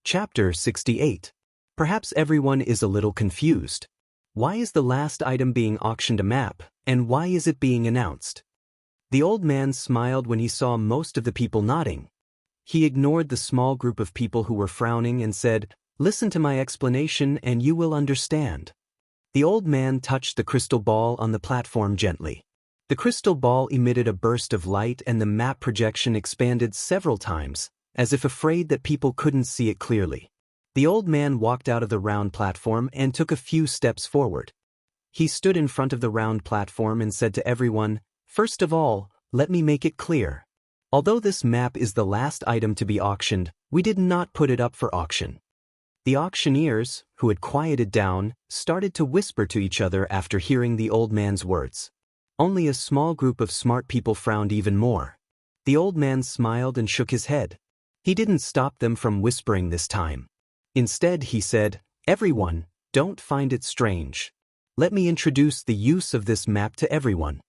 Chapter 68. Perhaps everyone is a little confused. Why is the last item being auctioned a map, and why is it being announced? The old man smiled when he saw most of the people nodding. He ignored the small group of people who were frowning and said, "Listen to my explanation and you will understand." The old man touched the crystal ball on the platform gently. The crystal ball emitted a burst of light and the map projection expanded several times, as if afraid that people couldn't see it clearly. The old man walked out of the round platform and took a few steps forward. He stood in front of the round platform and said to everyone, "First of all, let me make it clear. Although this map is the last item to be auctioned, we did not put it up for auction." The auctioneers, who had quieted down, started to whisper to each other after hearing the old man's words. Only a small group of smart people frowned even more. The old man smiled and shook his head. He didn't stop them from whispering this time. Instead, he said, "Everyone, don't find it strange. Let me introduce the use of this map to everyone."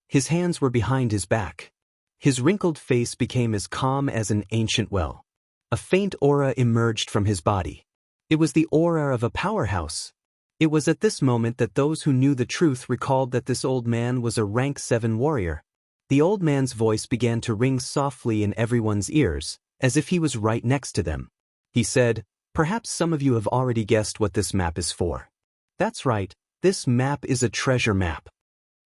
His hands were behind his back. His wrinkled face became as calm as an ancient well. A faint aura emerged from his body. It was the aura of a powerhouse. It was at this moment that those who knew the truth recalled that this old man was a rank 7 warrior. The old man's voice began to ring softly in everyone's ears, as if he was right next to them. He said, "Perhaps some of you have already guessed what this map is for. That's right, this map is a treasure map."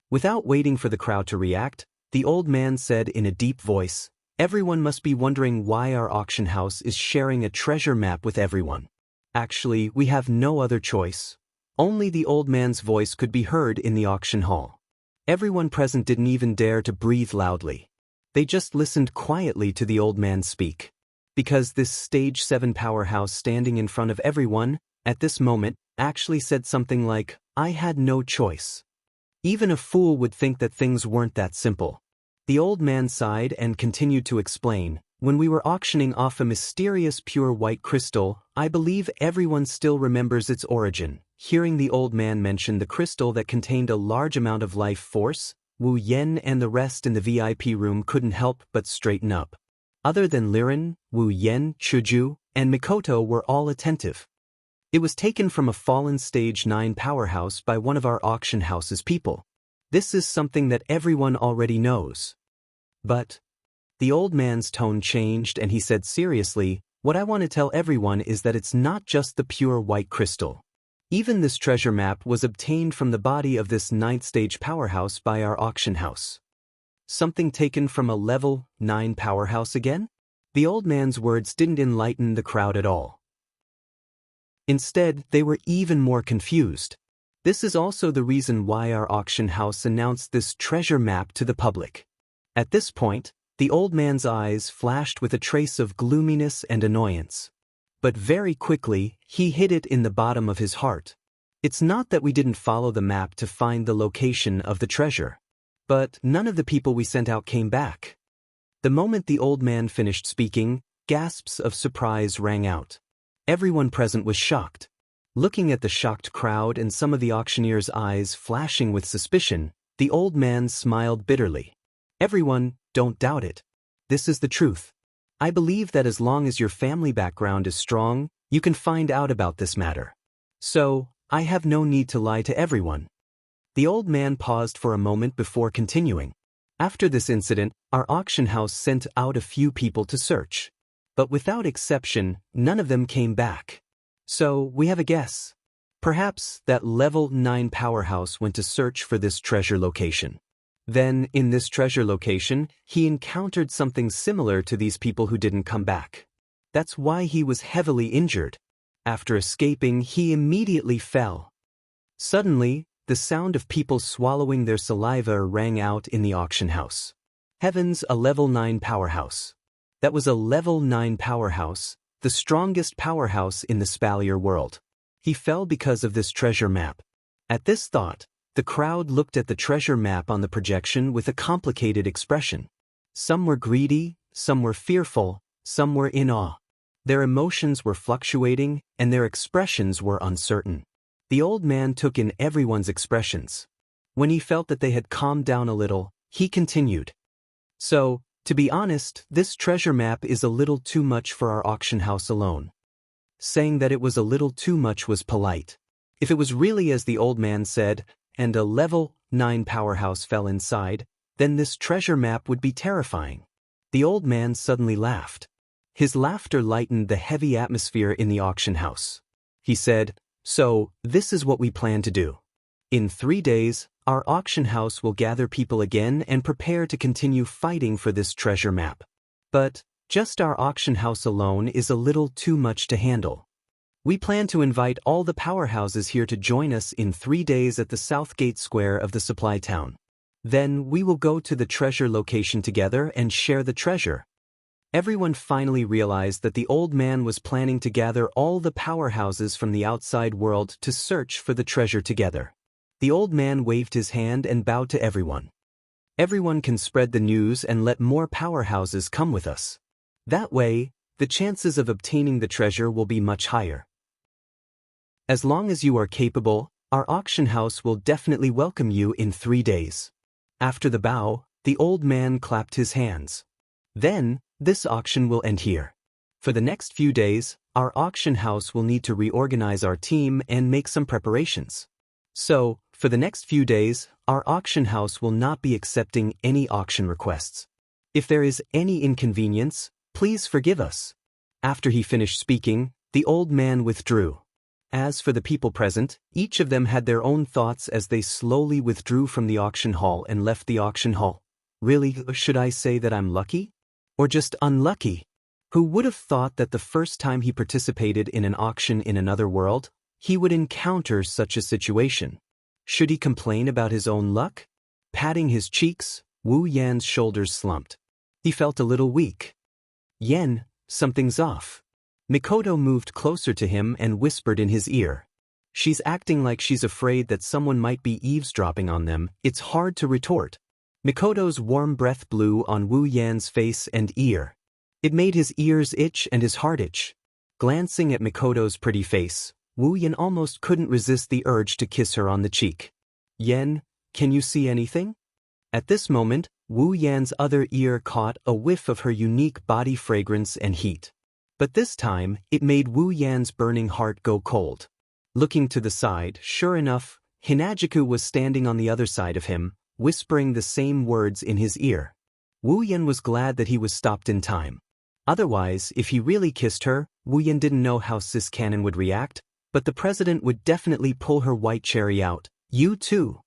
Without waiting for the crowd to react, the old man said in a deep voice, "Everyone must be wondering why our auction house is sharing a treasure map with everyone. Actually, we have no other choice." Only the old man's voice could be heard in the auction hall. Everyone present didn't even dare to breathe loudly. They just listened quietly to the old man speak. Because this stage 7 powerhouse standing in front of everyone, at this moment, actually said something like, "I had no choice." Even a fool would think that things weren't that simple. The old man sighed and continued to explain, "When we were auctioning off a mysterious pure white crystal, I believe everyone still remembers its origin." Hearing the old man mention the crystal that contained a large amount of life force, Wu Yen and the rest in the VIP room couldn't help but straighten up. Other than Liren, Wu Yen, Chuju, and Mikoto were all attentive. It was taken from a fallen stage 9 powerhouse by one of our auction house's people. This is something that everyone already knows. But the old man's tone changed and he said seriously, "What I want to tell everyone is that it's not just the pure white crystal. Even this treasure map was obtained from the body of this 9th stage powerhouse by our auction house." Something taken from a level 9 powerhouse again? The old man's words didn't enlighten the crowd at all. Instead, they were even more confused. This is also the reason why our auction house announced this treasure map to the public. At this point, the old man's eyes flashed with a trace of gloominess and annoyance. But very quickly, he hid it in the bottom of his heart. It's not that we didn't follow the map to find the location of the treasure. But none of the people we sent out came back. The moment the old man finished speaking, gasps of surprise rang out. Everyone present was shocked. Looking at the shocked crowd and some of the auctioneers' eyes flashing with suspicion, the old man smiled bitterly. "Everyone, don't doubt it. This is the truth. I believe that as long as your family background is strong, you can find out about this matter. So, I have no need to lie to everyone." The old man paused for a moment before continuing. "After this incident, our auction house sent out a few people to search. But without exception, none of them came back. So, we have a guess. Perhaps that level 9 powerhouse went to search for this treasure location. Then, in this treasure location, he encountered something similar to these people who didn't come back. That's why he was heavily injured. After escaping, he immediately fell." Suddenly, the sound of people swallowing their saliva rang out in the auction house. Heavens, a level 9 powerhouse. That was a level 9 powerhouse, the strongest powerhouse in the Spalier world. He fell because of this treasure map. At this thought, the crowd looked at the treasure map on the projection with a complicated expression. Some were greedy, some were fearful, some were in awe. Their emotions were fluctuating, and their expressions were uncertain. The old man took in everyone's expressions. When he felt that they had calmed down a little, he continued. "So, to be honest, this treasure map is a little too much for our auction house alone. saying that it was a little too much was polite. If it was really as the old man said, and a level 9 powerhouse fell inside, then this treasure map would be terrifying. The old man suddenly laughed. His laughter lightened the heavy atmosphere in the auction house. He said, "So, this is what we plan to do. In 3 days, our auction house will gather people again and prepare to continue fighting for this treasure map. But just our auction house alone is a little too much to handle. We plan to invite all the powerhouses here to join us in 3 days at the South Gate Square of the supply town. Then we will go to the treasure location together and share the treasure." Everyone finally realized that the old man was planning to gather all the powerhouses from the outside world to search for the treasure together. The old man waved his hand and bowed to everyone. "Everyone can spread the news and let more powerhouses come with us. That way, the chances of obtaining the treasure will be much higher. As long as you are capable, our auction house will definitely welcome you in 3 days." After the bow, the old man clapped his hands. "Then, this auction will end here. For the next few days, our auction house will need to reorganize our team and make some preparations. So, for the next few days, our auction house will not be accepting any auction requests. If there is any inconvenience, please forgive us." After he finished speaking, the old man withdrew. As for the people present, each of them had their own thoughts as they slowly withdrew from the auction hall and left the auction hall. Really, should I say that I'm lucky? Or just unlucky? Who would have thought that the first time he participated in an auction in another world, he would encounter such a situation? Should he complain about his own luck? Patting his cheeks, Wu Yan's shoulders slumped. He felt a little weak. "Yan, something's off." Mikoto moved closer to him and whispered in his ear. "She's acting like she's afraid that someone might be eavesdropping on them. It's hard to retort." Mikoto's warm breath blew on Wu Yan's face and ear. It made his ears itch and his heart itch. Glancing at Mikoto's pretty face, Wu Yan almost couldn't resist the urge to kiss her on the cheek. "Yan, can you see anything?" At this moment, Wu Yan's other ear caught a whiff of her unique body fragrance and heat. But this time, it made Wu Yan's burning heart go cold. Looking to the side, sure enough, Hinajiku was standing on the other side of him, whispering the same words in his ear. Wu Yan was glad that he was stopped in time. Otherwise, if he really kissed her, Wu Yan didn't know how Sis Cannon would react, but the president would definitely pull her white cherry out. "You too."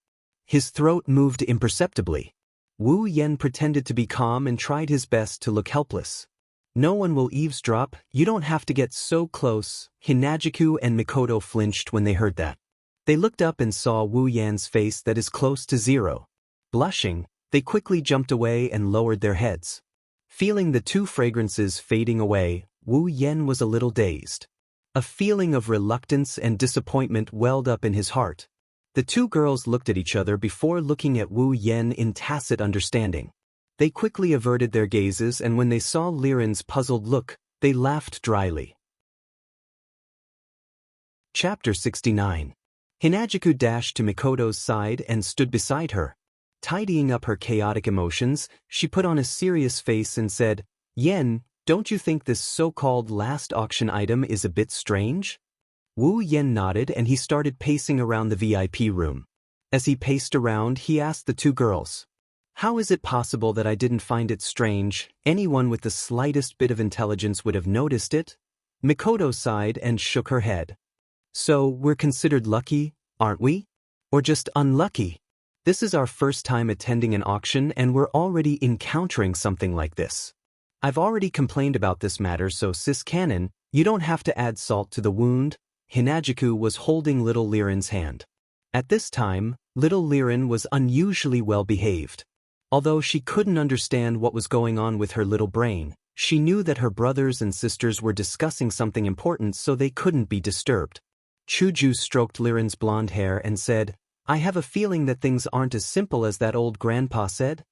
His throat moved imperceptibly. Wu Yan pretended to be calm and tried his best to look helpless. "No one will eavesdrop, you don't have to get so close." Hinajiku and Mikoto flinched when they heard that. They looked up and saw Wu Yan's face that is close to zero. Blushing, they quickly jumped away and lowered their heads. Feeling the two fragrances fading away, Wu Yan was a little dazed. A feeling of reluctance and disappointment welled up in his heart. The two girls looked at each other before looking at Wu Yan in tacit understanding. They quickly averted their gazes, and when they saw Liren's puzzled look, they laughed dryly. Chapter 69. Hinajiku dashed to Mikoto's side and stood beside her. Tidying up her chaotic emotions, she put on a serious face and said, "Yen, don't you think this so-called last auction item is a bit strange?" Wu Yen nodded and he started pacing around the VIP room. As he paced around, he asked the two girls, "How is it possible that I didn't find it strange? Anyone with the slightest bit of intelligence would have noticed it." Mikoto sighed and shook her head. "So, we're considered lucky, aren't we? Or just unlucky? This is our first time attending an auction and we're already encountering something like this. I've already complained about this matter, so Sis Cannon, you don't have to add salt to the wound." Hinajiku was holding little Liren's hand. At this time, little Liren was unusually well behaved. Although she couldn't understand what was going on with her little brain, she knew that her brothers and sisters were discussing something important, so they couldn't be disturbed. Chuju stroked Liren's blonde hair and said, "I have a feeling that things aren't as simple as that old grandpa said."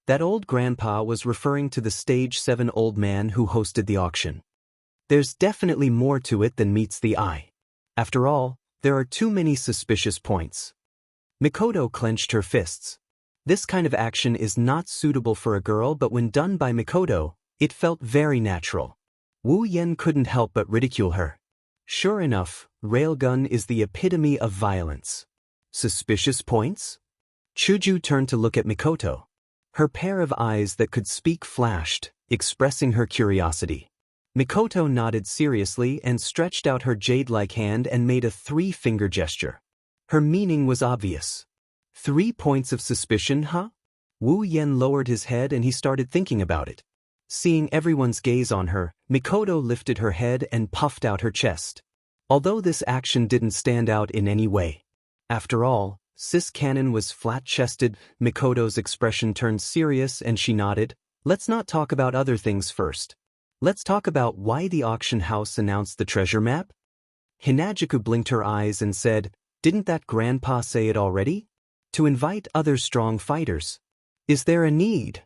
That old grandpa was referring to the Stage 7 old man who hosted the auction. There's definitely more to it than meets the eye. After all, there are too many suspicious points. Mikoto clenched her fists. This kind of action is not suitable for a girl, but when done by Mikoto, it felt very natural. Wu Yen couldn't help but ridicule her. Sure enough, railgun is the epitome of violence. Suspicious points? Chuju turned to look at Mikoto. Her pair of eyes that could speak flashed, expressing her curiosity. Mikoto nodded seriously and stretched out her jade-like hand and made a 3-finger gesture. Her meaning was obvious. 3 points of suspicion, huh? Wu Yen lowered his head and he started thinking about it. Seeing everyone's gaze on her, Mikoto lifted her head and puffed out her chest. Although this action didn't stand out in any way. After all, Sis Cannon was flat-chested. Mikoto's expression turned serious and she nodded. Let's not talk about other things first. Let's talk about why the auction house announced the treasure map? Hinajuku blinked her eyes and said, "Didn't that grandpa say it already? To invite other strong fighters. Is there a need?"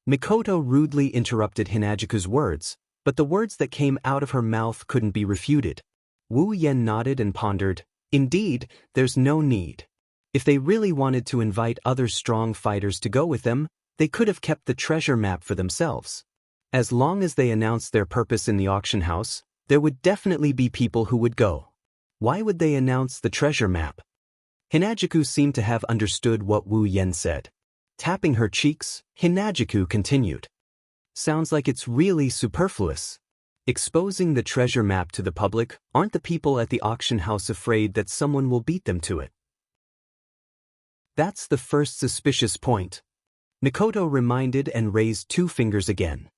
Mikoto rudely interrupted Hinajuku's words, but the words that came out of her mouth couldn't be refuted. Wu Yen nodded and pondered. Indeed, there's no need. If they really wanted to invite other strong fighters to go with them, they could have kept the treasure map for themselves. As long as they announced their purpose in the auction house, there would definitely be people who would go. Why would they announce the treasure map? Hinajuku seemed to have understood what Wu Yen said. Tapping her cheeks, Hinajuku continued. Sounds like it's really superfluous. Exposing the treasure map to the public, aren't the people at the auction house afraid that someone will beat them to it? That's the first suspicious point. Mikoto reminded and raised 2 fingers again.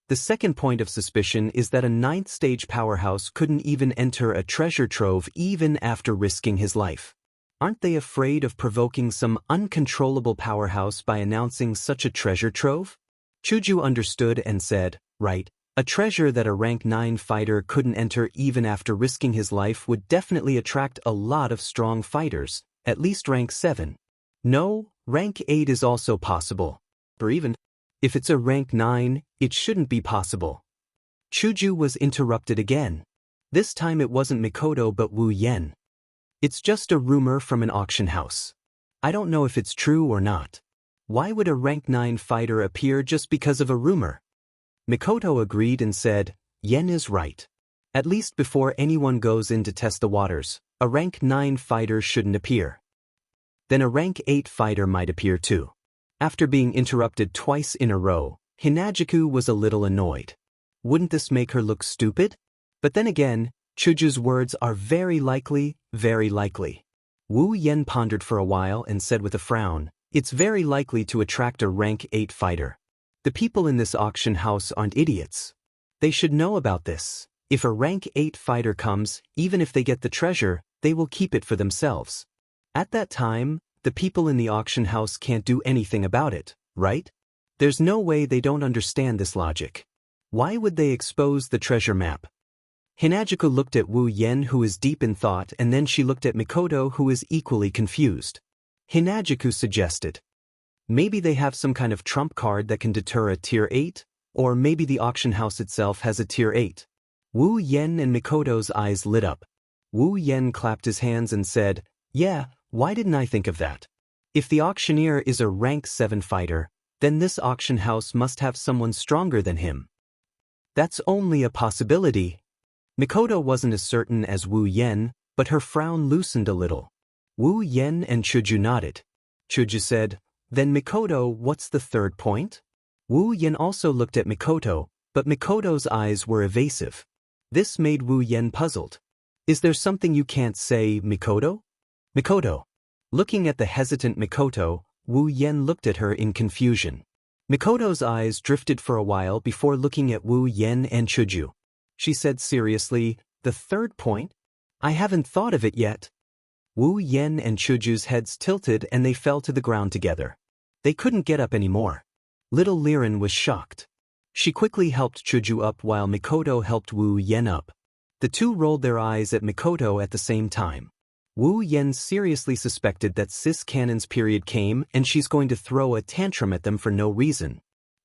The second point of suspicion is that a 9th-stage powerhouse couldn't even enter a treasure trove even after risking his life. Aren't they afraid of provoking some uncontrollable powerhouse by announcing such a treasure trove? Chuju understood and said, right, a treasure that a rank 9 fighter couldn't enter even after risking his life would definitely attract a lot of strong fighters, at least rank 7. No, rank 8 is also possible. Or even, if it's a rank 9, it shouldn't be possible. Chuju was interrupted again. This time it wasn't Mikoto but Wu Yen. It's just a rumor from an auction house. I don't know if it's true or not. Why would a rank 9 fighter appear just because of a rumor? Mikoto agreed and said, Yen is right. At least before anyone goes in to test the waters, a rank 9 fighter shouldn't appear. Then a rank 8 fighter might appear too. After being interrupted twice in a row, Hinajuku was a little annoyed. Wouldn't this make her look stupid? But then again, Chuju's words are very likely, very likely. Wu Yen pondered for a while and said with a frown, it's very likely to attract a rank 8 fighter. The people in this auction house aren't idiots. They should know about this. If a rank 8 fighter comes, even if they get the treasure, they will keep it for themselves. At that time, the people in the auction house can't do anything about it, right? There's no way they don't understand this logic. Why would they expose the treasure map? Hinajuku looked at Wu Yen, who is deep in thought, and then she looked at Mikoto, who is equally confused. Hinajuku suggested, maybe they have some kind of trump card that can deter a tier 8, or maybe the auction house itself has a tier 8. Wu Yen and Mikoto's eyes lit up. Wu Yen clapped his hands and said, yeah, why didn't I think of that? If the auctioneer is a rank 7 fighter, then this auction house must have someone stronger than him. That's only a possibility. Mikoto wasn't as certain as Wu Yen, but her frown loosened a little. Wu Yen and Chuju nodded. Chuju said, then Mikoto, what's the third point? Wu Yen also looked at Mikoto, but Mikoto's eyes were evasive. This made Wu Yen puzzled. Is there something you can't say, Mikoto? Mikoto. Looking at the hesitant Mikoto, Wu Yen looked at her in confusion. Mikoto's eyes drifted for a while before looking at Wu Yen and Chuju. She said seriously, the third point? I haven't thought of it yet. Wu Yen and Chuju's heads tilted and they fell to the ground together. They couldn't get up anymore. Little Liren was shocked. She quickly helped Chuju up while Mikoto helped Wu Yen up. The two rolled their eyes at Mikoto at the same time. Wu Yen seriously suspected that Sis Cannon's period came and she's going to throw a tantrum at them for no reason.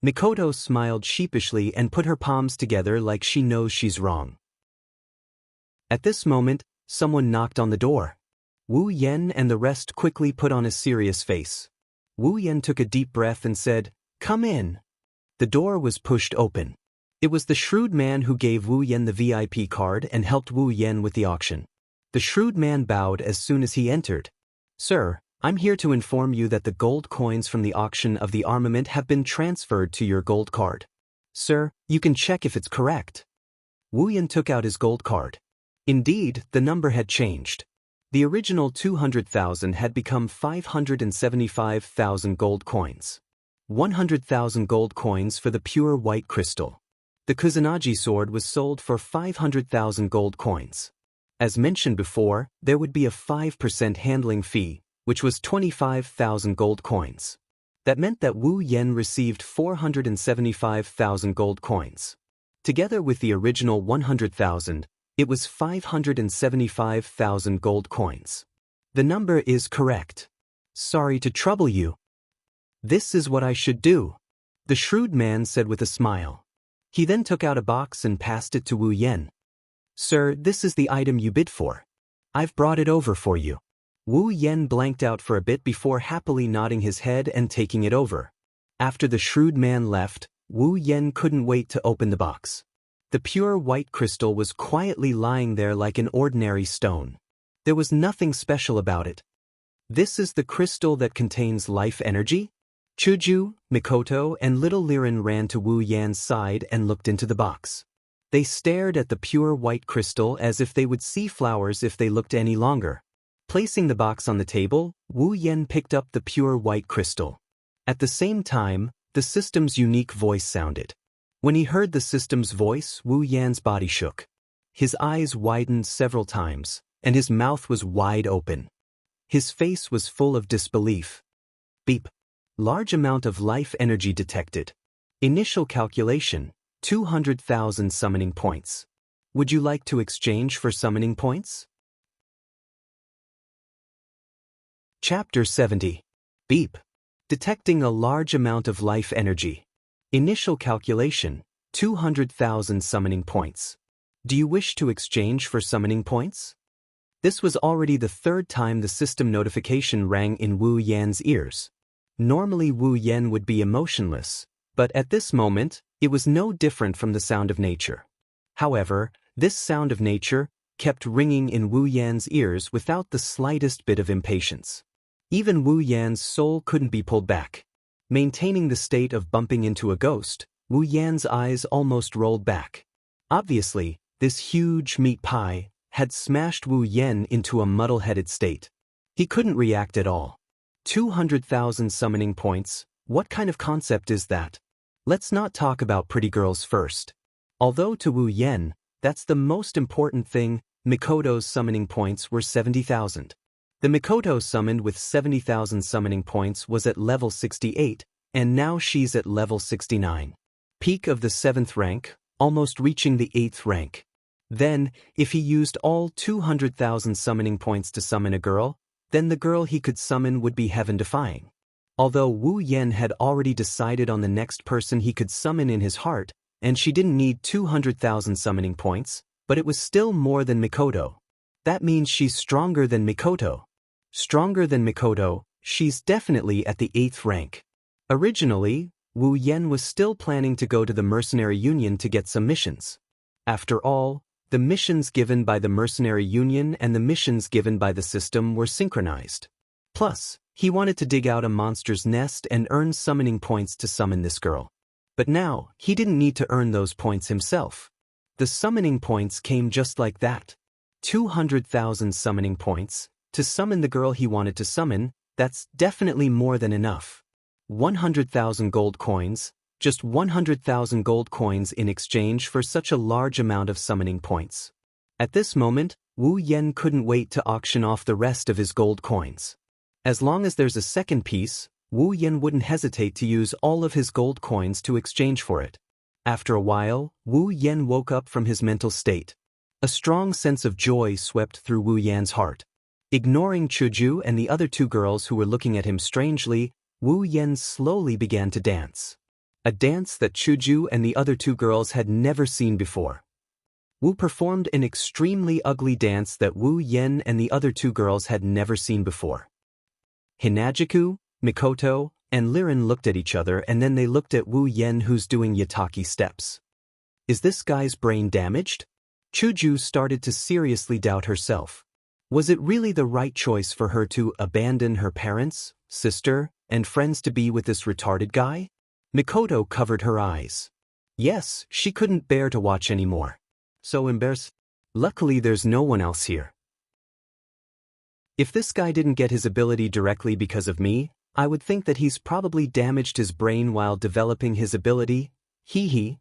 Mikoto smiled sheepishly and put her palms together like she knows she's wrong. At this moment, someone knocked on the door. Wu Yen and the rest quickly put on a serious face. Wu Yen took a deep breath and said, come in. The door was pushed open. It was the shrewd man who gave Wu Yan the VIP card and helped Wu Yan with the auction. The shrewd man bowed as soon as he entered. "Sir, I'm here to inform you that the gold coins from the auction of the armament have been transferred to your gold card. Sir, you can check if it's correct." Wu Yan took out his gold card. Indeed, the number had changed. The original 200,000 had become 575,000 gold coins. 100,000 gold coins for the pure white crystal. The Kusanagi sword was sold for 500,000 gold coins. As mentioned before, there would be a 5% handling fee, which was 25,000 gold coins. That meant that Wu Yan received 475,000 gold coins. Together with the original 100,000, it was 575,000 gold coins. The number is correct. Sorry to trouble you. This is what I should do, the shrewd man said with a smile. He then took out a box and passed it to Wu Yan. Sir, this is the item you bid for. I've brought it over for you. Wu Yan blanked out for a bit before happily nodding his head and taking it over. After the shrewd man left, Wu Yan couldn't wait to open the box. The pure white crystal was quietly lying there like an ordinary stone. There was nothing special about it. This is the crystal that contains life energy? Chuju, Mikoto, and little Liren ran to Wu Yan's side and looked into the box. They stared at the pure white crystal as if they would see flowers if they looked any longer. Placing the box on the table, Wu Yan picked up the pure white crystal. At the same time, the system's unique voice sounded. When he heard the system's voice, Wu Yan's body shook. His eyes widened several times, and his mouth was wide open. His face was full of disbelief. Beep. Large amount of life energy detected. Initial calculation, 200,000 summoning points. Would you like to exchange for summoning points? Chapter 70. Beep. Detecting a large amount of life energy. Initial calculation, 200,000 summoning points. Do you wish to exchange for summoning points? This was already the third time the system notification rang in Wu Yan's ears. Normally Wu Yan would be emotionless, but at this moment, it was no different from the sound of nature. However, this sound of nature kept ringing in Wu Yan's ears without the slightest bit of impatience. Even Wu Yan's soul couldn't be pulled back. Maintaining the state of bumping into a ghost, Wu Yan's eyes almost rolled back. Obviously, this huge meat pie had smashed Wu Yan into a muddle-headed state. He couldn't react at all. 200,000 summoning points, what kind of concept is that? Let's not talk about pretty girls first. Although to Wu Yan, that's the most important thing, Mikoto's summoning points were 70,000. The Mikoto summoned with 70,000 summoning points was at level 68, and now she's at level 69. Peak of the 7th rank, almost reaching the 8th rank. Then, if he used all 200,000 summoning points to summon a girl, then the girl he could summon would be heaven-defying. Although Wu Yan had already decided on the next person he could summon in his heart, and she didn't need 200,000 summoning points, but it was still more than Mikoto. That means she's stronger than Mikoto. Stronger than Mikoto, she's definitely at the 8th rank. Originally, Wu Yan was still planning to go to the Mercenary Union to get some missions. After all, the missions given by the Mercenary Union and the missions given by the system were synchronized. Plus, he wanted to dig out a monster's nest and earn summoning points to summon this girl. But now, he didn't need to earn those points himself. The summoning points came just like that. 200,000 summoning points. To summon the girl he wanted to summon, that's definitely more than enough. 100,000 gold coins, just 100,000 gold coins in exchange for such a large amount of summoning points. At this moment, Wu Yan couldn't wait to auction off the rest of his gold coins. As long as there's a second piece, Wu Yan wouldn't hesitate to use all of his gold coins to exchange for it. After a while, Wu Yan woke up from his mental state. A strong sense of joy swept through Wu Yan's heart. Ignoring Chuju and the other two girls who were looking at him strangely, Wu Yan slowly began to dance. A dance that Chuju and the other two girls had never seen before. Wu performed an extremely ugly dance that Wu Yan and the other two girls had never seen before. Hinajiku, Mikoto, and Liren looked at each other and then they looked at Wu Yan who's doing yataki steps. Is this guy's brain damaged? Chuju started to seriously doubt herself. Was it really the right choice for her to abandon her parents, sister, and friends to be with this retarded guy? Mikoto covered her eyes. Yes, she couldn't bear to watch anymore. So embarrassed. Luckily there's no one else here. If this guy didn't get his ability directly because of me, I would think that he's probably damaged his brain while developing his ability. Hee hee.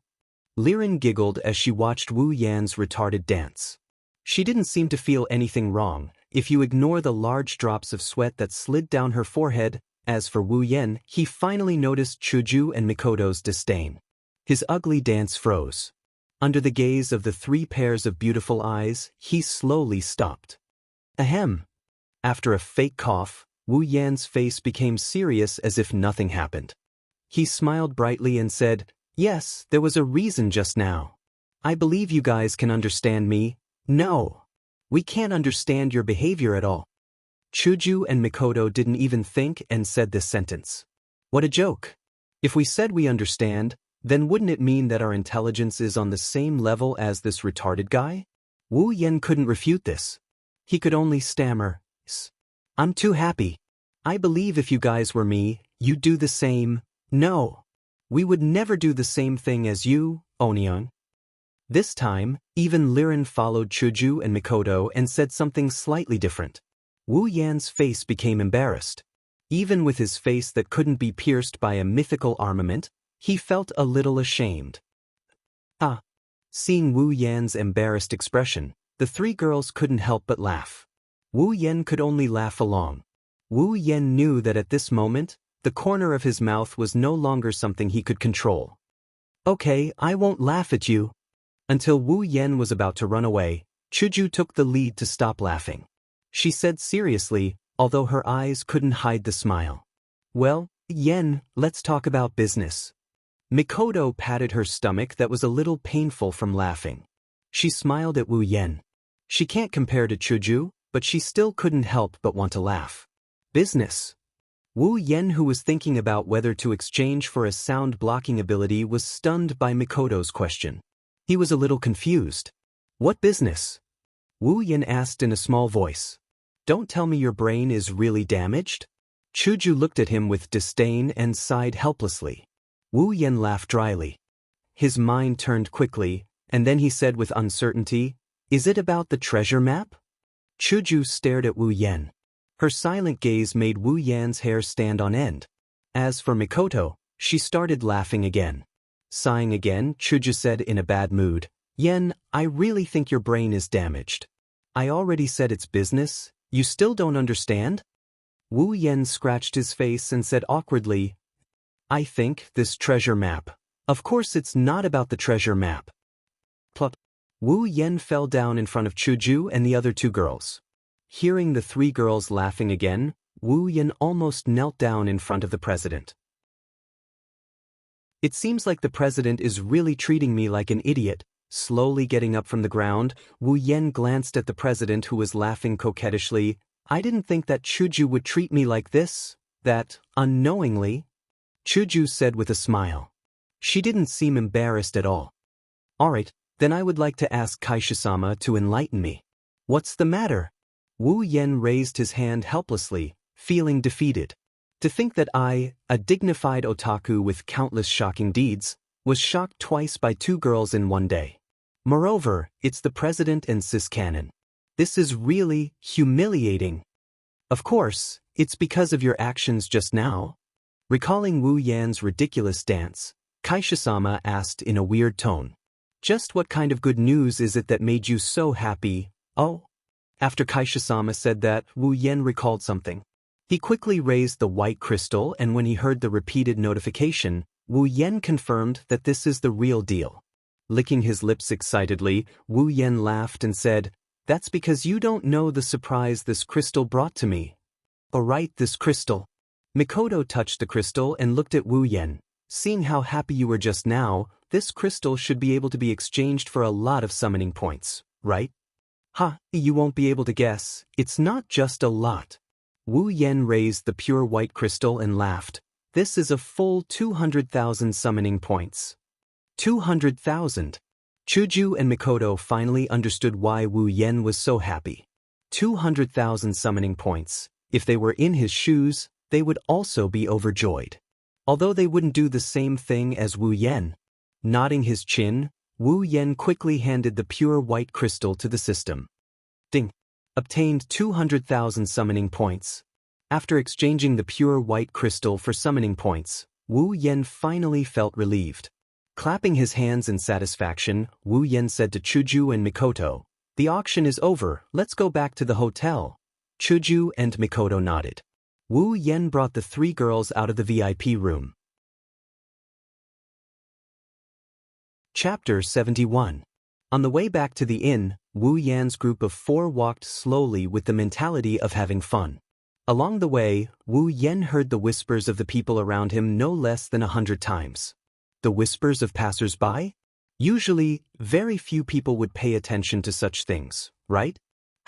Liren giggled as she watched Wu Yan's retarded dance. She didn't seem to feel anything wrong, if you ignore the large drops of sweat that slid down her forehead. As for Wu Yan, he finally noticed Chuju and Mikoto's disdain. His ugly dance froze. Under the gaze of the three pairs of beautiful eyes, he slowly stopped. Ahem. After a fake cough, Wu Yan's face became serious as if nothing happened. He smiled brightly and said, "Yes, there was a reason just now. I believe you guys can understand me." "No. We can't understand your behavior at all." Chuju and Mikoto didn't even think and said this sentence. What a joke. If we said we understand, then wouldn't it mean that our intelligence is on the same level as this retarded guy? Wu Yan couldn't refute this. He could only stammer, "I'm too happy. I believe if you guys were me, you'd do the same." "No. We would never do the same thing as you, Onion." This time, even Liren followed Chuju and Mikoto and said something slightly different. Wu Yan's face became embarrassed. Even with his face that couldn't be pierced by a mythical armament, he felt a little ashamed. Seeing Wu Yan's embarrassed expression, the three girls couldn't help but laugh. Wu Yan could only laugh along. Wu Yan knew that at this moment, the corner of his mouth was no longer something he could control. "Okay, I won't laugh at you." Until Wu Yan was about to run away, Chuju took the lead to stop laughing. She said seriously, although her eyes couldn't hide the smile. "Well, Yen, let's talk about business." Mikoto patted her stomach that was a little painful from laughing. She smiled at Wu Yan. She can't compare to Chuju, but she still couldn't help but want to laugh. Business. Wu Yan, who was thinking about whether to exchange for a sound blocking ability, was stunned by Mikoto's question. He was a little confused. "What business?" Wu Yan asked in a small voice. "Don't tell me your brain is really damaged?" Chuju looked at him with disdain and sighed helplessly. Wu Yan laughed dryly. His mind turned quickly, and then he said with uncertainty, "Is it about the treasure map?" Chuju stared at Wu Yan. Her silent gaze made Wu Yan's hair stand on end. As for Mikoto, she started laughing again. Sighing again, Chuju said in a bad mood, "Yen, I really think your brain is damaged. I already said it's business. You still don't understand?" Wu Yan scratched his face and said awkwardly, "I think this treasure map. Of course it's not about the treasure map." Plop. Wu Yan fell down in front of Chuju and the other two girls. Hearing the three girls laughing again, Wu Yan almost knelt down in front of the president. "It seems like the president is really treating me like an idiot." Slowly getting up from the ground, Wu Yan glanced at the president, who was laughing coquettishly. "I didn't think that Chuju would treat me like this, that, unknowingly." Chuju said with a smile. She didn't seem embarrassed at all. "Alright, then I would like to ask Kaisha-sama to enlighten me." "What's the matter?" Wu Yan raised his hand helplessly, feeling defeated. To think that I, a dignified otaku with countless shocking deeds, was shocked twice by two girls in one day. Moreover, it's the president and sis canon. This is really humiliating. "Of course, it's because of your actions just now." Recalling Wu Yan's ridiculous dance, Kaisha-sama asked in a weird tone, "Just what kind of good news is it that made you so happy?" "Oh." After Kaisha-sama said that, Wu Yan recalled something. He quickly raised the white crystal, and when he heard the repeated notification, Wu Yan confirmed that this is the real deal. Licking his lips excitedly, Wu Yan laughed and said, "That's because you don't know the surprise this crystal brought to me." "Alright, this crystal." Mikoto touched the crystal and looked at Wu Yan. "Seeing how happy you were just now, this crystal should be able to be exchanged for a lot of summoning points, right?" "Ha, you won't be able to guess. It's not just a lot." Wu Yan raised the pure white crystal and laughed. "This is a full 200,000 summoning points." 200,000. Chuju and Mikoto finally understood why Wu Yen was so happy. 200,000 summoning points. If they were in his shoes, they would also be overjoyed. Although they wouldn't do the same thing as Wu Yen. Nodding his chin, Wu Yen quickly handed the pure white crystal to the system. Ding. Obtained 200,000 summoning points. After exchanging the pure white crystal for summoning points, Wu Yen finally felt relieved. Clapping his hands in satisfaction, Wu Yen said to Chuju and Mikoto, "The auction is over, let's go back to the hotel." Chuju and Mikoto nodded. Wu Yen brought the three girls out of the VIP room. Chapter 71. On the way back to the inn, Wu Yan's group of four walked slowly with the mentality of having fun. Along the way, Wu Yen heard the whispers of the people around him no less than 100 times. The whispers of passers-by? Usually, very few people would pay attention to such things, right?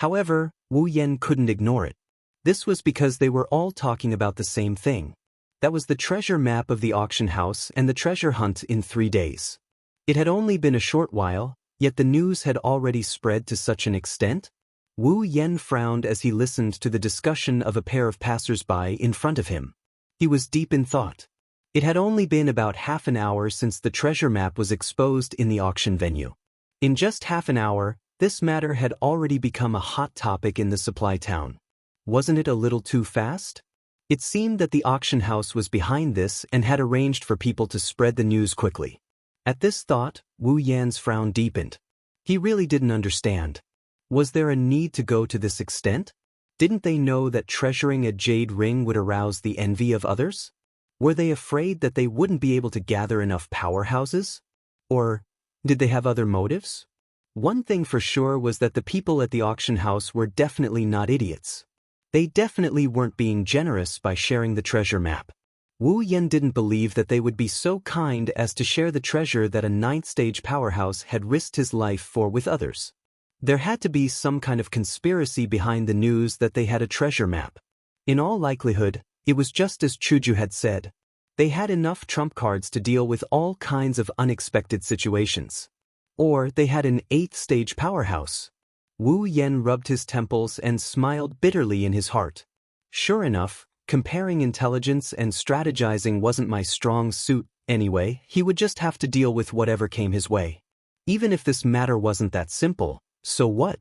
However, Wu Yen couldn't ignore it. This was because they were all talking about the same thing. That was the treasure map of the auction house and the treasure hunt in 3 days. It had only been a short while, yet the news had already spread to such an extent. Wu Yen frowned as he listened to the discussion of a pair of passers-by in front of him. He was deep in thought. It had only been about half an hour since the treasure map was exposed in the auction venue. In just half an hour, this matter had already become a hot topic in the supply town. Wasn't it a little too fast? It seemed that the auction house was behind this and had arranged for people to spread the news quickly. At this thought, Wu Yan's frown deepened. He really didn't understand. Was there a need to go to this extent? Didn't they know that treasuring a jade ring would arouse the envy of others? Were they afraid that they wouldn't be able to gather enough powerhouses? Or did they have other motives? One thing for sure was that the people at the auction house were definitely not idiots. They definitely weren't being generous by sharing the treasure map. Wu Yen didn't believe that they would be so kind as to share the treasure that a 9th-stage powerhouse had risked his life for with others. There had to be some kind of conspiracy behind the news that they had a treasure map. In all likelihood, it was just as Chuju had said. They had enough trump cards to deal with all kinds of unexpected situations. Or they had an 8th-stage powerhouse. Wu Yen rubbed his temples and smiled bitterly in his heart. Sure enough, comparing intelligence and strategizing wasn't my strong suit anyway. He would just have to deal with whatever came his way. Even if this matter wasn't that simple, so what?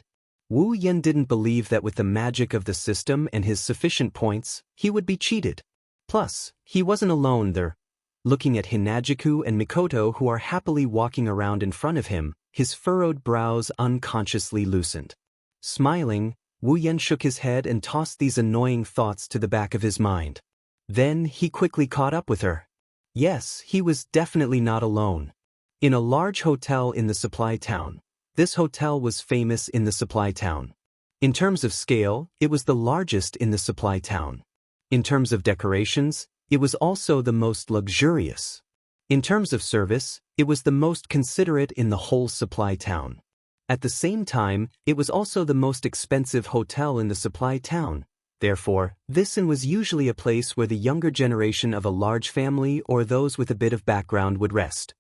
Wu Yen didn't believe that with the magic of the system and his sufficient points, he would be cheated. Plus, he wasn't alone there. Looking at Hinajiku and Mikoto who are happily walking around in front of him, his furrowed brows unconsciously loosened. Smiling, Wu Yen shook his head and tossed these annoying thoughts to the back of his mind. Then he quickly caught up with her. Yes, he was definitely not alone. In a large hotel in the supply town. This hotel was famous in the supply town. In terms of scale, it was the largest in the supply town. In terms of decorations, it was also the most luxurious. In terms of service, it was the most considerate in the whole supply town. At the same time, it was also the most expensive hotel in the supply town. Therefore, this inn was usually a place where the younger generation of a large family or those with a bit of background would rest.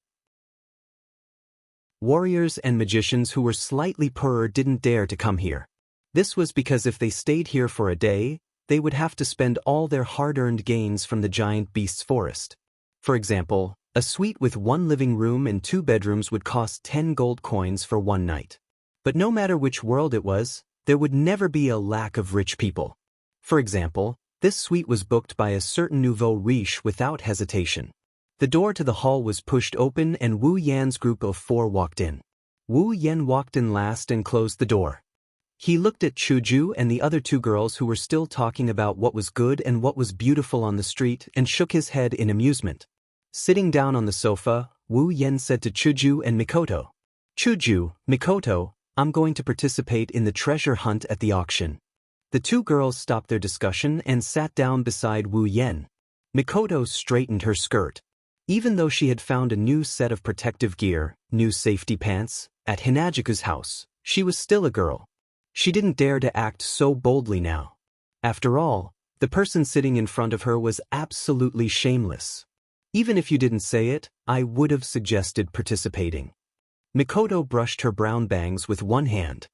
Warriors and magicians who were slightly poorer didn't dare to come here. This was because if they stayed here for a day, they would have to spend all their hard-earned gains from the giant beast's forest. For example, a suite with 1 living room and 2 bedrooms would cost 10 gold coins for 1 night. But no matter which world it was, there would never be a lack of rich people. For example, this suite was booked by a certain nouveau riche without hesitation. The door to the hall was pushed open and Wu Yan's group of 4 walked in. Wu Yan walked in last and closed the door. He looked at Chuju and the other 2 girls who were still talking about what was good and what was beautiful on the street and shook his head in amusement. Sitting down on the sofa, Wu Yan said to Chuju and Mikoto, "Chuju, Mikoto, I'm going to participate in the treasure hunt at the auction." The 2 girls stopped their discussion and sat down beside Wu Yan. Mikoto straightened her skirt. Even though she had found a new set of protective gear, new safety pants, at Hinajiku's house, she was still a girl. She didn't dare to act so boldly now. After all, the person sitting in front of her was absolutely shameless. Even if you didn't say it, I would have suggested participating. Mikoto brushed her brown bangs with one hand.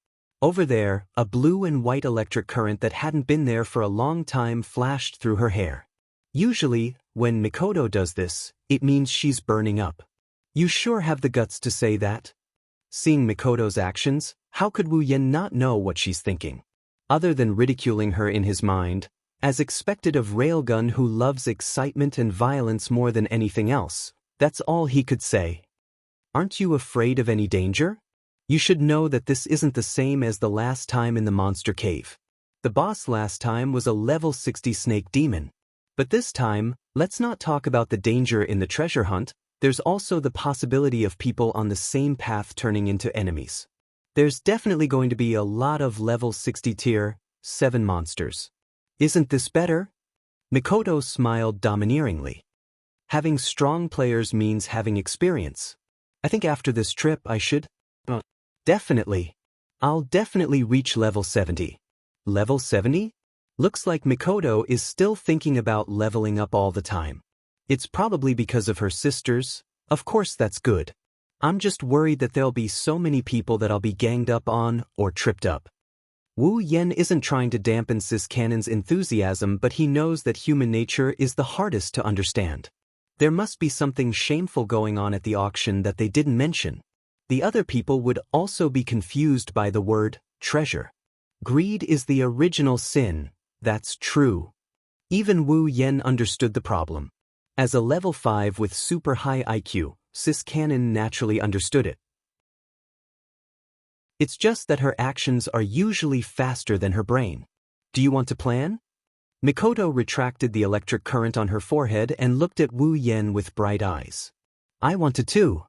Over there, a blue and white electric current that hadn't been there for a long time flashed through her hair. Usually, when Mikoto does this, it means she's burning up. You sure have the guts to say that? Seeing Mikoto's actions, how could Wu Yen not know what she's thinking? Other than ridiculing her in his mind, as expected of Railgun who loves excitement and violence more than anything else, that's all he could say. Aren't you afraid of any danger? You should know that this isn't the same as the last time in the monster cave. The boss last time was a level 60 snake demon. But this time, let's not talk about the danger in the treasure hunt, there's also the possibility of people on the same path turning into enemies. There's definitely going to be a lot of level 60 tier 7 monsters. Isn't this better? Mikoto smiled domineeringly. Having strong players means having experience. I think after this trip I should. Definitely. I'll definitely reach level 70. Level 70? Looks like Mikoto is still thinking about leveling up all the time. It's probably because of her sisters. Of course that's good. I'm just worried that there'll be so many people that I'll be ganged up on or tripped up. Wu Yen isn't trying to dampen Sis Cannon's enthusiasm, but he knows that human nature is the hardest to understand. There must be something shameful going on at the auction that they didn't mention. The other people would also be confused by the word treasure. Greed is the original sin, that's true. Even Wu Yen understood the problem. As a level 5 with super high IQ, Sis Cannon naturally understood it. It's just that her actions are usually faster than her brain. Do you want to plan? Mikoto retracted the electric current on her forehead and looked at Wu Yen with bright eyes. I want to too.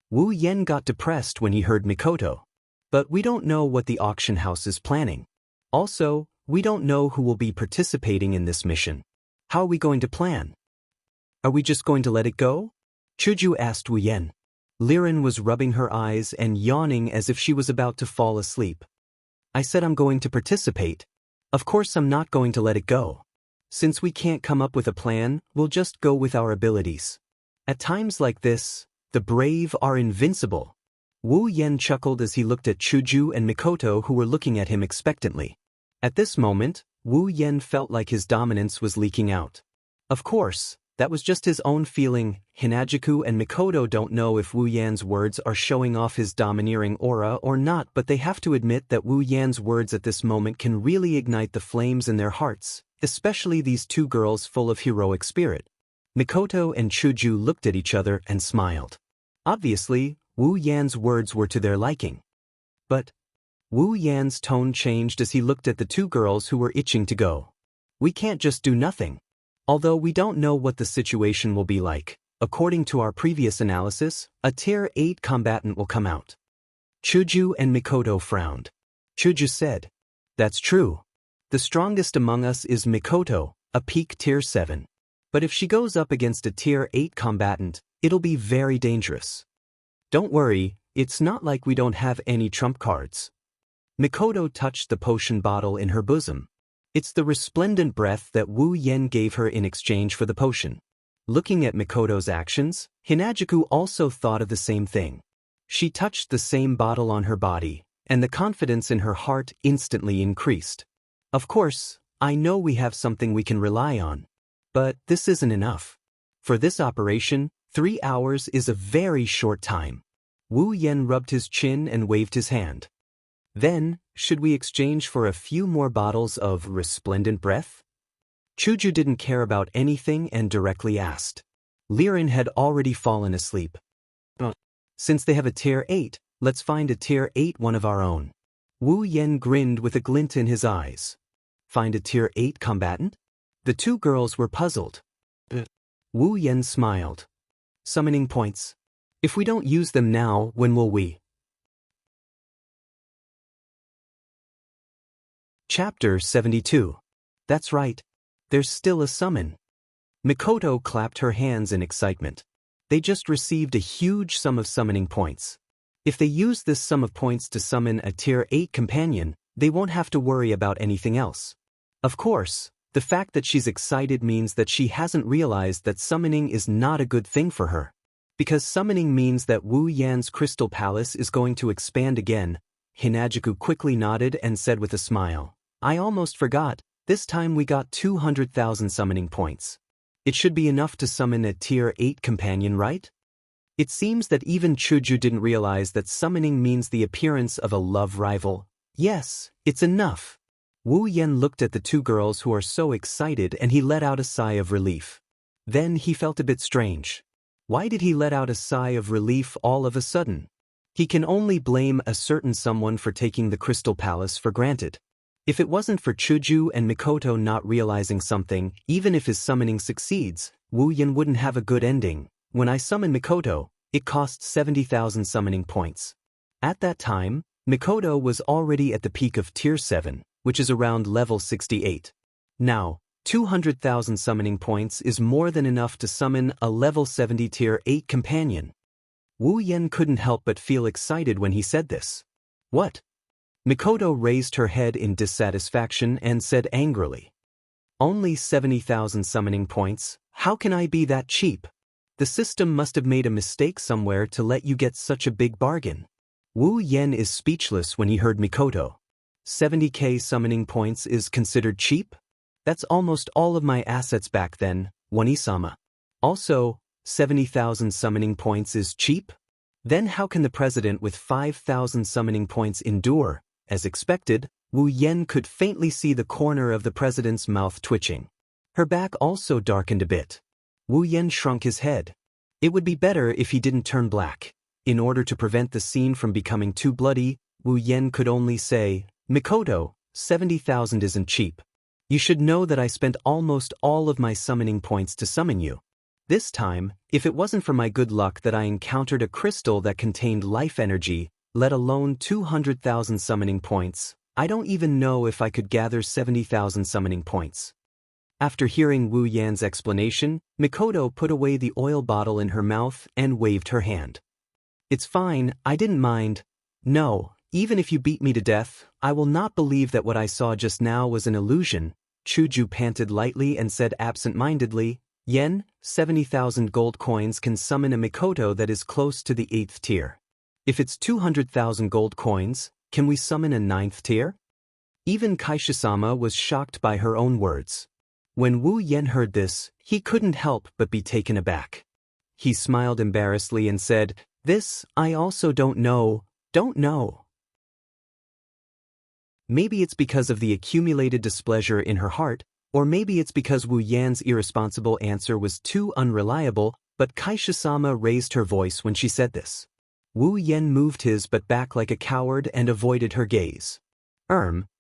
Wu Yen got depressed when he heard Mikoto. But we don't know what the auction house is planning. Also, we don't know who will be participating in this mission. How are we going to plan? Are we just going to let it go? Chuju asked Wu Yen. Liren was rubbing her eyes and yawning as if she was about to fall asleep. I said I'm going to participate. Of course I'm not going to let it go. Since we can't come up with a plan, we'll just go with our abilities. At times like this, the brave are invincible. Wu Yen chuckled as he looked at Chuju and Mikoto who were looking at him expectantly. At this moment, Wu Yen felt like his dominance was leaking out. Of course, that was just his own feeling. Hinajuku and Mikoto don't know if Wu Yan's words are showing off his domineering aura or not, but they have to admit that Wu Yan's words at this moment can really ignite the flames in their hearts, especially these two girls full of heroic spirit. Mikoto and Chuju looked at each other and smiled. Obviously, Wu Yan's words were to their liking. But Wu Yan's tone changed as he looked at the two girls who were itching to go. We can't just do nothing. Although we don't know what the situation will be like, according to our previous analysis, a Tier 8 combatant will come out. Chuju and Mikoto frowned. Chuju said, that's true. The strongest among us is Mikoto, a peak Tier 7. But if she goes up against a Tier 8 combatant, it'll be very dangerous. Don't worry, it's not like we don't have any trump cards. Mikoto touched the potion bottle in her bosom. It's the resplendent breath that Wu Yen gave her in exchange for the potion. Looking at Mikoto's actions, Hinajuku also thought of the same thing. She touched the same bottle on her body, and the confidence in her heart instantly increased. Of course, I know we have something we can rely on. But this isn't enough. For this operation, 3 hours is a very short time. Wu Yen rubbed his chin and waved his hand. Then, should we exchange for a few more bottles of resplendent breath? Chuju didn't care about anything and directly asked. Liren had already fallen asleep. Since they have a Tier 8, let's find a Tier 8 one of our own. Wu Yen grinned with a glint in his eyes. Find a Tier 8 combatant? The two girls were puzzled. Wu Yen smiled. Summoning points. If we don't use them now, when will we? Chapter 72. That's right. There's still a summon. Mikoto clapped her hands in excitement. They just received a huge sum of summoning points. If they use this sum of points to summon a Tier 8 companion, they won't have to worry about anything else. Of course, the fact that she's excited means that she hasn't realized that summoning is not a good thing for her. Because summoning means that Wu Yan's crystal palace is going to expand again. Hinajuku quickly nodded and said with a smile, I almost forgot, this time we got 200,000 summoning points. It should be enough to summon a tier 8 companion, right? It seems that even Chuju didn't realize that summoning means the appearance of a love rival. Yes, it's enough. Wu Yan looked at the two girls who are so excited and he let out a sigh of relief. Then he felt a bit strange. Why did he let out a sigh of relief all of a sudden? He can only blame a certain someone for taking the Crystal Palace for granted. If it wasn't for Chuju and Mikoto not realizing something, even if his summoning succeeds, Wu Yan wouldn't have a good ending. When I summoned Mikoto, it cost 70,000 summoning points. At that time, Mikoto was already at the peak of Tier 7, which is around level 68. Now, 200,000 summoning points is more than enough to summon a level 70 Tier 8 companion. Wu Yan couldn't help but feel excited when he said this. What? Mikoto raised her head in dissatisfaction and said angrily. Only 70,000 summoning points, how can I be that cheap? The system must have made a mistake somewhere to let you get such a big bargain. Wu Yan is speechless when he heard Mikoto. 70k summoning points is considered cheap? That's almost all of my assets back then, Wani-sama. Also, 70,000 summoning points is cheap? Then how can the president with 5,000 summoning points endure? As expected, Wu Yan could faintly see the corner of the president's mouth twitching. Her back also darkened a bit. Wu Yan shrunk his head. It would be better if he didn't turn black. In order to prevent the scene from becoming too bloody, Wu Yan could only say, Mikoto, 70,000 isn't cheap. You should know that I spent almost all of my summoning points to summon you. This time, if it wasn't for my good luck that I encountered a crystal that contained life energy, let alone 200,000 summoning points, I don't even know if I could gather 70,000 summoning points. After hearing Wu Yan's explanation, Mikoto put away the oil bottle in her mouth and waved her hand. It's fine, I didn't mind. No, even if you beat me to death, I will not believe that what I saw just now was an illusion. Chuju panted lightly and said absent-mindedly, Yen, 70,000 gold coins can summon a Mikoto that is close to the 8th tier. If it's 200,000 gold coins, can we summon a 9th tier? Even Kaisha-sama was shocked by her own words. When Wu Yan heard this, he couldn't help but be taken aback. He smiled embarrassedly and said, This, I also don't know. Maybe it's because of the accumulated displeasure in her heart, or maybe it's because Wu Yan's irresponsible answer was too unreliable, but Kaisha-sama raised her voice when she said this. Wu Yan moved his butt back like a coward and avoided her gaze.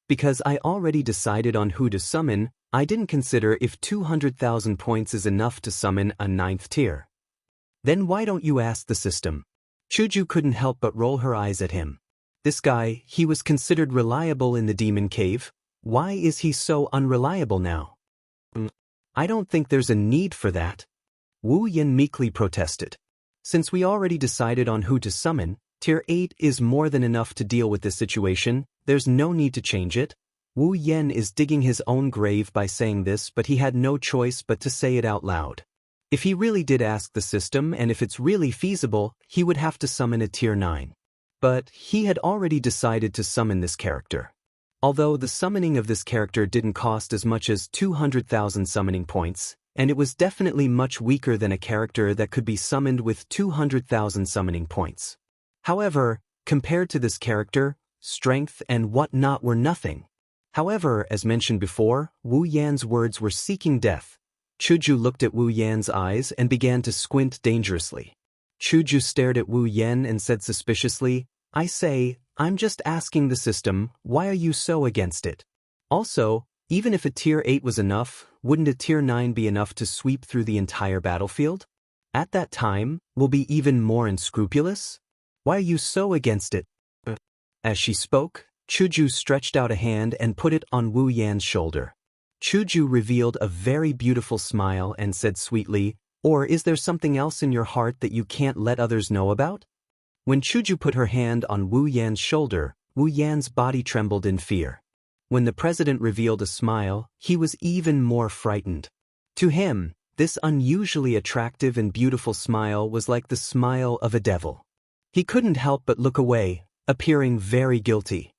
Because I already decided on who to summon, I didn't consider if 200,000 points is enough to summon a 9th tier. Then why don't you ask the system? Chuju couldn't help but roll her eyes at him. This guy, he was considered reliable in the demon cave. Why is he so unreliable now? I don't think there's a need for that. Wu Yan meekly protested. Since we already decided on who to summon, Tier 8 is more than enough to deal with this situation, there's no need to change it. Wu Yan is digging his own grave by saying this, but he had no choice but to say it out loud. If he really did ask the system and if it's really feasible, he would have to summon a Tier 9. But he had already decided to summon this character. Although the summoning of this character didn't cost as much as 200,000 summoning points, and it was definitely much weaker than a character that could be summoned with 200,000 summoning points. However, compared to this character, strength and whatnot were nothing. However, as mentioned before, Wu Yan's words were seeking death. Chuju looked at Wu Yan's eyes and began to squint dangerously. Chuju stared at Wu Yan and said suspiciously, I say, I'm just asking the system, why are you so against it? Also, even if a Tier 8 was enough, wouldn't a Tier 9 be enough to sweep through the entire battlefield? At that time, we'll be even more unscrupulous? Why are you so against it? As she spoke, Chuju stretched out a hand and put it on Wu Yan's shoulder. Chuju revealed a very beautiful smile and said sweetly, Or is there something else in your heart that you can't let others know about? When Chuju put her hand on Wu Yan's shoulder, Wu Yan's body trembled in fear. When the president revealed a smile, he was even more frightened. To him, This unusually attractive and beautiful smile was like the smile of a devil. He couldn't help but look away, appearing very guilty.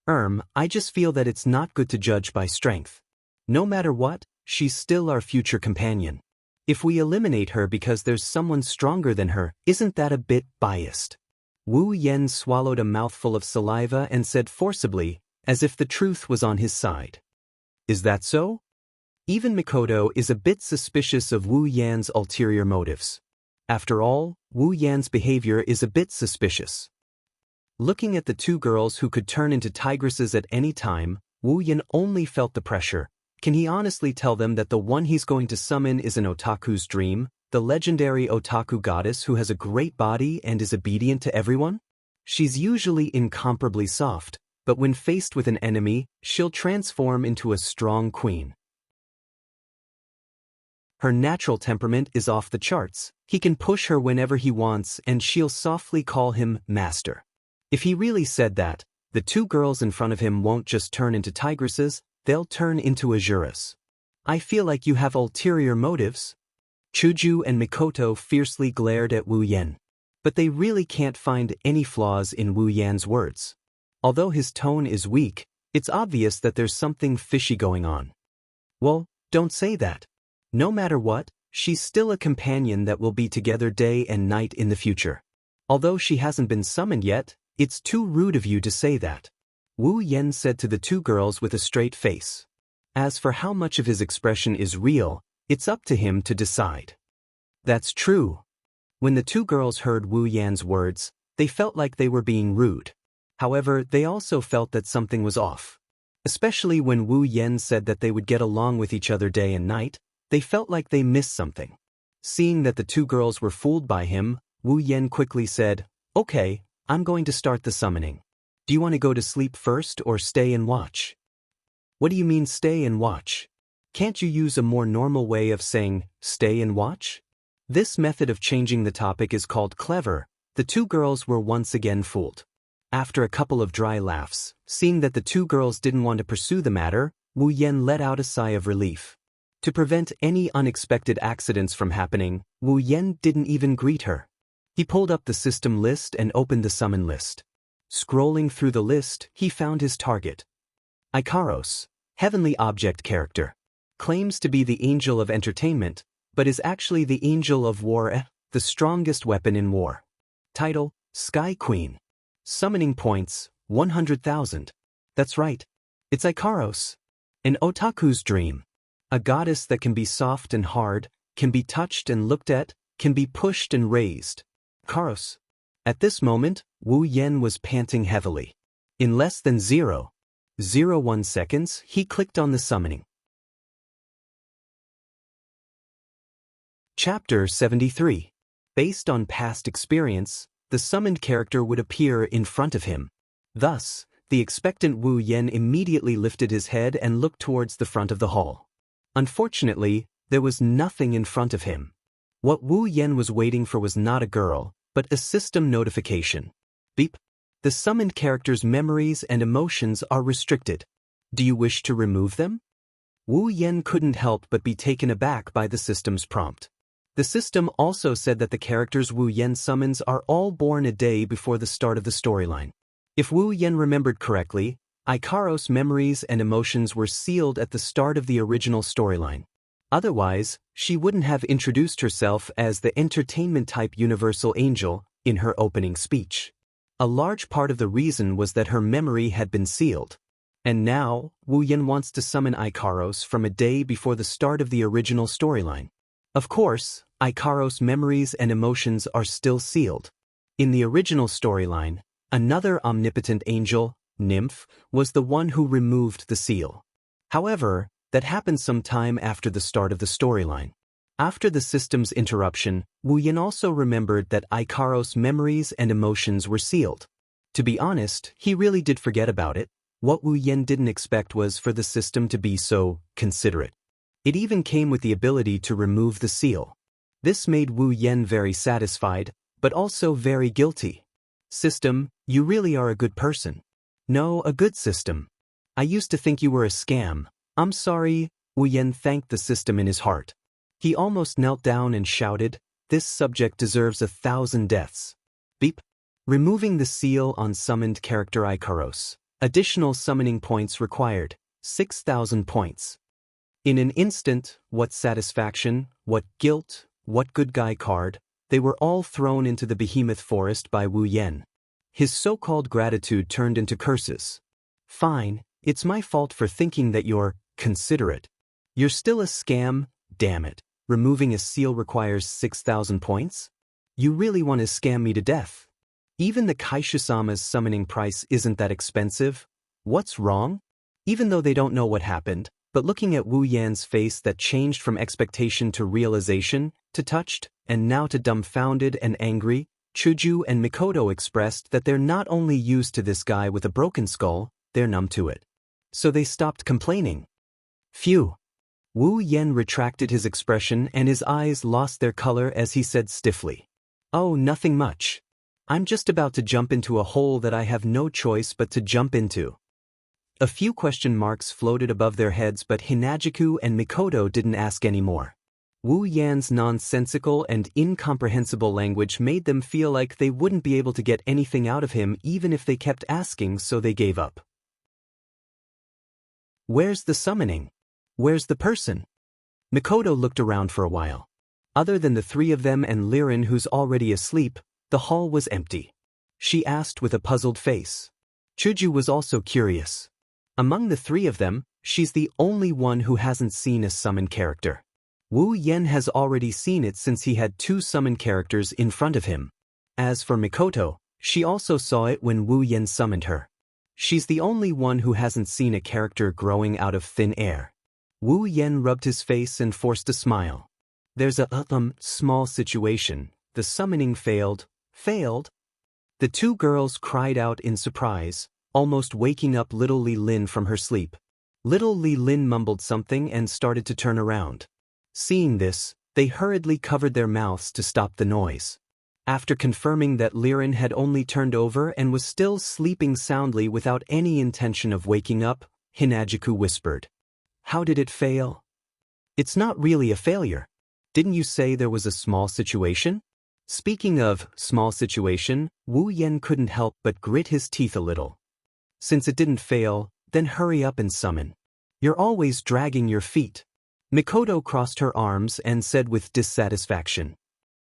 I just feel that it's not good to judge by strength. No matter what, she's still our future companion. If we eliminate her because there's someone stronger than her, isn't that a bit biased? Wu Yen swallowed a mouthful of saliva and said forcibly, as if the truth was on his side. Is that so? Even Mikoto is a bit suspicious of Wu Yan's ulterior motives. After all, Wu Yan's behavior is a bit suspicious. Looking at the two girls who could turn into tigresses at any time, Wu Yan only felt the pressure. Can he honestly tell them that the one he's going to summon is an otaku's dream, the legendary otaku goddess who has a great body and is obedient to everyone? She's usually incomparably soft, but when faced with an enemy, she'll transform into a strong queen. Her natural temperament is off the charts. He can push her whenever he wants and she'll softly call him master. If he really said that, the two girls in front of him won't just turn into tigresses, they'll turn into azuras. I feel like you have ulterior motives. Chuju and Mikoto fiercely glared at Wu Yan. But they really can't find any flaws in Wu Yan's words. Although his tone is weak, it's obvious that there's something fishy going on. Well, don't say that. No matter what, she's still a companion that will be together day and night in the future. Although she hasn't been summoned yet, it's too rude of you to say that. Wu Yan said to the two girls with a straight face. As for how much of his expression is real, it's up to him to decide. That's true. When the two girls heard Wu Yan's words, they felt like they were being rude. However, they also felt that something was off. Especially when Wu Yan said that they would get along with each other day and night, they felt like they missed something. Seeing that the two girls were fooled by him, Wu Yan quickly said, "Okay, I'm going to start the summoning. Do you want to go to sleep first or stay and watch?" What do you mean stay and watch? Can't you use a more normal way of saying stay and watch? This method of changing the topic is called clever. The two girls were once again fooled. After a couple of dry laughs, seeing that the two girls didn't want to pursue the matter, Wu Yan let out a sigh of relief. To prevent any unexpected accidents from happening, Wu Yan didn't even greet her. He pulled up the system list and opened the summon list. Scrolling through the list, he found his target. Ikaros, heavenly object character. Claims to be the angel of entertainment, but is actually the angel of war, the strongest weapon in war. Title, Sky Queen. Summoning points, 100,000. That's right. It's Ikaros. An otaku's dream. A goddess that can be soft and hard, can be touched and looked at, can be pushed and raised. Ikaros. At this moment, Wu Yan was panting heavily. In less than 0.01 seconds, he clicked on the summoning. Chapter 73. Based on past experience, the summoned character would appear in front of him. Thus, the expectant Wu Yan immediately lifted his head and looked towards the front of the hall. Unfortunately, there was nothing in front of him. What Wu Yan was waiting for was not a girl, but a system notification. Beep. The summoned character's memories and emotions are restricted. Do you wish to remove them? Wu Yan couldn't help but be taken aback by the system's prompt. The system also said that the characters Wu Yan summons are all born a day before the start of the storyline. If Wu Yan remembered correctly, Ikaros' memories and emotions were sealed at the start of the original storyline. Otherwise, she wouldn't have introduced herself as the entertainment-type universal angel in her opening speech. A large part of the reason was that her memory had been sealed. And now, Wu Yan wants to summon Ikaros from a day before the start of the original storyline. Of course, Ikaros' memories and emotions are still sealed. In the original storyline, another omnipotent angel, Nymph, was the one who removed the seal. However, that happened some time after the start of the storyline. After the system's interruption, Wu Yan also remembered that Ikaros' memories and emotions were sealed. To be honest, he really did forget about it. What Wu Yan didn't expect was for the system to be so considerate. It even came with the ability to remove the seal. This made Wu Yan very satisfied, but also very guilty. System, you really are a good person. No, a good system. I used to think you were a scam. I'm sorry. Wu Yan thanked the system in his heart. He almost knelt down and shouted, "This subject deserves 1,000 deaths." Beep. Removing the seal on summoned character Ikaros. Additional summoning points required. 6,000 points. In an instant, what satisfaction, what guilt, what good guy card, they were all thrown into the behemoth forest by Wu Yen. His so-called gratitude turned into curses. Fine, it's my fault for thinking that you're considerate. You're still a scam, damn it. Removing a seal requires 6,000 points? You really want to scam me to death? Even the Kaishisama's summoning price isn't that expensive. What's wrong? Even though they don't know what happened, but looking at Wu Yan's face that changed from expectation to realization, to touched, and now to dumbfounded and angry, Chuju and Mikoto expressed that they're not only used to this guy with a broken skull, they're numb to it. So they stopped complaining. Phew. Wu Yen retracted his expression and his eyes lost their color as he said stiffly, "Oh, nothing much. I'm just about to jump into a hole that I have no choice but to jump into." A few question marks floated above their heads, but Hinajiku and Mikoto didn't ask any more. Wu Yan's nonsensical and incomprehensible language made them feel like they wouldn't be able to get anything out of him even if they kept asking, so they gave up. Where's the summoning? Where's the person? Mikoto looked around for a while. Other than the three of them and Liren, who's already asleep, the hall was empty. She asked with a puzzled face. Chuju was also curious. Among the three of them, she's the only one who hasn't seen a summon character. Wu Yen has already seen it since he had two summon characters in front of him. As for Mikoto, she also saw it when Wu Yen summoned her. She's the only one who hasn't seen a character growing out of thin air. Wu Yen rubbed his face and forced a smile. There's a small situation. The summoning failed. Failed? The two girls cried out in surprise, almost waking up little Li Lin from her sleep. Little Li Lin mumbled something and started to turn around. Seeing this, they hurriedly covered their mouths to stop the noise. After confirming that Liren had only turned over and was still sleeping soundly without any intention of waking up, Hinajiku whispered, "How did it fail?" "It's not really a failure. Didn't you say there was a small situation?" Speaking of small situation, Wu Yen couldn't help but grit his teeth a little. "Since it didn't fail, then hurry up and summon. You're always dragging your feet." Mikoto crossed her arms and said with dissatisfaction.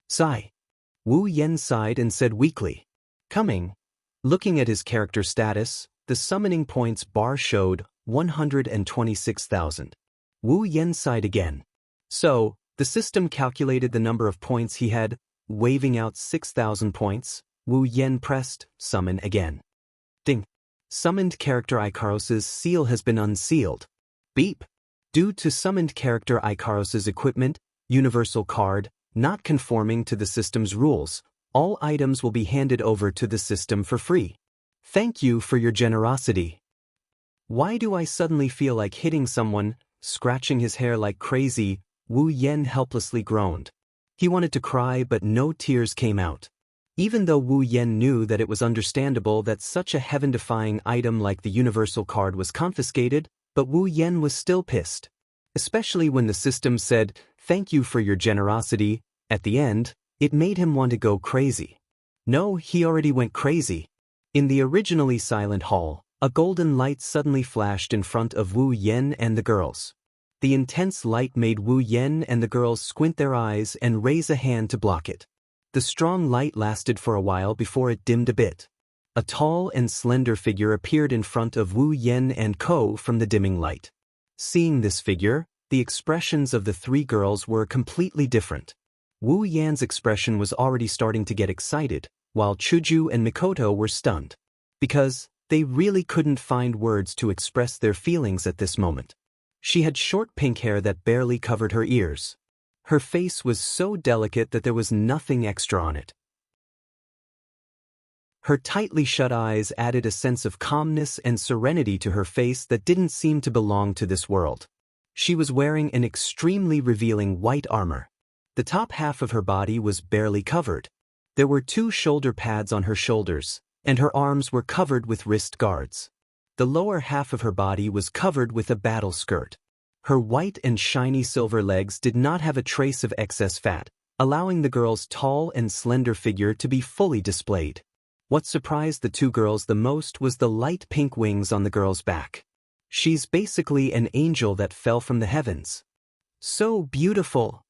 "Sigh." Wu Yen sighed and said weakly, "Coming." Looking at his character status, the summoning points bar showed 126,000. Wu Yen sighed again. So, the system calculated the number of points he had. Waving out 6,000 points, Wu Yen pressed summon again. Ding. Summoned character Ikaros's seal has been unsealed. Beep. Due to summoned character Ikaros's equipment, universal card, not conforming to the system's rules, all items will be handed over to the system for free. Thank you for your generosity. Why do I suddenly feel like hitting someone? Scratching his hair like crazy, Wu Yen helplessly groaned. He wanted to cry, but no tears came out. Even though Wu Yen knew that it was understandable that such a heaven-defying item like the universal card was confiscated, but Wu Yen was still pissed. Especially when the system said, "Thank you for your generosity," at the end, it made him want to go crazy. No, he already went crazy. In the originally silent hall, a golden light suddenly flashed in front of Wu Yen and the girls. The intense light made Wu Yen and the girls squint their eyes and raise a hand to block it. The strong light lasted for a while before it dimmed a bit. A tall and slender figure appeared in front of Wu Yen and Ko from the dimming light. Seeing this figure, the expressions of the three girls were completely different. Wu Yan's expression was already starting to get excited, while Chuju and Mikoto were stunned. Because they really couldn't find words to express their feelings at this moment. She had short pink hair that barely covered her ears. Her face was so delicate that there was nothing extra on it. Her tightly shut eyes added a sense of calmness and serenity to her face that didn't seem to belong to this world. She was wearing an extremely revealing white armor. The top half of her body was barely covered. There were 2 shoulder pads on her shoulders, and her arms were covered with wrist guards. The lower half of her body was covered with a battle skirt. Her white and shiny silver legs did not have a trace of excess fat, allowing the girl's tall and slender figure to be fully displayed. What surprised the two girls the most was the light pink wings on the girl's back. She's basically an angel that fell from the heavens. So beautiful.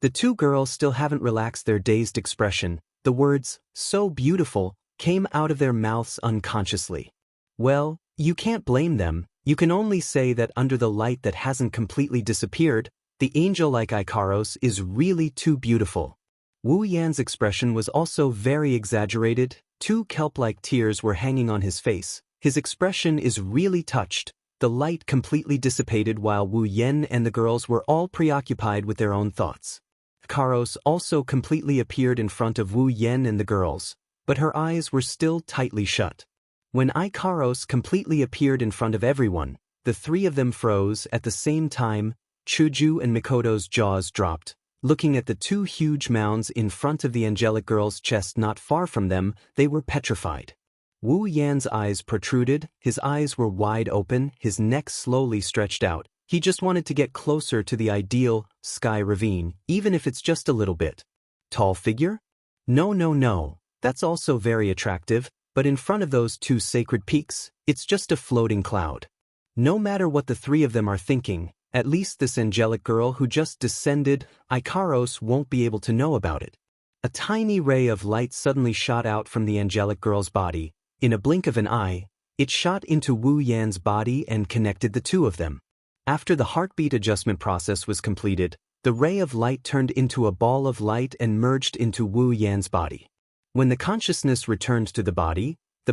The two girls still haven't relaxed their dazed expression. The words, "so beautiful," came out of their mouths unconsciously. Well, you can't blame them. You can only say that under the light that hasn't completely disappeared, the angel like Ikaros is really too beautiful. Wu Yan's expression was also very exaggerated. Two kelp-like tears were hanging on his face. His expression is really touched. The light completely dissipated while Wu Yan and the girls were all preoccupied with their own thoughts. Ikaros also completely appeared in front of Wu Yan and the girls, but her eyes were still tightly shut. When Ikaros completely appeared in front of everyone, the three of them froze at the same time. Chuju and Mikoto's jaws dropped, looking at the two huge mounds in front of the angelic girl's chest not far from them. They were petrified. Wu Yan's eyes protruded, his eyes were wide open, his neck slowly stretched out. He just wanted to get closer to the ideal sky ravine, even if it's just a little bit. Tall figure? No. That's also very attractive. But in front of those two sacred peaks, it's just a floating cloud. No matter what the three of them are thinking, at least this angelic girl who just descended, Ikaros won't be able to know about it. A tiny ray of light suddenly shot out from the angelic girl's body. In a blink of an eye, it shot into Wu Yan's body and connected the two of them. After the heartbeat adjustment process was completed, the ray of light turned into a ball of light and merged into Wu Yan's body. When the consciousness returned to the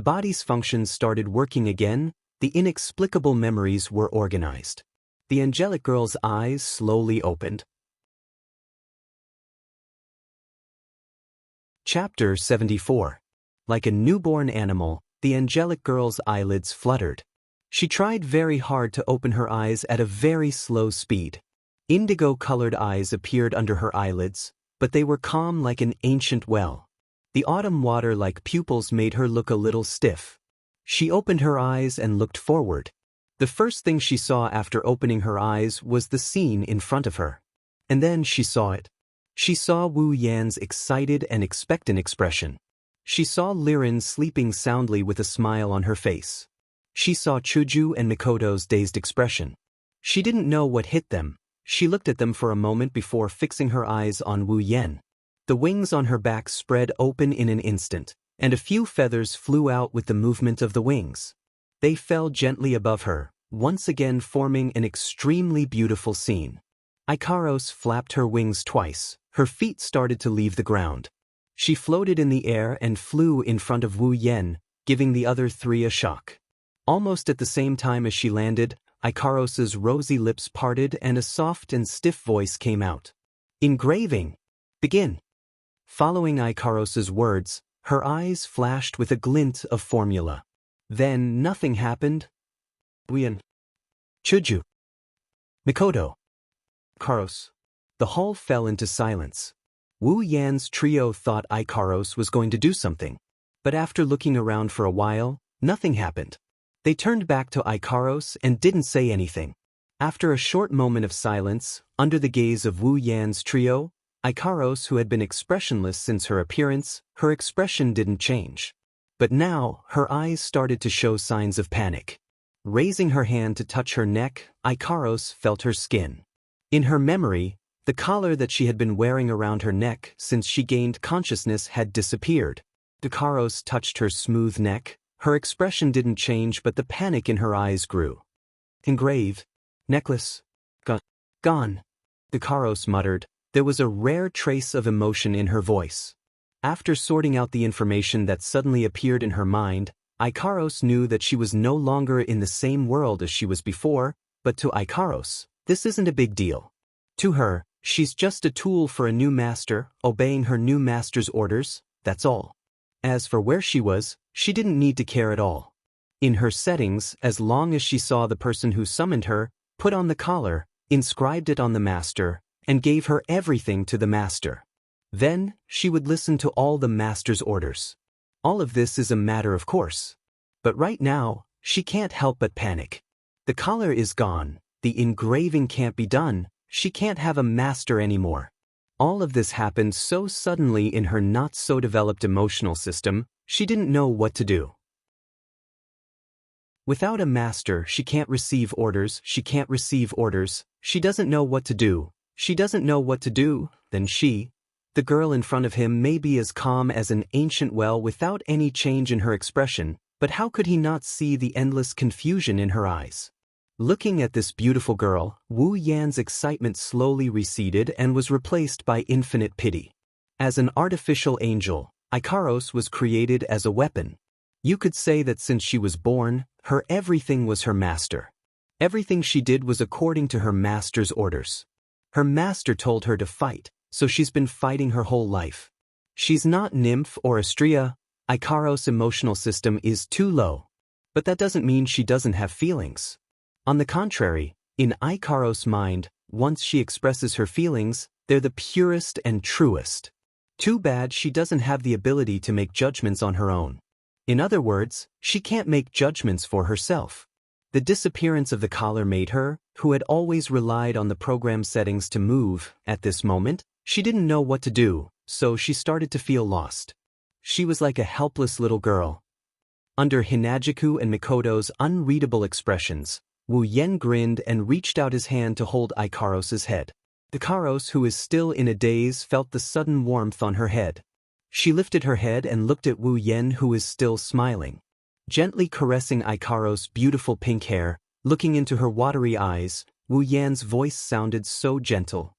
body's functions started working again. The inexplicable memories were organized. The angelic girl's eyes slowly opened. Chapter 74. Like a newborn animal, the angelic girl's eyelids fluttered. She tried very hard to open her eyes at a very slow speed. Indigo-colored eyes appeared under her eyelids, but they were calm like an ancient well. The autumn water-like pupils made her look a little stiff. She opened her eyes and looked forward. The first thing she saw after opening her eyes was the scene in front of her. And then she saw it. She saw Wu Yan's excited and expectant expression. She saw Liren sleeping soundly with a smile on her face. She saw Chuju and Mikoto's dazed expression. She didn't know what hit them. She looked at them for a moment before fixing her eyes on Wu Yan. The wings on her back spread open in an instant, and a few feathers flew out with the movement of the wings. They fell gently above her, once again forming an extremely beautiful scene. Ikaros flapped her wings twice. Her feet started to leave the ground. She floated in the air and flew in front of Wu Yan, giving the other three a shock. Almost at the same time as she landed, Ikaros's rosy lips parted and a soft and stiff voice came out. "Engraving. Begin." Following Ikaros's words, her eyes flashed with a glint of formula. Then nothing happened. Yan, Chuju, Mikoto, Ikaros. The hall fell into silence. Wu Yan's trio thought Ikaros was going to do something. But after looking around for a while, nothing happened. They turned back to Ikaros and didn't say anything. After a short moment of silence, under the gaze of Wu Yan's trio, Ikaros, who had been expressionless since her appearance, her expression didn't change. But now, her eyes started to show signs of panic. Raising her hand to touch her neck, Ikaros felt her skin. In her memory, the collar that she had been wearing around her neck since she gained consciousness had disappeared. Ikaros touched her smooth neck. Her expression didn't change, but the panic in her eyes grew. "Engrave. Necklace. Gone." Ikaros muttered. There was a rare trace of emotion in her voice. After sorting out the information that suddenly appeared in her mind, Ikaros knew that she was no longer in the same world as she was before, but to Ikaros, this isn't a big deal. To her, she's just a tool for a new master, obeying her new master's orders, that's all. As for where she was, she didn't need to care at all. In her settings, as long as she saw the person who summoned her, put on the collar, inscribed it on the master, and gave her everything to the master. Then, she would listen to all the master's orders. All of this is a matter of course. But right now, she can't help but panic. The collar is gone. the engraving can't be done, she can't have a master anymore. All of this happened so suddenly in her not-so-developed emotional system, she didn't know what to do. Without a master, she can't receive orders, she can't receive orders, she doesn't know what to do, she doesn't know what to do, then she, the girl in front of him, may be as calm as an ancient well without any change in her expression, but how could he not see the endless confusion in her eyes? Looking at this beautiful girl, Wu Yan's excitement slowly receded and was replaced by infinite pity. As an artificial angel, Ikaros was created as a weapon. You could say that since she was born, her everything was her master. Everything she did was according to her master's orders. Her master told her to fight, so she's been fighting her whole life. She's not nymph or Astrea. Ikaros' emotional system is too low. But that doesn't mean she doesn't have feelings. On the contrary, in Ikaros' mind, once she expresses her feelings, they're the purest and truest. Too bad she doesn't have the ability to make judgments on her own. In other words, she can't make judgments for herself. The disappearance of the collar made her, who had always relied on the program settings to move, at this moment, she didn't know what to do, so she started to feel lost. She was like a helpless little girl. Under Hinagiku and Mikoto's unreadable expressions, Wu Yan grinned and reached out his hand to hold Ikaros' head. Ikaros, who is still in a daze, felt the sudden warmth on her head. She lifted her head and looked at Wu Yan, who is still smiling. Gently caressing Ikaros' beautiful pink hair, looking into her watery eyes, Wu Yan's voice sounded so gentle.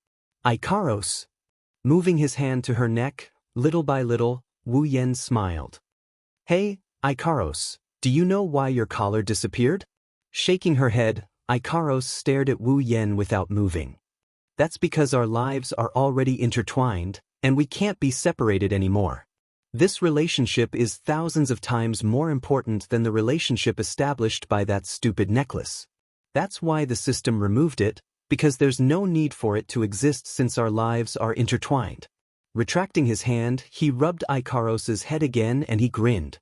Ikaros! Moving his hand to her neck, little by little, Wu Yan smiled. Hey, Ikaros, do you know why your collar disappeared? Shaking her head, Ikaros stared at Wu Yan without moving. That's because our lives are already intertwined, and we can't be separated anymore. This relationship is thousands of times more important than the relationship established by that stupid necklace. That's why the system removed it, because there's no need for it to exist since our lives are intertwined. Retracting his hand, he rubbed Ikaros' head again and he grinned.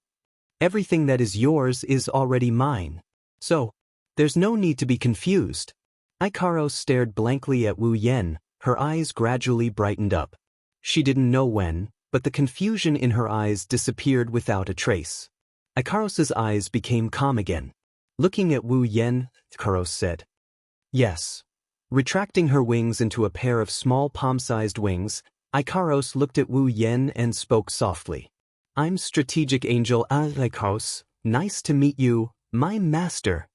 Everything that is yours is already mine. So, there's no need to be confused. Ikaros stared blankly at Wu Yan, her eyes gradually brightened up. She didn't know when, but the confusion in her eyes disappeared without a trace. Ikaros' eyes became calm again. Looking at Wu Yan, Ikaros said, Yes. Retracting her wings into a pair of small palm-sized wings, Ikaros looked at Wu Yan and spoke softly. I'm Strategic Angel Ikaros. Nice to meet you, my master.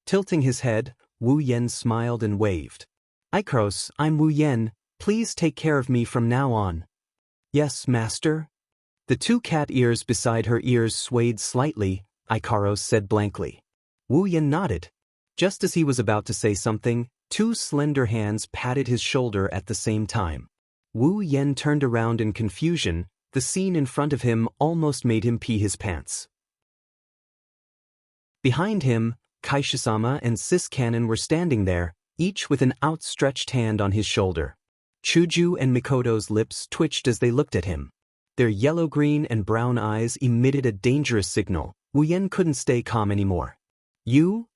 Tilting his head, Wu Yan smiled and waved. Ikaros, I'm Wu Yan. Please take care of me from now on. Yes, master. The two cat ears beside her ears swayed slightly, Ikaros said blankly. Wu Yan nodded. Just as he was about to say something, two slender hands patted his shoulder at the same time. Wu Yan turned around in confusion. The scene in front of him almost made him pee his pants. Behind him, Kaishisama and Sis Cannon were standing there, each with an outstretched hand on his shoulder. Chuju and Mikoto's lips twitched as they looked at him. Their yellow-green and brown eyes emitted a dangerous signal. Wu Yan couldn't stay calm anymore.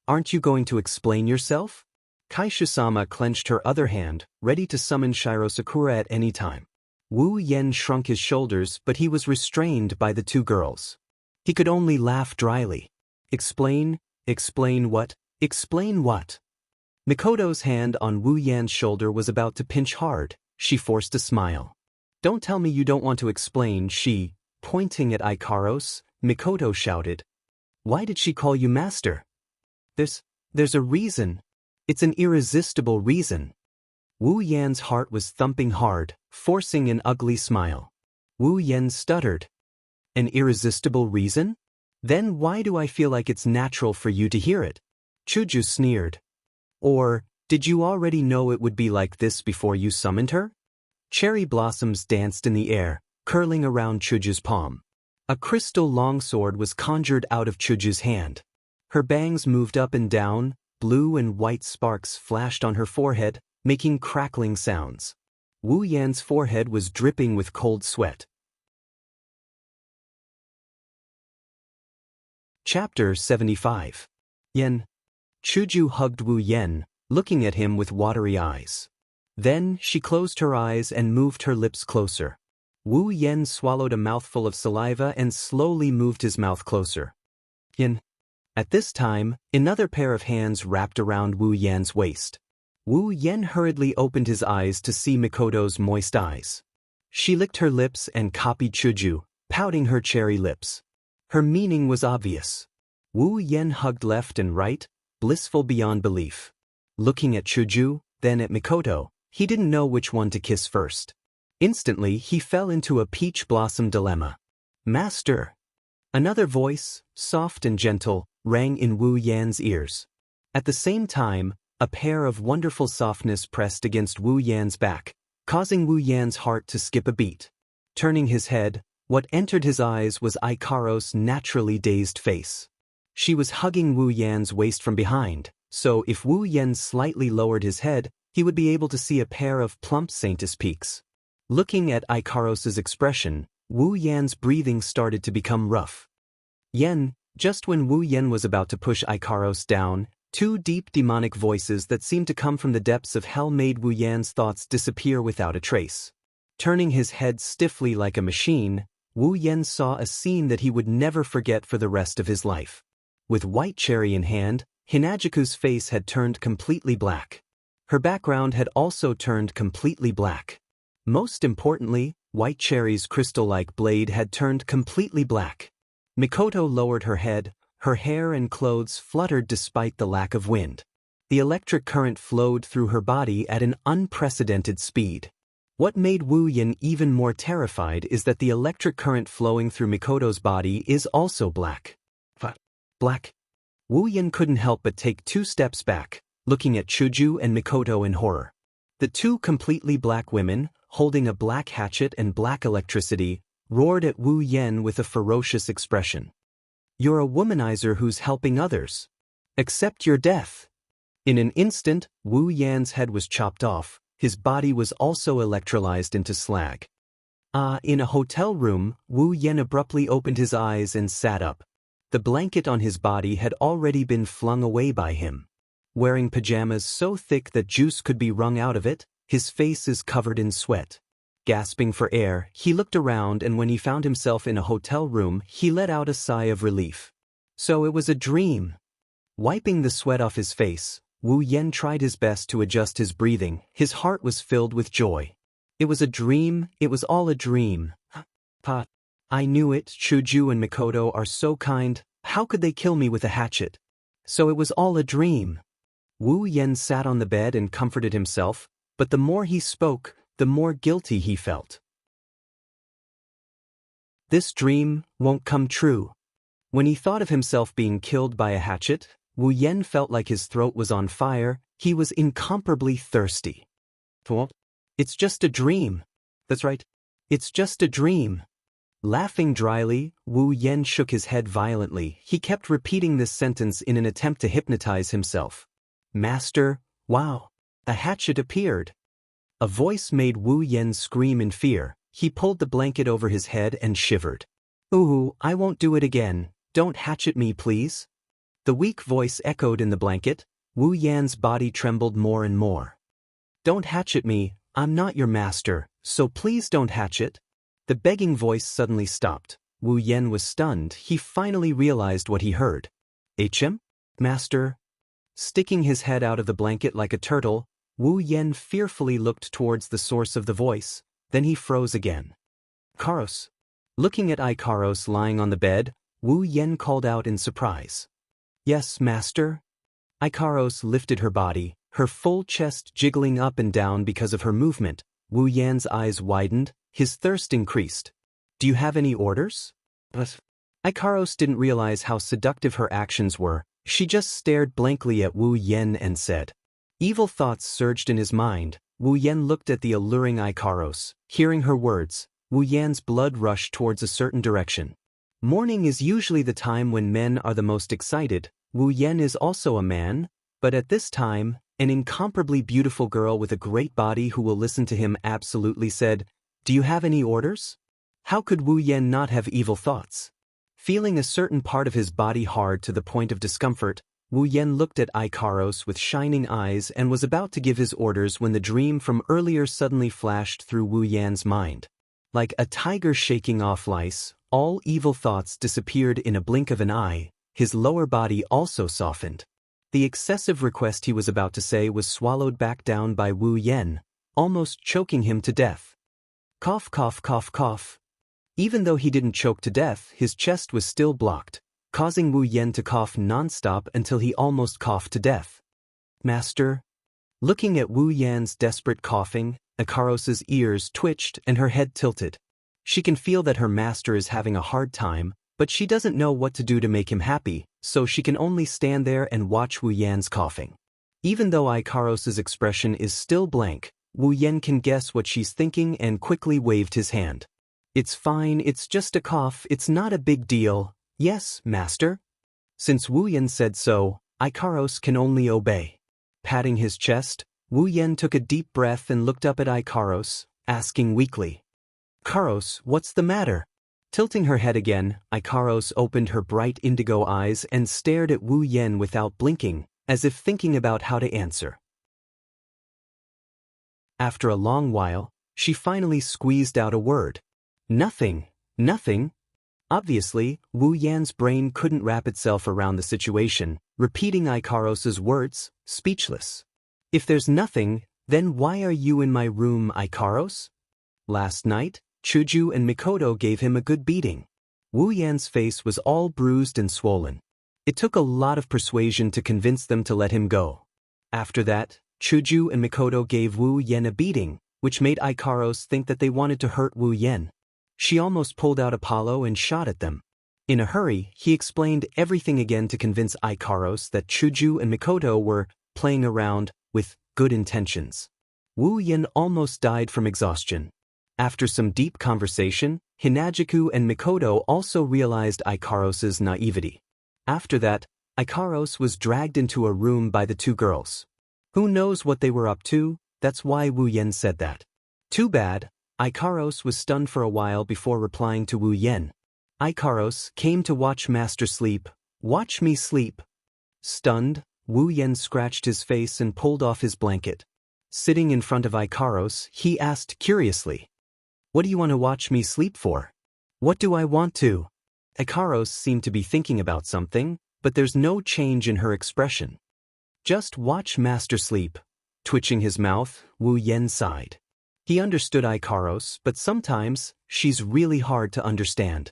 Aren't you going to explain yourself? Kaishisama clenched her other hand, ready to summon Shiro Sakura at any time. Wu Yan shrunk his shoulders, but he was restrained by the two girls. He could only laugh dryly. Explain what? Explain what? Mikoto's hand on Wu Yan's shoulder was about to pinch hard. She forced a smile. Don't tell me you don't want to explain, she, pointing at Ikaros, Mikoto shouted. Why did she call you master? There's a reason. It's an irresistible reason. Wu Yan's heart was thumping hard, forcing an ugly smile. Wu Yan stuttered. An irresistible reason? Then why do I feel like it's natural for you to hear it? Chuju sneered. Or, did you already know it would be like this before you summoned her? Cherry blossoms danced in the air, curling around Chuju's palm. A crystal longsword was conjured out of Chuju's hand. Her bangs moved up and down, blue and white sparks flashed on her forehead, making crackling sounds. Wu Yan's forehead was dripping with cold sweat. Chapter 75. Yen. Chuju hugged Wu Yan, looking at him with watery eyes. Then she closed her eyes and moved her lips closer. Wu Yen swallowed a mouthful of saliva and slowly moved his mouth closer. Yin. At this time, another pair of hands wrapped around Wu Yan's waist. Wu Yen hurriedly opened his eyes to see Mikoto's moist eyes. She licked her lips and copied Chuju, pouting her cherry lips. Her meaning was obvious. Wu Yen hugged left and right, blissful beyond belief. Looking at Chuju, then at Mikoto, he didn't know which one to kiss first. Instantly, he fell into a peach blossom dilemma. Master! Another voice, soft and gentle, rang in Wu Yan's ears. At the same time, a pair of wonderful softness pressed against Wu Yan's back, causing Wu Yan's heart to skip a beat. Turning his head, what entered his eyes was Ikaro's naturally dazed face. She was hugging Wu Yan's waist from behind, so if Wu Yan slightly lowered his head, he would be able to see a pair of plump Saintus peaks. Looking at Ikaros's expression, Wu Yan's breathing started to become rough. Yen, just when Wu Yan was about to push Ikaros down, two deep demonic voices that seemed to come from the depths of hell made Wu Yan's thoughts disappear without a trace. Turning his head stiffly like a machine, Wu Yan saw a scene that he would never forget for the rest of his life. With white cherry in hand, Hinajiku's face had turned completely black. Her background had also turned completely black. Most importantly, White Cherry's crystal-like blade had turned completely black. Mikoto lowered her head, her hair and clothes fluttered despite the lack of wind. The electric current flowed through her body at an unprecedented speed. What made Wu Yan even more terrified is that the electric current flowing through Mikoto's body is also black. Black? Wu Yan couldn't help but take 2 steps back, looking at Chuju and Mikoto in horror. The two completely black women, holding a black hatchet and black electricity, roared at Wu Yan with a ferocious expression. You're a womanizer who's helping others. Accept your death. In an instant, Wu Yan's head was chopped off, his body was also electrolyzed into slag. In a hotel room, Wu Yan abruptly opened his eyes and sat up. The blanket on his body had already been flung away by him. Wearing pajamas so thick that juice could be wrung out of it, his face is covered in sweat. Gasping for air, he looked around, and when he found himself in a hotel room, he let out a sigh of relief. So it was a dream. Wiping the sweat off his face, Wu Yan tried his best to adjust his breathing. His heart was filled with joy. It was a dream, it was all a dream. I knew it, Chuju and Mikoto are so kind, how could they kill me with a hatchet? So it was all a dream. Wu Yan sat on the bed and comforted himself, but the more he spoke, the more guilty he felt. This dream won't come true. When he thought of himself being killed by a hatchet, Wu Yan felt like his throat was on fire, he was incomparably thirsty. It's just a dream. That's right. It's just a dream. Laughing dryly, Wu Yan shook his head violently. He kept repeating this sentence in an attempt to hypnotize himself. Master, wow, a hatchet appeared. A voice made Wu Yan scream in fear. He pulled the blanket over his head and shivered. Ooh, I won't do it again. Don't hatchet me, please. The weak voice echoed in the blanket. Wu Yan's body trembled more and more. Don't hatchet me, I'm not your master, so please don't hatchet. The begging voice suddenly stopped. Wu Yan was stunned. He finally realized what he heard. HM? Master? Sticking his head out of the blanket like a turtle, Wu Yan fearfully looked towards the source of the voice, then he froze again. Karos. Looking at Ikaros lying on the bed, Wu Yan called out in surprise. Yes, master? Ikaros lifted her body, her full chest jiggling up and down because of her movement. Wu Yan's eyes widened, his thirst increased. Do you have any orders? But Ikaros didn't realize how seductive her actions were. She just stared blankly at Wu Yan and said. Evil thoughts surged in his mind. Wu Yan looked at the alluring Ikaros. Hearing her words, Wu Yan's blood rushed towards a certain direction. Morning is usually the time when men are the most excited. Wu Yan is also a man, but at this time, an incomparably beautiful girl with a great body who will listen to him absolutely said, Do you have any orders? How could Wu Yan not have evil thoughts? Feeling a certain part of his body hard to the point of discomfort, Wu Yen looked at Ikaros with shining eyes and was about to give his orders when the dream from earlier suddenly flashed through Wu Yan's mind. Like a tiger shaking off lice, all evil thoughts disappeared in a blink of an eye. His lower body also softened. The excessive request he was about to say was swallowed back down by Wu Yen, almost choking him to death. Cough, cough, cough, cough. Even though he didn't choke to death, his chest was still blocked, causing Wu Yen to cough non-stop until he almost coughed to death. Master? Looking at Wu Yan's desperate coughing, Ikaros's ears twitched and her head tilted. She can feel that her master is having a hard time, but she doesn't know what to do to make him happy, so she can only stand there and watch Wu Yan's coughing. Even though Ikaros's expression is still blank, Wu Yan can guess what she's thinking and quickly waved his hand. It's fine, it's just a cough, it's not a big deal. Yes, master. Since Wu Yan said so, Ikaros can only obey. Patting his chest, Wu Yan took a deep breath and looked up at Ikaros, asking weakly, Ikaros, what's the matter? Tilting her head again, Ikaros opened her bright indigo eyes and stared at Wu Yan without blinking, as if thinking about how to answer. After a long while, she finally squeezed out a word. Nothing, nothing. Obviously, Wu Yan's brain couldn't wrap itself around the situation, repeating Ikaros's words, speechless. If there's nothing, then why are you in my room, Ikaros? Last night, Chuju and Mikoto gave him a good beating. Wu Yan's face was all bruised and swollen. It took a lot of persuasion to convince them to let him go. After that, Chuju and Mikoto gave Wu Yan a beating, which made Ikaros think that they wanted to hurt Wu Yan. She almost pulled out Apollo and shot at them. In a hurry, he explained everything again to convince Ikaros that Chuju and Mikoto were playing around with good intentions. Wu Yan almost died from exhaustion. After some deep conversation, Hinajiku and Mikoto also realized Ikaros's naivety. After that, Ikaros was dragged into a room by the two girls. Who knows what they were up to? That's why Wu Yan said that. Too bad. Ikaros was stunned for a while before replying to Wu Yan. Ikaros came to watch Master sleep. Watch me sleep. Stunned, Wu Yan scratched his face and pulled off his blanket. Sitting in front of Ikaros, he asked curiously, What do you want to watch me sleep for? What do I want to? Ikaros seemed to be thinking about something, but there's no change in her expression. Just watch Master sleep. Twitching his mouth, Wu Yan sighed. He understood Ikaros, but sometimes, she's really hard to understand.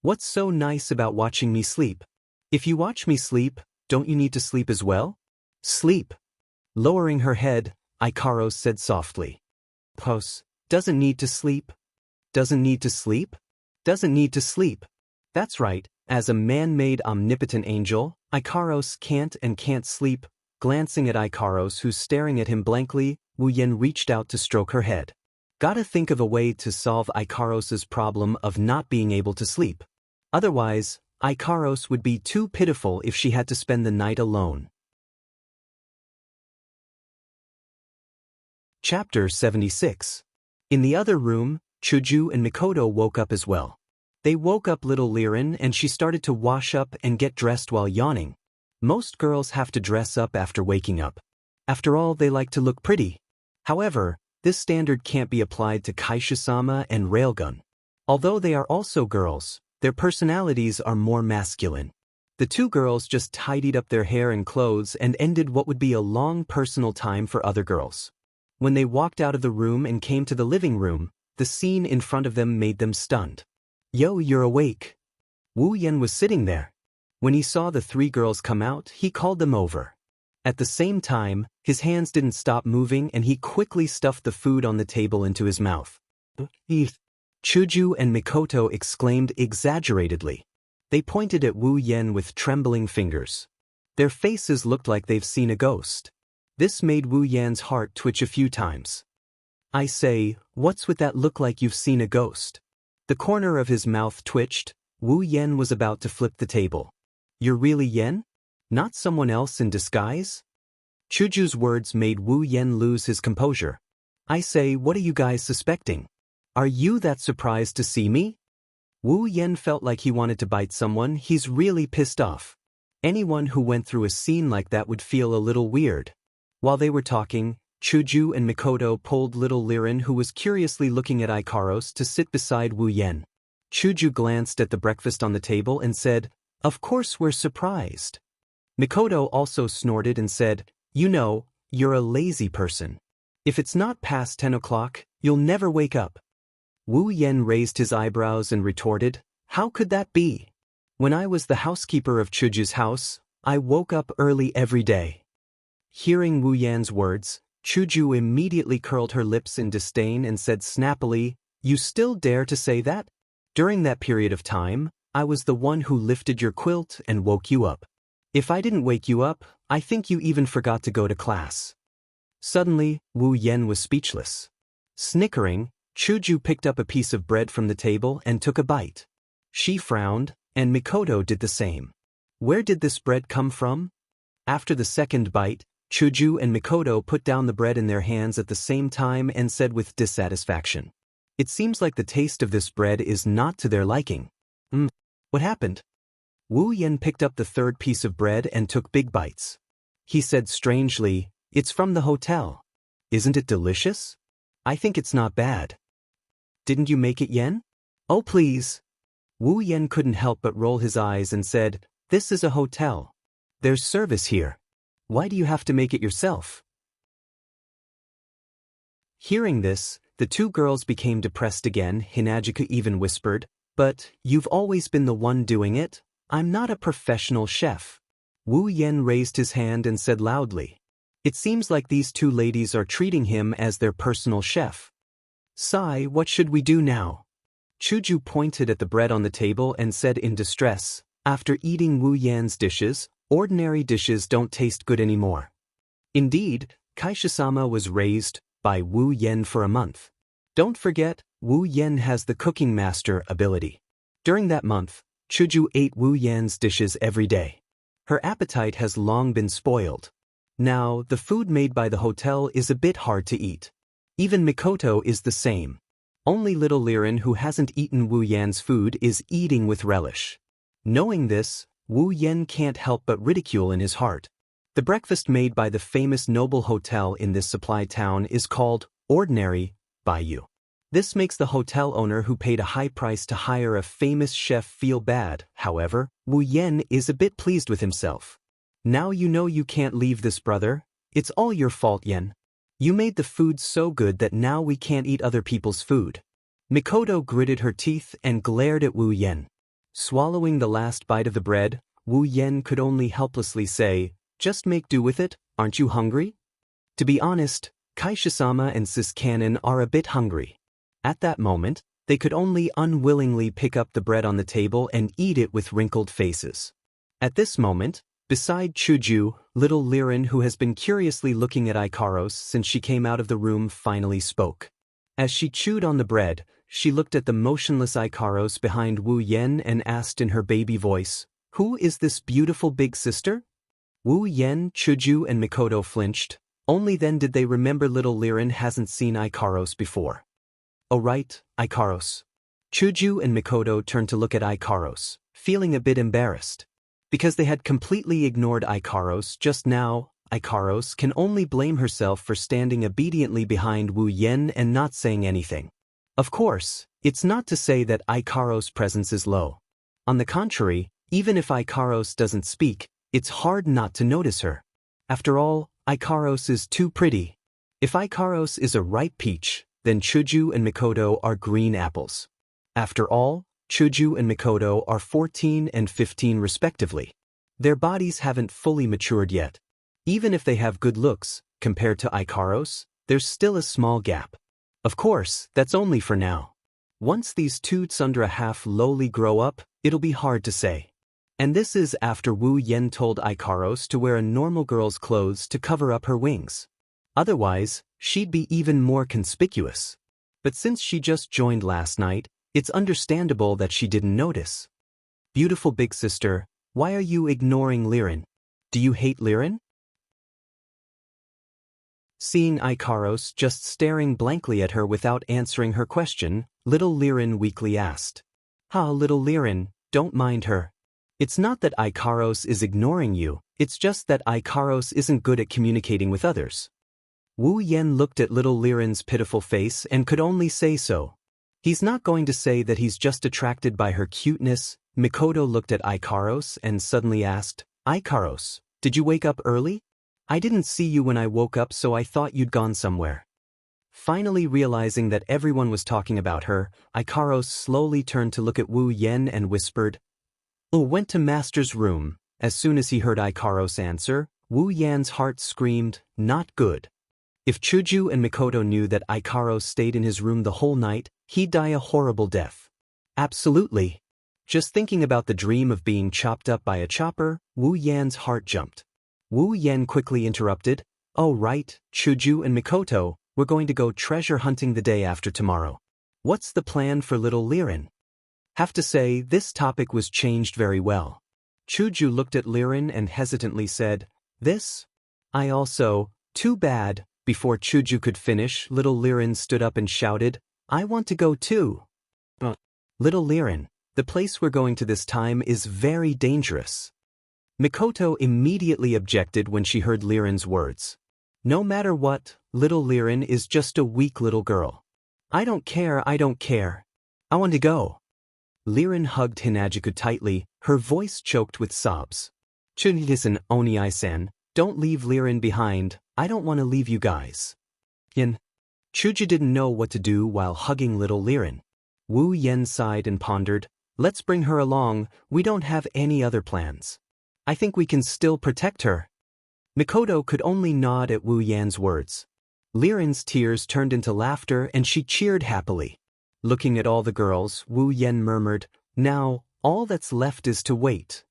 What's so nice about watching me sleep? If you watch me sleep, don't you need to sleep as well? Sleep. Lowering her head, Ikaros said softly. Pos, doesn't need to sleep. Doesn't need to sleep? Doesn't need to sleep. That's right, as a man-made omnipotent angel, Ikaros can't sleep. Glancing at Ikaros who's staring at him blankly, Wu Yan reached out to stroke her head. Gotta think of a way to solve Ikaros's problem of not being able to sleep. Otherwise, Ikaros would be too pitiful if she had to spend the night alone. Chapter 76. In the other room, Chuju and Mikoto woke up as well. They woke up little Liren and she started to wash up and get dressed while yawning. Most girls have to dress up after waking up. After all, they like to look pretty. However, this standard can't be applied to Kaisha-sama and Railgun. Although they are also girls, their personalities are more masculine. The two girls just tidied up their hair and clothes and ended what would be a long personal time for other girls. When they walked out of the room and came to the living room, the scene in front of them made them stunned. Yo, you're awake. Wu Yan was sitting there. When he saw the three girls come out, he called them over. At the same time, his hands didn't stop moving and he quickly stuffed the food on the table into his mouth. Chuju and Mikoto exclaimed exaggeratedly. They pointed at Wu Yan with trembling fingers. Their faces looked like they've seen a ghost. This made Wu Yan's heart twitch a few times. I say, what's with that look like you've seen a ghost? The corner of his mouth twitched. Wu Yan was about to flip the table. You're really Yan? Not someone else in disguise? Chuju's words made Wu Yan lose his composure. I say, what are you guys suspecting? Are you that surprised to see me? Wu Yan felt like he wanted to bite someone. He's really pissed off. Anyone who went through a scene like that would feel a little weird. While they were talking, Chuju and Mikoto pulled little Lirin, who was curiously looking at Ikaros, to sit beside Wu Yen. Chuju glanced at the breakfast on the table and said, "Of course we're surprised." Mikoto also snorted and said, "You know, you're a lazy person. If it's not past 10 o'clock, you'll never wake up." Wu Yen raised his eyebrows and retorted, "How could that be? When I was the housekeeper of Chuju's house, I woke up early every day." Hearing Wu Yan's words, Chuju immediately curled her lips in disdain and said snappily, "You still dare to say that? During that period of time, I was the one who lifted your quilt and woke you up. If I didn't wake you up, I think you even forgot to go to class." Suddenly, Wu Yen was speechless. Snickering, Chuju picked up a piece of bread from the table and took a bite. She frowned, and Mikoto did the same. Where did this bread come from? After the second bite, Chuju and Mikoto put down the bread in their hands at the same time and said with dissatisfaction, "It seems like the taste of this bread is not to their liking." What happened? Wu Yen picked up the third piece of bread and took big bites. He said strangely, "It's from the hotel. Isn't it delicious? I think it's not bad." "Didn't you make it, Yen?" "Oh please." Wu Yen couldn't help but roll his eyes and said, "This is a hotel. There's service here. Why do you have to make it yourself?" Hearing this, the two girls became depressed again. Hinajika even whispered, "But you've always been the one doing it. I'm not a professional chef." Wu Yen raised his hand and said loudly, "It seems like these two ladies are treating him as their personal chef. Sai, what should we do now?" Chuju pointed at the bread on the table and said in distress, "After eating Wu Yan's dishes, ordinary dishes don't taste good anymore." Indeed, Kaisha-sama was raised by Wu Yen for a month. Don't forget, Wu Yen has the cooking master ability. During that month, Chuju ate Wu Yan's dishes every day. Her appetite has long been spoiled. Now, the food made by the hotel is a bit hard to eat. Even Mikoto is the same. Only little Lirin, who hasn't eaten Wu Yan's food, is eating with relish. Knowing this, Wu Yen can't help but ridicule in his heart. The breakfast made by the famous noble hotel in this supply town is called ordinary by you. This makes the hotel owner who paid a high price to hire a famous chef feel bad. However, Wu Yen is a bit pleased with himself. "Now you know you can't leave this, brother. It's all your fault, Yen. You made the food so good that now we can't eat other people's food." Mikoto gritted her teeth and glared at Wu Yen. Swallowing the last bite of the bread, Wu Yen could only helplessly say, "Just make do with it, aren't you hungry?" To be honest, Kaisha-sama and Sis Cannon are a bit hungry. At that moment, they could only unwillingly pick up the bread on the table and eat it with wrinkled faces. At this moment, beside Chuju, little Lirin, who has been curiously looking at Ikaros since she came out of the room, finally spoke. As she chewed on the bread, she looked at the motionless Ikaros behind Wu Yen and asked in her baby voice, "Who is this beautiful big sister?" Wu Yen, Chuju and Mikoto flinched. Only then did they remember little Lirin hasn't seen Ikaros before. "Oh right, Ikaros." Chuju and Mikoto turned to look at Ikaros, feeling a bit embarrassed. Because they had completely ignored Ikaros just now, Ikaros can only blame herself for standing obediently behind Wu Yen and not saying anything. Of course, it's not to say that Ikaros' presence is low. On the contrary, even if Ikaros doesn't speak, it's hard not to notice her. After all, Ikaros is too pretty. If Ikaros is a ripe peach, then Chuju and Mikoto are green apples. After all, Chuju and Mikoto are 14 and 15 respectively. Their bodies haven't fully matured yet. Even if they have good looks, compared to Ikaros, there's still a small gap. Of course, that's only for now. Once these two tsundere half lowly grow up, it'll be hard to say. And this is after Wu Yen told Ikaros to wear a normal girl's clothes to cover up her wings. Otherwise, she'd be even more conspicuous. But since she just joined last night, it's understandable that she didn't notice. "Beautiful big sister, why are you ignoring Lirin? Do you hate Lirin?" Seeing Ikaros just staring blankly at her without answering her question, little Lirin weakly asked. "Ah, little Lirin, don't mind her. It's not that Ikaros is ignoring you, it's just that Ikaros isn't good at communicating with others. Wu Yen looked at little Liren's pitiful face and could only say so. He's not going to say that he's just attracted by her cuteness. Mikoto looked at Ikaros and suddenly asked, Ikaros, did you wake up early? I didn't see you when I woke up, so I thought you'd gone somewhere. Finally realizing that everyone was talking about her, Ikaros slowly turned to look at Wu Yen and whispered, went to Master's room. As soon as he heard Ikaros answer, Wu Yan's heart screamed, not good. If Chuju and Mikoto knew that Ikaros stayed in his room the whole night, he'd die a horrible death. Absolutely. Just thinking about the dream of being chopped up by a chopper, Wu Yan's heart jumped. Wu Yan quickly interrupted, oh right, Chuju and Mikoto, we're going to go treasure hunting the day after tomorrow. What's the plan for little Liren? Have to say, this topic was changed very well. Chuju looked at Liren and hesitantly said, this? I also, too bad. Before Chuju could finish, little Liren stood up and shouted, I want to go too. Little Liren, the place we're going to this time is very dangerous. Mikoto immediately objected when she heard Liren's words. No matter what, little Liren is just a weak little girl. I don't care. I want to go. Liren hugged Hinajiku tightly, her voice choked with sobs. Chunhisen Oniai-san, don't leave Liren behind, I don't want to leave you guys. Chuju didn't know what to do while hugging little Liren. Wu Yen sighed and pondered, let's bring her along, we don't have any other plans. I think we can still protect her. Mikoto could only nod at Wu Yan's words. Liren's tears turned into laughter and she cheered happily. Looking at all the girls, Wu Yen murmured, now, all that's left is to wait.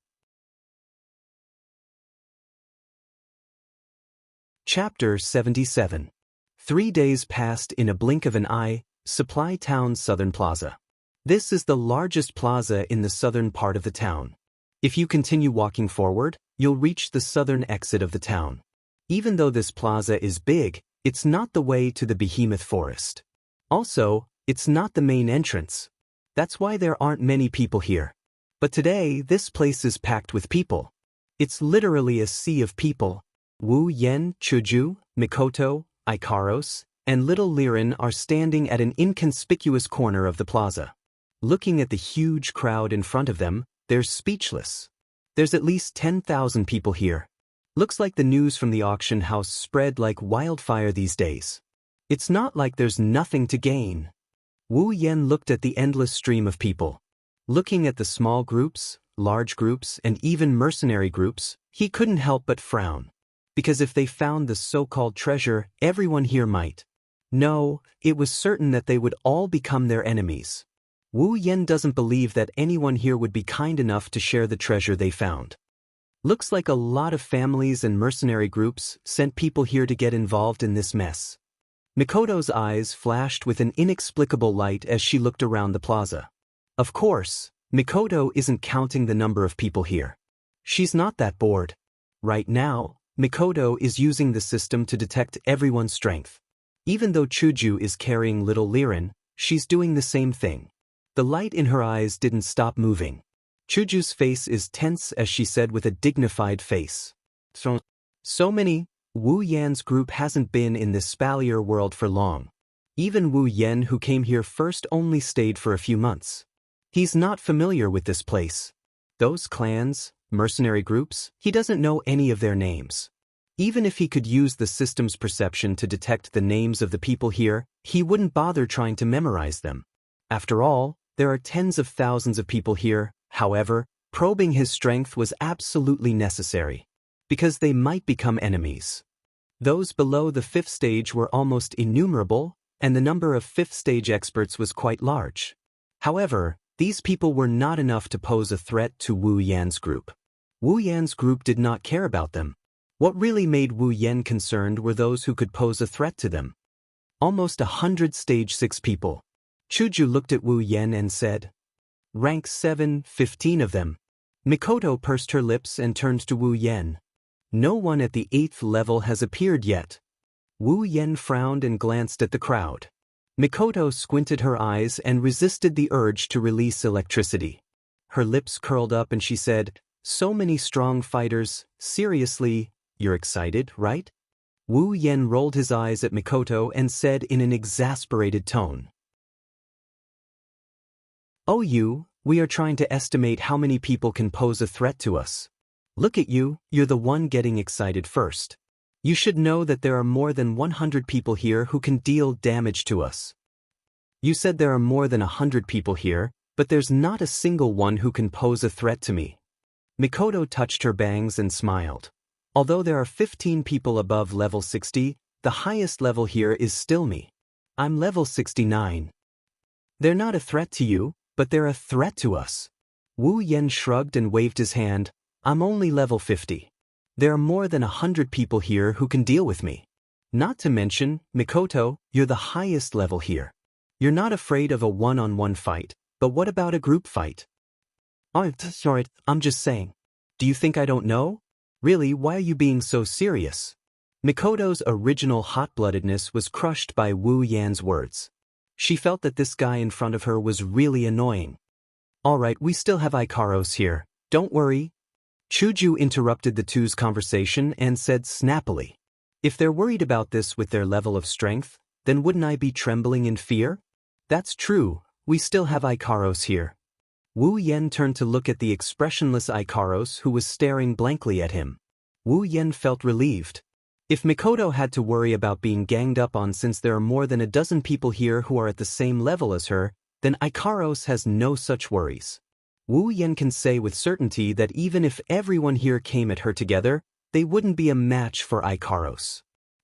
Chapter 77. 3 days passed in a blink of an eye. Supply Town's Southern Plaza. This is the largest plaza in the southern part of the town. If you continue walking forward, you'll reach the southern exit of the town. Even though this plaza is big, it's not the way to the behemoth forest. Also, it's not the main entrance. That's why there aren't many people here. But today, this place is packed with people. It's literally a sea of people. Wu Yen, Chuju, Mikoto, Ikaros, and little Liren are standing at an inconspicuous corner of the plaza. Looking at the huge crowd in front of them, they're speechless. There's at least 10,000 people here. Looks like the news from the auction house spread like wildfire these days. It's not like there's nothing to gain. Wu Yen looked at the endless stream of people. Looking at the small groups, large groups, and even mercenary groups, he couldn't help but frown. Because if they found the so-called treasure, everyone here might. No, it was certain that they would all become their enemies. Wu Yen doesn't believe that anyone here would be kind enough to share the treasure they found. Looks like a lot of families and mercenary groups sent people here to get involved in this mess. Mikoto's eyes flashed with an inexplicable light as she looked around the plaza. Of course, Mikoto isn't counting the number of people here. She's not that bored. Right now, Mikoto is using the system to detect everyone's strength. Even though Chuju is carrying little Liren, she's doing the same thing. The light in her eyes didn't stop moving. Chuju's face is tense as she said with a dignified face. So many. Wu Yan's group hasn't been in this Spalier world for long. Even Wu Yen, who came here first, only stayed for a few months. He's not familiar with this place. Those clans, mercenary groups, he doesn't know any of their names. Even if he could use the system's perception to detect the names of the people here, he wouldn't bother trying to memorize them. After all, there are tens of thousands of people here. However, probing his strength was absolutely necessary, because they might become enemies. Those below the 5th stage were almost innumerable, and the number of 5th stage experts was quite large. However, these people were not enough to pose a threat to Wu Yan's group. Wu Yan's group did not care about them. What really made Wu Yan concerned were those who could pose a threat to them. Almost 100 stage 6 people. Chuju looked at Wu Yan and said, Rank 7, 15 of them. Mikoto pursed her lips and turned to Wu Yan. No one at the 8th level has appeared yet. Wu Yan frowned and glanced at the crowd. Mikoto squinted her eyes and resisted the urge to release electricity. her lips curled up and she said, "So many strong fighters, seriously, you're excited, right?" Wu Yen rolled his eyes at Mikoto and said in an exasperated tone, "Oh we are trying to estimate how many people can pose a threat to us. Look at you, you're the one getting excited first. You should know that there are more than 100 people here who can deal damage to us. You said there are more than 100 people here, but there's not a single one who can pose a threat to me." Mikoto touched her bangs and smiled. "Although there are 15 people above level 60, the highest level here is still me. I'm level 69. They're not a threat to you, but they're a threat to us." Wu Yen shrugged and waved his hand. "I'm only level 50. There are more than 100 people here who can deal with me. Not to mention, Mikoto, you're the highest level here. You're not afraid of a one-on-one fight, but what about a group fight?" "Oh, sorry, I'm just saying. Do you think I don't know? Really, why are you being so serious?" Mikoto's original hot-bloodedness was crushed by Wu Yan's words. She felt that this guy in front of her was really annoying. "All right, we still have Ikaros here. Don't worry." Chuju interrupted the two's conversation and said snappily, "If they're worried about this with their level of strength, then wouldn't I be trembling in fear? That's true, we still have Ikaros here." Wu Yen turned to look at the expressionless Ikaros who was staring blankly at him. Wu Yen felt relieved. If Mikoto had to worry about being ganged up on since there are more than a dozen people here who are at the same level as her, then Ikaros has no such worries. Wu Yen can say with certainty that even if everyone here came at her together, they wouldn't be a match for Ikaros.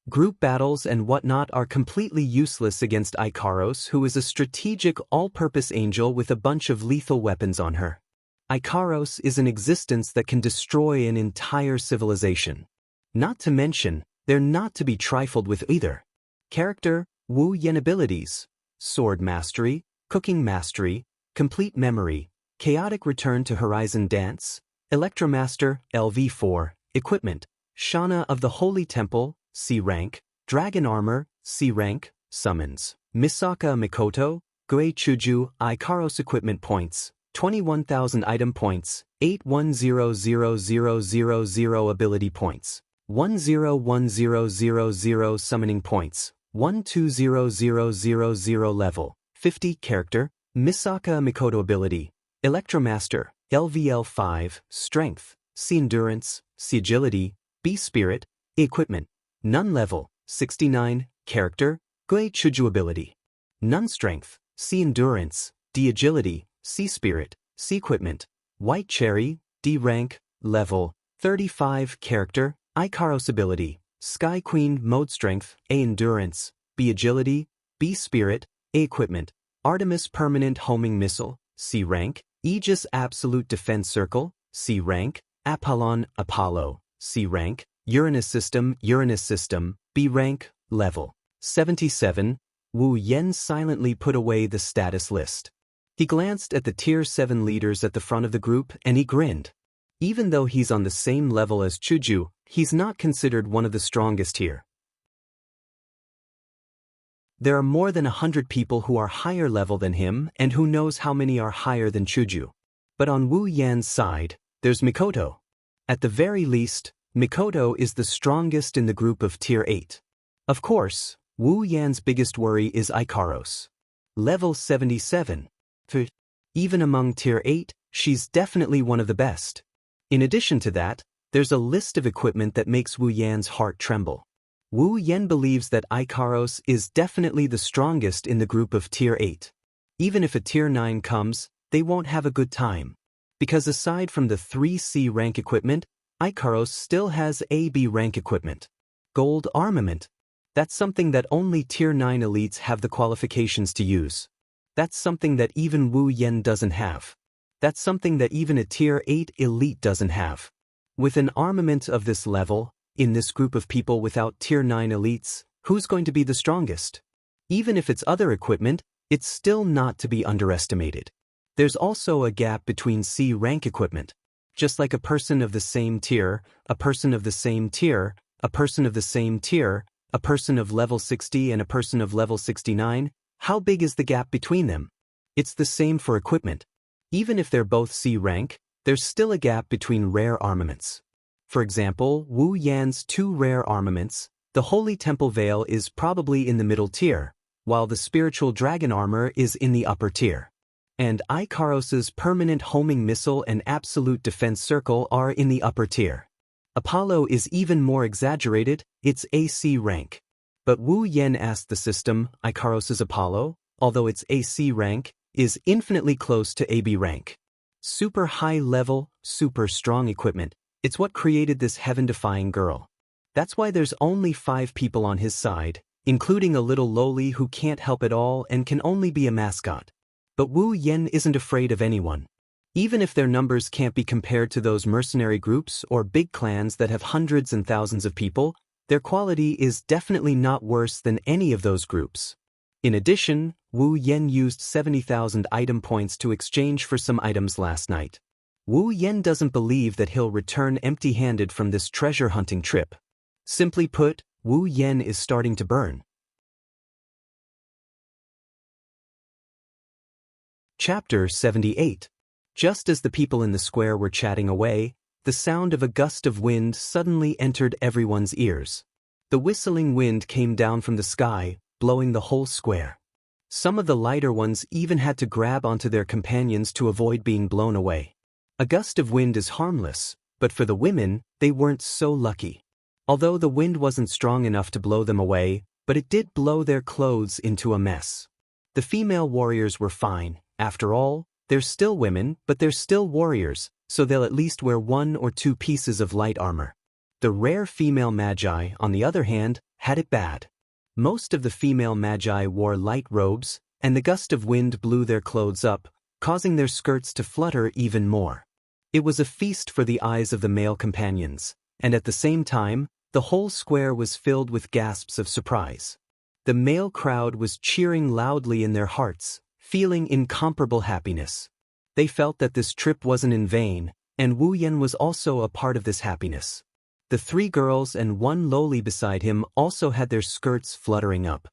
Group battles and whatnot are completely useless against Ikaros, who is a strategic all-purpose angel with a bunch of lethal weapons on her. Ikaros is an existence that can destroy an entire civilization. Not to mention, they're not to be trifled with either. Character, Wu Yen abilities: Sword Mastery, Cooking Mastery, Complete Memory, Chaotic Return to Horizon Dance, Electromaster, LV4, Equipment, Shana of the Holy Temple, C rank, Dragon Armor, C rank, Summons, Misaka Mikoto, Goei Chuju, Ikaros Equipment Points, 21,000 Item Points, 810000 Ability Points, 101000 Summoning Points, 120000 Level, 50 Character, Misaka Mikoto Ability, Electromaster, LVL5, Strength, C Endurance, C Agility, B Spirit, Equipment, None Level, 69, Character, Goei Chuju Ability. None Strength, C Endurance, D Agility, C Spirit, C Equipment, White Cherry, D Rank, Level, 35, Character, Ikaros Ability, Sky Queen Mode Strength, A Endurance, B Agility, B Spirit, A Equipment, Artemis Permanent Homing Missile, C Rank, Aegis Absolute Defense Circle, C Rank, Apollon, Apollo, C Rank, Uranus System, B rank, level 77. Wu Yen silently put away the status list. He glanced at the Tier 7 leaders at the front of the group and he grinned. Even though he's on the same level as Chuju, he's not considered one of the strongest here. There are more than 100 people who are higher level than him, and who knows how many are higher than Chuju. But on Wu Yan's side, there's Mikoto. At the very least, Mikoto is the strongest in the group of Tier 8. Of course, Wu Yan's biggest worry is Ikaros. Level 77. Even among Tier 8, she's definitely one of the best. In addition to that, there's a list of equipment that makes Wu Yan's heart tremble. Wu Yen believes that Ikaros is definitely the strongest in the group of Tier 8. Even if a Tier 9 comes, they won't have a good time. Because aside from the 3 C rank equipment, Ikaros still has A B rank equipment. Gold armament. That's something that only Tier 9 elites have the qualifications to use. That's something that even Wu Yen doesn't have. That's something that even a Tier 8 elite doesn't have. With an armament of this level, in this group of people without Tier 9 elites, who's going to be the strongest? Even if it's other equipment, it's still not to be underestimated. There's also a gap between C rank equipment. Just like a person of the same tier, a person of the same tier, a person of the same tier, a person of level 60 and a person of level 69, how big is the gap between them? It's the same for equipment. Even if they're both C rank, there's still a gap between rare armaments. For example, Wu Yan's 2 rare armaments, the Holy Temple Veil is probably in the middle tier, while the Spiritual Dragon Armor is in the upper tier. And Ikaros's Permanent Homing Missile and Absolute Defense Circle are in the upper tier. Apollo is even more exaggerated, it's AC rank. But Wu Yan asked the system, Ikaros's Apollo, although its AC rank, is infinitely close to AB rank. Super high level, super strong equipment, it's what created this heaven-defying girl. That's why there's only 5 people on his side, including a little lowly who can't help at all and can only be a mascot. But Wu Yan isn't afraid of anyone. Even if their numbers can't be compared to those mercenary groups or big clans that have hundreds and thousands of people, their quality is definitely not worse than any of those groups. In addition, Wu Yan used 70,000 item points to exchange for some items last night. Wu Yan doesn't believe that he'll return empty-handed from this treasure hunting trip. Simply put, Wu Yan is starting to burn. Chapter 78. Just as the people in the square were chatting away, the sound of a gust of wind suddenly entered everyone's ears. The whistling wind came down from the sky, blowing the whole square. Some of the lighter ones even had to grab onto their companions to avoid being blown away. A gust of wind is harmless, but for the women, they weren't so lucky. Although the wind wasn't strong enough to blow them away, but it did blow their clothes into a mess. The female warriors were fine. After all, they're still women, but they're still warriors, so they'll at least wear 1 or 2 pieces of light armor. The rare female magi, on the other hand, had it bad. Most of the female magi wore light robes, and the gust of wind blew their clothes up, causing their skirts to flutter even more. It was a feast for the eyes of the male companions, and at the same time, the whole square was filled with gasps of surprise. The male crowd was cheering loudly in their hearts, feeling incomparable happiness. They felt that this trip wasn't in vain, and Wu Yan was also a part of this happiness. The 3 girls and 1 lowly beside him also had their skirts fluttering up.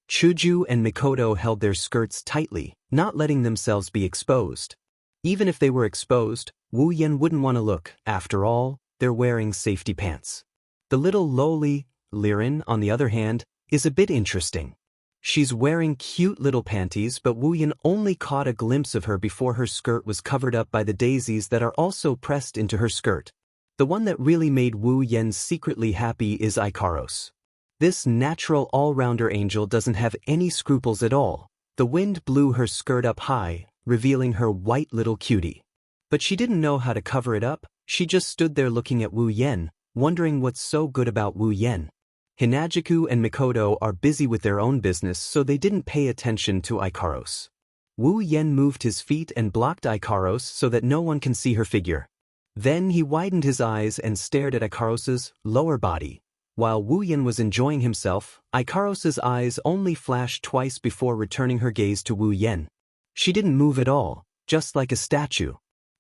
Chuju and Mikoto held their skirts tightly, not letting themselves be exposed. Even if they were exposed, Wu Yan wouldn't want to look. After all, they're wearing safety pants. The little lowly, Liren, on the other hand, is a bit interesting. She's wearing cute little panties, but Wu Yan only caught a glimpse of her before her skirt was covered up by the daisies that are also pressed into her skirt. The one that really made Wu Yan secretly happy is Ikaros. This natural all-rounder angel doesn't have any scruples at all. The wind blew her skirt up high, revealing her white little cutie. But she didn't know how to cover it up, she just stood there looking at Wu Yan, wondering what's so good about Wu Yan. Hinajiku and Mikoto are busy with their own business, so they didn't pay attention to Ikaros. Wu Yan moved his feet and blocked Ikaros so that no one can see her figure. Then he widened his eyes and stared at Ikaros's lower body. While Wu Yan was enjoying himself, Ikaros's eyes only flashed twice before returning her gaze to Wu Yan. She didn't move at all, just like a statue.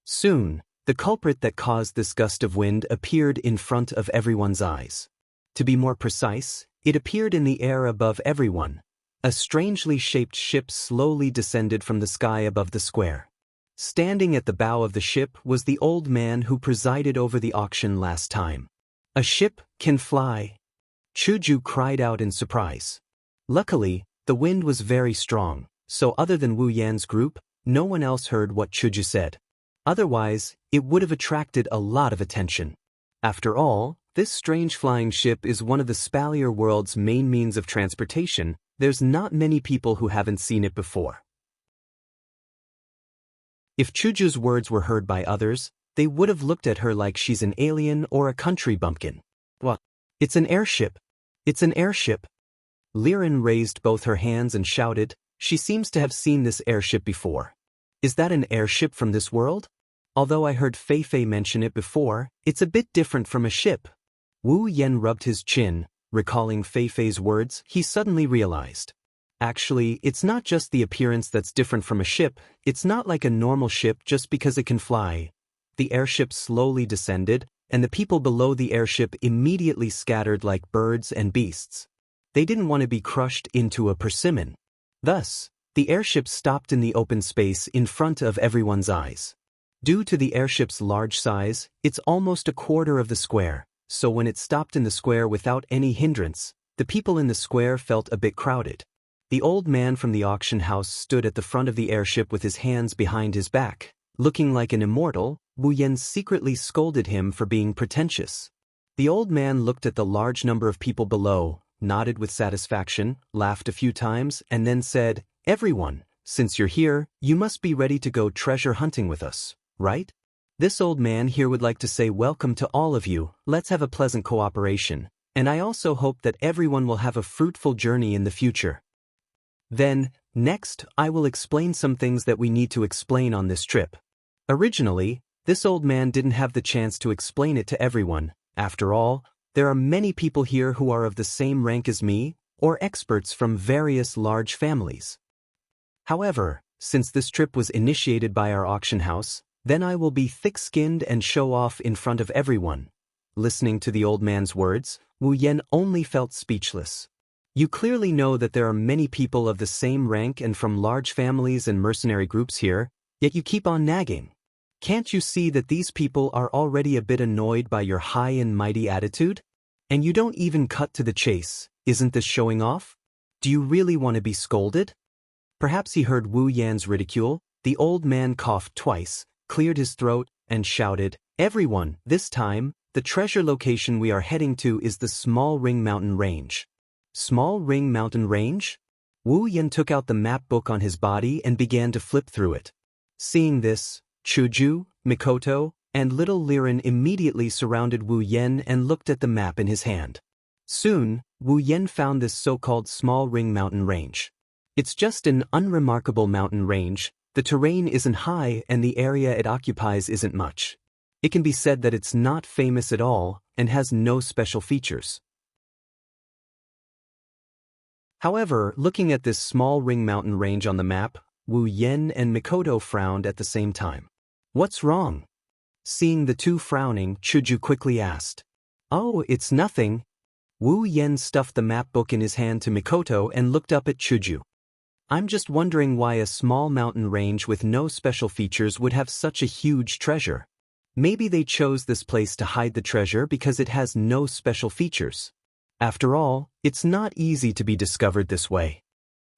Soon, the culprit that caused this gust of wind appeared in front of everyone's eyes. To be more precise, it appeared in the air above everyone. A strangely shaped ship slowly descended from the sky above the square. Standing at the bow of the ship was the old man who presided over the auction last time. "A ship can fly!" Chuju cried out in surprise. Luckily, the wind was very strong, so other than Wu Yan's group, no one else heard what Chuju said. Otherwise, it would have attracted a lot of attention. After all, this strange flying ship is one of the Spalier world's main means of transportation. There's not many people who haven't seen it before. If Chuju's words were heard by others, they would have looked at her like she's an alien or a country bumpkin. What? It's an airship! It's an airship! Liren raised both her hands and shouted, she seems to have seen this airship before. Is that an airship from this world? Although I heard Fei mention it before, it's a bit different from a ship. Wu Yan rubbed his chin, recalling Fei's words. He suddenly realized. Actually, it's not just the appearance that's different from a ship, it's not like a normal ship just because it can fly. The airship slowly descended, and the people below the airship immediately scattered like birds and beasts. They didn't want to be crushed into a persimmon. Thus, The airship stopped in the open space in front of everyone's eyes. Due to the airship's large size, it's almost a quarter of the square, so when it stopped in the square without any hindrance, the people in the square felt a bit crowded. The old man from the auction house stood at the front of the airship with his hands behind his back. Looking like an immortal, Wu Yan secretly scolded him for being pretentious. The old man looked at the large number of people below, nodded with satisfaction, laughed a few times, and then said, "Everyone, since you're here, you must be ready to go treasure hunting with us, right? This old man here would like to say welcome to all of you, let's have a pleasant cooperation, and I also hope that everyone will have a fruitful journey in the future." Then, next, I will explain some things that we need to explain on this trip. Originally, this old man didn't have the chance to explain it to everyone. After all, there are many people here who are of the same rank as me, or experts from various large families. However, since this trip was initiated by our auction house, then I will be thick-skinned and show off in front of everyone. Listening to the old man's words, Wu Yan only felt speechless. You clearly know that there are many people of the same rank and from large families and mercenary groups here, yet you keep on nagging. Can't you see that these people are already a bit annoyed by your high and mighty attitude? And you don't even cut to the chase. Isn't this showing off? Do you really want to be scolded? Perhaps he heard Wu Yan's ridicule. The old man coughed twice, cleared his throat, and shouted, "Everyone, this time, the treasure location we are heading to is the Small Ring Mountain Range." Small Ring Mountain Range? Wu Yan took out the map book on his body and began to flip through it. Seeing this, Chuju, Mikoto, and little Liren immediately surrounded Wu Yan and looked at the map in his hand. Soon, Wu Yan found this so-called Small Ring Mountain Range. It's just an unremarkable mountain range. The terrain isn't high and the area it occupies isn't much. It can be said that it's not famous at all and has no special features. However, looking at this Small Ring Mountain Range on the map, Wu Yan and Mikoto frowned at the same time. "What's wrong?" Seeing the two frowning, Chuju quickly asked. "Oh, it's nothing." Wu Yan stuffed the map book in his hand to Mikoto and looked up at Chuju. "I'm just wondering why a small mountain range with no special features would have such a huge treasure. Maybe they chose this place to hide the treasure because it has no special features. After all, it's not easy to be discovered this way."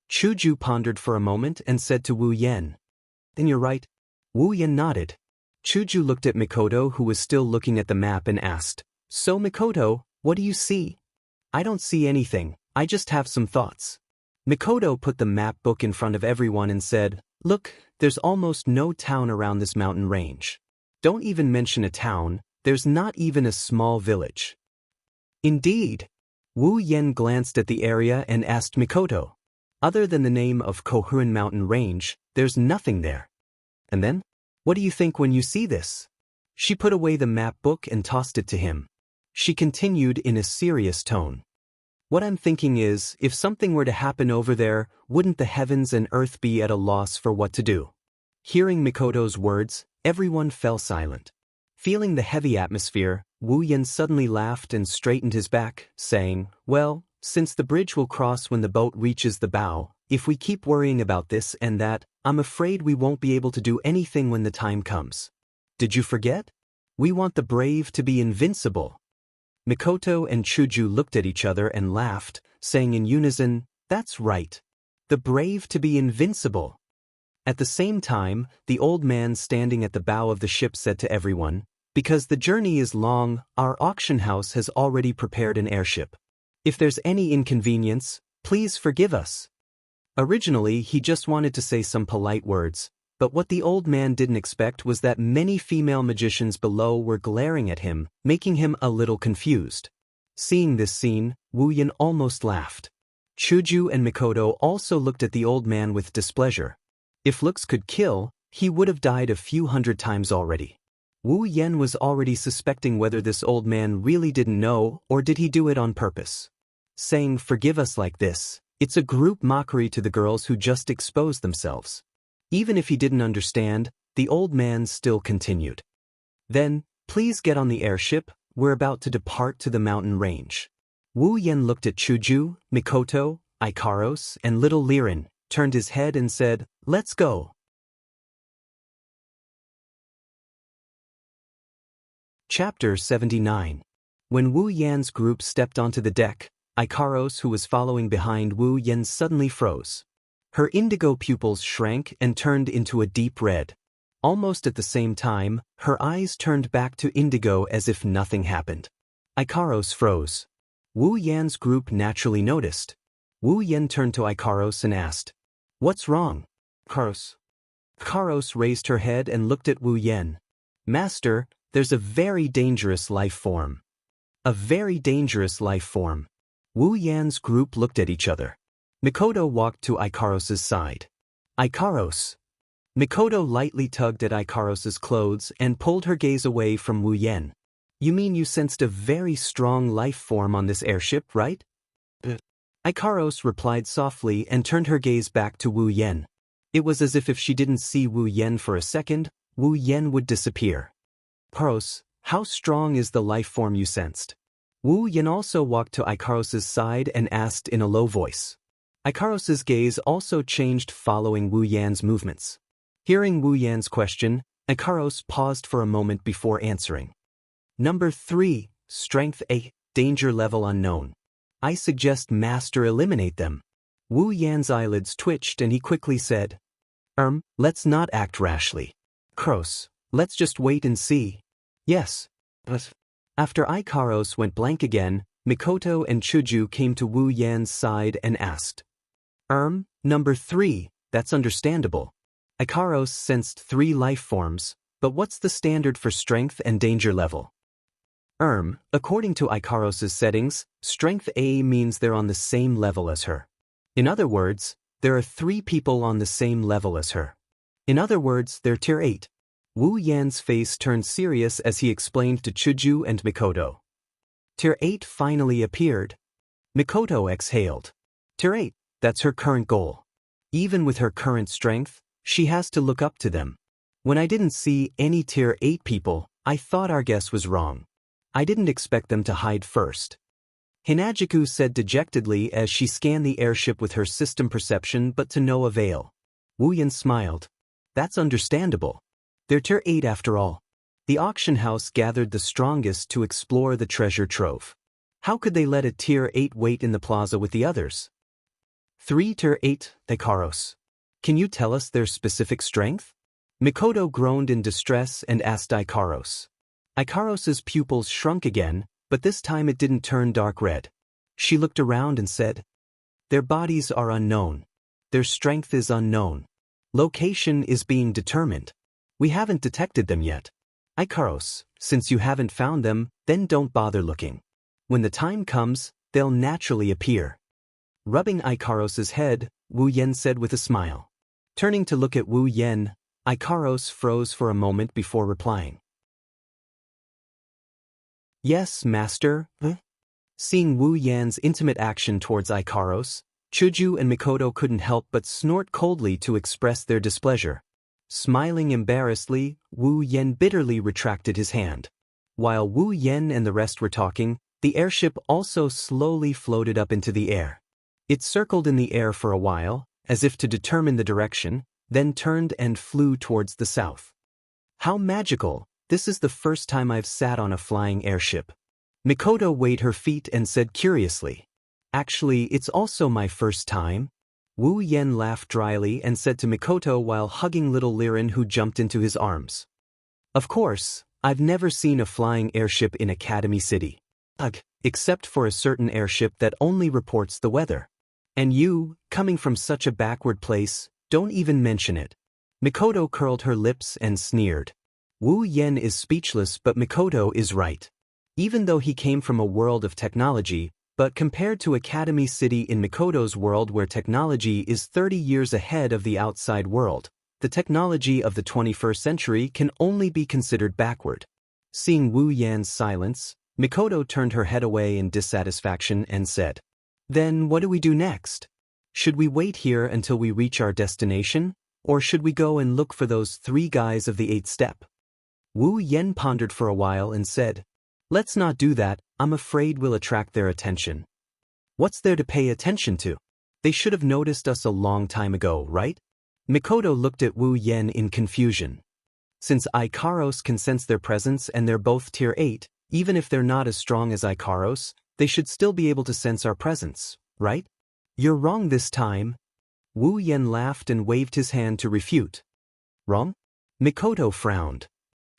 Chuju pondered for a moment and said to Wu Yan, "Then you're right." Wu Yan nodded. Chuju looked at Mikoto, who was still looking at the map, and asked, "So Mikoto, what do you see?" "I don't see anything, I just have some thoughts." Mikoto put the map book in front of everyone and said, "Look, there's almost no town around this mountain range. Don't even mention a town, there's not even a small village." "Indeed." Wu Yan glanced at the area and asked Mikoto, "Other than the name of Kohurin Mountain Range, there's nothing there. And then? What do you think when you see this?" She put away the map book and tossed it to him. She continued in a serious tone. "What I'm thinking is, if something were to happen over there, wouldn't the heavens and earth be at a loss for what to do?" Hearing Mikoto's words, everyone fell silent. Feeling the heavy atmosphere, Wu Yan suddenly laughed and straightened his back, saying, "Well, since the bridge will cross when the boat reaches the bow, if we keep worrying about this and that, I'm afraid we won't be able to do anything when the time comes. Did you forget? We want the brave to be invincible." Mikoto and Chuju looked at each other and laughed, saying in unison, "That's right. The brave to be invincible." At the same time, the old man standing at the bow of the ship said to everyone, "Because the journey is long, our auction house has already prepared an airship. If there's any inconvenience, please forgive us." Originally, he just wanted to say some polite words, but what the old man didn't expect was that many female magicians below were glaring at him, making him a little confused. Seeing this scene, Wu Yan almost laughed. Chuju and Mikoto also looked at the old man with displeasure. If looks could kill, he would have died a few hundred times already. Wu Yan was already suspecting whether this old man really didn't know or did he do it on purpose. Saying "forgive us" like this, it's a group mockery to the girls who just exposed themselves. Even if he didn't understand, the old man still continued. "Then, please get on the airship, we're about to depart to the mountain range." Wu Yan looked at Chuju, Mikoto, Ikaros, and little Liren, turned his head and said, "Let's go." Chapter 79. When Wu Yan's group stepped onto the deck, Ikaros, who was following behind Wu Yan, suddenly froze. Her indigo pupils shrank and turned into a deep red. Almost at the same time, her eyes turned back to indigo as if nothing happened. Ikaros froze. Wu Yan's group naturally noticed. Wu Yan turned to Ikaros and asked, "What's wrong?" Ikaros raised her head and looked at Wu Yan. "Master, there's a very dangerous life form." A very dangerous life form. Wu Yan's group looked at each other. Mikoto walked to Ikaros's side. "Ikaros." Mikoto lightly tugged at Ikaros's clothes and pulled her gaze away from Wu Yan. "You mean you sensed a very strong life form on this airship, right?" Ikaros replied softly and turned her gaze back to Wu Yan. It was as if she didn't see Wu Yan for a second, Wu Yan would disappear. "Ikaros, how strong is the life form you sensed?" Wu Yan also walked to Ikaros's side and asked in a low voice. Ikaros's gaze also changed following Wu Yan's movements. Hearing Wu Yan's question, Ikaros paused for a moment before answering. "Number 3, Strength A, Danger Level Unknown. I suggest Master eliminate them." Wu Yan's eyelids twitched and he quickly said, Let's not act rashly. Ikaros, let's just wait and see." "Yes." But after Ikaros went blank again, Mikoto and Chuju came to Wu Yan's side and asked, Number 3, that's understandable. Ikaros sensed 3 life forms, but what's the standard for strength and danger level?" According to Ikaros's settings, Strength A means they're on the same level as her. In other words, there are 3 people on the same level as her. In other words, they're Tier 8. Wu Yan's face turned serious as he explained to Chuju and Mikoto. Tier 8 finally appeared. Mikoto exhaled. Tier 8, that's her current goal. Even with her current strength, she has to look up to them. When I didn't see any Tier 8 people, I thought our guess was wrong. I didn't expect them to hide first. Hinajiku said dejectedly as she scanned the airship with her system perception, but to no avail. Wu Yan smiled. "That's understandable. They're Tier 8 after all. The auction house gathered the strongest to explore the treasure trove. How could they let a Tier 8 wait in the plaza with the others?" 3 Tier 8, Ikaros. Can you tell us their specific strength?" Mikoto groaned in distress and asked Ikaros. Ikaros's pupils shrunk again, but this time it didn't turn dark red. She looked around and said, "Their bodies are unknown. Their strength is unknown. Location is being determined. We haven't detected them yet. Ikaros, since you haven't found them, then don't bother looking. When the time comes, they'll naturally appear." Rubbing Ikaros's head, Wu Yan said with a smile. Turning to look at Wu Yan, Ikaros froze for a moment before replying. "Yes, Master." Seeing Wu Yan's intimate action towards Ikaros, Chuju and Mikoto couldn't help but snort coldly to express their displeasure. Smiling embarrassedly, Wu Yan bitterly retracted his hand. While Wu Yan and the rest were talking, the airship also slowly floated up into the air. It circled in the air for a while, as if to determine the direction, then turned and flew towards the south. "How magical! This is the first time I've sat on a flying airship." Mikoto weighed her feet and said curiously, "Actually, it's also my first time." Wu Yan laughed dryly and said to Mikoto while hugging little Liren, who jumped into his arms, "Of course, I've never seen a flying airship in Academy City. Ugh, except for a certain airship that only reports the weather. And you, coming from such a backward place, don't even mention it." Mikoto curled her lips and sneered. Wu Yan is speechless, but Mikoto is right. Even though he came from a world of technology, but compared to Academy City in Mikoto's world where technology is 30 years ahead of the outside world, the technology of the 21st century can only be considered backward. Seeing Wu Yan's silence, Mikoto turned her head away in dissatisfaction and said, "Then what do we do next? Should we wait here until we reach our destination, or should we go and look for those 3 guys of the 8th step?" Wu Yan pondered for a while and said, "Let's not do that, I'm afraid we'll attract their attention." "What's there to pay attention to?" They should have noticed us a long time ago, right? Mikoto looked at Wu Yen in confusion. Since Ikaros can sense their presence and they're both tier 8, even if they're not as strong as Ikaros, they should still be able to sense our presence, right? You're wrong this time. Wu Yen laughed and waved his hand to refute. Wrong? Mikoto frowned.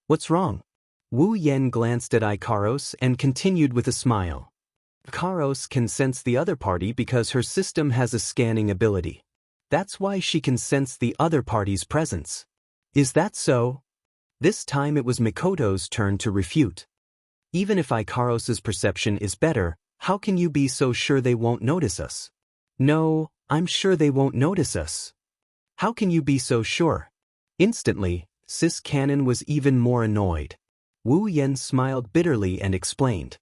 What's wrong? Wu Yen glanced at Ikaros and continued with a smile. Ikaros can sense the other party because her system has a scanning ability. That's why she can sense the other party's presence. Is that so? This time it was Mikoto's turn to refute. Even if Ikaros's perception is better, how can you be so sure they won't notice us? No, I'm sure they won't notice us. How can you be so sure? Instantly, Sis Cannon was even more annoyed. Wu Yen smiled bitterly and explained.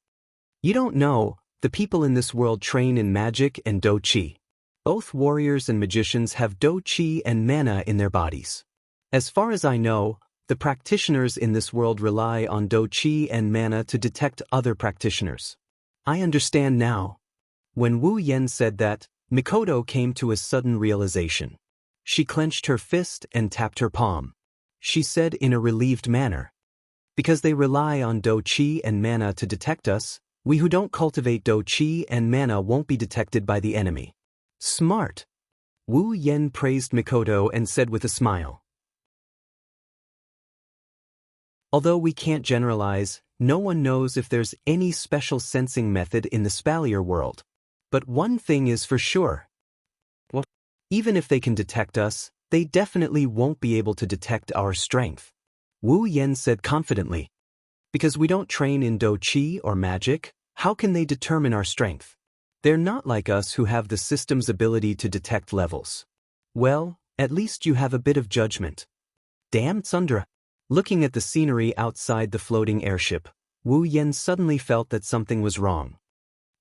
You don't know, the people in this world train in magic and do-chi. Both warriors and magicians have do-chi and mana in their bodies. As far as I know, the practitioners in this world rely on do-chi and mana to detect other practitioners. I understand now. When Wu Yen said that, Mikoto came to a sudden realization. She clenched her fist and tapped her palm. She said in a relieved manner. Because they rely on do-chi and mana to detect us, we who don't cultivate do-chi and mana won't be detected by the enemy. Smart. Wu Yen praised Mikoto and said with a smile. Although we can't generalize, no one knows if there's any special sensing method in the Spalier world. But one thing is for sure. What? Even if they can detect us, they definitely won't be able to detect our strength. Wu Yen said confidently. Because we don't train in do-chi or magic, how can they determine our strength? They're not like us who have the system's ability to detect levels. Well, at least you have a bit of judgment. Damn Tsundra. Looking at the scenery outside the floating airship, Wu Yen suddenly felt that something was wrong.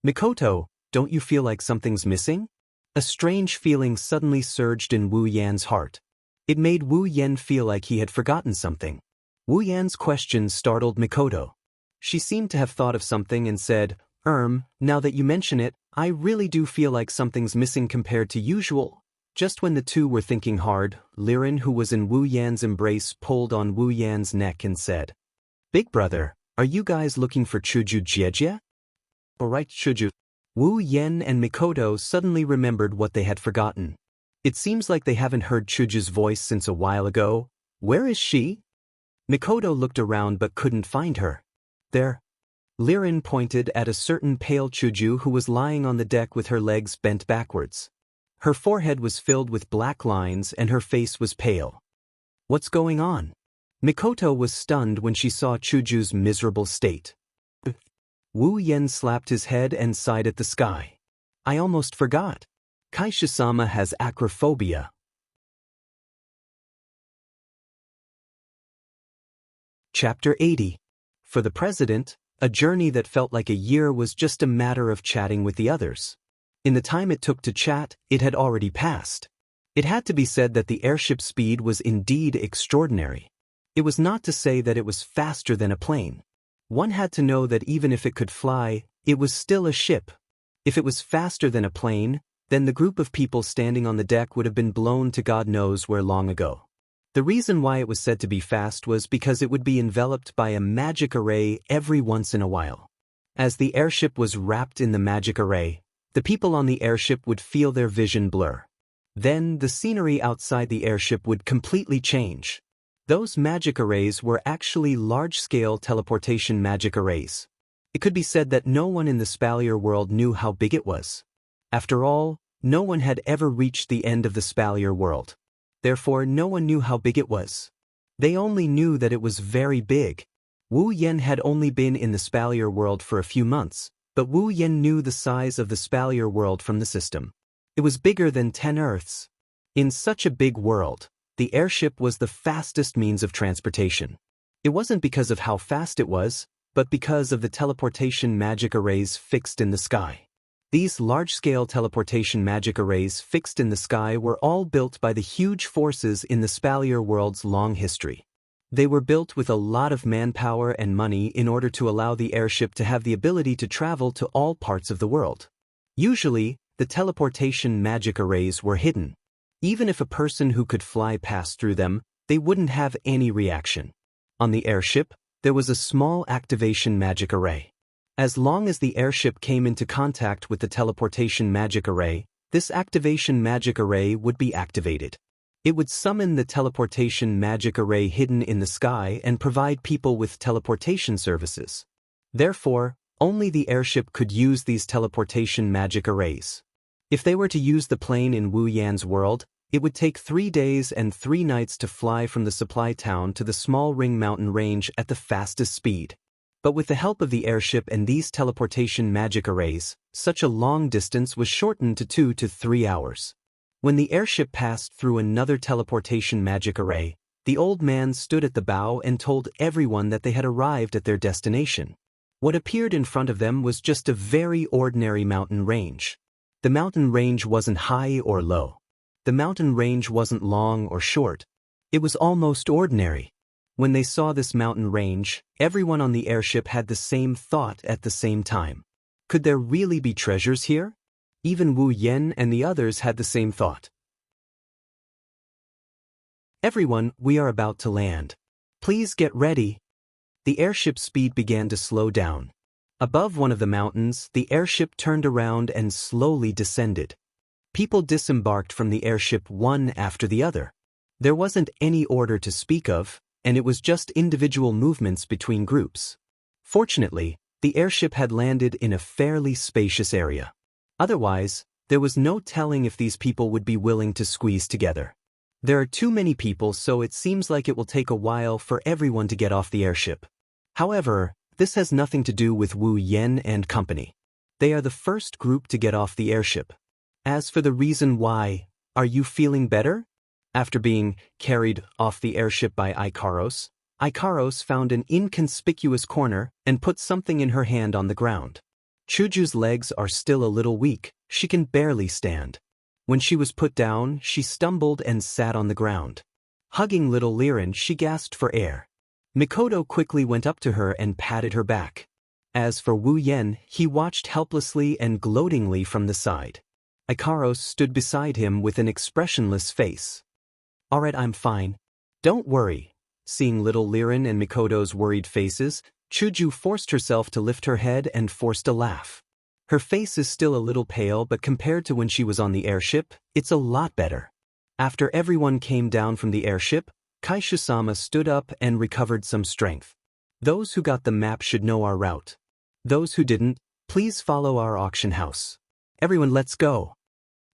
Mikoto, don't you feel like something's missing? A strange feeling suddenly surged in Wu Yan's heart. It made Wu Yen feel like he had forgotten something. Wu Yan's question startled Mikoto. She seemed to have thought of something and said, now that you mention it, I really do feel like something's missing compared to usual. Just when the two were thinking hard, Liren, who was in Wu Yan's embrace, pulled on Wu Yan's neck and said, Big brother, are you guys looking for Chuju Jiejia? Alright, Chuju. Wu Yen and Mikoto suddenly remembered what they had forgotten. It seems like they haven't heard Chuju's voice since a while ago. Where is she? Mikoto looked around but couldn't find her. There. Liren pointed at a certain pale Chuju who was lying on the deck with her legs bent backwards. Her forehead was filled with black lines and her face was pale. What's going on? Mikoto was stunned when she saw Chuju's miserable state. Wu Yen slapped his head and sighed at the sky. I almost forgot. Kaisha-sama has acrophobia. Chapter 80. For the president, a journey that felt like a year was just a matter of chatting with the others. In the time it took to chat, it had already passed. It had to be said that the airship speed was indeed extraordinary. It was not to say that it was faster than a plane. One had to know that even if it could fly, it was still a ship. If it was faster than a plane, then the group of people standing on the deck would have been blown to God knows where long ago. The reason why it was said to be fast was because it would be enveloped by a magic array every once in a while. As the airship was wrapped in the magic array, the people on the airship would feel their vision blur. Then the scenery outside the airship would completely change. Those magic arrays were actually large-scale teleportation magic arrays. It could be said that no one in the Spalier world knew how big it was. After all, no one had ever reached the end of the Spalier world. Therefore, no one knew how big it was. They only knew that it was very big. Wu Yen had only been in the Spalier world for a few months, but Wu Yen knew the size of the Spalier world from the system. It was bigger than 10 Earths. In such a big world, the airship was the fastest means of transportation. It wasn't because of how fast it was, but because of the teleportation magic arrays fixed in the sky. These large-scale teleportation magic arrays fixed in the sky were all built by the huge forces in the Spalier world's long history. They were built with a lot of manpower and money in order to allow the airship to have the ability to travel to all parts of the world. Usually, the teleportation magic arrays were hidden. Even if a person who could fly passed through them, they wouldn't have any reaction. On the airship, there was a small activation magic array. As long as the airship came into contact with the teleportation magic array, this activation magic array would be activated. It would summon the teleportation magic array hidden in the sky and provide people with teleportation services. Therefore, only the airship could use these teleportation magic arrays. If they were to use the plane in Wu Yan's world, it would take 3 days and 3 nights to fly from the supply town to the small Ring Mountain range at the fastest speed. But with the help of the airship and these teleportation magic arrays, such a long distance was shortened to 2 to 3 hours. When the airship passed through another teleportation magic array, the old man stood at the bow and told everyone that they had arrived at their destination. What appeared in front of them was just a very ordinary mountain range. The mountain range wasn't high or low. The mountain range wasn't long or short. It was almost ordinary. When they saw this mountain range, everyone on the airship had the same thought at the same time. Could there really be treasures here? Even Wu Yan and the others had the same thought. Everyone, we are about to land. Please get ready. The airship's speed began to slow down. Above one of the mountains, the airship turned around and slowly descended. People disembarked from the airship one after the other. There wasn't any order to speak of, and it was just individual movements between groups. Fortunately, the airship had landed in a fairly spacious area. Otherwise, there was no telling if these people would be willing to squeeze together. There are too many people, so it seems like it will take a while for everyone to get off the airship. However, this has nothing to do with Wu Yan and company. They are the first group to get off the airship. As for the reason why, are you feeling better? After being carried off the airship by Ikaros found an inconspicuous corner and put something in her hand on the ground. Chuju's legs are still a little weak, she can barely stand. When she was put down, she stumbled and sat on the ground. Hugging little Liren, she gasped for air. Mikoto quickly went up to her and patted her back. As for Wu Yan, he watched helplessly and gloatingly from the side. Ikaros stood beside him with an expressionless face. "Alright, I'm fine. Don't worry." Seeing little Liren and Mikoto's worried faces, Chuju forced herself to lift her head and forced a laugh. Her face is still a little pale, but compared to when she was on the airship, it's a lot better. After everyone came down from the airship, Kaishu-sama stood up and recovered some strength. Those who got the map should know our route. Those who didn't, please follow our auction house. Everyone, let's go.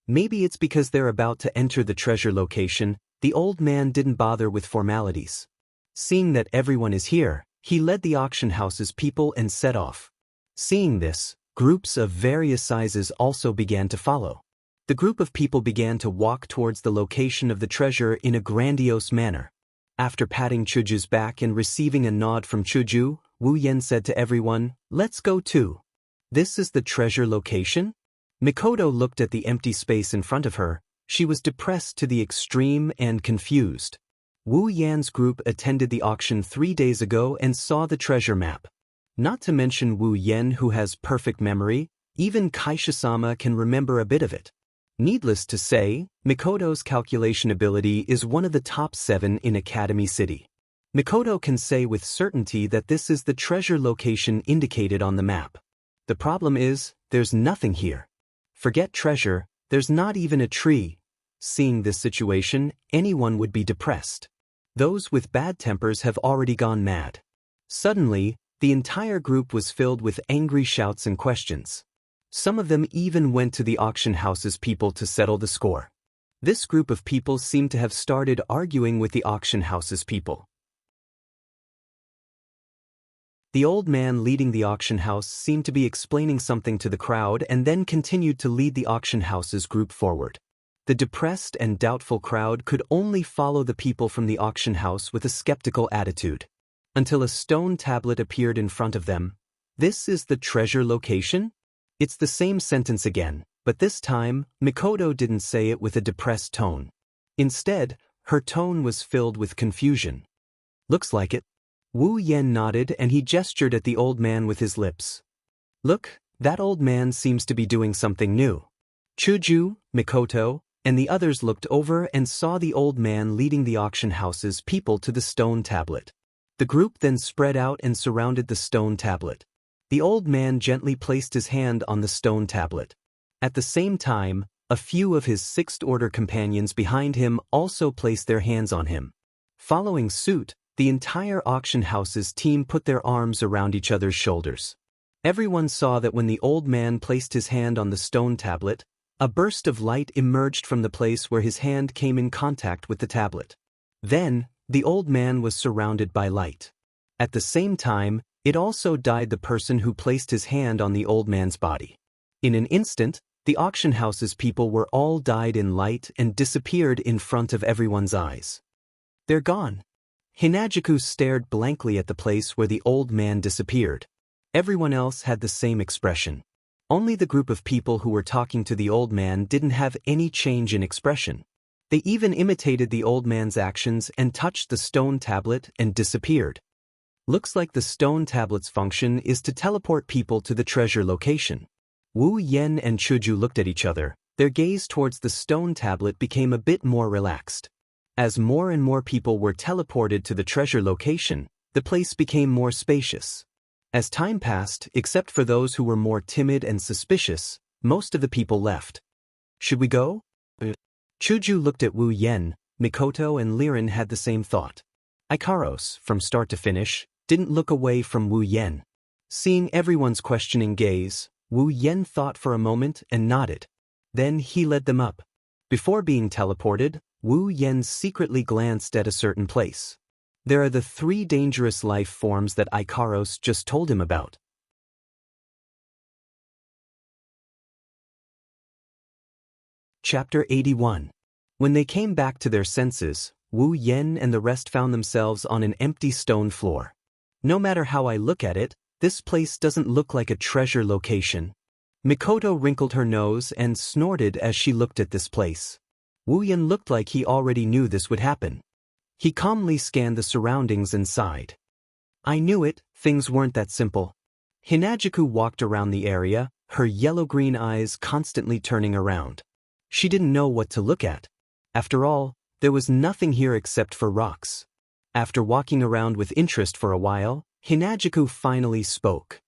Maybe it's because they're about to enter the treasure location, the old man didn't bother with formalities. Seeing that everyone is here, he led the auction house's people and set off. Seeing this, groups of various sizes also began to follow. The group of people began to walk towards the location of the treasure in a grandiose manner. After patting Chuju's back and receiving a nod from Chuju, Wu Yan said to everyone, "Let's go too." "This is the treasure location?" Mikoto looked at the empty space in front of her. She was depressed to the extreme and confused. Wu Yan's group attended the auction 3 days ago and saw the treasure map. Not to mention Wu Yan, who has perfect memory, even Kaishu-sama can remember a bit of it. Needless to say, Mikoto's calculation ability is one of the top 7 in Academy City. Mikoto can say with certainty that this is the treasure location indicated on the map. The problem is, there's nothing here. Forget treasure, there's not even a tree. Seeing this situation, anyone would be depressed. Those with bad tempers have already gone mad. Suddenly, the entire group was filled with angry shouts and questions. Some of them even went to the auction house's people to settle the score. This group of people seemed to have started arguing with the auction house's people. The old man leading the auction house seemed to be explaining something to the crowd and then continued to lead the auction house's group forward. The depressed and doubtful crowd could only follow the people from the auction house with a skeptical attitude. Until a stone tablet appeared in front of them. "This is the treasure location?" It's the same sentence again, but this time, Mikoto didn't say it with a depressed tone. Instead, her tone was filled with confusion. "Looks like it." Wu Yan nodded and he gestured at the old man with his lips. "Look, that old man seems to be doing something new." Chuju, Mikoto, and the others looked over and saw the old man leading the auction house's people to the stone tablet. The group then spread out and surrounded the stone tablet. The old man gently placed his hand on the stone tablet. At the same time, a few of his Sixth Order companions behind him also placed their hands on him. Following suit, the entire auction house's team put their arms around each other's shoulders. Everyone saw that when the old man placed his hand on the stone tablet, a burst of light emerged from the place where his hand came in contact with the tablet. Then, the old man was surrounded by light. At the same time, it also dyed the person who placed his hand on the old man's body. In an instant, the auction house's people were all dyed in light and disappeared in front of everyone's eyes. They're gone. Hinajuku stared blankly at the place where the old man disappeared. Everyone else had the same expression. Only the group of people who were talking to the old man didn't have any change in expression. They even imitated the old man's actions and touched the stone tablet and disappeared. Looks like the stone tablet's function is to teleport people to the treasure location. Wu Yen and Chuju looked at each other. Their gaze towards the stone tablet became a bit more relaxed. As more and more people were teleported to the treasure location, the place became more spacious. As time passed, except for those who were more timid and suspicious, most of the people left. Should we go? Chuju looked at Wu Yen. Mikoto and Liren had the same thought. Ikaros, from start to finish, didn't look away from Wu Yen. Seeing everyone's questioning gaze, Wu Yen thought for a moment and nodded. Then he led them up. Before being teleported, Wu Yen secretly glanced at a certain place. There are the 3 dangerous life forms that Ikaros just told him about. Chapter 81. When they came back to their senses, Wu Yen and the rest found themselves on an empty stone floor. No matter how I look at it, this place doesn't look like a treasure location. Mikoto wrinkled her nose and snorted as she looked at this place. Wu Yen looked like he already knew this would happen. He calmly scanned the surroundings and sighed. I knew it, things weren't that simple. Hinajuku walked around the area, her yellow-green eyes constantly turning around. She didn't know what to look at. After all, there was nothing here except for rocks. After walking around with interest for a while, Hinajuku finally spoke.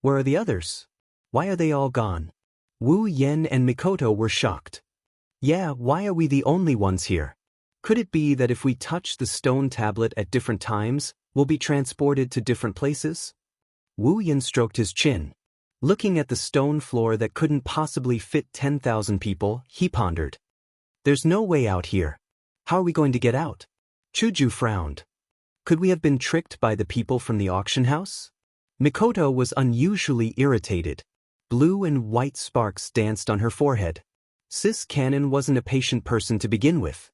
Where are the others? Why are they all gone? Wu Yen and Mikoto were shocked. Yeah, why are we the only ones here? Could it be that if we touch the stone tablet at different times, we'll be transported to different places? Wu Yen stroked his chin. Looking at the stone floor that couldn't possibly fit 10,000 people, he pondered. There's no way out here. How are we going to get out? Chuju frowned. Could we have been tricked by the people from the auction house? Mikoto was unusually irritated. Blue and white sparks danced on her forehead. Sis Cannon wasn't a patient person to begin with.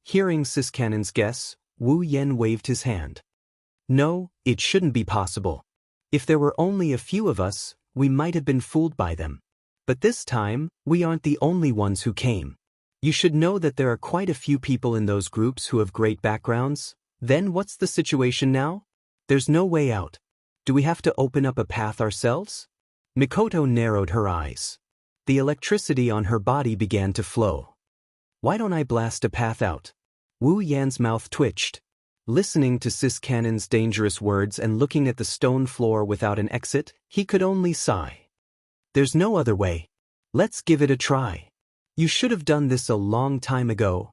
Hearing Sis Cannon's guess, Wu Yen waved his hand. No, it shouldn't be possible. If there were only a few of us, we might have been fooled by them. But this time, we aren't the only ones who came. You should know that there are quite a few people in those groups who have great backgrounds. Then what's the situation now? There's no way out. Do we have to open up a path ourselves? Mikoto narrowed her eyes. The electricity on her body began to flow. Why don't I blast a path out? Wu Yan's mouth twitched. Listening to Sis Cannon's dangerous words and looking at the stone floor without an exit, he could only sigh. There's no other way. Let's give it a try. You should have done this a long time ago,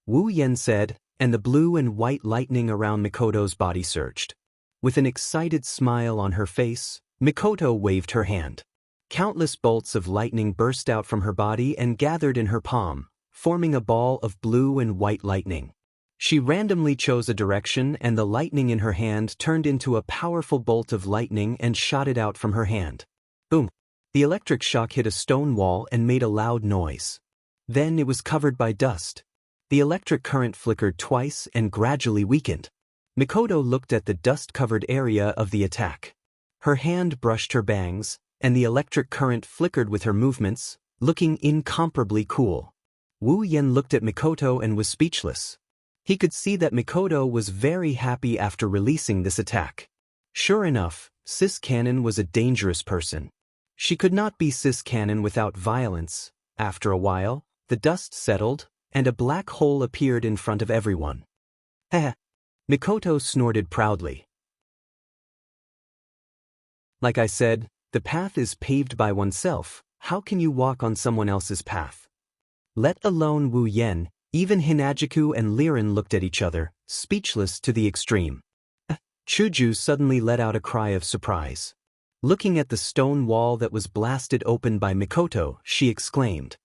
Wu Yen said, and the blue and white lightning around Mikoto's body surged. With an excited smile on her face, Mikoto waved her hand. Countless bolts of lightning burst out from her body and gathered in her palm, forming a ball of blue and white lightning. She randomly chose a direction and the lightning in her hand turned into a powerful bolt of lightning and shot it out from her hand. Boom! The electric shock hit a stone wall and made a loud noise. Then it was covered by dust. The electric current flickered twice and gradually weakened. Mikoto looked at the dust-covered area of the attack. Her hand brushed her bangs, and the electric current flickered with her movements, looking incomparably cool. Wu Yen looked at Mikoto and was speechless. He could see that Mikoto was very happy after releasing this attack. Sure enough, Sis Cannon was a dangerous person. She could not be Sis Cannon without violence, After a while, the dust settled, and a black hole appeared in front of everyone. Heh. Mikoto snorted proudly. Like I said, the path is paved by oneself. How can you walk on someone else's path? Let alone Wu Yen, even Hinajiku and Liren looked at each other, speechless to the extreme. Chuju suddenly let out a cry of surprise. Looking at the stone wall that was blasted open by Mikoto, she exclaimed.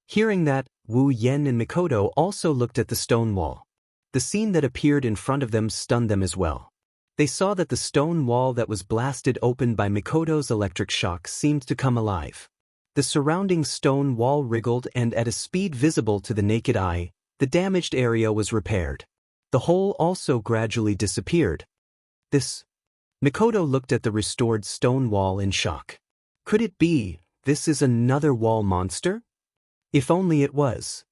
Hearing that, Wu Yen and Mikoto also looked at the stone wall. The scene that appeared in front of them stunned them as well. They saw that the stone wall that was blasted open by Mikoto's electric shock seemed to come alive. The surrounding stone wall wriggled, and at a speed visible to the naked eye, the damaged area was repaired. The hole also gradually disappeared. Mikoto looked at the restored stone wall in shock. Could it be, this is another wall monster? If only it was.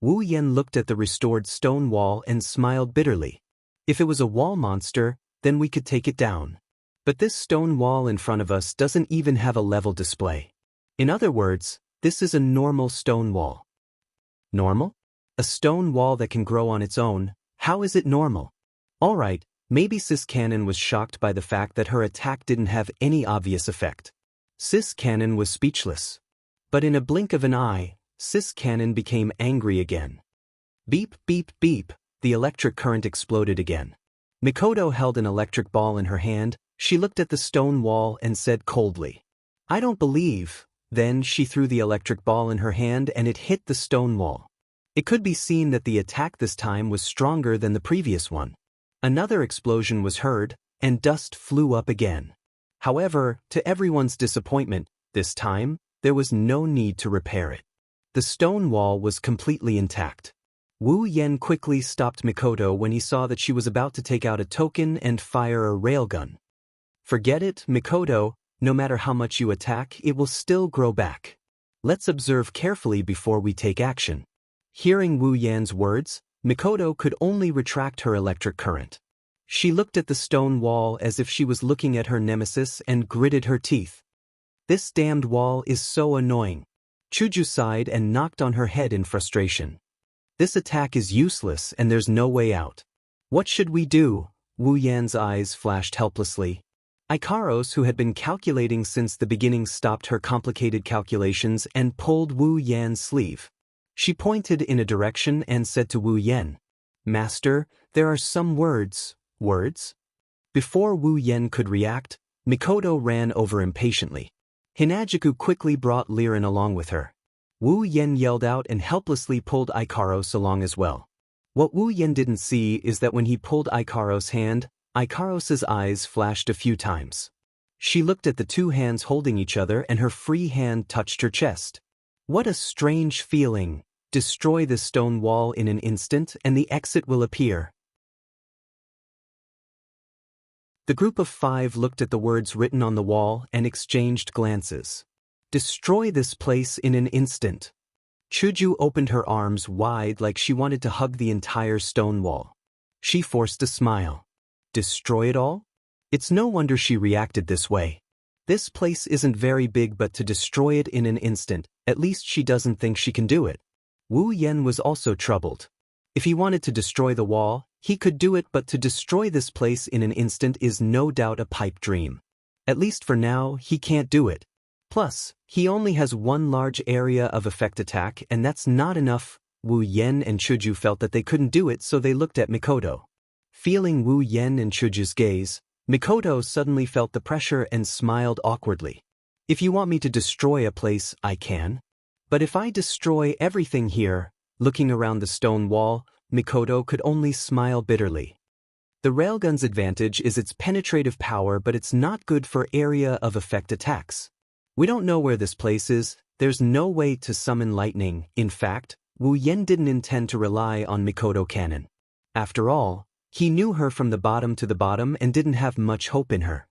Wu Yen looked at the restored stone wall and smiled bitterly. If it was a wall monster, then we could take it down. But this stone wall in front of us doesn't even have a level display. In other words, this is a normal stone wall. Normal? A stone wall that can grow on its own, how is it normal? Alright, maybe Sis Cannon was shocked by the fact that her attack didn't have any obvious effect. Sis Cannon was speechless. But in a blink of an eye, Sis Cannon became angry again. Beep, beep, beep, the electric current exploded again. Mikoto held an electric ball in her hand. She looked at the stone wall and said coldly, "I don't believe." Then she threw the electric ball in her hand and it hit the stone wall. It could be seen that the attack this time was stronger than the previous one. Another explosion was heard, and dust flew up again. However, to everyone's disappointment, this time, there was no need to repair it. The stone wall was completely intact. Wu Yen quickly stopped Mikoto when he saw that she was about to take out a token and fire a railgun. Forget it, Mikoto, no matter how much you attack, it will still grow back. Let's observe carefully before we take action. Hearing Wu Yan's words, Mikoto could only retract her electric current. She looked at the stone wall as if she was looking at her nemesis and gritted her teeth. This damned wall is so annoying. Chuju sighed and knocked on her head in frustration. This attack is useless and there's no way out. What should we do? Wu Yan's eyes flashed helplessly. Ikaros, who had been calculating since the beginning, stopped her complicated calculations and pulled Wu Yan's sleeve. She pointed in a direction and said to Wu Yan, "Master, there are some words." Words? Before Wu Yan could react, Mikoto ran over impatiently. Hinajiku quickly brought Liren along with her. Wu Yen yelled out and helplessly pulled Ikaros along as well. What Wu Yen didn't see is that when he pulled Ikaros' hand, Ikaros's eyes flashed a few times. She looked at the two hands holding each other and her free hand touched her chest. What a strange feeling. Destroy the stone wall in an instant and the exit will appear. The group of 5 looked at the words written on the wall and exchanged glances. Destroy this place in an instant. Chuju opened her arms wide like she wanted to hug the entire stone wall. She forced a smile. Destroy it all? It's no wonder she reacted this way. This place isn't very big, but to destroy it in an instant, at least she doesn't think she can do it. Wu Yen was also troubled. If he wanted to destroy the wall, he could do it, but to destroy this place in an instant is no doubt a pipe dream. At least for now, he can't do it. Plus, he only has one large area of effect attack, and that's not enough. Wu Yen and Chuju felt that they couldn't do it, so they looked at Mikoto. Feeling Wu Yen and Chuju's gaze, Mikoto suddenly felt the pressure and smiled awkwardly. If you want me to destroy a place, I can. But if I destroy everything here, looking around the stone wall, Mikoto could only smile bitterly. The railgun's advantage is its penetrative power, but it's not good for area of effect attacks. We don't know where this place is. There's no way to summon lightning. In fact, Wu Yen didn't intend to rely on Mikoto Cannon. After all, he knew her from the bottom to the bottom and didn't have much hope in her.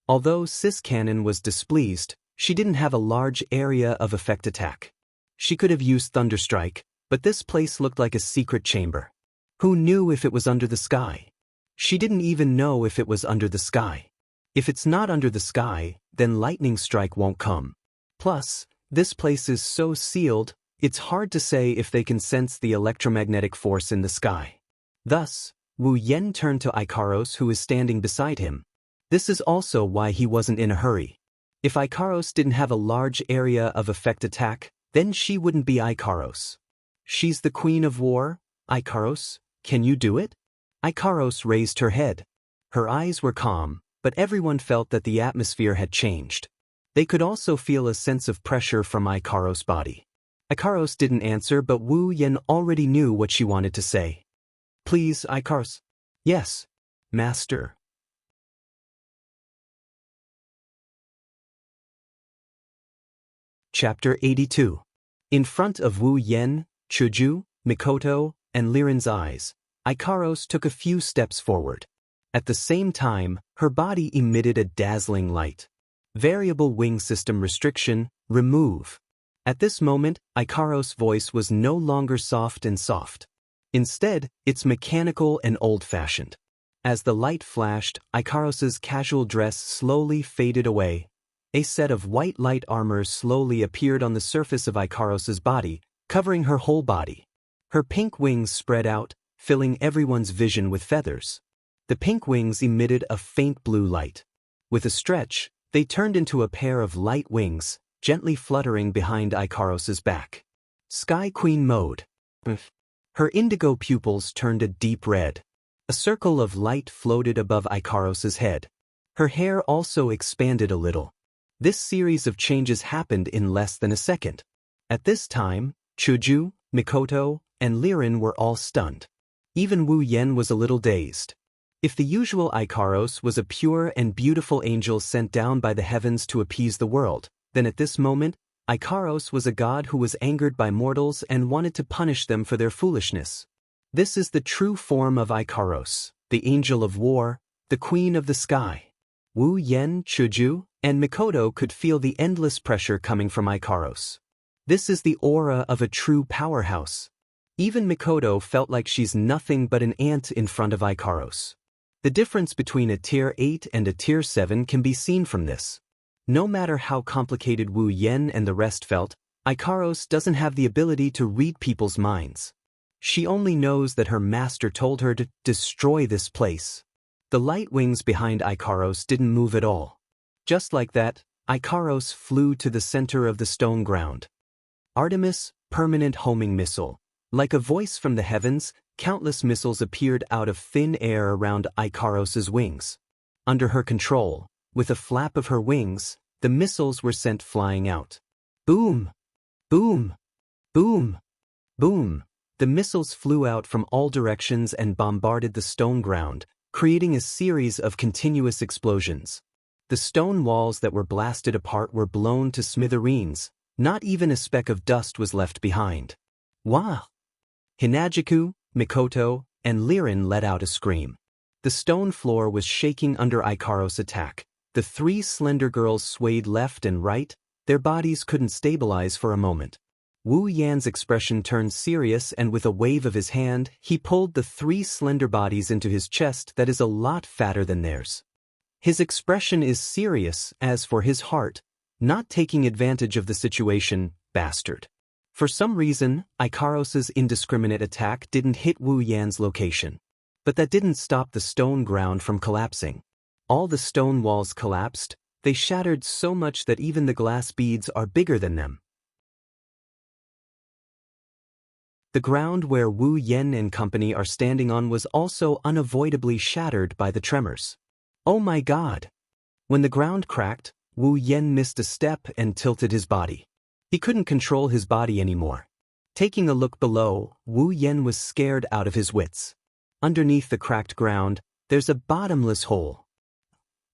Although Sis Cannon was displeased, she didn't have a large area of effect attack. She could have used Thunderstrike, but this place looked like a secret chamber. Who knew if it was under the sky? She didn't even know if it was under the sky. If it's not under the sky, then lightning strike won't come. Plus, This place is so sealed, it's hard to say if they can sense the electromagnetic force in the sky. Thus, Wu Yen turned to Ikaros, who is standing beside him. This is also why he wasn't in a hurry. If Ikaros didn't have a large area of effect attack, then she wouldn't be Ikaros. She's the queen of war, Ikaros, can you do it? Ikaros raised her head. Her eyes were calm, but everyone felt that the atmosphere had changed. They could also feel a sense of pressure from Ikaros' body. Ikaros didn't answer, but Wu Yen already knew what she wanted to say. Please, Ikaros. Yes, master. Chapter 82. In front of Wu Yen, Chuju, Mikoto, and Liren's eyes, Ikaros took a few steps forward. At the same time, her body emitted a dazzling light. Variable wing system restriction, remove. At this moment, Ikaros' voice was no longer soft and soft. Instead, it's mechanical and old-fashioned. As the light flashed, Ikaros' casual dress slowly faded away. A set of white light armor slowly appeared on the surface of Ikaros' body, covering her whole body. Her pink wings spread out, filling everyone's vision with feathers. The pink wings emitted a faint blue light. With a stretch, they turned into a pair of light wings, gently fluttering behind Ikaros' back. Sky Queen mode. Her indigo pupils turned a deep red. A circle of light floated above Ikaros' head. Her hair also expanded a little. This series of changes happened in less than a second. At this time, Chuju, Mikoto, and Liren were all stunned. Even Wu Yen was a little dazed. If the usual Ikaros was a pure and beautiful angel sent down by the heavens to appease the world, then at this moment, Ikaros was a god who was angered by mortals and wanted to punish them for their foolishness. This is the true form of Ikaros, the angel of war, the queen of the sky. Wu Yen, Chuju, and Mikoto could feel the endless pressure coming from Ikaros. This is the aura of a true powerhouse. Even Mikoto felt like she's nothing but an ant in front of Ikaros. The difference between a Tier 8 and a Tier 7 can be seen from this. No matter how complicated Wu Yen and the rest felt, Ikaros doesn't have the ability to read people's minds. She only knows that her master told her to destroy this place. The light wings behind Ikaros didn't move at all. Just like that, Ikaros flew to the center of the stone ground. Artemis, permanent homing missile. Like a voice from the heavens, countless missiles appeared out of thin air around Ikaros' wings. Under her control, with a flap of her wings, the missiles were sent flying out. Boom! Boom! Boom! Boom! The missiles flew out from all directions and bombarded the stone ground, creating a series of continuous explosions. The stone walls that were blasted apart were blown to smithereens. Not even a speck of dust was left behind. Wow! Hinajiku, Mikoto, and Liren let out a scream. The stone floor was shaking under Ikaros' attack. The three slender girls swayed left and right. Their bodies couldn't stabilize for a moment. Wu Yan's expression turned serious, and with a wave of his hand, he pulled the three slender bodies into his chest that is a lot fatter than theirs. His expression is serious, as for his heart, not taking advantage of the situation, bastard. For some reason, Ikaros' indiscriminate attack didn't hit Wu Yan's location. But that didn't stop the stone ground from collapsing. All the stone walls collapsed. They shattered so much that even the glass beads are bigger than them. The ground where Wu Yen and company are standing on was also unavoidably shattered by the tremors. Oh my god! When the ground cracked, Wu Yen missed a step and tilted his body. He couldn't control his body anymore. Taking a look below, Wu Yen was scared out of his wits. Underneath the cracked ground, there's a bottomless hole.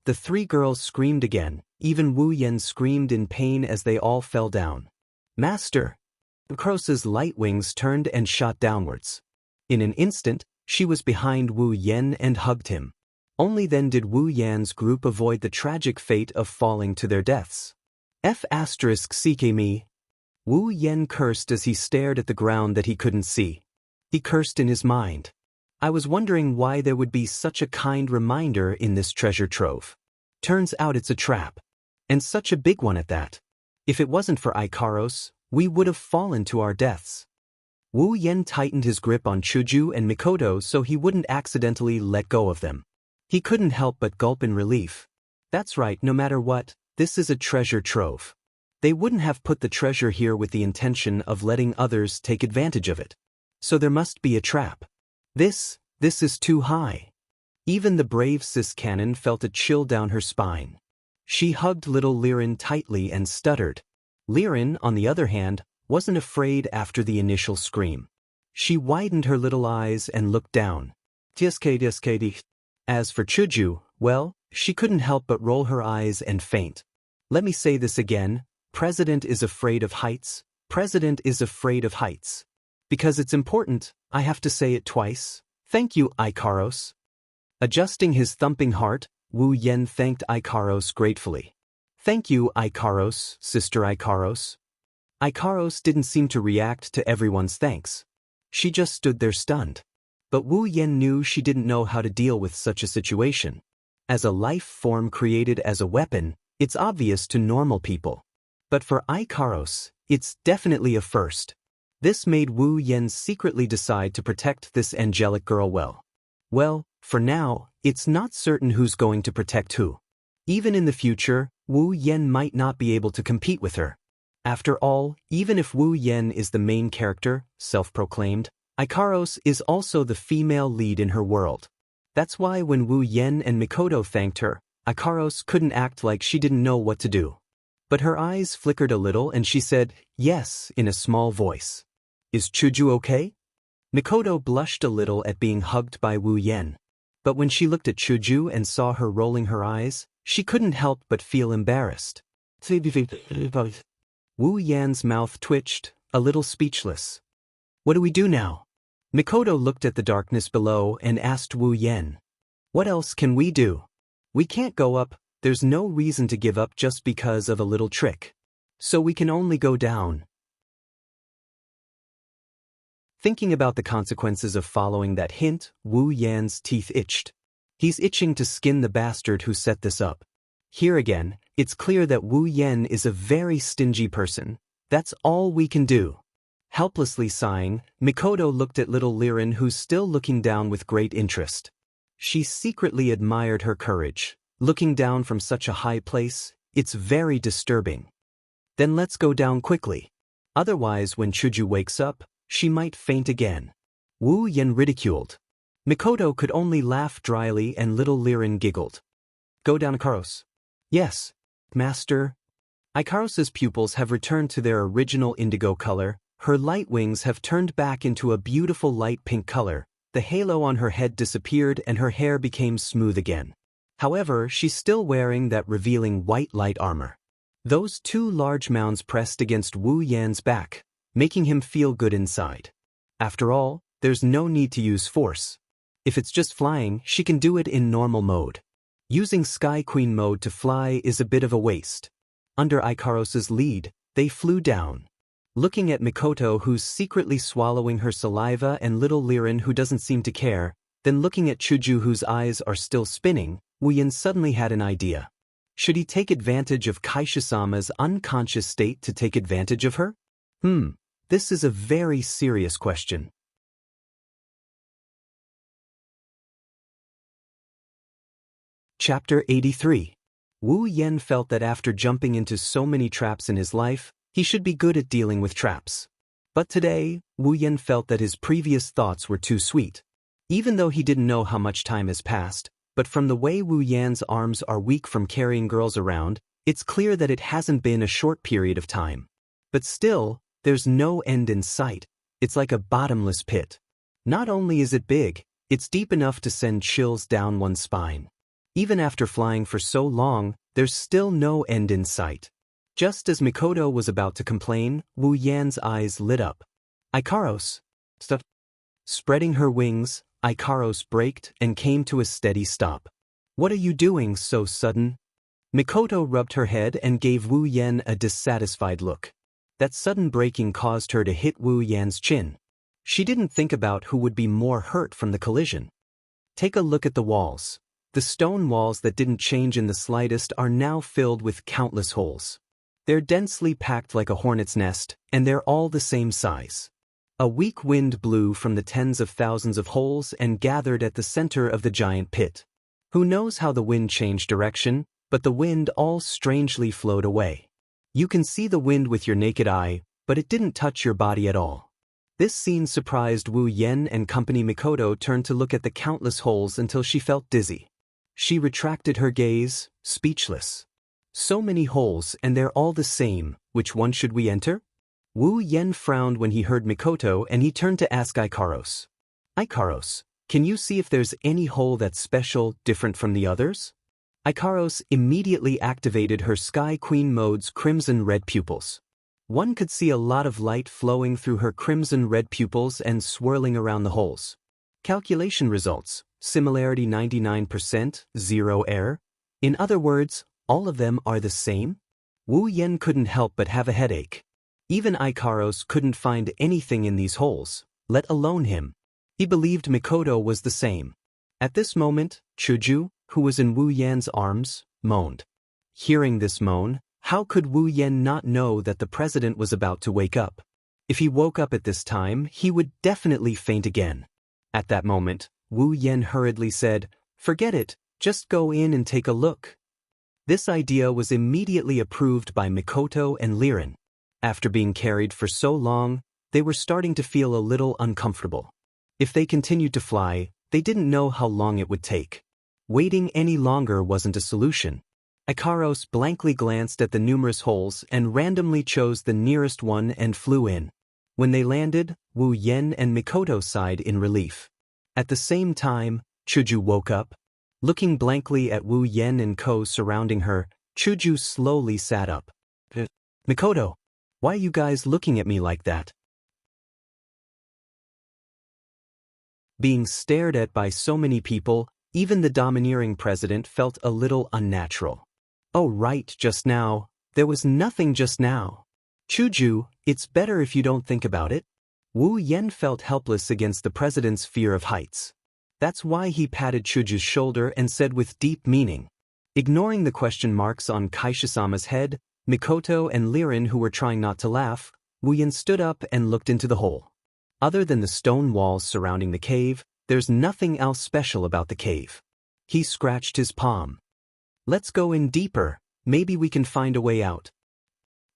The three girls screamed again. Even Wu Yen screamed in pain as they all fell down. Master! Ikaros' light wings turned and shot downwards. In an instant, she was behind Wu Yen and hugged him. Only then did Wu Yan's group avoid the tragic fate of falling to their deaths. F***me. Wu Yen cursed as he stared at the ground that he couldn't see. He cursed in his mind. I was wondering why there would be such a kind reminder in this treasure trove. Turns out it's a trap. And such a big one at that. If it wasn't for Ikaros, we would have fallen to our deaths. Wu Yen tightened his grip on Chuju and Mikoto so he wouldn't accidentally let go of them. He couldn't help but gulp in relief. That's right, no matter what, this is a treasure trove. They wouldn't have put the treasure here with the intention of letting others take advantage of it. So there must be a trap. This is too high. Even the brave Sis Cannon felt a chill down her spine. She hugged little Liren tightly and stuttered. Liren, on the other hand, wasn't afraid after the initial scream. She widened her little eyes and looked down. Tiskadi. As for Chuju, well, she couldn't help but roll her eyes and faint. Let me say this again, President is afraid of heights. President is afraid of heights. Because it's important, I have to say it twice. Thank you, Ikaros. Adjusting his thumping heart, Wu Yen thanked Ikaros gratefully. Thank you, Ikaros, Sister Ikaros. Ikaros didn't seem to react to everyone's thanks. She just stood there stunned. But Wu Yen knew she didn't know how to deal with such a situation. As a life form created as a weapon, it's obvious to normal people. But for Ikaros, it's definitely a first. This made Wu Yen secretly decide to protect this angelic girl well. Well, for now, it's not certain who's going to protect who. Even in the future, Wu Yen might not be able to compete with her. After all, even if Wu Yen is the main character, self-proclaimed, Ikaros is also the female lead in her world. That's why when Wu Yen and Mikoto thanked her, Ikaros couldn't act like she didn't know what to do. But her eyes flickered a little and she said, yes, in a small voice. Is Chuju okay? Mikoto blushed a little at being hugged by Wu Yen. But when she looked at Chuju and saw her rolling her eyes, she couldn't help but feel embarrassed. Wu Yan's mouth twitched, a little speechless. What do we do now? Mikoto looked at the darkness below and asked Wu Yen. What else can we do? We can't go up, there's no reason to give up just because of a little trick. So we can only go down. Thinking about the consequences of following that hint, Wu Yan's teeth itched. He's itching to skin the bastard who set this up. Here again, it's clear that Wu Yen is a very stingy person. That's all we can do. Helplessly sighing, Mikoto looked at little Liren who's still looking down with great interest. She secretly admired her courage. Looking down from such a high place, it's very disturbing. Then let's go down quickly. Otherwise, when Chuju wakes up, she might faint again. Wu Yen ridiculed. Mikoto could only laugh dryly and little Liren giggled. Go down, Ikaros. Yes, Master. Ikaros's pupils have returned to their original indigo color, her light wings have turned back into a beautiful light pink color, the halo on her head disappeared and her hair became smooth again. However, she's still wearing that revealing white light armor. Those two large mounds pressed against Wu Yan's back, making him feel good inside. After all, there's no need to use force. If it's just flying, she can do it in normal mode. Using Sky Queen mode to fly is a bit of a waste. Under Ikaros's lead, they flew down. Looking at Mikoto who's secretly swallowing her saliva and little Liren who doesn't seem to care, then looking at Chuju whose eyes are still spinning, Wu Yen suddenly had an idea. Should he take advantage of Kaisha-sama's unconscious state to take advantage of her? This is a very serious question. Chapter 83. Wu Yen felt that after jumping into so many traps in his life, he should be good at dealing with traps. But today, Wu Yen felt that his previous thoughts were too sweet. Even though he didn't know how much time has passed, but from the way Wu Yan's arms are weak from carrying girls around, it's clear that it hasn't been a short period of time. But still, there's no end in sight. It's like a bottomless pit. Not only is it big, it's deep enough to send chills down one's spine. Even after flying for so long, there's still no end in sight. Just as Mikoto was about to complain, Wu Yan's eyes lit up. Ikaros. Stop. Spreading her wings, Ikaros braked and came to a steady stop. What are you doing so sudden? Mikoto rubbed her head and gave Wu Yen a dissatisfied look. That sudden braking caused her to hit Wu Yan's chin. She didn't think about who would be more hurt from the collision. Take a look at the walls. The stone walls that didn't change in the slightest are now filled with countless holes. They're densely packed like a hornet's nest, and they're all the same size. A weak wind blew from the tens of thousands of holes and gathered at the center of the giant pit. Who knows how the wind changed direction, but the wind all strangely flowed away. You can see the wind with your naked eye, but it didn't touch your body at all. This scene surprised Wu Yen and company. Mikoto turned to look at the countless holes until she felt dizzy. She retracted her gaze, speechless. So many holes, and they're all the same. Which one should we enter? Wu Yen frowned when he heard Mikoto, and he turned to ask Ikaros. Ikaros, can you see if there's any hole that's special, different from the others? Ikaros immediately activated her Sky Queen mode's crimson-red pupils. One could see a lot of light flowing through her crimson-red pupils and swirling around the holes. Calculation results, similarity 99%, 0 error. In other words, all of them are the same? Wu Yen couldn't help but have a headache. Even Ikaros couldn't find anything in these holes, let alone him. He believed Mikoto was the same. At this moment, Chuju, who was in Wu Yan's arms, moaned. Hearing this moan, how could Wu Yen not know that the president was about to wake up? If he woke up at this time, he would definitely faint again. At that moment, Wu Yen hurriedly said, "Forget it, just go in and take a look." This idea was immediately approved by Mikoto and Liren. After being carried for so long, they were starting to feel a little uncomfortable. If they continued to fly, they didn't know how long it would take. Waiting any longer wasn't a solution. Ikaros blankly glanced at the numerous holes and randomly chose the nearest one and flew in. When they landed, Wu Yen and Mikoto sighed in relief. At the same time, Chuju woke up. Looking blankly at Wu Yen and Ko surrounding her, Chuju slowly sat up. "Mikoto, why are you guys looking at me like that?" Being stared at by so many people, even the domineering president felt a little unnatural. "Oh right, just now. There was nothing just now. Chuju, it's better if you don't think about it." Wu Yen felt helpless against the president's fear of heights. That's why he patted Chuju's shoulder and said with deep meaning. Ignoring the question marks on Kaishisama's head, Mikoto and Liren, who were trying not to laugh, Wu Yen stood up and looked into the hole. Other than the stone walls surrounding the cave, there's nothing else special about the cave. He scratched his palm. "Let's go in deeper, maybe we can find a way out."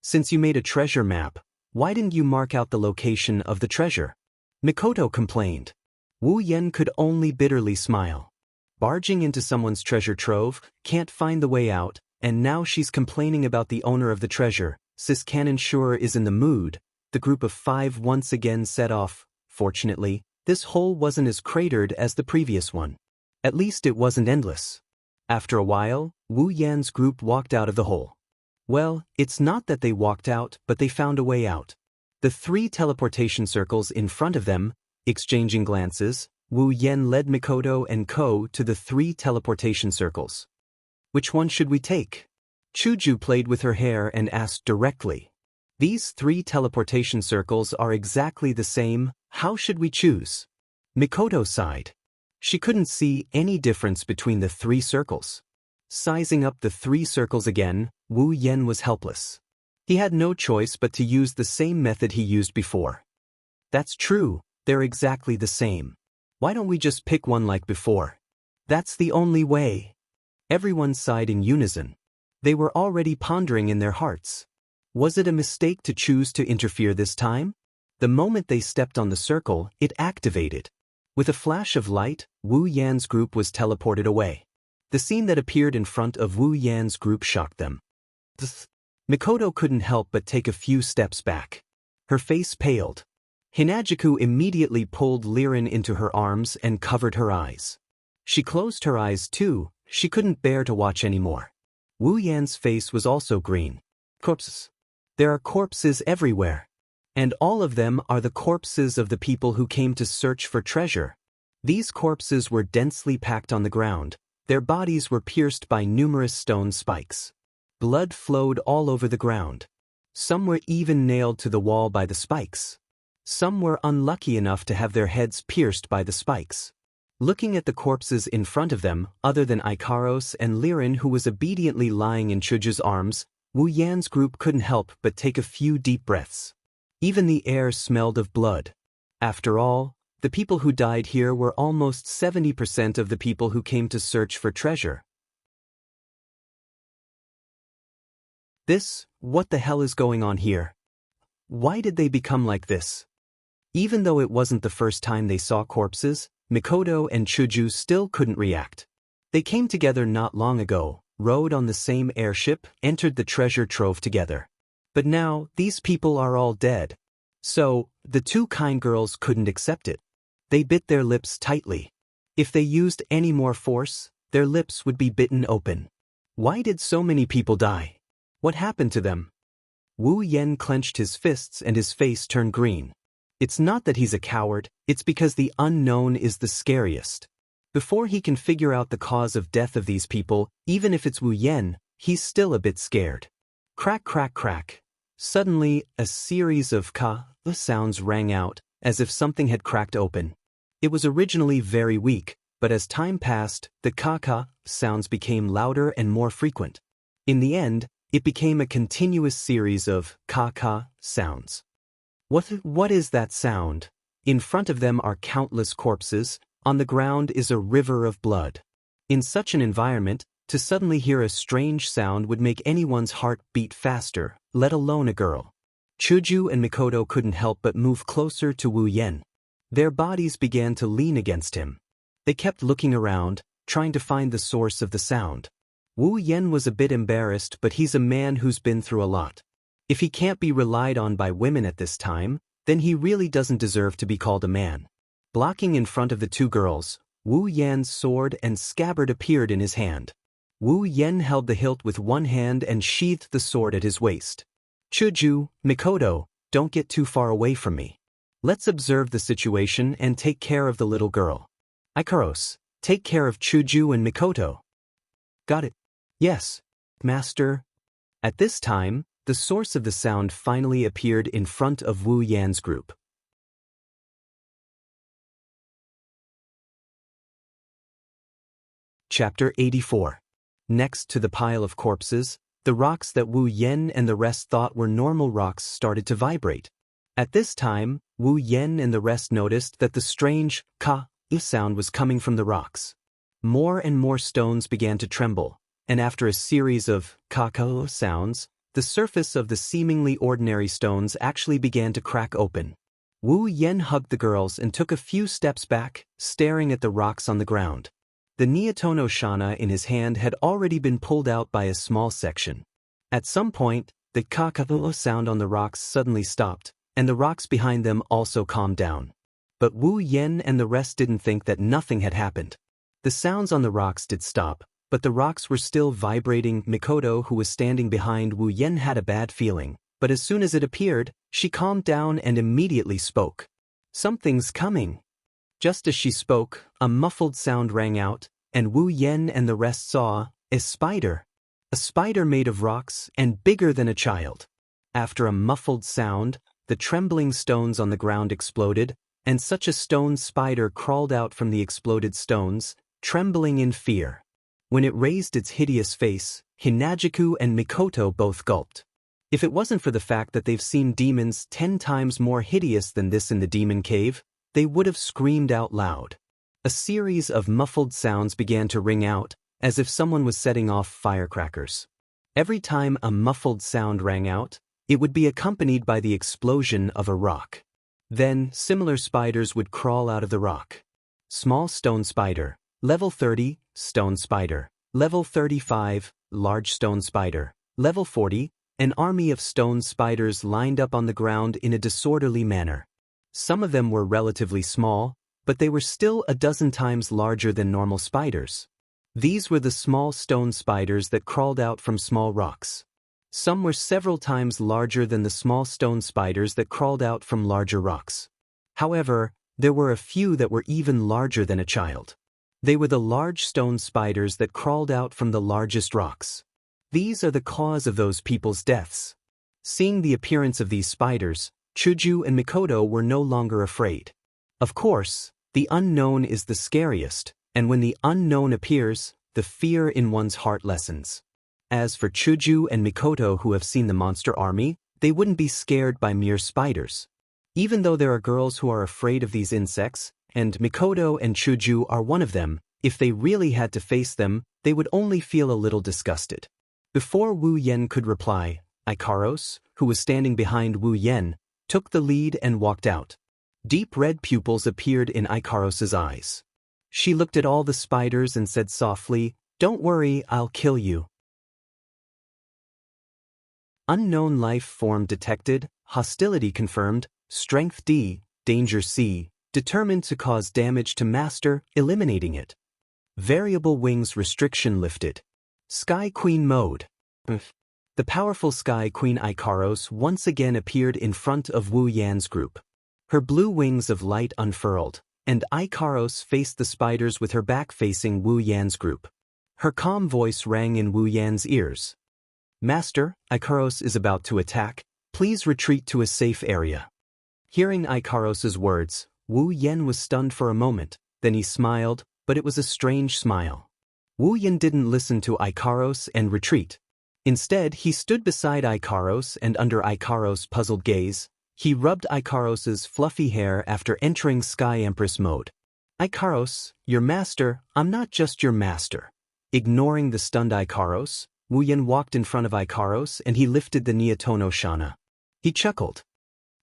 "Since you made a treasure map, why didn't you mark out the location of the treasure?" Mikoto complained. Wu Yen could only bitterly smile. Barging into someone's treasure trove, can't find the way out, and now she's complaining about the owner of the treasure. Sis Cannon sure is in the mood. The group of 5 once again set off. Fortunately, this hole wasn't as cratered as the previous one. At least it wasn't endless. After a while, Wu Yan's group walked out of the hole. Well, it's not that they walked out, but they found a way out. The 3 teleportation circles in front of them, exchanging glances, Wu Yen led Mikoto and Ko to the 3 teleportation circles. "Which one should we take?" Chuju played with her hair and asked directly. "These 3 teleportation circles are exactly the same, how should we choose?" Mikoto sighed. She couldn't see any difference between the 3 circles. Sizing up the 3 circles again, Wu Yen was helpless. He had no choice but to use the same method he used before. "That's true, they're exactly the same. Why don't we just pick one like before?" "That's the only way." Everyone sighed in unison. They were already pondering in their hearts. Was it a mistake to choose to interfere this time? The moment they stepped on the circle, it activated. With a flash of light, Wu Yan's group was teleported away. The scene that appeared in front of Wu Yan's group shocked them. Mikoto couldn't help but take a few steps back. Her face paled. Hinajiku immediately pulled Liren into her arms and covered her eyes. She closed her eyes too, she couldn't bear to watch anymore. Wu Yan's face was also green. Corpses. There are corpses everywhere. And all of them are the corpses of the people who came to search for treasure. These corpses were densely packed on the ground. Their bodies were pierced by numerous stone spikes. Blood flowed all over the ground. Some were even nailed to the wall by the spikes. Some were unlucky enough to have their heads pierced by the spikes. Looking at the corpses in front of them, other than Ikaros and Liren, who was obediently lying in Chuju's arms, Wu Yan's group couldn't help but take a few deep breaths. Even the air smelled of blood. After all, the people who died here were almost 70% of the people who came to search for treasure. What the hell is going on here? Why did they become like this? Even though it wasn't the first time they saw corpses, Mikoto and Chuju still couldn't react. They came together not long ago, rode on the same airship, entered the treasure trove together. But now, these people are all dead. So, the two kind girls couldn't accept it. They bit their lips tightly. If they used any more force, their lips would be bitten open. Why did so many people die? What happened to them? Wu Yan clenched his fists and his face turned green. It's not that he's a coward, it's because the unknown is the scariest. Before he can figure out the cause of death of these people, even if it's Wu Yan, he's still a bit scared. Crack, crack, crack. Suddenly, a series of ka sounds rang out, as if something had cracked open. It was originally very weak, but as time passed, the ka sounds became louder and more frequent. In the end, it became a continuous series of ka sounds. What is that sound? In front of them are countless corpses, on the ground is a river of blood. In such an environment, to suddenly hear a strange sound would make anyone's heart beat faster, let alone a girl. Chuju and Mikoto couldn't help but move closer to Wu Yan. Their bodies began to lean against him. They kept looking around, trying to find the source of the sound. Wu Yan was a bit embarrassed, but he's a man who's been through a lot. If he can't be relied on by women at this time, then he really doesn't deserve to be called a man. Blocking in front of the two girls, Wu Yan's sword and scabbard appeared in his hand. Wu Yan held the hilt with one hand and sheathed the sword at his waist. Chuju, Mikoto, don't get too far away from me. Let's observe the situation and take care of the little girl. Ikaros, take care of Chuju and Mikoto. Got it. Yes, master. At this time, the source of the sound finally appeared in front of Wu Yan's group. Chapter 84. Next to the pile of corpses, the rocks that Wu Yan and the rest thought were normal rocks started to vibrate. At this time, Wu Yan and the rest noticed that the strange ka sound was coming from the rocks. More and more stones began to tremble, and after a series of ka sounds, the surface of the seemingly ordinary stones actually began to crack open. Wu Yan hugged the girls and took a few steps back, staring at the rocks on the ground. The Neotono Shana in his hand had already been pulled out by a small section. At some point, the ka sound on the rocks suddenly stopped, and the rocks behind them also calmed down. But Wu Yan and the rest didn't think that nothing had happened. The sounds on the rocks did stop, but the rocks were still vibrating. Mikoto, who was standing behind Wu Yan, had a bad feeling, but as soon as it appeared, she calmed down and immediately spoke. Something's coming. Just as she spoke, a muffled sound rang out, and Wu Yan and the rest saw a spider. A spider made of rocks and bigger than a child. After a muffled sound, the trembling stones on the ground exploded, and such a stone spider crawled out from the exploded stones, trembling in fear. When it raised its hideous face, Hinajiku and Mikoto both gulped. If it wasn't for the fact that they've seen demons 10 times more hideous than this in the demon cave, they would have screamed out loud. A series of muffled sounds began to ring out, as if someone was setting off firecrackers. Every time a muffled sound rang out, it would be accompanied by the explosion of a rock. Then, similar spiders would crawl out of the rock. Small stone spider, level 30, stone spider, level 35, large stone spider, level 40, an army of stone spiders lined up on the ground in a disorderly manner. Some of them were relatively small, but they were still a dozen times larger than normal spiders. These were the small stone spiders that crawled out from small rocks. Some were several times larger than the small stone spiders that crawled out from larger rocks. However, there were a few that were even larger than a child. They were the large stone spiders that crawled out from the largest rocks. These are the cause of those people's deaths. Seeing the appearance of these spiders, Chuju and Mikoto were no longer afraid. Of course, the unknown is the scariest, and when the unknown appears, the fear in one's heart lessens. As for Chuju and Mikoto, who have seen the monster army, they wouldn't be scared by mere spiders. Even though there are girls who are afraid of these insects, and Mikoto and Chuju are one of them, if they really had to face them, they would only feel a little disgusted. Before Wu Yen could reply, Ikaros, who was standing behind Wu Yen, took the lead and walked out. Deep red pupils appeared in Ikaros's eyes. She looked at all the spiders and said softly, "Don't worry, I'll kill you." Unknown life form detected, hostility confirmed, strength D, danger C, determined to cause damage to master, eliminating it. Variable wings restriction lifted. Sky Queen mode. The powerful Sky Queen Ikaros once again appeared in front of Wu Yan's group. Her blue wings of light unfurled, and Ikaros faced the spiders with her back facing Wu Yan's group. Her calm voice rang in Wu Yan's ears. "Master, Ikaros is about to attack. Please retreat to a safe area." Hearing Ikaros's words, Wu Yan was stunned for a moment, then he smiled, but it was a strange smile. Wu Yan didn't listen to Ikaros and retreat. Instead, he stood beside Ikaros and under Ikaros' puzzled gaze, he rubbed Ikaros's fluffy hair after entering Sky Empress mode. "Ikaros, your master, I'm not just your master." Ignoring the stunned Ikaros, Wu Yan walked in front of Ikaros and he lifted the Neotono Shana. He chuckled.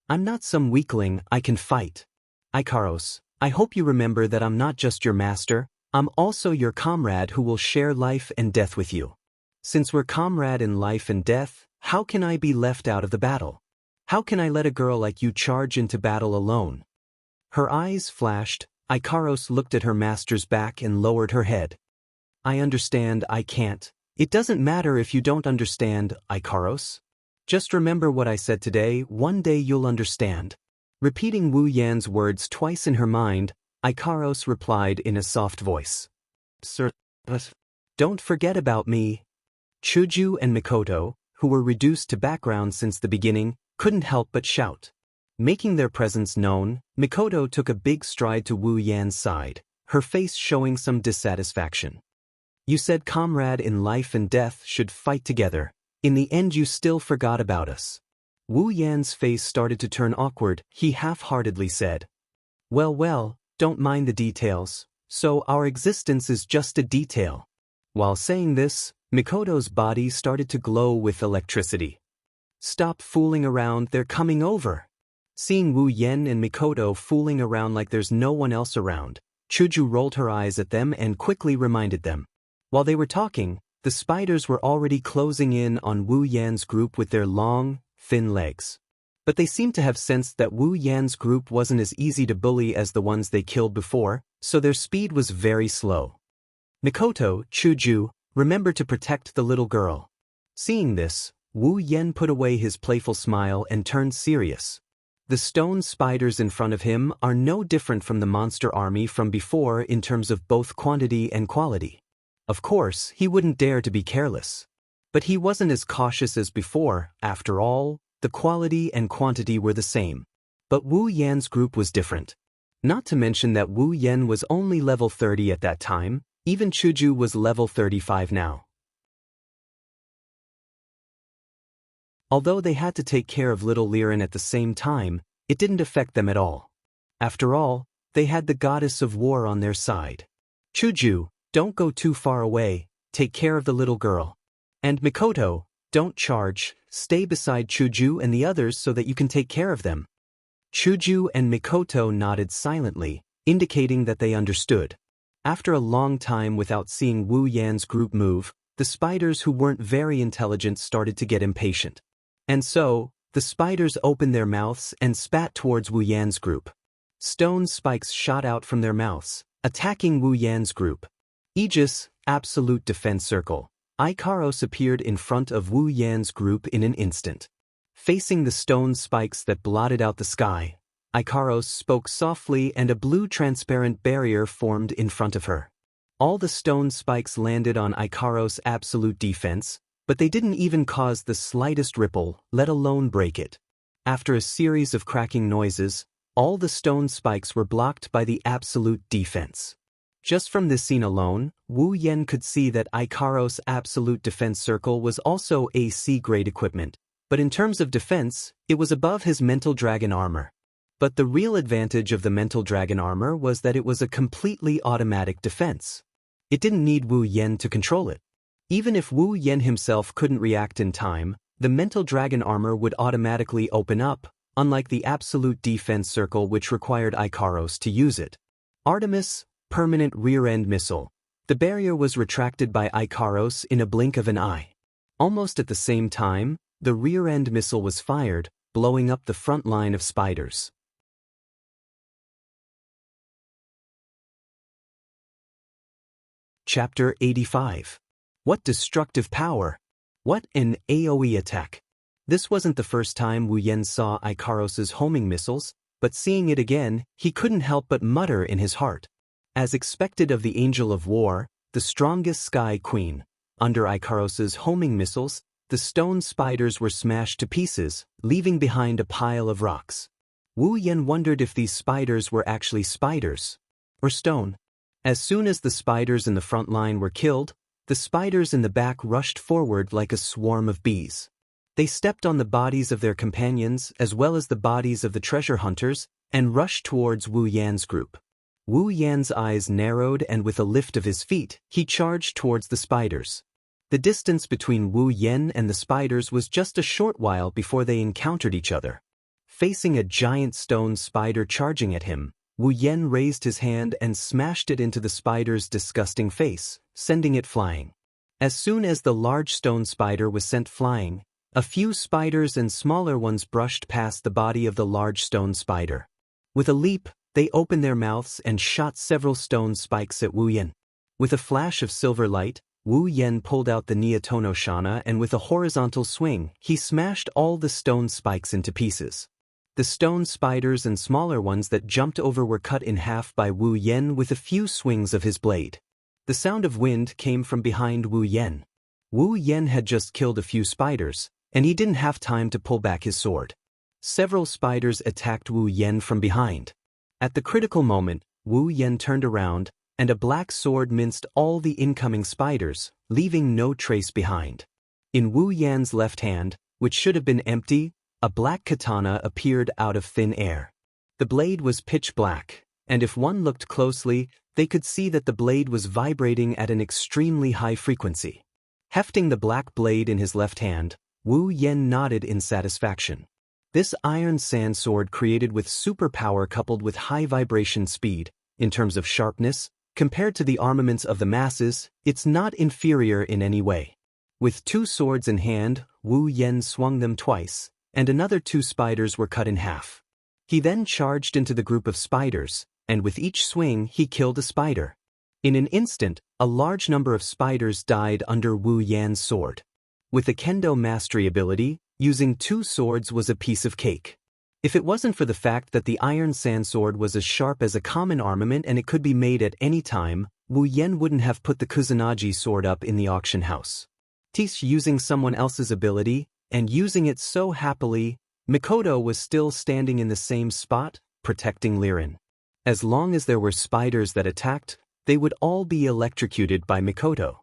"I'm not some weakling, I can fight. Ikaros, I hope you remember that I'm not just your master, I'm also your comrade who will share life and death with you. Since we're comrade in life and death, how can I be left out of the battle? How can I let a girl like you charge into battle alone?" Her eyes flashed, Ikaros looked at her master's back and lowered her head. "I understand, I can't. It doesn't matter if you don't understand, Ikaros. Just remember what I said today, one day you'll understand." Repeating Wu Yan's words twice in her mind, Ikaros replied in a soft voice. "Sir, but don't forget about me." Chuju and Mikoto, who were reduced to background since the beginning, couldn't help but shout. Making their presence known, Mikoto took a big stride to Wu Yan's side, her face showing some dissatisfaction. "You said comrade in life and death should fight together. In the end you still forgot about us." Wu Yan's face started to turn awkward, he half-heartedly said. Well, don't mind the details, so our existence is just a detail." While saying this, Mikoto's body started to glow with electricity. "Stop fooling around, they're coming over." Seeing Wu Yan and Mikoto fooling around like there's no one else around, Chuju rolled her eyes at them and quickly reminded them. While they were talking, the spiders were already closing in on Wu Yan's group with their long, thin legs. But they seemed to have sensed that Wu Yan's group wasn't as easy to bully as the ones they killed before, so their speed was very slow. "Mikoto, Chuju, remember to protect the little girl." Seeing this, Wu Yan put away his playful smile and turned serious. The stone spiders in front of him are no different from the monster army from before in terms of both quantity and quality. Of course, he wouldn't dare to be careless. But he wasn't as cautious as before, after all, the quality and quantity were the same. But Wu Yan's group was different. Not to mention that Wu Yan was only level 30 at that time, even Chuju was level 35 now. Although they had to take care of little Liren at the same time, it didn't affect them at all. After all, they had the goddess of war on their side. "Chuju, don't go too far away, take care of the little girl. And Mikoto, don't charge, stay beside Chuju and the others so that you can take care of them." Chuju and Mikoto nodded silently, indicating that they understood. After a long time without seeing Wu Yan's group move, the spiders who weren't very intelligent started to get impatient. And so, the spiders opened their mouths and spat towards Wu Yan's group. Stone spikes shot out from their mouths, attacking Wu Yan's group. Aegis, absolute defense circle. Ikaros appeared in front of Wu Yan's group in an instant. Facing the stone spikes that blotted out the sky, Ikaros spoke softly and a blue transparent barrier formed in front of her. All the stone spikes landed on Ikaros' absolute defense, but they didn't even cause the slightest ripple, let alone break it. After a series of cracking noises, all the stone spikes were blocked by the absolute defense. Just from this scene alone, Wu Yen could see that Ikaros' absolute defense circle was also AC-grade equipment, but in terms of defense, it was above his mental dragon armor. But the real advantage of the mental dragon armor was that it was a completely automatic defense. It didn't need Wu Yen to control it. Even if Wu Yen himself couldn't react in time, the mental dragon armor would automatically open up, unlike the absolute defense circle which required Ikaros to use it. Artemis, permanent rear-end missile. The barrier was retracted by Ikaros in a blink of an eye. Almost at the same time, the rear-end missile was fired, blowing up the front line of spiders. Chapter 85. What destructive power! What an AoE attack! This wasn't the first time Wu Yen saw Ikaros' homing missiles, but seeing it again, he couldn't help but mutter in his heart. As expected of the Angel of War, the strongest Sky Queen, under Ikaros' homing missiles, the stone spiders were smashed to pieces, leaving behind a pile of rocks. Wu Yen wondered if these spiders were actually spiders, or stone. As soon as the spiders in the front line were killed, the spiders in the back rushed forward like a swarm of bees. They stepped on the bodies of their companions as well as the bodies of the treasure hunters and rushed towards Wu Yan's group. Wu Yan's eyes narrowed and with a lift of his feet, he charged towards the spiders. The distance between Wu Yan and the spiders was just a short while before they encountered each other. Facing a giant stone spider charging at him, Wu Yan raised his hand and smashed it into the spider's disgusting face, sending it flying. As soon as the large stone spider was sent flying, a few spiders and smaller ones brushed past the body of the large stone spider. With a leap, they opened their mouths and shot several stone spikes at Wu Yan. With a flash of silver light, Wu Yen pulled out the Niatono Shana and with a horizontal swing, he smashed all the stone spikes into pieces. The stone spiders and smaller ones that jumped over were cut in half by Wu Yen with a few swings of his blade. The sound of wind came from behind Wu Yen. Wu Yen had just killed a few spiders, and he didn't have time to pull back his sword. Several spiders attacked Wu Yen from behind. At the critical moment, Wu Yen turned around, and a black sword minced all the incoming spiders, leaving no trace behind. In Wu Yan's left hand, which should have been empty, a black katana appeared out of thin air. The blade was pitch black, and if one looked closely, they could see that the blade was vibrating at an extremely high frequency. Hefting the black blade in his left hand, Wu Yen nodded in satisfaction. This iron sand sword created with superpower coupled with high vibration speed, in terms of sharpness, compared to the armaments of the masses, it's not inferior in any way. With two swords in hand, Wu Yen swung them twice, and another two spiders were cut in half. He then charged into the group of spiders, and with each swing he killed a spider. In an instant, a large number of spiders died under Wu Yan's sword. With the Kendo mastery ability, using two swords was a piece of cake. If it wasn't for the fact that the iron sand sword was as sharp as a common armament and it could be made at any time, Wu Yen wouldn't have put the Kusanagi sword up in the auction house. Using someone else's ability, and using it so happily, Mikoto was still standing in the same spot, protecting Lirin. As long as there were spiders that attacked, they would all be electrocuted by Mikoto.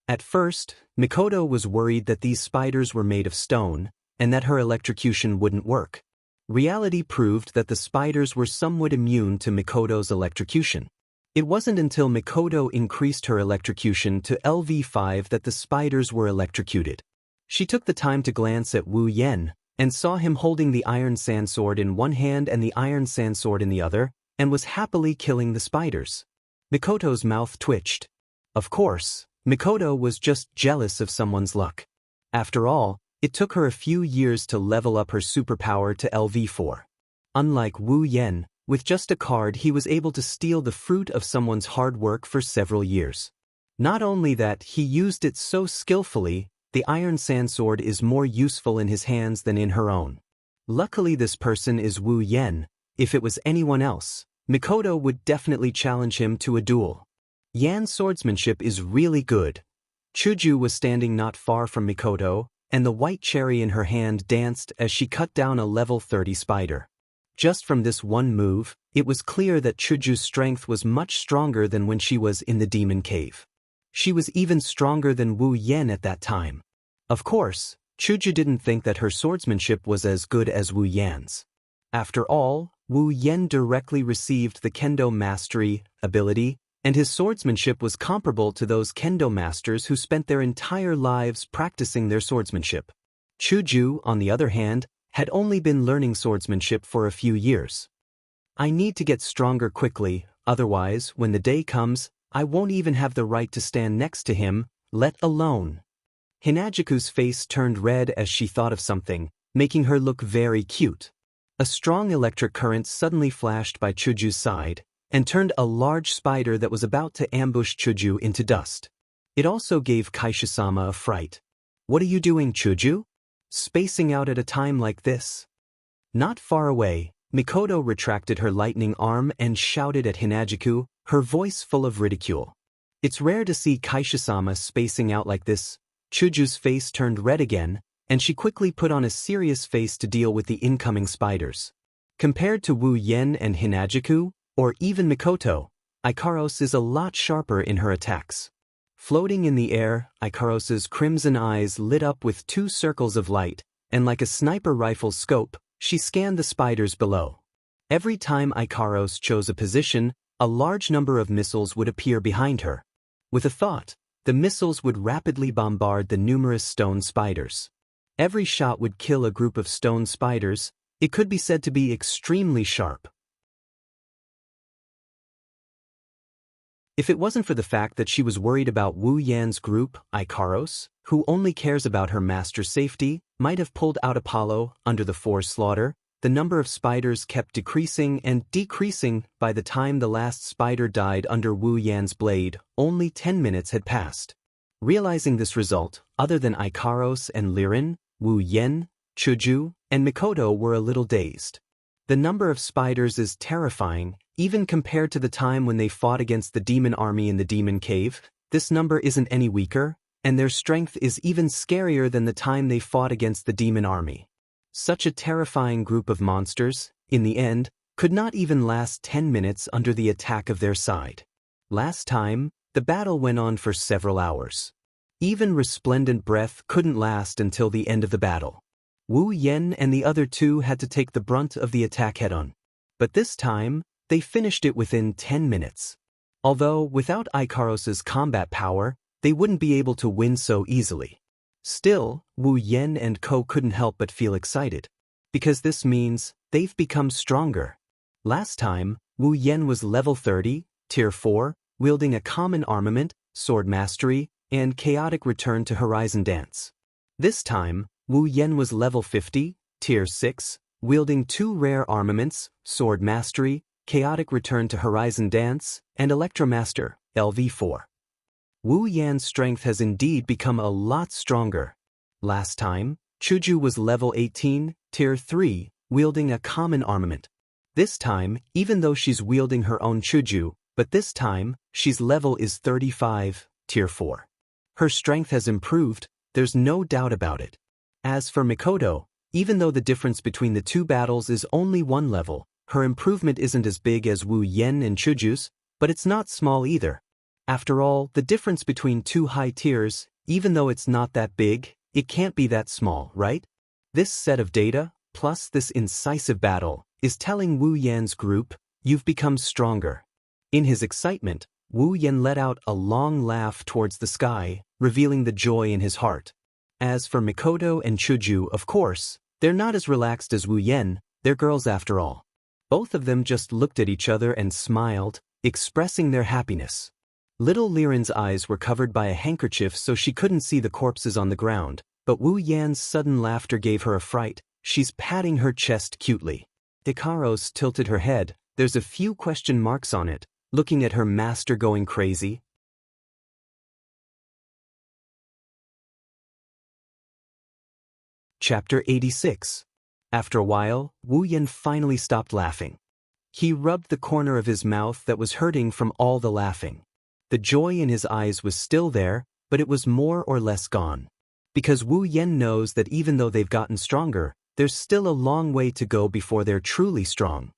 At first, Mikoto was worried that these spiders were made of stone, and that her electrocution wouldn't work. Reality proved that the spiders were somewhat immune to Mikoto's electrocution. It wasn't until Mikoto increased her electrocution to LV5 that the spiders were electrocuted. She took the time to glance at Wu Yen, and saw him holding the iron sand sword in one hand and the iron sand sword in the other, and was happily killing the spiders. Mikoto's mouth twitched. Of course, Mikoto was just jealous of someone's luck. After all, it took her a few years to level up her superpower to LV4. Unlike Wu Yen, with just a card he was able to steal the fruit of someone's hard work for several years. Not only that, he used it so skillfully, the iron sand sword is more useful in his hands than in her own. Luckily this person is Wu Yen. If it was anyone else, Mikoto would definitely challenge him to a duel. Yan's swordsmanship is really good. Chuju was standing not far from Mikoto, and the white cherry in her hand danced as she cut down a level 30 spider. Just from this one move, It was clear that Chuju's strength was much stronger than when she was in the demon cave. She was even stronger than Wu Yen at that time. Of course, Chuju didn't think that her swordsmanship was as good as Wu Yan's. After all, Wu Yen directly received the Kendo Mastery ability, and his swordsmanship was comparable to those Kendo masters who spent their entire lives practicing their swordsmanship. Chuju, on the other hand, had only been learning swordsmanship for a few years. I need to get stronger quickly, otherwise, when the day comes, I won't even have the right to stand next to him, let alone. Hinajiku's face turned red as she thought of something, making her look very cute. A strong electric current suddenly flashed by Chuju's side, and turned a large spider that was about to ambush Chuju into dust. It also gave Kaisha-sama a fright. What are you doing, Chuju? Spacing out at a time like this? Not far away, Mikoto retracted her lightning arm and shouted at Hinajiku, her voice full of ridicule. It's rare to see Kaisha-sama spacing out like this. Chuju's face turned red again, and she quickly put on a serious face to deal with the incoming spiders. Compared to Wu Yen and Hinajiku, or even Mikoto, Ikaros is a lot sharper in her attacks. Floating in the air, Ikaros's crimson eyes lit up with 2 circles of light, and like a sniper rifle's scope, she scanned the spiders below. Every time Ikaros chose a position, a large number of missiles would appear behind her. With a thought, the missiles would rapidly bombard the numerous stone spiders. Every shot would kill a group of stone spiders. It could be said to be extremely sharp. If it wasn't for the fact that she was worried about Wu Yan's group, Ikaros, who only cares about her master's safety, might have pulled out Apollo under the forced slaughter. The number of spiders kept decreasing and decreasing. By the time the last spider died under Wu Yan's blade, only 10 minutes had passed. Realizing this result, other than Ikaros and Lirin, Wu Yen, Chuju, and Mikoto were a little dazed. The number of spiders is terrifying, even compared to the time when they fought against the demon army in the demon cave. This number isn't any weaker, and their strength is even scarier than the time they fought against the demon army. Such a terrifying group of monsters, in the end, could not even last 10 minutes under the attack of their side. Last time, the battle went on for several hours. Even Resplendent Breath couldn't last until the end of the battle. Wu Yen and the other 2 had to take the brunt of the attack head-on. But this time, they finished it within 10 minutes. Although, without Ikaros's combat power, they wouldn't be able to win so easily. Still, Wu Yen and Ko couldn't help but feel excited. Because this means they've become stronger. Last time, Wu Yen was level 30, tier 4, wielding a common armament, sword mastery, and chaotic return to Horizon Dance. This time, Wu Yen was level 50, tier 6, wielding 2 rare armaments, sword mastery, chaotic return to Horizon Dance, and Electromaster, LV4. Wu Yan's strength has indeed become a lot stronger. Last time, Chuju was level 18, tier 3, wielding a common armament. This time, even though she's wielding her own Chuju, but this time, she's level is 35, tier 4. Her strength has improved, there's no doubt about it. As for Mikoto, even though the difference between the 2 battles is only 1 level, her improvement isn't as big as Wu Yen and Chuju's, but it's not small either. After all, the difference between 2 high tiers, even though it's not that big, it can't be that small, right? This set of data, plus this incisive battle, is telling Wu Yan's group, you've become stronger. In his excitement, Wu Yen let out a long laugh towards the sky, revealing the joy in his heart. As for Mikoto and Chuju, of course, they're not as relaxed as Wu Yen, they're girls after all. Both of them just looked at each other and smiled, expressing their happiness. Little Lirin's eyes were covered by a handkerchief so she couldn't see the corpses on the ground, but Wu Yan's sudden laughter gave her a fright. She's patting her chest cutely. Ikaros tilted her head, there's a few question marks on it, looking at her master going crazy. Chapter 86. After a while, Wu Yan finally stopped laughing. He rubbed the corner of his mouth that was hurting from all the laughing. The joy in his eyes was still there, but it was more or less gone. Because Wu Yan knows that even though they've gotten stronger, there's still a long way to go before they're truly strong.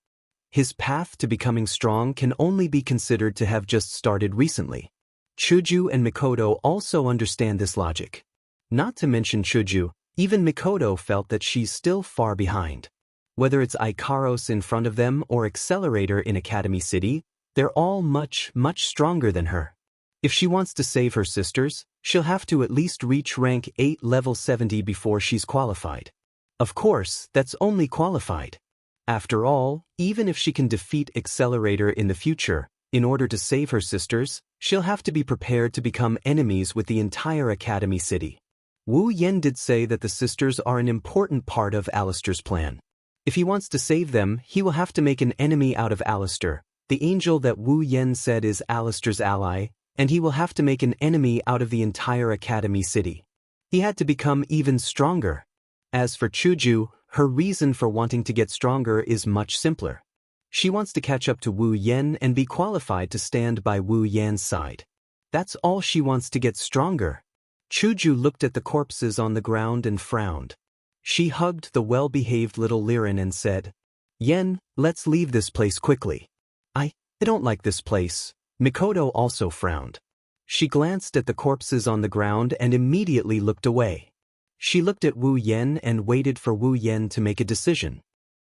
his path to becoming strong can only be considered to have just started recently. Chuju and Mikoto also understand this logic. Not to mention Chuju, even Mikoto felt that she's still far behind. Whether it's Ikaros in front of them or Accelerator in Academy City, they're all much stronger than her. If she wants to save her sisters, she'll have to at least reach rank 8 level 70 before she's qualified. Of course, that's only qualified. After all, even if she can defeat Accelerator in the future, in order to save her sisters, she'll have to be prepared to become enemies with the entire Academy City. Wu Yen did say that the sisters are an important part of Alistair's plan. If he wants to save them, he will have to make an enemy out of Alistair, the angel that Wu Yen said is Alistair's ally, and he will have to make an enemy out of the entire Academy City. He had to become even stronger. As for Chuju, her reason for wanting to get stronger is much simpler. She wants to catch up to Wu Yen and be qualified to stand by Wu Yan's side. That's all she wants to get stronger. Chuju looked at the corpses on the ground and frowned. She hugged the well-behaved little Liren and said, "Yen, let's leave this place quickly." I don't like this place." Mikoto also frowned. She glanced at the corpses on the ground and immediately looked away. She looked at Wu Yen and waited for Wu Yen to make a decision.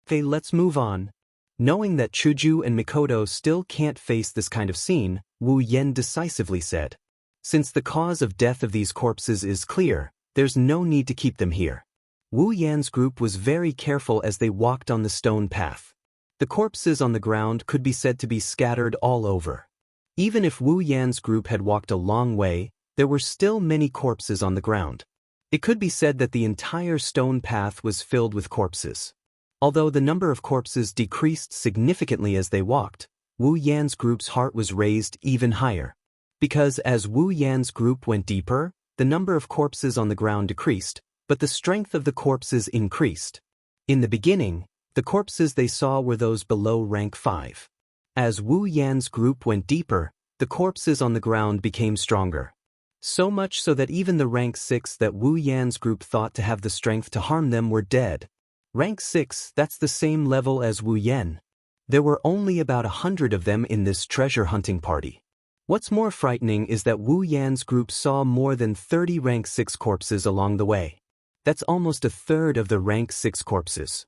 "Okay, let's move on." Knowing that Chuju and Mikoto still can't face this kind of scene, Wu Yen decisively said, "Since the cause of death of these corpses is clear, there's no need to keep them here." Wu Yan's group was very careful as they walked on the stone path. The corpses on the ground could be said to be scattered all over. Even if Wu Yan's group had walked a long way, there were still many corpses on the ground. It could be said that the entire stone path was filled with corpses. Although the number of corpses decreased significantly as they walked, Wu Yan's group's heart was raised even higher. Because as Wu Yan's group went deeper, the number of corpses on the ground decreased, but the strength of the corpses increased. In the beginning, the corpses they saw were those below rank 5. As Wu Yan's group went deeper, the corpses on the ground became stronger. So much so that even the rank 6 that Wu Yan's group thought to have the strength to harm them were dead. Rank 6, that's the same level as Wu Yan. There were only about 100 of them in this treasure hunting party. What's more frightening is that Wu Yan's group saw more than 30 rank 6 corpses along the way. That's almost a third of the rank 6 corpses.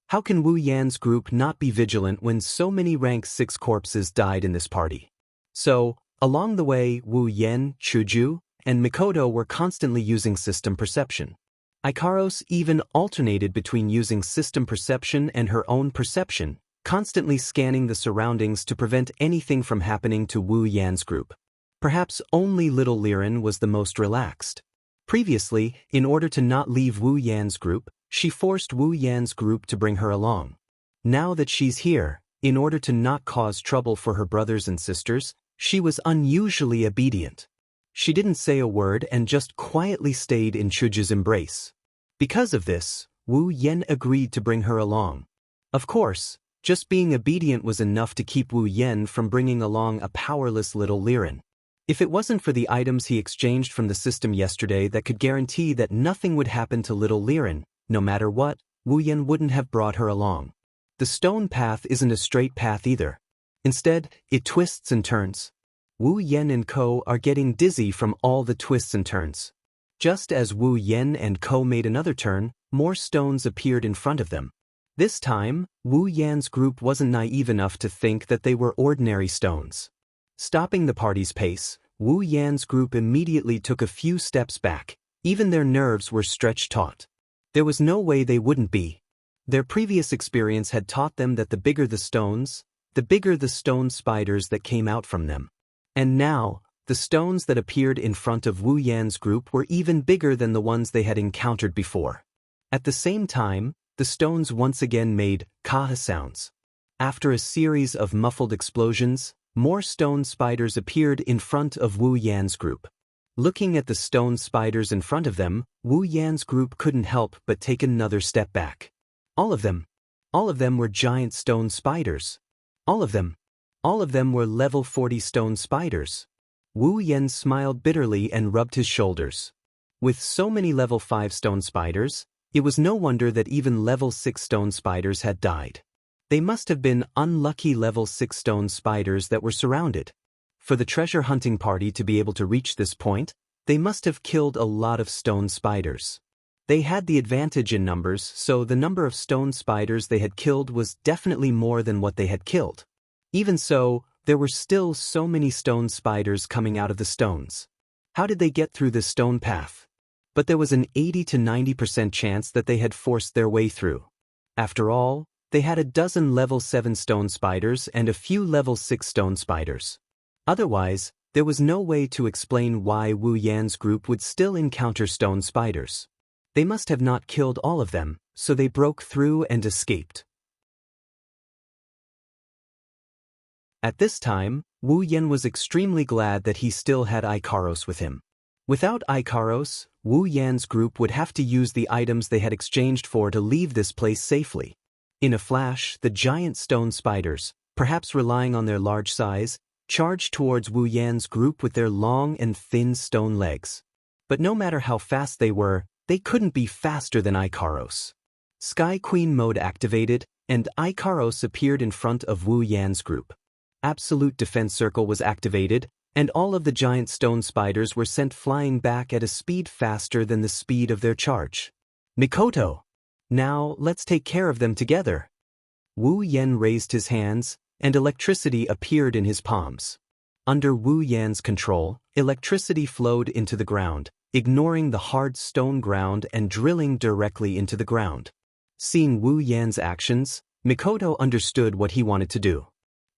How can Wu Yan's group not be vigilant when so many rank 6 corpses died in this party? So, along the way, Wu Yen, Chuju, and Mikoto were constantly using system perception. Ikaros even alternated between using system perception and her own perception, constantly scanning the surroundings to prevent anything from happening to Wu Yan's group. Perhaps only little Liren was the most relaxed. Previously, in order to not leave Wu Yan's group, she forced Wu Yan's group to bring her along. Now that she's here, in order to not cause trouble for her brothers and sisters, she was unusually obedient. She didn't say a word and just quietly stayed in Chuju's embrace. Because of this, Wu Yen agreed to bring her along. Of course, just being obedient was enough to keep Wu Yen from bringing along a powerless little Liren. If it wasn't for the items he exchanged from the system yesterday that could guarantee that nothing would happen to little Liren, no matter what, Wu Yen wouldn't have brought her along. The stone path isn't a straight path either. Instead, it twists and turns. Wu Yen and Ko are getting dizzy from all the twists and turns. Just as Wu Yen and Ko made another turn, more stones appeared in front of them. This time, Wu Yan's group wasn't naive enough to think that they were ordinary stones. Stopping the party's pace, Wu Yan's group immediately took a few steps back. Even their nerves were stretched taut. There was no way they wouldn't be. Their previous experience had taught them that the bigger the stones, the bigger the stone spiders that came out from them. And now, the stones that appeared in front of Wu Yan's group were even bigger than the ones they had encountered before. At the same time, the stones once again made kaha sounds. After a series of muffled explosions, more stone spiders appeared in front of Wu Yan's group. Looking at the stone spiders in front of them, Wu Yan's group couldn't help but take another step back. All of them were giant stone spiders. All of them were level 40 stone spiders. Wu Yan smiled bitterly and rubbed his shoulders. With so many level 5 stone spiders, It was no wonder that even level 6 stone spiders had died. They must have been unlucky level 6 stone spiders that were surrounded. For the treasure hunting party to be able to reach this point, they must have killed a lot of stone spiders. They had the advantage in numbers, so the number of stone spiders they had killed was definitely more than what they had killed. Even so, there were still so many stone spiders coming out of the stones. How did they get through this stone path? But there was an 80 to 90% chance that they had forced their way through. After all, they had a dozen level 7 stone spiders and a few level 6 stone spiders. Otherwise, there was no way to explain why Wu Yan's group would still encounter stone spiders. They must have not killed all of them, so they broke through and escaped. At this time, Wu Yan was extremely glad that he still had Ikaros with him. Without Ikaros, Wu Yan's group would have to use the items they had exchanged for to leave this place safely. In a flash, the giant stone spiders, perhaps relying on their large size, charged towards Wu Yan's group with their long and thin stone legs. But no matter how fast they were, they couldn't be faster than Ikaros. Sky Queen mode activated, and Ikaros appeared in front of Wu Yan's group. Absolute Defense Circle was activated, and all of the giant stone spiders were sent flying back at a speed faster than the speed of their charge. Mikoto! Now, let's take care of them together. Wu Yan raised his hands, and electricity appeared in his palms. Under Wu Yan's control, electricity flowed into the ground, ignoring the hard stone ground and drilling directly into the ground. Seeing Wu Yan's actions, Mikoto understood what he wanted to do.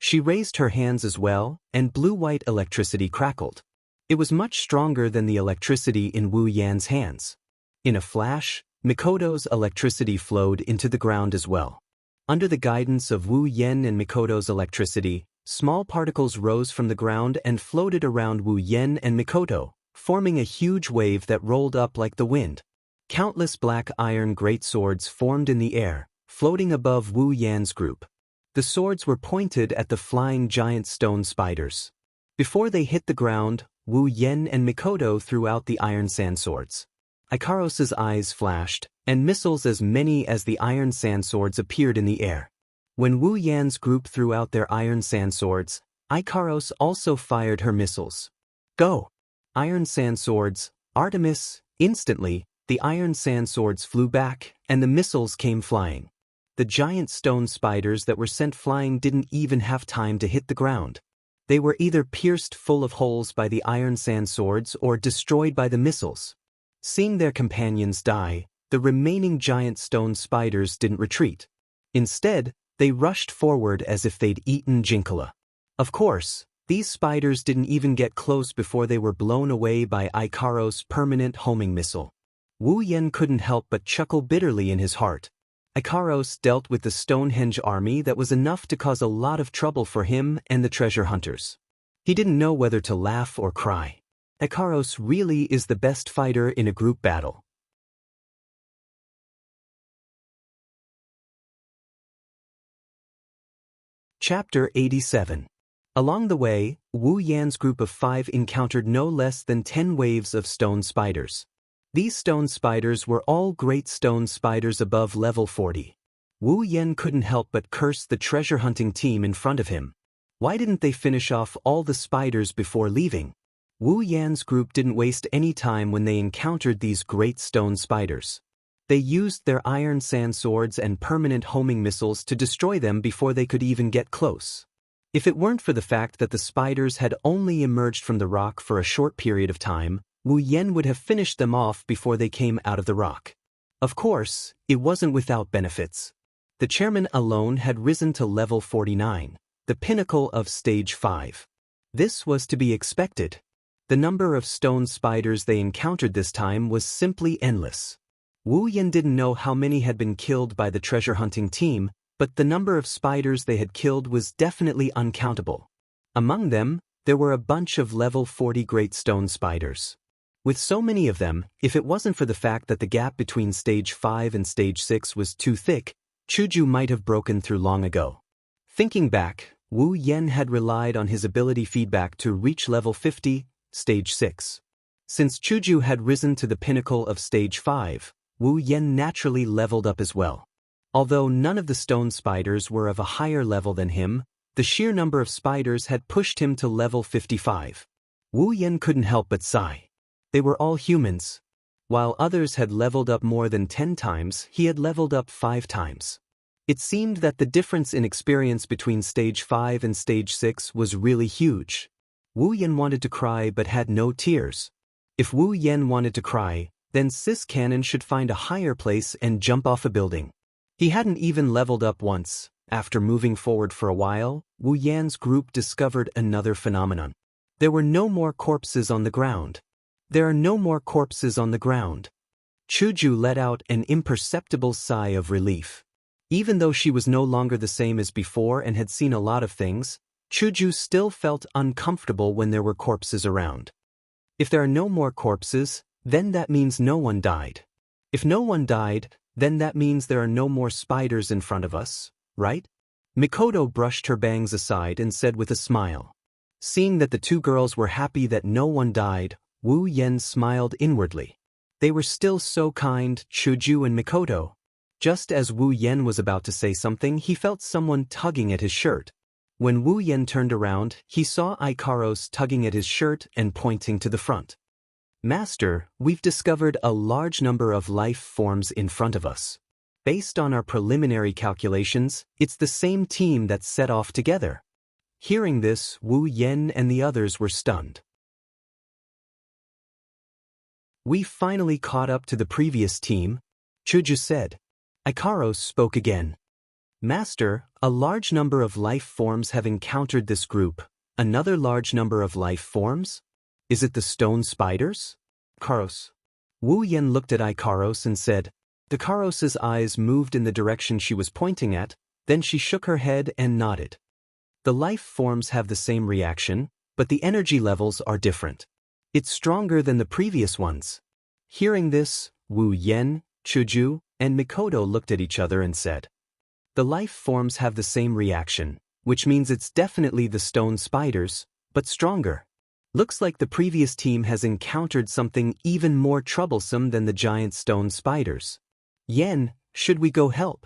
She raised her hands as well, and blue-white electricity crackled. It was much stronger than the electricity in Wu Yan's hands. In a flash, Mikoto's electricity flowed into the ground as well. Under the guidance of Wu Yan and Mikoto's electricity, small particles rose from the ground and floated around Wu Yan and Mikoto, forming a huge wave that rolled up like the wind. Countless black iron great swords formed in the air, floating above Wu Yan's group. The swords were pointed at the flying giant stone spiders. Before they hit the ground, Wu Yan and Mikoto threw out the iron sand swords. Ikaros's eyes flashed, and missiles as many as the iron sand swords appeared in the air. When Wu Yan's group threw out their iron sand swords, Ikaros also fired her missiles. Go! Iron sand swords, Artemis! Instantly, the iron sand swords flew back, and the missiles came flying. The giant stone spiders that were sent flying didn't even have time to hit the ground. They were either pierced full of holes by the iron sand swords or destroyed by the missiles. Seeing their companions die, the remaining giant stone spiders didn't retreat. Instead, they rushed forward as if they'd eaten Jinkala. Of course, these spiders didn't even get close before they were blown away by Ikaros' permanent homing missile. Wu Yan couldn't help but chuckle bitterly in his heart. Ikaros dealt with the Stonehenge army that was enough to cause a lot of trouble for him and the treasure hunters. He didn't know whether to laugh or cry. Ikaros really is the best fighter in a group battle. Chapter 87. Along the way, Wu Yan's group of 5 encountered no less than 10 waves of stone spiders. These stone spiders were all great stone spiders above level 40. Wu Yan couldn't help but curse the treasure hunting team in front of him. Why didn't they finish off all the spiders before leaving? Wu Yan's group didn't waste any time when they encountered these great stone spiders. They used their iron sand swords and permanent homing missiles to destroy them before they could even get close. If it weren't for the fact that the spiders had only emerged from the rock for a short period of time, Wu Yan would have finished them off before they came out of the rock. Of course, it wasn't without benefits. The chairman alone had risen to level 49, the pinnacle of stage 5. This was to be expected. The number of stone spiders they encountered this time was simply endless. Wu Yan didn't know how many had been killed by the treasure hunting team, but the number of spiders they had killed was definitely uncountable. Among them, there were a bunch of level 40 great stone spiders. With so many of them, if it wasn't for the fact that the gap between stage 5 and stage 6 was too thick, Chuju might have broken through long ago. Thinking back, Wu Yan had relied on his ability feedback to reach level 50, stage 6. Since Chuju had risen to the pinnacle of stage 5, Wu Yan naturally leveled up as well. Although none of the stone spiders were of a higher level than him, the sheer number of spiders had pushed him to level 55. Wu Yan couldn't help but sigh. They were all humans. While others had leveled up more than 10 times, he had leveled up 5 times. It seemed that the difference in experience between stage 5 and stage 6 was really huge. Wu Yan wanted to cry but had no tears. If Wu Yan wanted to cry, then Sis Cannon should find a higher place and jump off a building. He hadn't even leveled up once. After moving forward for a while, Wu Yan's group discovered another phenomenon. There were no more corpses on the ground. There are no more corpses on the ground. Chuju let out an imperceptible sigh of relief. Even though she was no longer the same as before and had seen a lot of things, Chuju still felt uncomfortable when there were corpses around. If there are no more corpses, then that means no one died. If no one died, then that means there are no more spiders in front of us, right? Mikoto brushed her bangs aside and said with a smile. Seeing that the two girls were happy that no one died, Wu Yan smiled inwardly. They were still so kind, Chuju and Mikoto. Just as Wu Yan was about to say something, he felt someone tugging at his shirt. When Wu Yan turned around, he saw Ikaros tugging at his shirt and pointing to the front. Master, we've discovered a large number of life forms in front of us. Based on our preliminary calculations, it's the same team that set off together. Hearing this, Wu Yan and the others were stunned. We finally caught up to the previous team, Chuju said. Ikaros spoke again. Master, a large number of life forms have encountered this group. Another large number of life forms? Is it the stone spiders? Ikaros. Wu Yan looked at Ikaros and said. Ikaros's eyes moved in the direction she was pointing at, then she shook her head and nodded. The life forms have the same reaction, but the energy levels are different. It's stronger than the previous ones. Hearing this, Wu Yan, Chuju, and Mikoto looked at each other and said. The life forms have the same reaction, which means it's definitely the stone spiders, but stronger. Looks like the previous team has encountered something even more troublesome than the giant stone spiders. Yen, should we go help?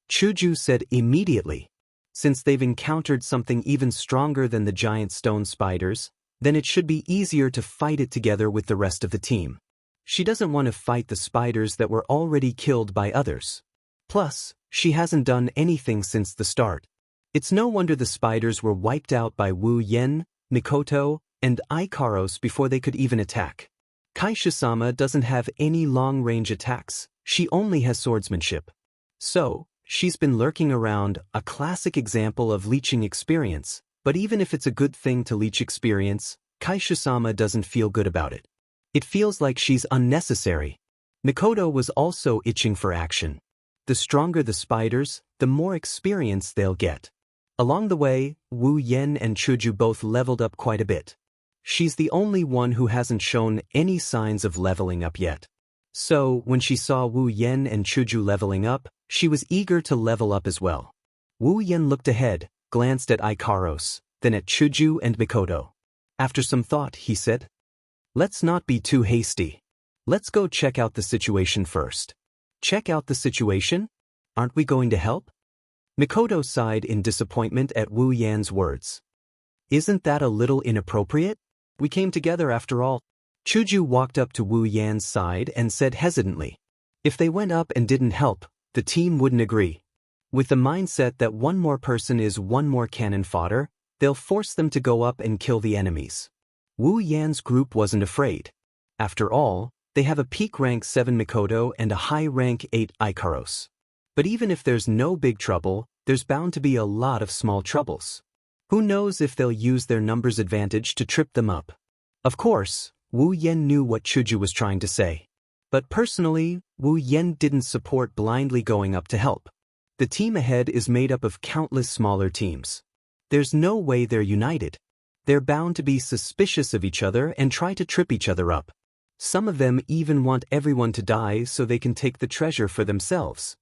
Chuju said immediately. Since they've encountered something even stronger than the giant stone spiders, then it should be easier to fight it together with the rest of the team. She doesn't want to fight the spiders that were already killed by others. Plus, she hasn't done anything since the start. It's no wonder the spiders were wiped out by Wu Yan, Mikoto, and Ikaros before they could even attack. Kaisha-sama doesn't have any long-range attacks, she only has swordsmanship. So, she's been lurking around, a classic example of leeching experience, but even if it's a good thing to leech experience, Kaisha-sama doesn't feel good about it. It feels like she's unnecessary. Mikoto was also itching for action. The stronger the spiders, the more experience they'll get. Along the way, Wu Yan and Chuju both leveled up quite a bit. She's the only one who hasn't shown any signs of leveling up yet. So, when she saw Wu Yan and Chuju leveling up, she was eager to level up as well. Wu Yan looked ahead, glanced at Ikaros, then at Chuju and Mikoto. After some thought, he said, Let's not be too hasty. Let's go check out the situation first. Check out the situation? Aren't we going to help? Mikoto sighed in disappointment at Wu Yan's words. Isn't that a little inappropriate? We came together after all. Chuju walked up to Wu Yan's side and said hesitantly. If they went up and didn't help, the team wouldn't agree. With the mindset that one more person is one more cannon fodder, they'll force them to go up and kill the enemies. Wu Yan's group wasn't afraid. After all, they have a peak rank 7 Mikoto and a high rank 8 Ikaros. But even if there's no big trouble, there's bound to be a lot of small troubles. Who knows if they'll use their numbers advantage to trip them up? Of course, Wu Yan knew what Chuju was trying to say. But personally, Wu Yan didn't support blindly going up to help. The team ahead is made up of countless smaller teams. There's no way they're united. They're bound to be suspicious of each other and try to trip each other up. Some of them even want everyone to die so they can take the treasure for themselves.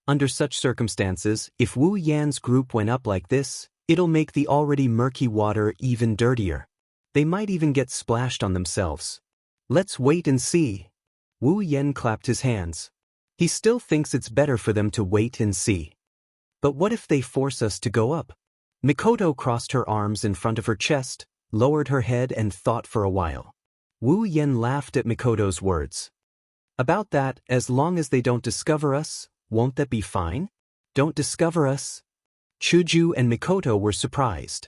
Under such circumstances, if Wu Yan's group went up like this, it'll make the already murky water even dirtier. They might even get splashed on themselves. Let's wait and see. Wu Yen clapped his hands. He still thinks it's better for them to wait and see. But what if they force us to go up? Mikoto crossed her arms in front of her chest, lowered her head and thought for a while. Wu Yen laughed at Mikoto's words. About that, as long as they don't discover us, won't that be fine? Don't discover us? Chuju and Mikoto were surprised.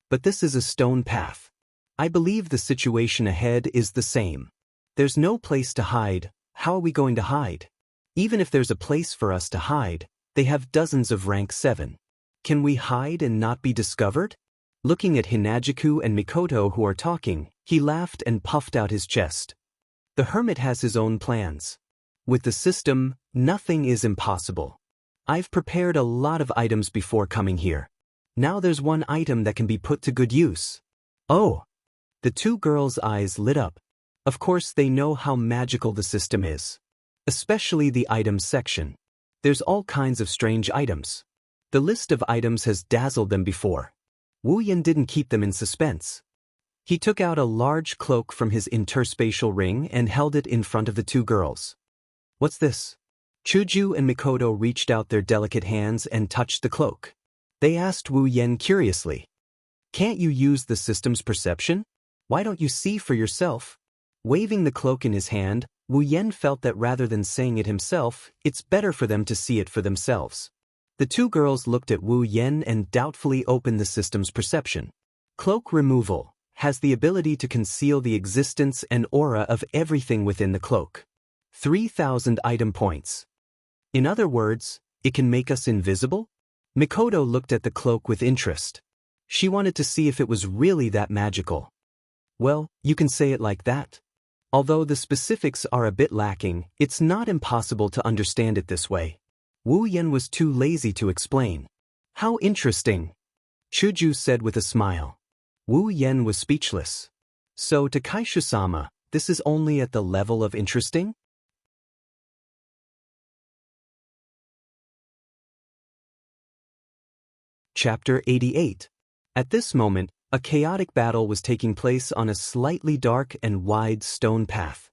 But this is a stone path. I believe the situation ahead is the same. There's no place to hide. How are we going to hide? Even if there's a place for us to hide, they have dozens of rank 7. Can we hide and not be discovered? Looking at Hinajiku and Mikoto who are talking, he laughed and puffed out his chest. The hermit has his own plans. With the system, nothing is impossible. I've prepared a lot of items before coming here. Now there's one item that can be put to good use. Oh! The two girls' eyes lit up. Of course they know how magical the system is. Especially the items section. There's all kinds of strange items. The list of items has dazzled them before. Wu Yen didn't keep them in suspense. He took out a large cloak from his interspatial ring and held it in front of the two girls. What's this? Chuju and Mikoto reached out their delicate hands and touched the cloak. They asked Wu Yen curiously. Can't you use the system's perception? Why don't you see for yourself? Waving the cloak in his hand, Wu Yen felt that rather than saying it himself, it's better for them to see it for themselves. The two girls looked at Wu Yen and doubtfully opened the system's perception. Cloak removal has the ability to conceal the existence and aura of everything within the cloak. 3,000 item points. In other words, it can make us invisible? Mikoto looked at the cloak with interest. She wanted to see if it was really that magical. Well, you can say it like that. Although the specifics are a bit lacking, it's not impossible to understand it this way. Wu Yen was too lazy to explain. How interesting, Chuju said with a smile. Wu Yen was speechless. So to Kaishu-sama, this is only at the level of interesting? Chapter 88. At this moment, a chaotic battle was taking place on a slightly dark and wide stone path.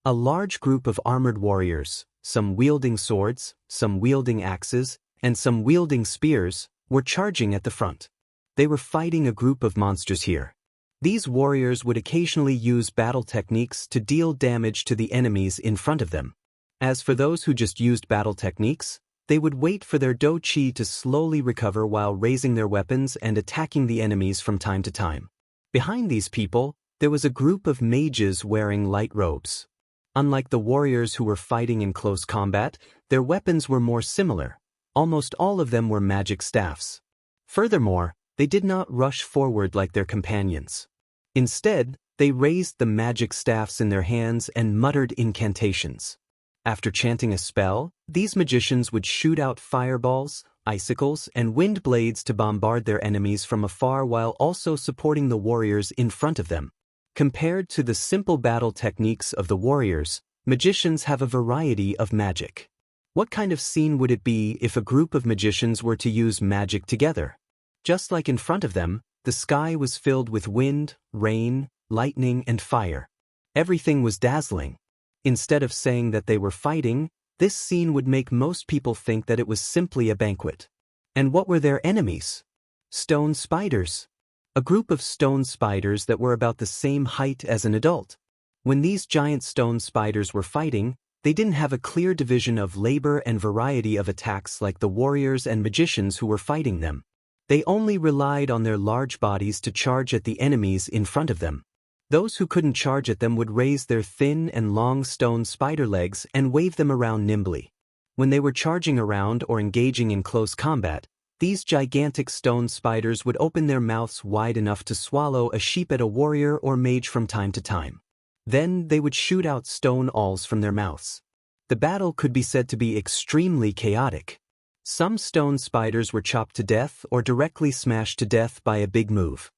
A large group of armored warriors, some wielding swords, some wielding axes, and some wielding spears, were charging at the front. They were fighting a group of monsters here. These warriors would occasionally use battle techniques to deal damage to the enemies in front of them. As for those who just used battle techniques, they would wait for their do-chi to slowly recover while raising their weapons and attacking the enemies from time to time. Behind these people, there was a group of mages wearing light robes. Unlike the warriors who were fighting in close combat, their weapons were more similar. Almost all of them were magic staffs. Furthermore, they did not rush forward like their companions. Instead, they raised the magic staffs in their hands and muttered incantations. After chanting a spell, these magicians would shoot out fireballs, icicles, and wind blades to bombard their enemies from afar while also supporting the warriors in front of them. Compared to the simple battle techniques of the warriors, magicians have a variety of magic. What kind of scene would it be if a group of magicians were to use magic together? Just like in front of them, the sky was filled with wind, rain, lightning, and fire. Everything was dazzling. Instead of saying that they were fighting, this scene would make most people think that it was simply a banquet. And what were their enemies? Stone spiders. A group of stone spiders that were about the same height as an adult. When these giant stone spiders were fighting, they didn't have a clear division of labor and variety of attacks like the warriors and magicians who were fighting them. They only relied on their large bodies to charge at the enemies in front of them. Those who couldn't charge at them would raise their thin and long stone spider legs and wave them around nimbly. When they were charging around or engaging in close combat, these gigantic stone spiders would open their mouths wide enough to swallow a sheep at a warrior or mage from time to time. Then they would shoot out stone awls from their mouths. The battle could be said to be extremely chaotic. Some stone spiders were chopped to death or directly smashed to death by a big move.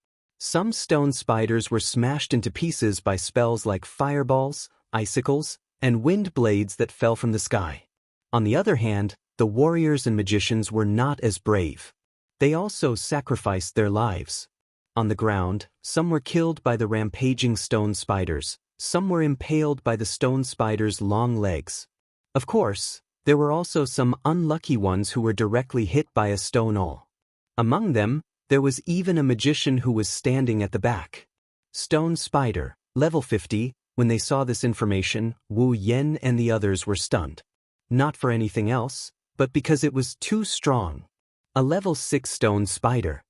Some stone spiders were smashed into pieces by spells like fireballs, icicles, and wind blades that fell from the sky. On the other hand, the warriors and magicians were not as brave. They also sacrificed their lives. On the ground, some were killed by the rampaging stone spiders, Some were impaled by the stone spider's long legs. Of course, there were also some unlucky ones who were directly hit by a stone awl. Among them, there was even a magician who was standing at the back. Stone spider, level 50. When they saw this information, Wu Yan and the others were stunned. Not for anything else, but because it was too strong. A level 6 stone spider.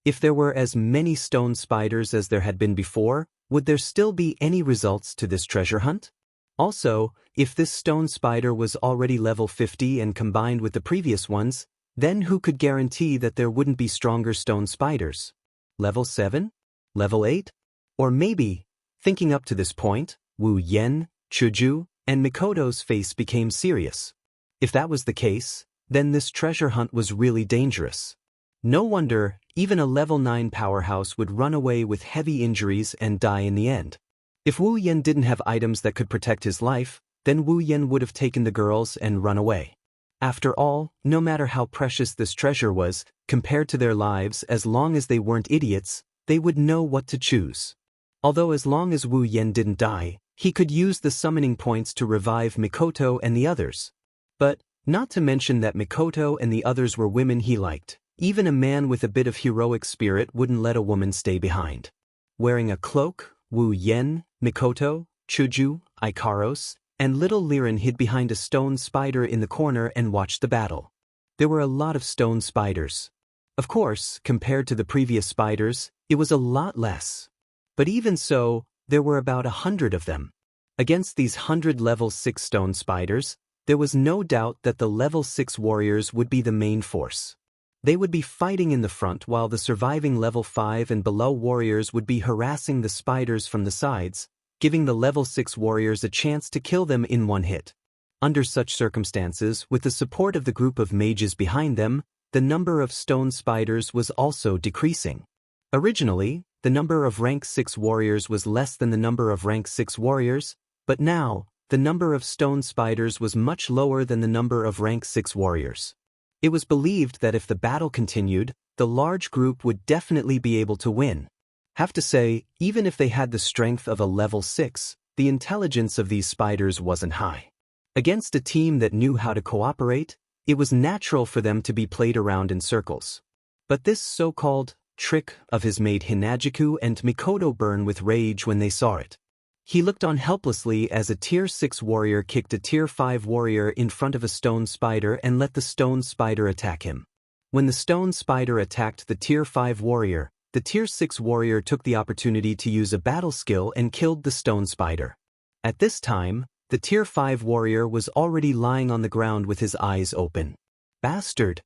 If there were as many stone spiders as there had been before, would there still be any results to this treasure hunt? Also, if this stone spider was already level 50 and combined with the previous ones, then who could guarantee that there wouldn't be stronger stone spiders? Level 7? Level 8? Or maybe, thinking up to this point, Wu Yan, Chuju, and Mikoto's face became serious. If that was the case, then this treasure hunt was really dangerous. No wonder even a level 9 powerhouse would run away with heavy injuries and die in the end. If Wu Yan didn't have items that could protect his life, then Wu Yan would have taken the girls and run away. After all, no matter how precious this treasure was, compared to their lives, as long as they weren't idiots, they would know what to choose. Although as long as Wu Yan didn't die, he could use the summoning points to revive Mikoto and the others. But, not to mention that Mikoto and the others were women he liked. Even a man with a bit of heroic spirit wouldn't let a woman stay behind. Wearing a cloak, Wu Yan, Mikoto, Chuju, Ikaros, and little Liren hid behind a stone spider in the corner and watched the battle. There were a lot of stone spiders. Of course, compared to the previous spiders, it was a lot less. But even so, there were about 100 of them. Against these 100 level 6 stone spiders, there was no doubt that the level 6 warriors would be the main force. They would be fighting in the front while the surviving level 5 and below warriors would be harassing the spiders from the sides, giving the level 6 warriors a chance to kill them in one hit. Under such circumstances, with the support of the group of mages behind them, the number of stone spiders was also decreasing. Originally, the number of rank 6 warriors was less than the number of rank 6 warriors, but now, the number of stone spiders was much lower than the number of rank 6 warriors. It was believed that if the battle continued, the large group would definitely be able to win. Have to say, even if they had the strength of a level 6, the intelligence of these spiders wasn't high. Against a team that knew how to cooperate, it was natural for them to be played around in circles. But this so-called trick of his made Hinajiku and Mikoto burn with rage when they saw it. He looked on helplessly as a tier 6 warrior kicked a tier 5 warrior in front of a stone spider and let the stone spider attack him. When the stone spider attacked the tier 5 warrior, the tier 6 warrior took the opportunity to use a battle skill and killed the stone spider. At this time, the tier 5 warrior was already lying on the ground with his eyes open. Bastard!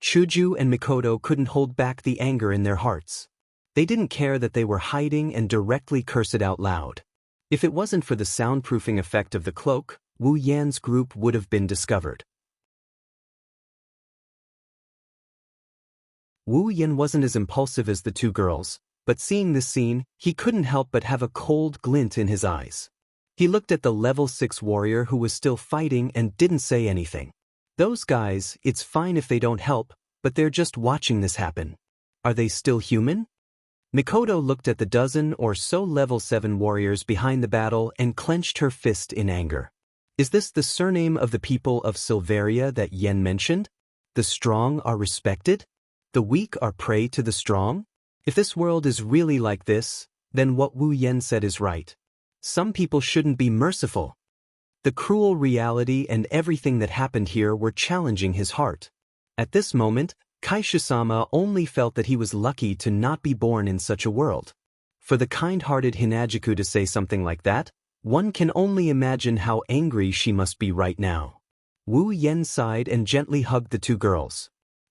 Chuju and Mikoto couldn't hold back the anger in their hearts. They didn't care that they were hiding and directly cursed out loud. If it wasn't for the soundproofing effect of the cloak, Wu Yan's group would have been discovered. Wu Yan wasn't as impulsive as the two girls, but seeing this scene, he couldn't help but have a cold glint in his eyes. He looked at the level 6 warrior who was still fighting and didn't say anything. Those guys, it's fine if they don't help, but they're just watching this happen. Are they still human? Mikoto looked at the dozen or so level 7 warriors behind the battle and clenched her fist in anger. Is this the surname of the people of Silveria that Yen mentioned? The strong are respected? The weak are prey to the strong? If this world is really like this, then what Wu Yan said is right. Some people shouldn't be merciful. The cruel reality and everything that happened here were challenging his heart. At this moment, Kaisha-sama only felt that he was lucky to not be born in such a world. For the kind-hearted Hinajiku to say something like that, one can only imagine how angry she must be right now. Wu Yan sighed and gently hugged the two girls.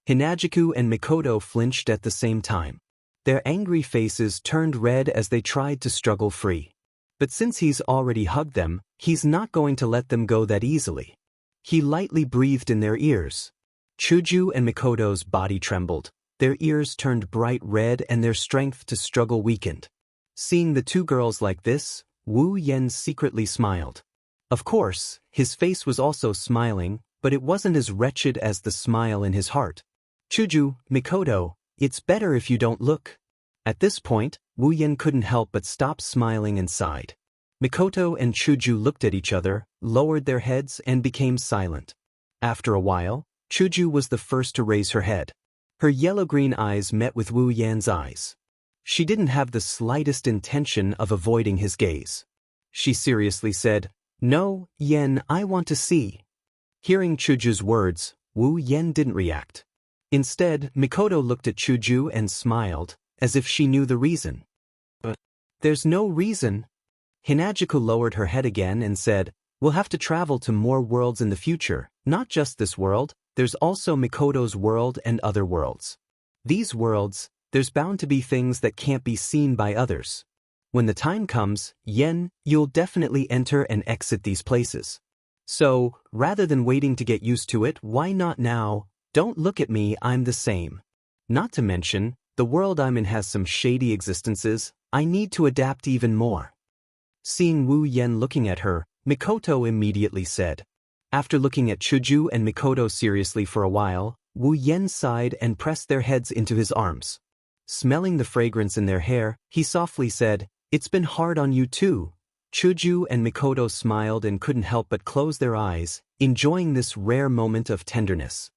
Hinajiku and Mikoto flinched at the same time. Their angry faces turned red as they tried to struggle free. But since he's already hugged them, he's not going to let them go that easily. He lightly breathed in their ears. Chuju and Mikoto's body trembled, their ears turned bright red and their strength to struggle weakened. Seeing the two girls like this, Wu Yan secretly smiled. Of course, his face was also smiling, but it wasn't as wretched as the smile in his heart. Chuju, Mikoto, it's better if you don't look. At this point, Wu Yen couldn't help but stop smiling and sighed. Mikoto and Chuju looked at each other, lowered their heads, and became silent. After a while, Chuju was the first to raise her head. Her yellow-green eyes met with Wu Yan's eyes. She didn't have the slightest intention of avoiding his gaze. She seriously said, "No, Yen, I want to see." Hearing Chuju's words, Wu Yen didn't react. Instead, Mikoto looked at Chuju and smiled, as if she knew the reason. "But there's no reason." Hinajuku lowered her head again and said, "We'll have to travel to more worlds in the future, not just this world, there's also Mikoto's world and other worlds. These worlds, there's bound to be things that can't be seen by others. When the time comes, Yen, you'll definitely enter and exit these places. So, rather than waiting to get used to it, why not now? Don't look at me, I'm the same. Not to mention, the world I'm in has some shady existences, I need to adapt even more." Seeing Wu Yen looking at her, Mikoto immediately said. After looking at Chuju and Mikoto seriously for a while, Wu Yen sighed and pressed their heads into his arms. Smelling the fragrance in their hair, he softly said, "It's been hard on you too." Chuju and Mikoto smiled and couldn't help but close their eyes, enjoying this rare moment of tenderness.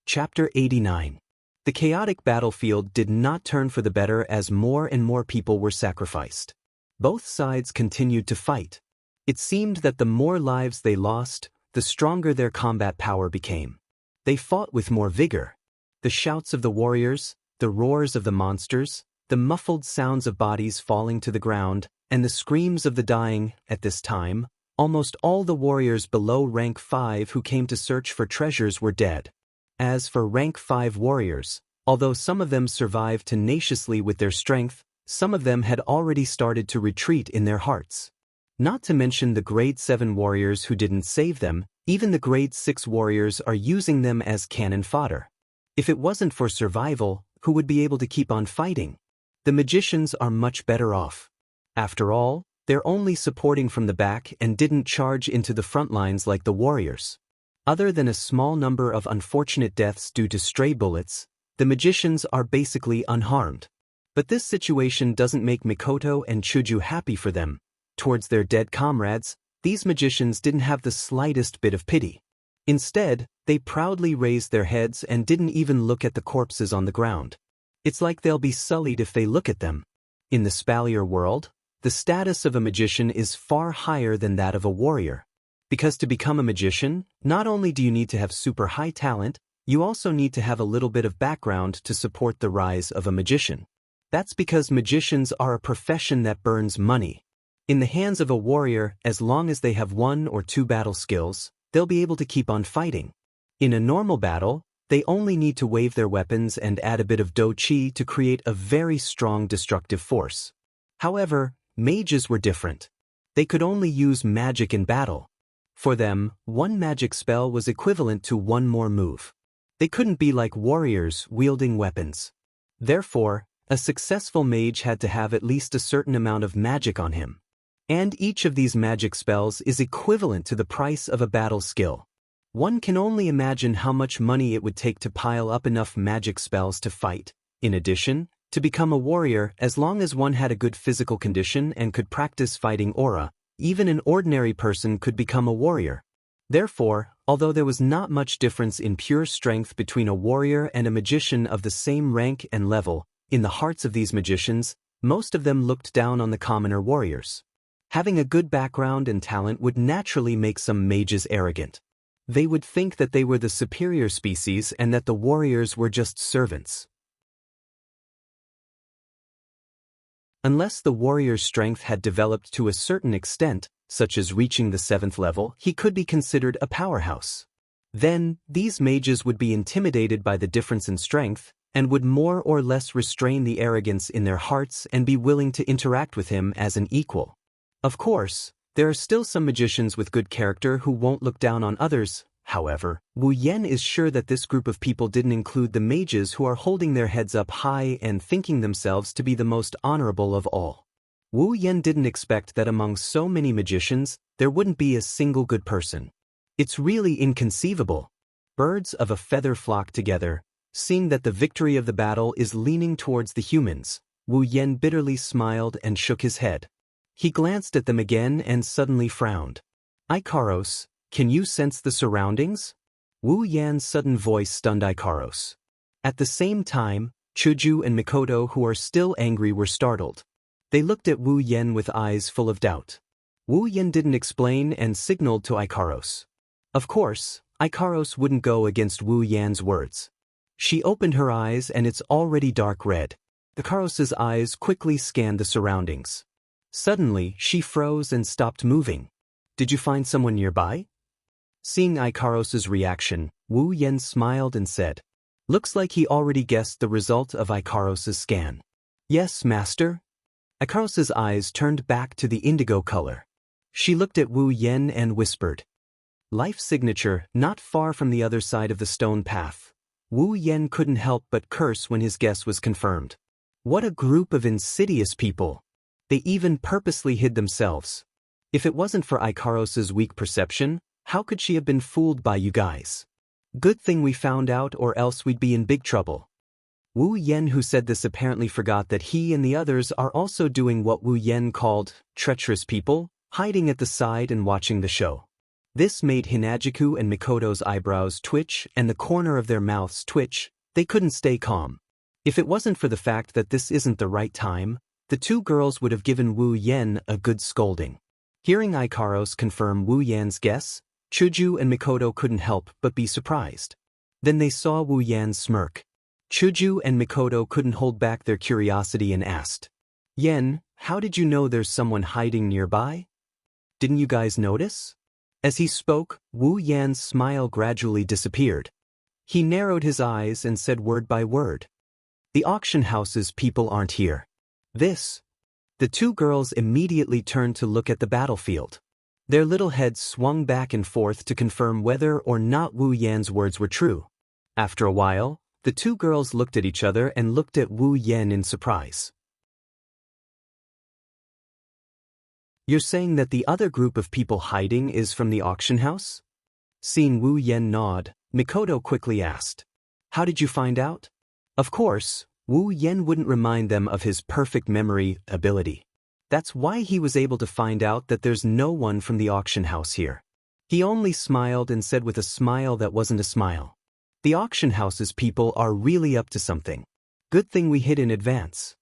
Chapter 89. The chaotic battlefield did not turn for the better as more and more people were sacrificed. Both sides continued to fight. It seemed that the more lives they lost, the stronger their combat power became. They fought with more vigor. The shouts of the warriors, the roars of the monsters, the muffled sounds of bodies falling to the ground, and the screams of the dying. At this time, almost all the warriors below rank 5 who came to search for treasures were dead. As for rank 5 warriors, although some of them survived tenaciously with their strength, some of them had already started to retreat in their hearts. Not to mention the grade 7 warriors who didn't save them, even the grade 6 warriors are using them as cannon fodder. If it wasn't for survival, who would be able to keep on fighting? The magicians are much better off. After all, they're only supporting from the back and didn't charge into the front lines like the warriors. Other than a small number of unfortunate deaths due to stray bullets, the magicians are basically unharmed. But this situation doesn't make Mikoto and Chuju happy for them. Towards their dead comrades, these magicians didn't have the slightest bit of pity. Instead, they proudly raised their heads and didn't even look at the corpses on the ground. It's like they'll be sullied if they look at them. In the Spalier world, the status of a magician is far higher than that of a warrior. Because to become a magician, not only do you need to have super high talent, you also need to have a little bit of background to support the rise of a magician. That's because magicians are a profession that burns money. In the hands of a warrior, as long as they have 1 or 2 battle skills, they'll be able to keep on fighting. In a normal battle, they only need to wave their weapons and add a bit of do-chi to create a very strong destructive force. However, mages were different. They could only use magic in battle. For them, 1 magic spell was equivalent to 1 more move. They couldn't be like warriors wielding weapons. Therefore, a successful mage had to have at least a certain amount of magic on him. And each of these magic spells is equivalent to the price of a battle skill. One can only imagine how much money it would take to pile up enough magic spells to fight. In addition, to become a warrior, as long as one had a good physical condition and could practice fighting aura, even an ordinary person could become a warrior. Therefore, although there was not much difference in pure strength between a warrior and a magician of the same rank and level, in the hearts of these magicians, most of them looked down on the commoner warriors. Having a good background and talent would naturally make some mages arrogant. They would think that they were the superior species and that the warriors were just servants. Unless the warrior's strength had developed to a certain extent, such as reaching the 7th level, he could be considered a powerhouse. Then, these mages would be intimidated by the difference in strength, and would more or less restrain the arrogance in their hearts and be willing to interact with him as an equal. Of course, there are still some magicians with good character who won't look down on others. However, Wu Yen is sure that this group of people didn't include the mages who are holding their heads up high and thinking themselves to be the most honorable of all. Wu Yen didn't expect that among so many magicians, there wouldn't be a single good person. It's really inconceivable. Birds of a feather flock together. Seeing that the victory of the battle is leaning towards the humans, Wu Yen bitterly smiled and shook his head. He glanced at them again and suddenly frowned. Ikaros, can you sense the surroundings? Wu Yan's sudden voice stunned Ikaros. At the same time, Chuju and Mikoto, who are still angry, were startled. They looked at Wu Yen with eyes full of doubt. Wu Yen didn't explain and signaled to Ikaros. Of course, Ikaros wouldn't go against Wu Yan's words. She opened her eyes and it's already dark red. Ikaros's eyes quickly scanned the surroundings. Suddenly, she froze and stopped moving. Did you find someone nearby? Seeing Ikaros's reaction, Wu Yen smiled and said, looks like he already guessed the result of Ikaros's scan. Yes, master. Ikaros's eyes turned back to the indigo color. She looked at Wu Yen and whispered, life signature, not far from the other side of the stone path. Wu Yen couldn't help but curse when his guess was confirmed. What a group of insidious people! They even purposely hid themselves. If it wasn't for Ikaros's weak perception, how could she have been fooled by you guys? Good thing we found out, or else we'd be in big trouble. Wu Yen, who said this, apparently forgot that he and the others are also doing what Wu Yen called treacherous people, hiding at the side and watching the show. This made Hinajiku and Mikoto's eyebrows twitch and the corner of their mouths twitch. They couldn't stay calm. If it wasn't for the fact that this isn't the right time, the two girls would have given Wu Yen a good scolding. Hearing Ikaros confirm Wu Yan's guess, Chuju and Mikoto couldn't help but be surprised. Then they saw Wu Yan's smirk. Chuju and Mikoto couldn't hold back their curiosity and asked, Yen, how did you know there's someone hiding nearby? Didn't you guys notice? As he spoke, Wu Yan's smile gradually disappeared. He narrowed his eyes and said word by word, the auction house's people aren't here. The two girls immediately turned to look at the battlefield. Their little heads swung back and forth to confirm whether or not Wu Yan's words were true. After a while, the two girls looked at each other and looked at Wu Yen in surprise. You're saying that the other group of people hiding is from the auction house? Seeing Wu Yen nod, Mikoto quickly asked, how did you find out? Of course, Wu Yen wouldn't remind them of his perfect memory ability. That's why he was able to find out that there's no one from the auction house here. He only smiled and said with a smile that wasn't a smile, the auction house's people are really up to something. Good thing we hid in advance.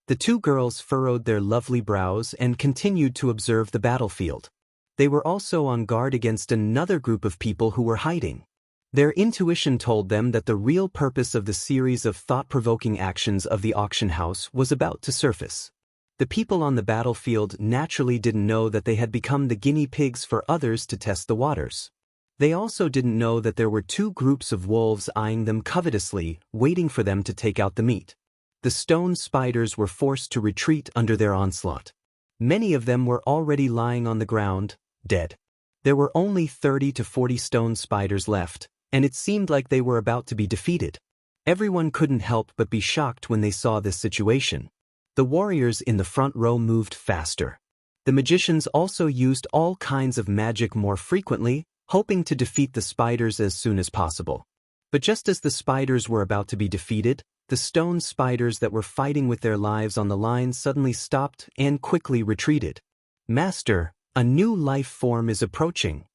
The two girls furrowed their lovely brows and continued to observe the battlefield. They were also on guard against another group of people who were hiding. Their intuition told them that the real purpose of the series of thought-provoking actions of the auction house was about to surface. The people on the battlefield naturally didn't know that they had become the guinea pigs for others to test the waters. They also didn't know that there were two groups of wolves eyeing them covetously, waiting for them to take out the meat. The stone spiders were forced to retreat under their onslaught. Many of them were already lying on the ground, dead. There were only 30 to 40 stone spiders left, and it seemed like they were about to be defeated. Everyone couldn't help but be shocked when they saw this situation. The warriors in the front row moved faster. The magicians also used all kinds of magic more frequently, hoping to defeat the spiders as soon as possible. But just as the spiders were about to be defeated, the stone spiders that were fighting with their lives on the line suddenly stopped and quickly retreated. Master, a new life form is approaching.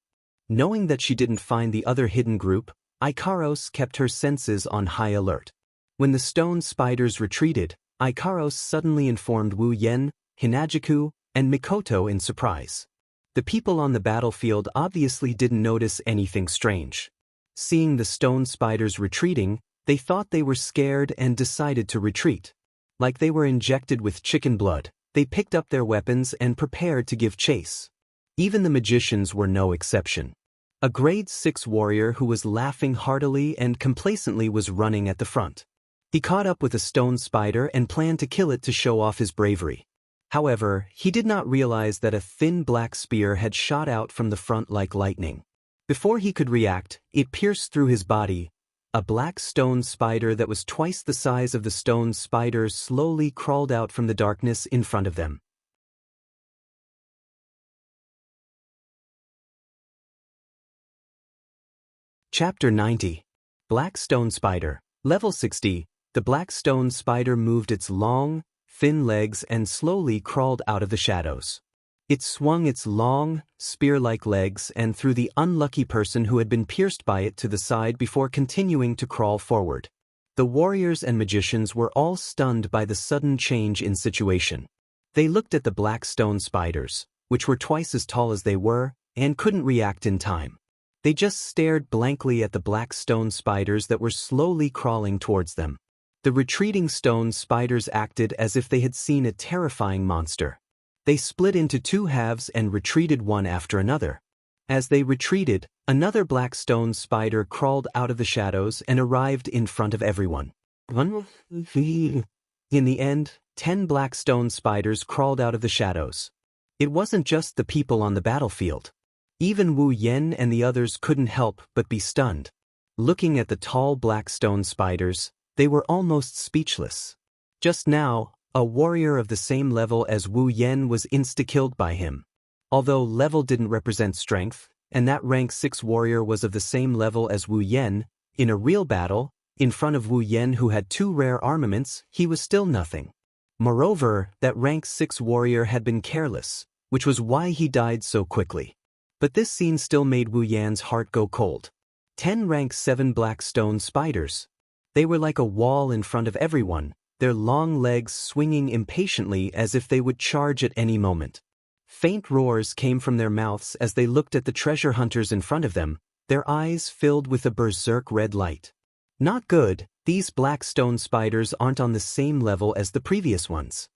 Knowing that she didn't find the other hidden group, Ikaros kept her senses on high alert. When the stone spiders retreated, Ikaros suddenly informed Wu Yen, Hinajiku, and Mikoto in surprise. The people on the battlefield obviously didn't notice anything strange. Seeing the stone spiders retreating, they thought they were scared and decided to retreat. Like they were injected with chicken blood, they picked up their weapons and prepared to give chase. Even the magicians were no exception. A grade 6 warrior who was laughing heartily and complacently was running at the front. He caught up with a stone spider and planned to kill it to show off his bravery. However, he did not realize that a thin black spear had shot out from the front like lightning. Before he could react, it pierced through his body. A black stone spider that was twice the size of the stone spider slowly crawled out from the darkness in front of them. Chapter 90. Black Stone Spider. Level 60. The black stone spider moved its long, thin legs and slowly crawled out of the shadows. It swung its long, spear-like legs and threw the unlucky person who had been pierced by it to the side before continuing to crawl forward. The warriors and magicians were all stunned by the sudden change in situation. They looked at the black stone spiders, which were twice as tall as they were, and couldn't react in time. They just stared blankly at the black stone spiders that were slowly crawling towards them. The retreating stone spiders acted as if they had seen a terrifying monster. They split into two halves and retreated one after another. As they retreated, another black stone spider crawled out of the shadows and arrived in front of everyone. In the end, 10 black stone spiders crawled out of the shadows. It wasn't just the people on the battlefield. Even Wu Yen and the others couldn't help but be stunned. Looking at the tall black stone spiders, they were almost speechless. Just now, a warrior of the same level as Wu Yen was insta-killed by him. Although level didn't represent strength, and that rank 6 warrior was of the same level as Wu Yen, in a real battle, in front of Wu Yen who had 2 rare armaments, he was still nothing. Moreover, that rank 6 warrior had been careless, which was why he died so quickly. But this scene still made Wu Yan's heart go cold. 10 rank 7 black stone spiders. They were like a wall in front of everyone, their long legs swinging impatiently as if they would charge at any moment. Faint roars came from their mouths as they looked at the treasure hunters in front of them, their eyes filled with a berserk red light. Not good, these black stone spiders aren't on the same level as the previous ones.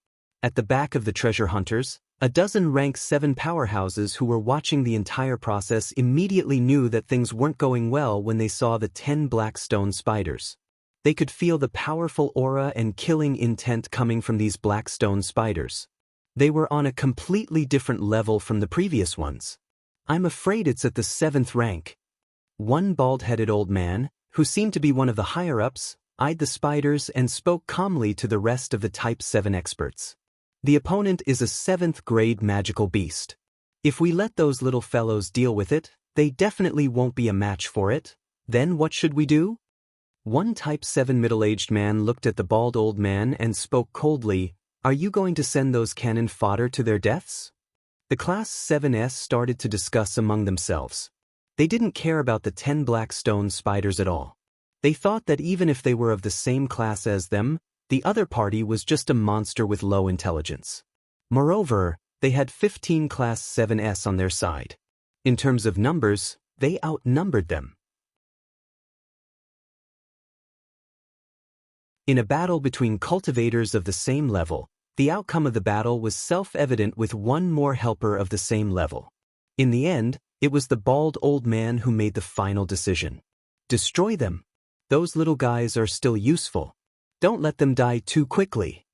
At the back of the treasure hunters, a dozen rank 7 powerhouses who were watching the entire process immediately knew that things weren't going well when they saw the 10 black stone spiders. They could feel the powerful aura and killing intent coming from these black stone spiders. They were on a completely different level from the previous ones. I'm afraid it's at the 7th rank. One bald-headed old man, who seemed to be one of the higher-ups, eyed the spiders and spoke calmly to the rest of the Type 7 experts. The opponent is a 7th grade magical beast. If we let those little fellows deal with it, they definitely won't be a match for it. Then what should we do? One Type 7 middle-aged man looked at the bald old man and spoke coldly. Are you going to send those cannon fodder to their deaths? The Class 7s started to discuss among themselves. They didn't care about the 10 black stone spiders at all. They thought that even if they were of the same class as them, the other party was just a monster with low intelligence. Moreover, they had 15 Class 7s on their side. In terms of numbers, they outnumbered them. In a battle between cultivators of the same level, the outcome of the battle was self-evident with one more helper of the same level. In the end, it was the bald old man who made the final decision. Destroy them. Those little guys are still useful. Don't let them die too quickly.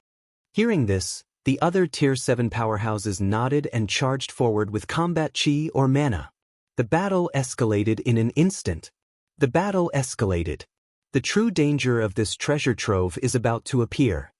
Hearing this, the other Tier 7 powerhouses nodded and charged forward with combat chi or mana. The battle escalated in an instant. The battle escalated. The true danger of this treasure trove is about to appear.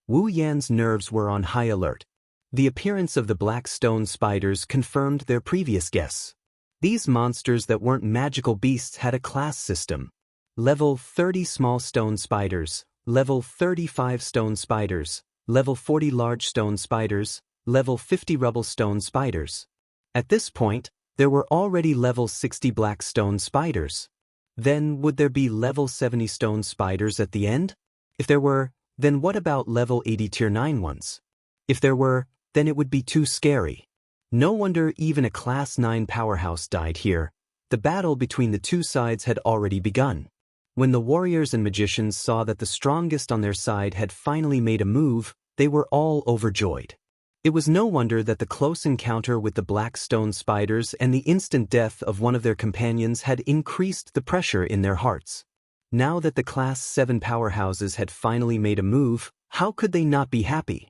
Wu Yan's nerves were on high alert. The appearance of the black stone spiders confirmed their previous guess. These monsters that weren't magical beasts had a class system. Level 30 small stone spiders, Level 35 stone spiders, Level 40 large stone spiders, Level 50 rubble stone spiders. At this point, there were already Level 60 black stone spiders. Then would there be Level 70 stone spiders at the end? If there were, then what about Level 80 Tier 9 ones? If there were, then it would be too scary. No wonder even a Class 9 powerhouse died here. The battle between the two sides had already begun. When the warriors and magicians saw that the strongest on their side had finally made a move, they were all overjoyed. It was no wonder that the close encounter with the black stone spiders and the instant death of one of their companions had increased the pressure in their hearts. Now that the Class 7 powerhouses had finally made a move, how could they not be happy?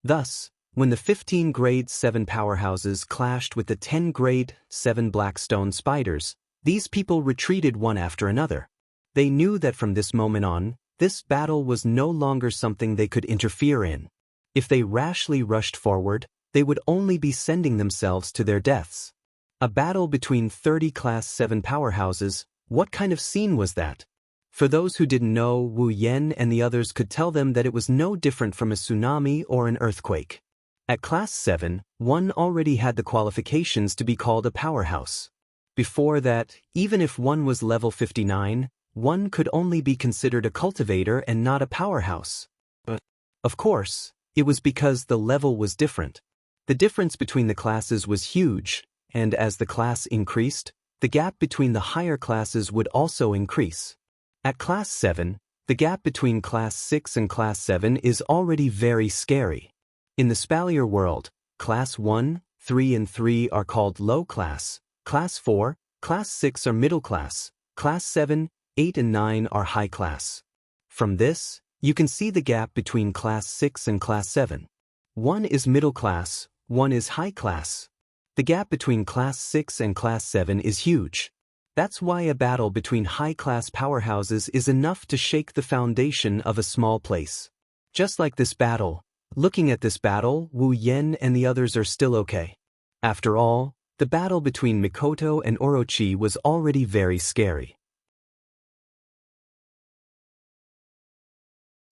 Thus, when the 15 Grade 7 powerhouses clashed with the 10 Grade 7 black stone spiders, these people retreated one after another. They knew that from this moment on, this battle was no longer something they could interfere in. If they rashly rushed forward, they would only be sending themselves to their deaths. A battle between 30 Class 7 powerhouses What kind of scene was that? For those who didn't know, Wu Yen and the others could tell them that it was no different from a tsunami or an earthquake. At Class 7, one already had the qualifications to be called a powerhouse. Before that, even if one was level 59, one could only be considered a cultivator and not a powerhouse. But, of course, it was because the level was different. The difference between the classes was huge, and as the class increased, the gap between the higher classes would also increase. At Class 7, the gap between Class 6 and Class 7 is already very scary. In the Spalier world, Class 1, 3 and 3 are called low class, Class 4, Class 6 are middle class, Class 7, 8 and 9 are high class. From this, you can see the gap between Class 6 and Class 7. One is middle class, one is high class. The gap between Class 6 and Class 7 is huge. That's why a battle between high-class powerhouses is enough to shake the foundation of a small place. Just like this battle, looking at this battle, Wu Yen and the others are still okay. After all, the battle between Mikoto and Orochi was already very scary.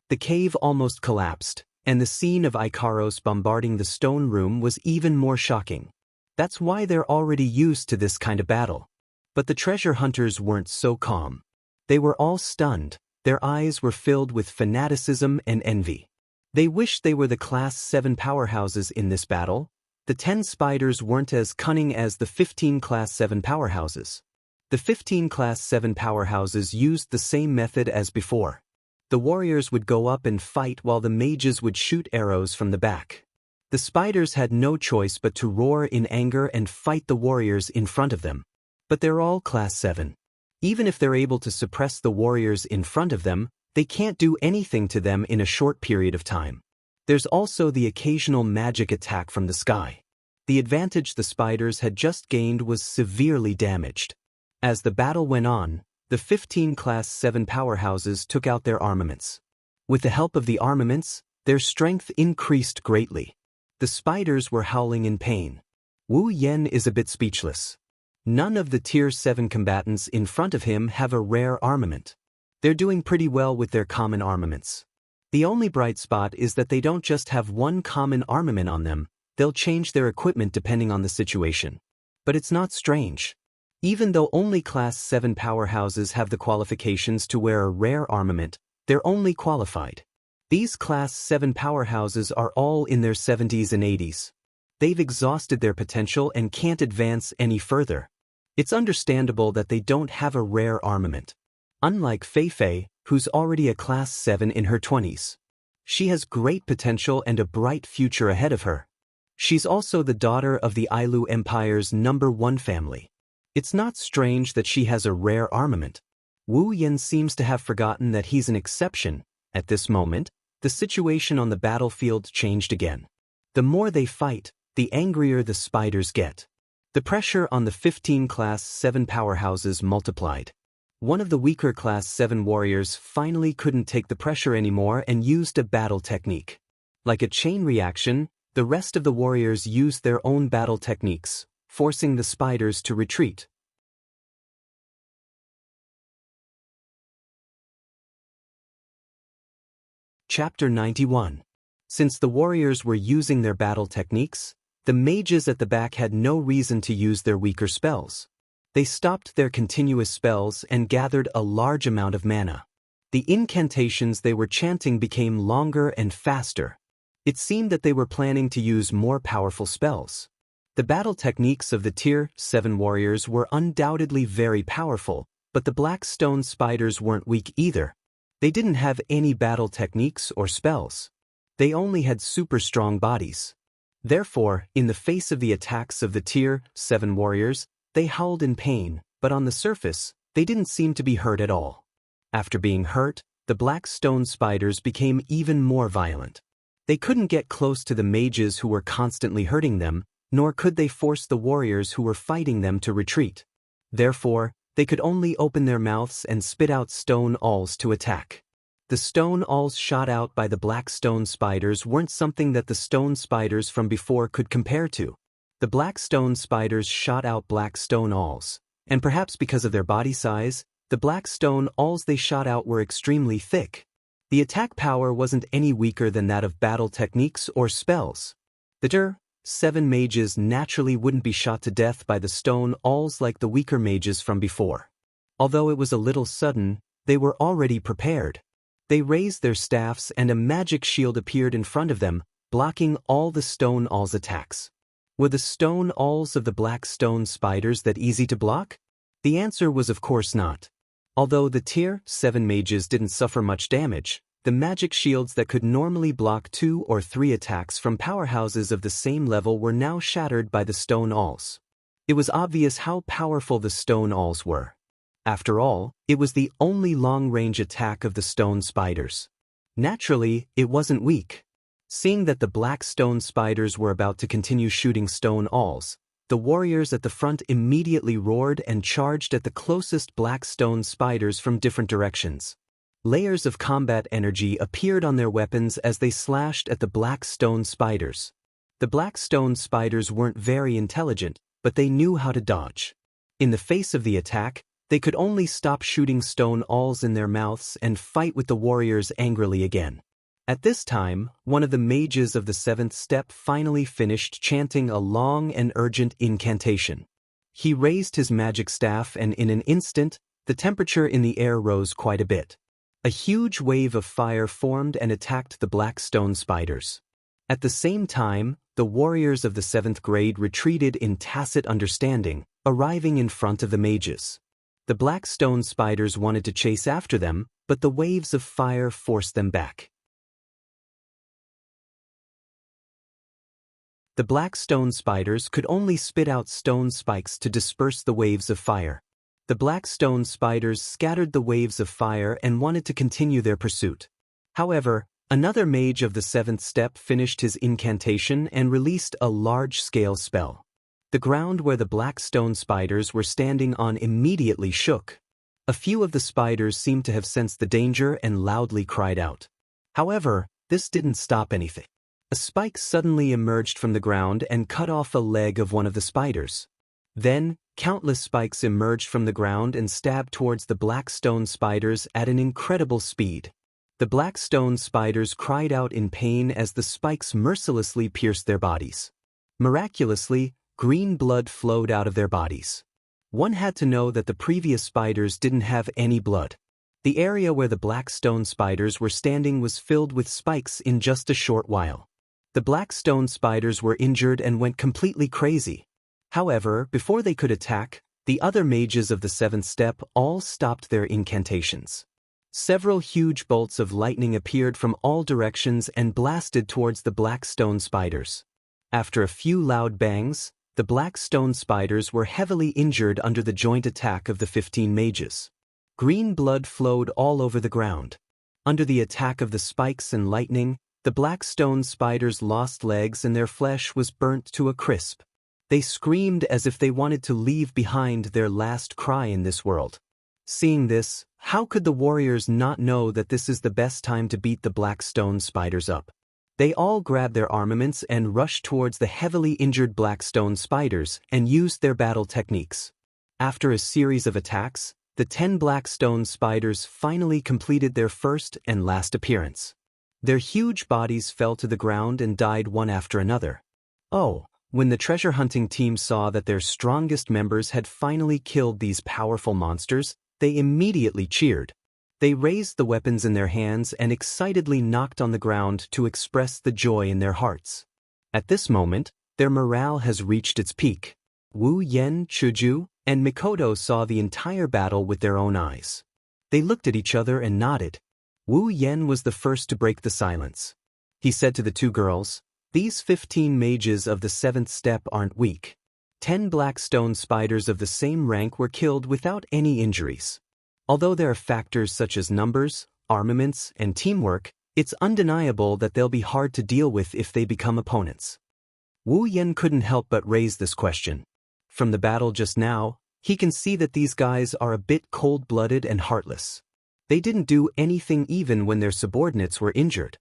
The cave almost collapsed, and the scene of Ikaros bombarding the stone room was even more shocking. That's why they're already used to this kind of battle. But the treasure hunters weren't so calm. They were all stunned, their eyes were filled with fanaticism and envy. They wished they were the Class 7 powerhouses in this battle. The 10 spiders weren't as cunning as the 15 Class 7 powerhouses. The 15 Class 7 powerhouses used the same method as before. The warriors would go up and fight while the mages would shoot arrows from the back. The spiders had no choice but to roar in anger and fight the warriors in front of them. But they're all Class 7. Even if they're able to suppress the warriors in front of them, they can't do anything to them in a short period of time. There's also the occasional magic attack from the sky. The advantage the spiders had just gained was severely damaged. As the battle went on, the 15 Class 7 powerhouses took out their armaments. With the help of the armaments, their strength increased greatly. The spiders were howling in pain. Wu Yen is a bit speechless. None of the Tier 7 combatants in front of him have a rare armament. They're doing pretty well with their common armaments. The only bright spot is that they don't just have one common armament on them, they'll change their equipment depending on the situation. But it's not strange. Even though only Class 7 powerhouses have the qualifications to wear a rare armament, they're only qualified. These Class 7 powerhouses are all in their 70s and 80s. They've exhausted their potential and can't advance any further. It's understandable that they don't have a rare armament. Unlike Fei Fei, who's already a Class 7 in her 20s. She has great potential and a bright future ahead of her. She's also the daughter of the Ailu Empire's #1 family. It's not strange that she has a rare armament. Wu Yen seems to have forgotten that he's an exception. At this moment, the situation on the battlefield changed again. The more they fight, the angrier the spiders get. The pressure on the 15 Class 7 powerhouses multiplied. One of the weaker Class 7 warriors finally couldn't take the pressure anymore and used a battle technique. Like a chain reaction, the rest of the warriors used their own battle techniques, forcing the spiders to retreat. Chapter 91. Since the warriors were using their battle techniques, the mages at the back had no reason to use their weaker spells. They stopped their continuous spells and gathered a large amount of mana. The incantations they were chanting became longer and faster. It seemed that they were planning to use more powerful spells. The battle techniques of the Tier 7 warriors were undoubtedly very powerful, but the black stone spiders weren't weak either. They didn't have any battle techniques or spells. They only had super strong bodies. Therefore, in the face of the attacks of the Tier 7 warriors, they howled in pain, but on the surface, they didn't seem to be hurt at all. After being hurt, the black stone spiders became even more violent. They couldn't get close to the mages who were constantly hurting them, nor could they force the warriors who were fighting them to retreat. Therefore, they could only open their mouths and spit out stone awls to attack. The stone awls shot out by the black stone spiders weren't something that the stone spiders from before could compare to. The black stone spiders shot out black stone awls, and perhaps because of their body size, the black stone alls they shot out were extremely thick. The attack power wasn't any weaker than that of battle techniques or spells. The 7 mages naturally wouldn't be shot to death by the stone alls like the weaker mages from before. Although it was a little sudden, they were already prepared. They raised their staffs and a magic shield appeared in front of them, blocking all the stone alls' attacks. Were the stone alls of the black stone spiders that easy to block? The answer was of course not. Although the tier 7 mages didn't suffer much damage, the magic shields that could normally block 2 or 3 attacks from powerhouses of the same level were now shattered by the stone alls. It was obvious how powerful the stone alls were. After all, it was the only long-range attack of the stone spiders. Naturally, it wasn't weak. Seeing that the black stone spiders were about to continue shooting stone alls, the warriors at the front immediately roared and charged at the closest black stone spiders from different directions. Layers of combat energy appeared on their weapons as they slashed at the black stone spiders. The black stone spiders weren't very intelligent, but they knew how to dodge. In the face of the attack, they could only stop shooting stone alls in their mouths and fight with the warriors angrily again. At this time, one of the mages of the 7th step finally finished chanting a long and urgent incantation. He raised his magic staff and in an instant, the temperature in the air rose quite a bit. A huge wave of fire formed and attacked the black stone spiders. At the same time, the warriors of the 7th grade retreated in tacit understanding, arriving in front of the mages. The black stone spiders wanted to chase after them, but the waves of fire forced them back. The black stone spiders could only spit out stone spikes to disperse the waves of fire. The black stone spiders scattered the waves of fire and wanted to continue their pursuit. However, another mage of the 7th step finished his incantation and released a large-scale spell. The ground where the black stone spiders were standing on immediately shook. A few of the spiders seemed to have sensed the danger and loudly cried out. However, this didn't stop anything. A spike suddenly emerged from the ground and cut off a leg of one of the spiders. Then, countless spikes emerged from the ground and stabbed towards the black stone spiders at an incredible speed. The black stone spiders cried out in pain as the spikes mercilessly pierced their bodies. Miraculously, green blood flowed out of their bodies. One had to know that the previous spiders didn't have any blood. The area where the black stone spiders were standing was filled with spikes in just a short while. The black stone spiders were injured and went completely crazy. However, before they could attack, the other mages of the 7th step all stopped their incantations. Several huge bolts of lightning appeared from all directions and blasted towards the black stone spiders. After a few loud bangs, the black stone spiders were heavily injured under the joint attack of the 15 mages. Green blood flowed all over the ground. Under the attack of the spikes and lightning, the black stone spiders lost legs and their flesh was burnt to a crisp. They screamed as if they wanted to leave behind their last cry in this world. Seeing this, how could the warriors not know that this is the best time to beat the black stone spiders up? They all grabbed their armaments and rushed towards the heavily injured black stone spiders and used their battle techniques. After a series of attacks, the 10 black stone spiders finally completed their first and last appearance. Their huge bodies fell to the ground and died one after another. Oh, when the treasure hunting team saw that their strongest members had finally killed these powerful monsters, they immediately cheered. They raised the weapons in their hands and excitedly knocked on the ground to express the joy in their hearts. At this moment, their morale has reached its peak. Wu Yen, Chuju, and Mikoto saw the entire battle with their own eyes. They looked at each other and nodded. Wu Yen was the first to break the silence. He said to the two girls, "These 15 mages of the 7th step aren't weak. 10 black stone spiders of the same rank were killed without any injuries. Although there are factors such as numbers, armaments, and teamwork, it's undeniable that they'll be hard to deal with if they become opponents." Wu Yen couldn't help but raise this question. From the battle just now, he can see that these guys are a bit cold-blooded and heartless. They didn't do anything even when their subordinates were injured.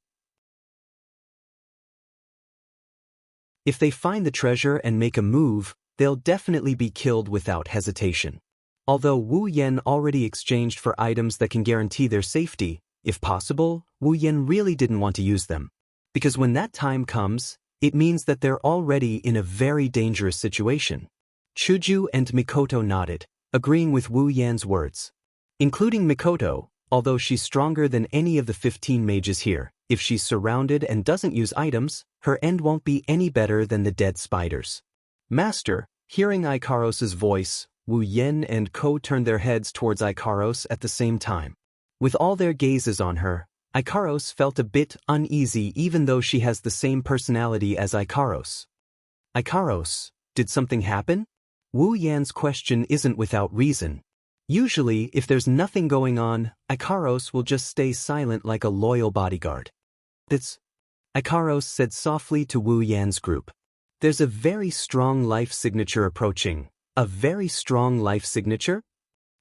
If they find the treasure and make a move, they'll definitely be killed without hesitation. Although Wu Yan already exchanged for items that can guarantee their safety, if possible, Wu Yan really didn't want to use them. Because when that time comes, it means that they're already in a very dangerous situation. Chuju and Mikoto nodded, agreeing with Wu Yan's words. Including Mikoto, although she's stronger than any of the 15 mages here, if she's surrounded and doesn't use items, her end won't be any better than the dead spiders. Master, hearing Ikaros's voice, Wu Yan and Ko turned their heads towards Ikaros at the same time. With all their gazes on her, Ikaros felt a bit uneasy even though she has the same personality as Ikaros. Ikaros, did something happen? Wu Yan's question isn't without reason. Usually, if there's nothing going on, Ikaros will just stay silent like a loyal bodyguard. Ikaros said softly to Wu Yan's group. There's a very strong life signature approaching. A very strong life signature?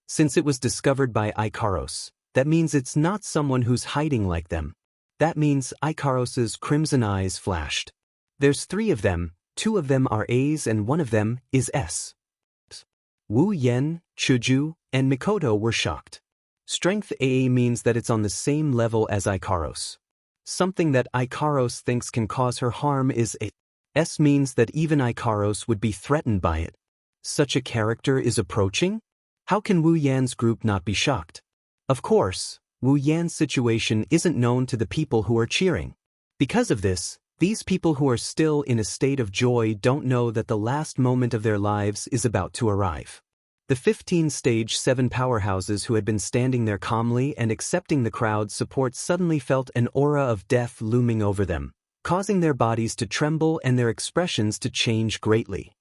Since it was discovered by Ikaros, that means it's not someone who's hiding like them. That means Ikaros's crimson eyes flashed. There's 3 of them, 2 of them are A's and 1 of them is S. Wu Yan, Chuju, and Mikoto were shocked. Strength A means that it's on the same level as Ikaros. Something that Ikaros thinks can cause her harm is A. S means that even Ikaros would be threatened by it. Such a character is approaching? How can Wu Yan's group not be shocked? Of course, Wu Yan's situation isn't known to the people who are cheering. Because of this, these people who are still in a state of joy don't know that the last moment of their lives is about to arrive. The 15 Stage 7 powerhouses who had been standing there calmly and accepting the crowd's support suddenly felt an aura of death looming over them, causing their bodies to tremble and their expressions to change greatly.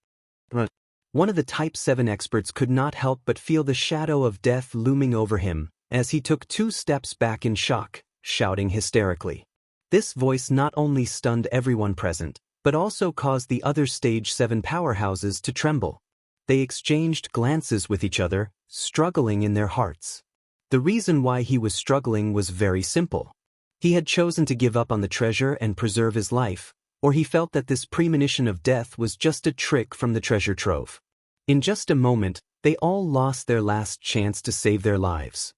One of the Type 7 experts could not help but feel the shadow of death looming over him, as he took 2 steps back in shock, shouting hysterically. This voice not only stunned everyone present, but also caused the other Stage 7 powerhouses to tremble. They exchanged glances with each other, struggling in their hearts. The reason why he was struggling was very simple. He had chosen to give up on the treasure and preserve his life, or he felt that this premonition of death was just a trick from the treasure trove. In just a moment, they all lost their last chance to save their lives.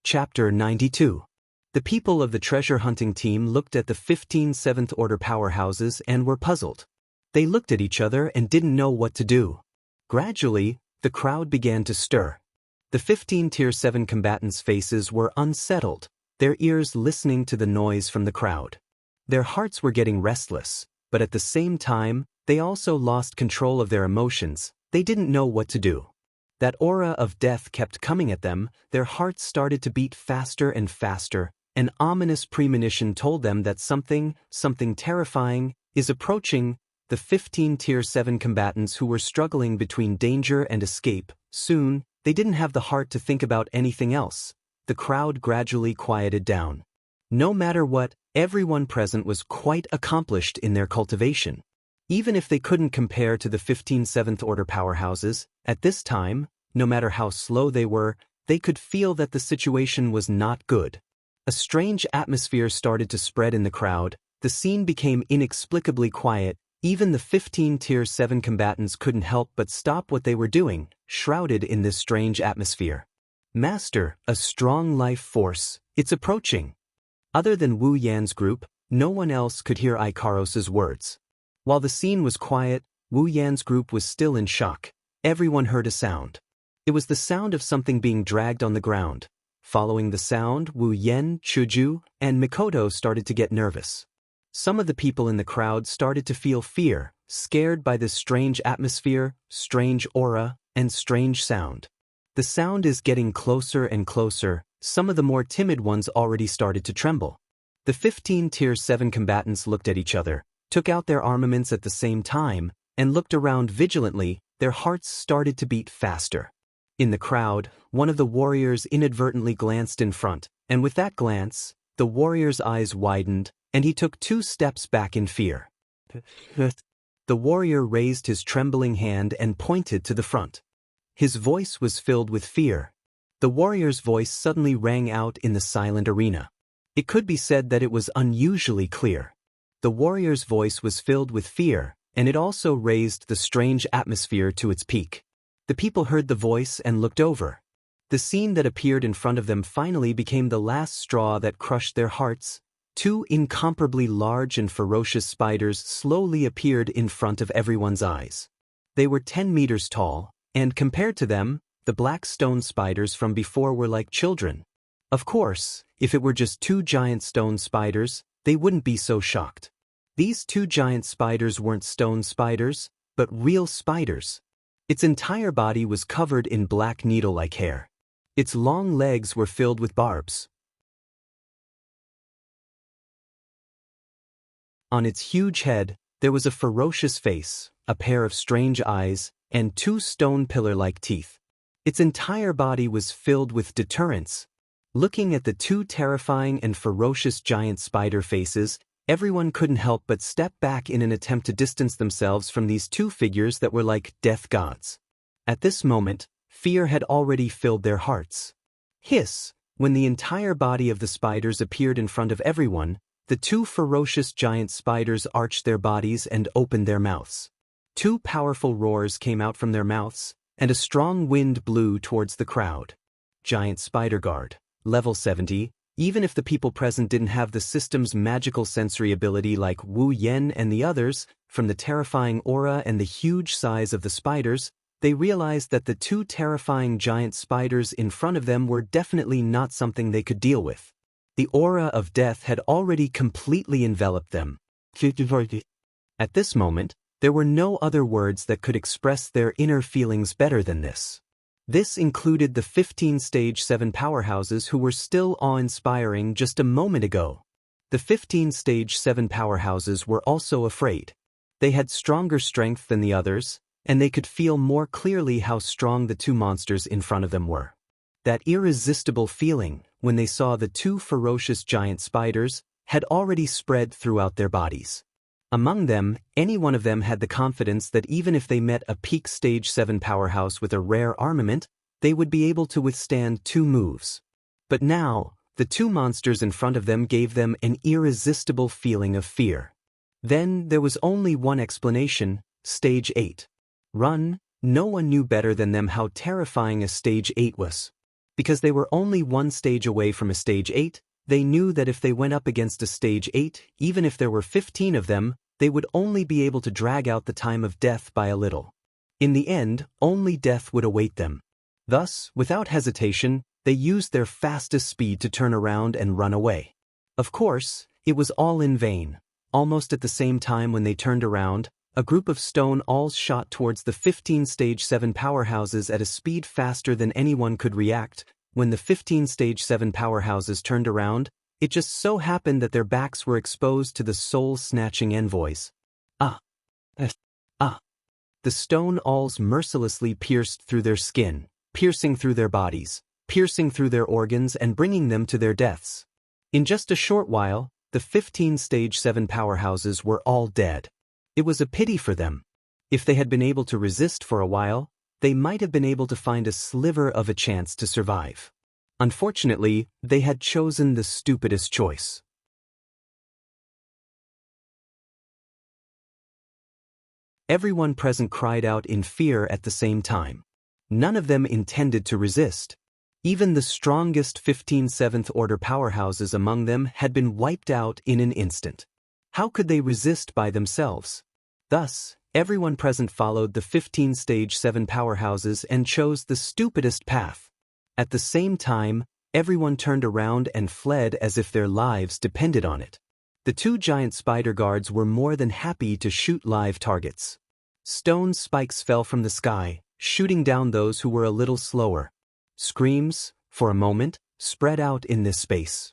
Chapter 92. The people of the treasure hunting team looked at the 15 7th Order powerhouses and were puzzled. They looked at each other and didn't know what to do. Gradually, the crowd began to stir. The 15 Tier 7 combatants' faces were unsettled, their ears listening to the noise from the crowd. Their hearts were getting restless, but at the same time, they also lost control of their emotions. They didn't know what to do. That aura of death kept coming at them, their hearts started to beat faster and faster. An ominous premonition told them that something terrifying, is approaching. The 15 Tier 7 combatants who were struggling between danger and escape, soon, they didn't have the heart to think about anything else. The crowd gradually quieted down. No matter what, everyone present was quite accomplished in their cultivation. Even if they couldn't compare to the 15 7th Order powerhouses, at this time, no matter how slow they were, they could feel that the situation was not good. A strange atmosphere started to spread in the crowd, the scene became inexplicably quiet, even the 15 Tier 7 combatants couldn't help but stop what they were doing, shrouded in this strange atmosphere. Master, a strong life force, it's approaching. Other than Wu Yan's group, no one else could hear Ikaros's words. While the scene was quiet, Wu Yan's group was still in shock. Everyone heard a sound. It was the sound of something being dragged on the ground. Following the sound, Wu Yan, Chuju, and Mikoto started to get nervous. Some of the people in the crowd started to feel fear, scared by this strange atmosphere, strange aura, and strange sound. The sound is getting closer and closer. Some of the more timid ones already started to tremble. The 15 Tier 7 combatants looked at each other, took out their armaments at the same time, and looked around vigilantly. Their hearts started to beat faster. In the crowd, one of the warriors inadvertently glanced in front, and with that glance, the warrior's eyes widened, and he took 2 steps back in fear. The warrior raised his trembling hand and pointed to the front. His voice was filled with fear. The warrior's voice suddenly rang out in the silent arena. It could be said that it was unusually clear. The warrior's voice was filled with fear, and it also raised the strange atmosphere to its peak. The people heard the voice and looked over. The scene that appeared in front of them finally became the last straw that crushed their hearts. Two incomparably large and ferocious spiders slowly appeared in front of everyone's eyes. They were 10 meters tall, and compared to them, the black stone spiders from before were like children. Of course, if it were just two giant stone spiders, they wouldn't be so shocked. These two giant spiders weren't stone spiders, but real spiders. Its entire body was covered in black needle-like hair. Its long legs were filled with barbs. On its huge head, there was a ferocious face, a pair of strange eyes, and two stone pillar-like teeth. Its entire body was filled with deterrence. Looking at the two terrifying and ferocious giant spider faces, everyone couldn't help but step back in an attempt to distance themselves from these two figures that were like death gods. At this moment, fear had already filled their hearts. Hiss! When the entire body of the spiders appeared in front of everyone, the two ferocious giant spiders arched their bodies and opened their mouths. Two powerful roars came out from their mouths, and a strong wind blew towards the crowd. Giant Spider Guard, level 70. Even if the people present didn't have the system's magical sensory ability like Wu Yen and the others, from the terrifying aura and the huge size of the spiders, they realized that the two terrifying giant spiders in front of them were definitely not something they could deal with. The aura of death had already completely enveloped them. At this moment, there were no other words that could express their inner feelings better than this. This included the 15 Stage 7 powerhouses who were still awe-inspiring just a moment ago. The 15 Stage 7 powerhouses were also afraid. They had stronger strength than the others, and they could feel more clearly how strong the two monsters in front of them were. That irresistible feeling, when they saw the two ferocious giant spiders, had already spread throughout their bodies. Among them, any one of them had the confidence that even if they met a peak Stage 7 powerhouse with a rare armament, they would be able to withstand two moves. But now, the two monsters in front of them gave them an irresistible feeling of fear. Then there was only one explanation: Stage 8. Run. No one knew better than them how terrifying a Stage 8 was. Because they were only one stage away from a Stage 8, they knew that if they went up against a Stage 8, even if there were 15 of them, they would only be able to drag out the time of death by a little. In the end, only death would await them. Thus, without hesitation, they used their fastest speed to turn around and run away. Of course, it was all in vain. Almost at the same time when they turned around, a group of stone owls shot towards the 15 Stage 7 powerhouses at a speed faster than anyone could react. When the 15 Stage 7 powerhouses turned around, it just so happened that their backs were exposed to the soul-snatching envoys. The stone owls mercilessly pierced through their skin, piercing through their bodies, piercing through their organs and bringing them to their deaths. In just a short while, the 15 Stage 7 powerhouses were all dead. It was a pity for them. If they had been able to resist for a while, they might have been able to find a sliver of a chance to survive. Unfortunately, they had chosen the stupidest choice. Everyone present cried out in fear at the same time. None of them intended to resist. Even the strongest 15 Seventh Order powerhouses among them had been wiped out in an instant. How could they resist by themselves? Thus, everyone present followed the 15 Stage 7 powerhouses and chose the stupidest path. At the same time, everyone turned around and fled as if their lives depended on it. The two giant spider guards were more than happy to shoot live targets. Stone spikes fell from the sky, shooting down those who were a little slower. Screams, for a moment, spread out in this space.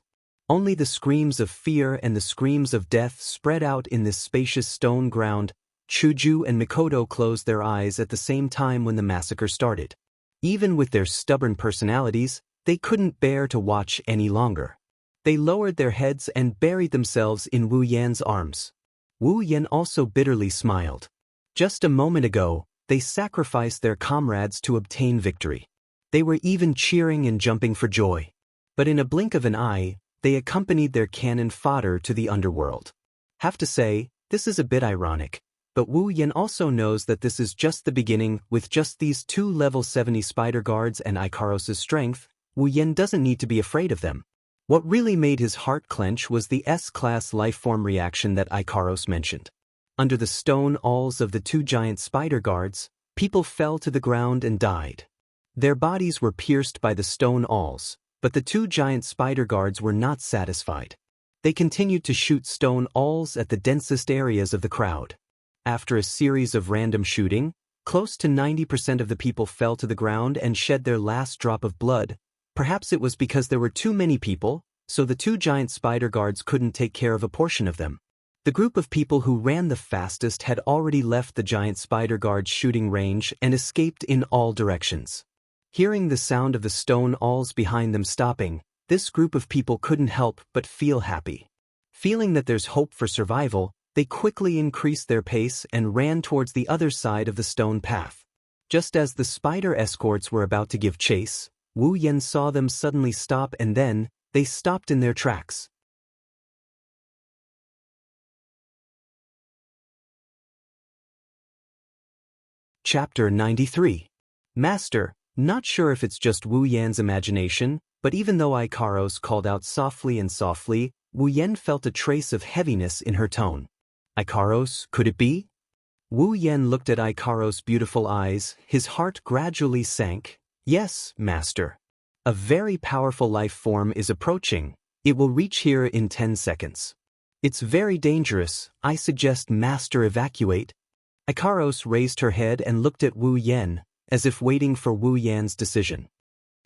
Only the screams of fear and the screams of death spread out in this spacious stone ground. Chuju and Mikoto closed their eyes at the same time when the massacre started. Even with their stubborn personalities, they couldn't bear to watch any longer. They lowered their heads and buried themselves in Wu Yan's arms. Wu Yan also bitterly smiled. Just a moment ago, they sacrificed their comrades to obtain victory. They were even cheering and jumping for joy. But in a blink of an eye, they accompanied their cannon fodder to the underworld. Have to say, this is a bit ironic. But Wu Yan also knows that this is just the beginning. With just these 2 level 70 spider guards and Ikaros' strength, Wu Yan doesn't need to be afraid of them. What really made his heart clench was the S-class lifeform reaction that Ikaros mentioned. Under the stone awls of the 2 giant spider guards, people fell to the ground and died. Their bodies were pierced by the stone awls, but the 2 giant spider guards were not satisfied. They continued to shoot stone awls at the densest areas of the crowd. After a series of random shooting, close to 90% of the people fell to the ground and shed their last drop of blood. Perhaps it was because there were too many people, so the 2 giant spider guards couldn't take care of a portion of them. The group of people who ran the fastest had already left the giant spider guard's shooting range and escaped in all directions. Hearing the sound of the stone awls behind them stopping, this group of people couldn't help but feel happy. Feeling that there's hope for survival, they quickly increased their pace and ran towards the other side of the stone path. Just as the spider escorts were about to give chase, Wu Yan saw them suddenly stop, and then, they stopped in their tracks. Chapter 93. Master, not sure if it's just Wu Yan's imagination, but even though Ikaros called out softly and softly, Wu Yan felt a trace of heaviness in her tone. Ikaros, could it be? Wu Yan looked at Ikaros' beautiful eyes, his heart gradually sank. Yes, Master. A very powerful life form is approaching. It will reach here in 10 seconds. It's very dangerous. I suggest Master evacuate. Ikaros raised her head and looked at Wu Yan, as if waiting for Wu Yan's decision.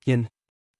Yan.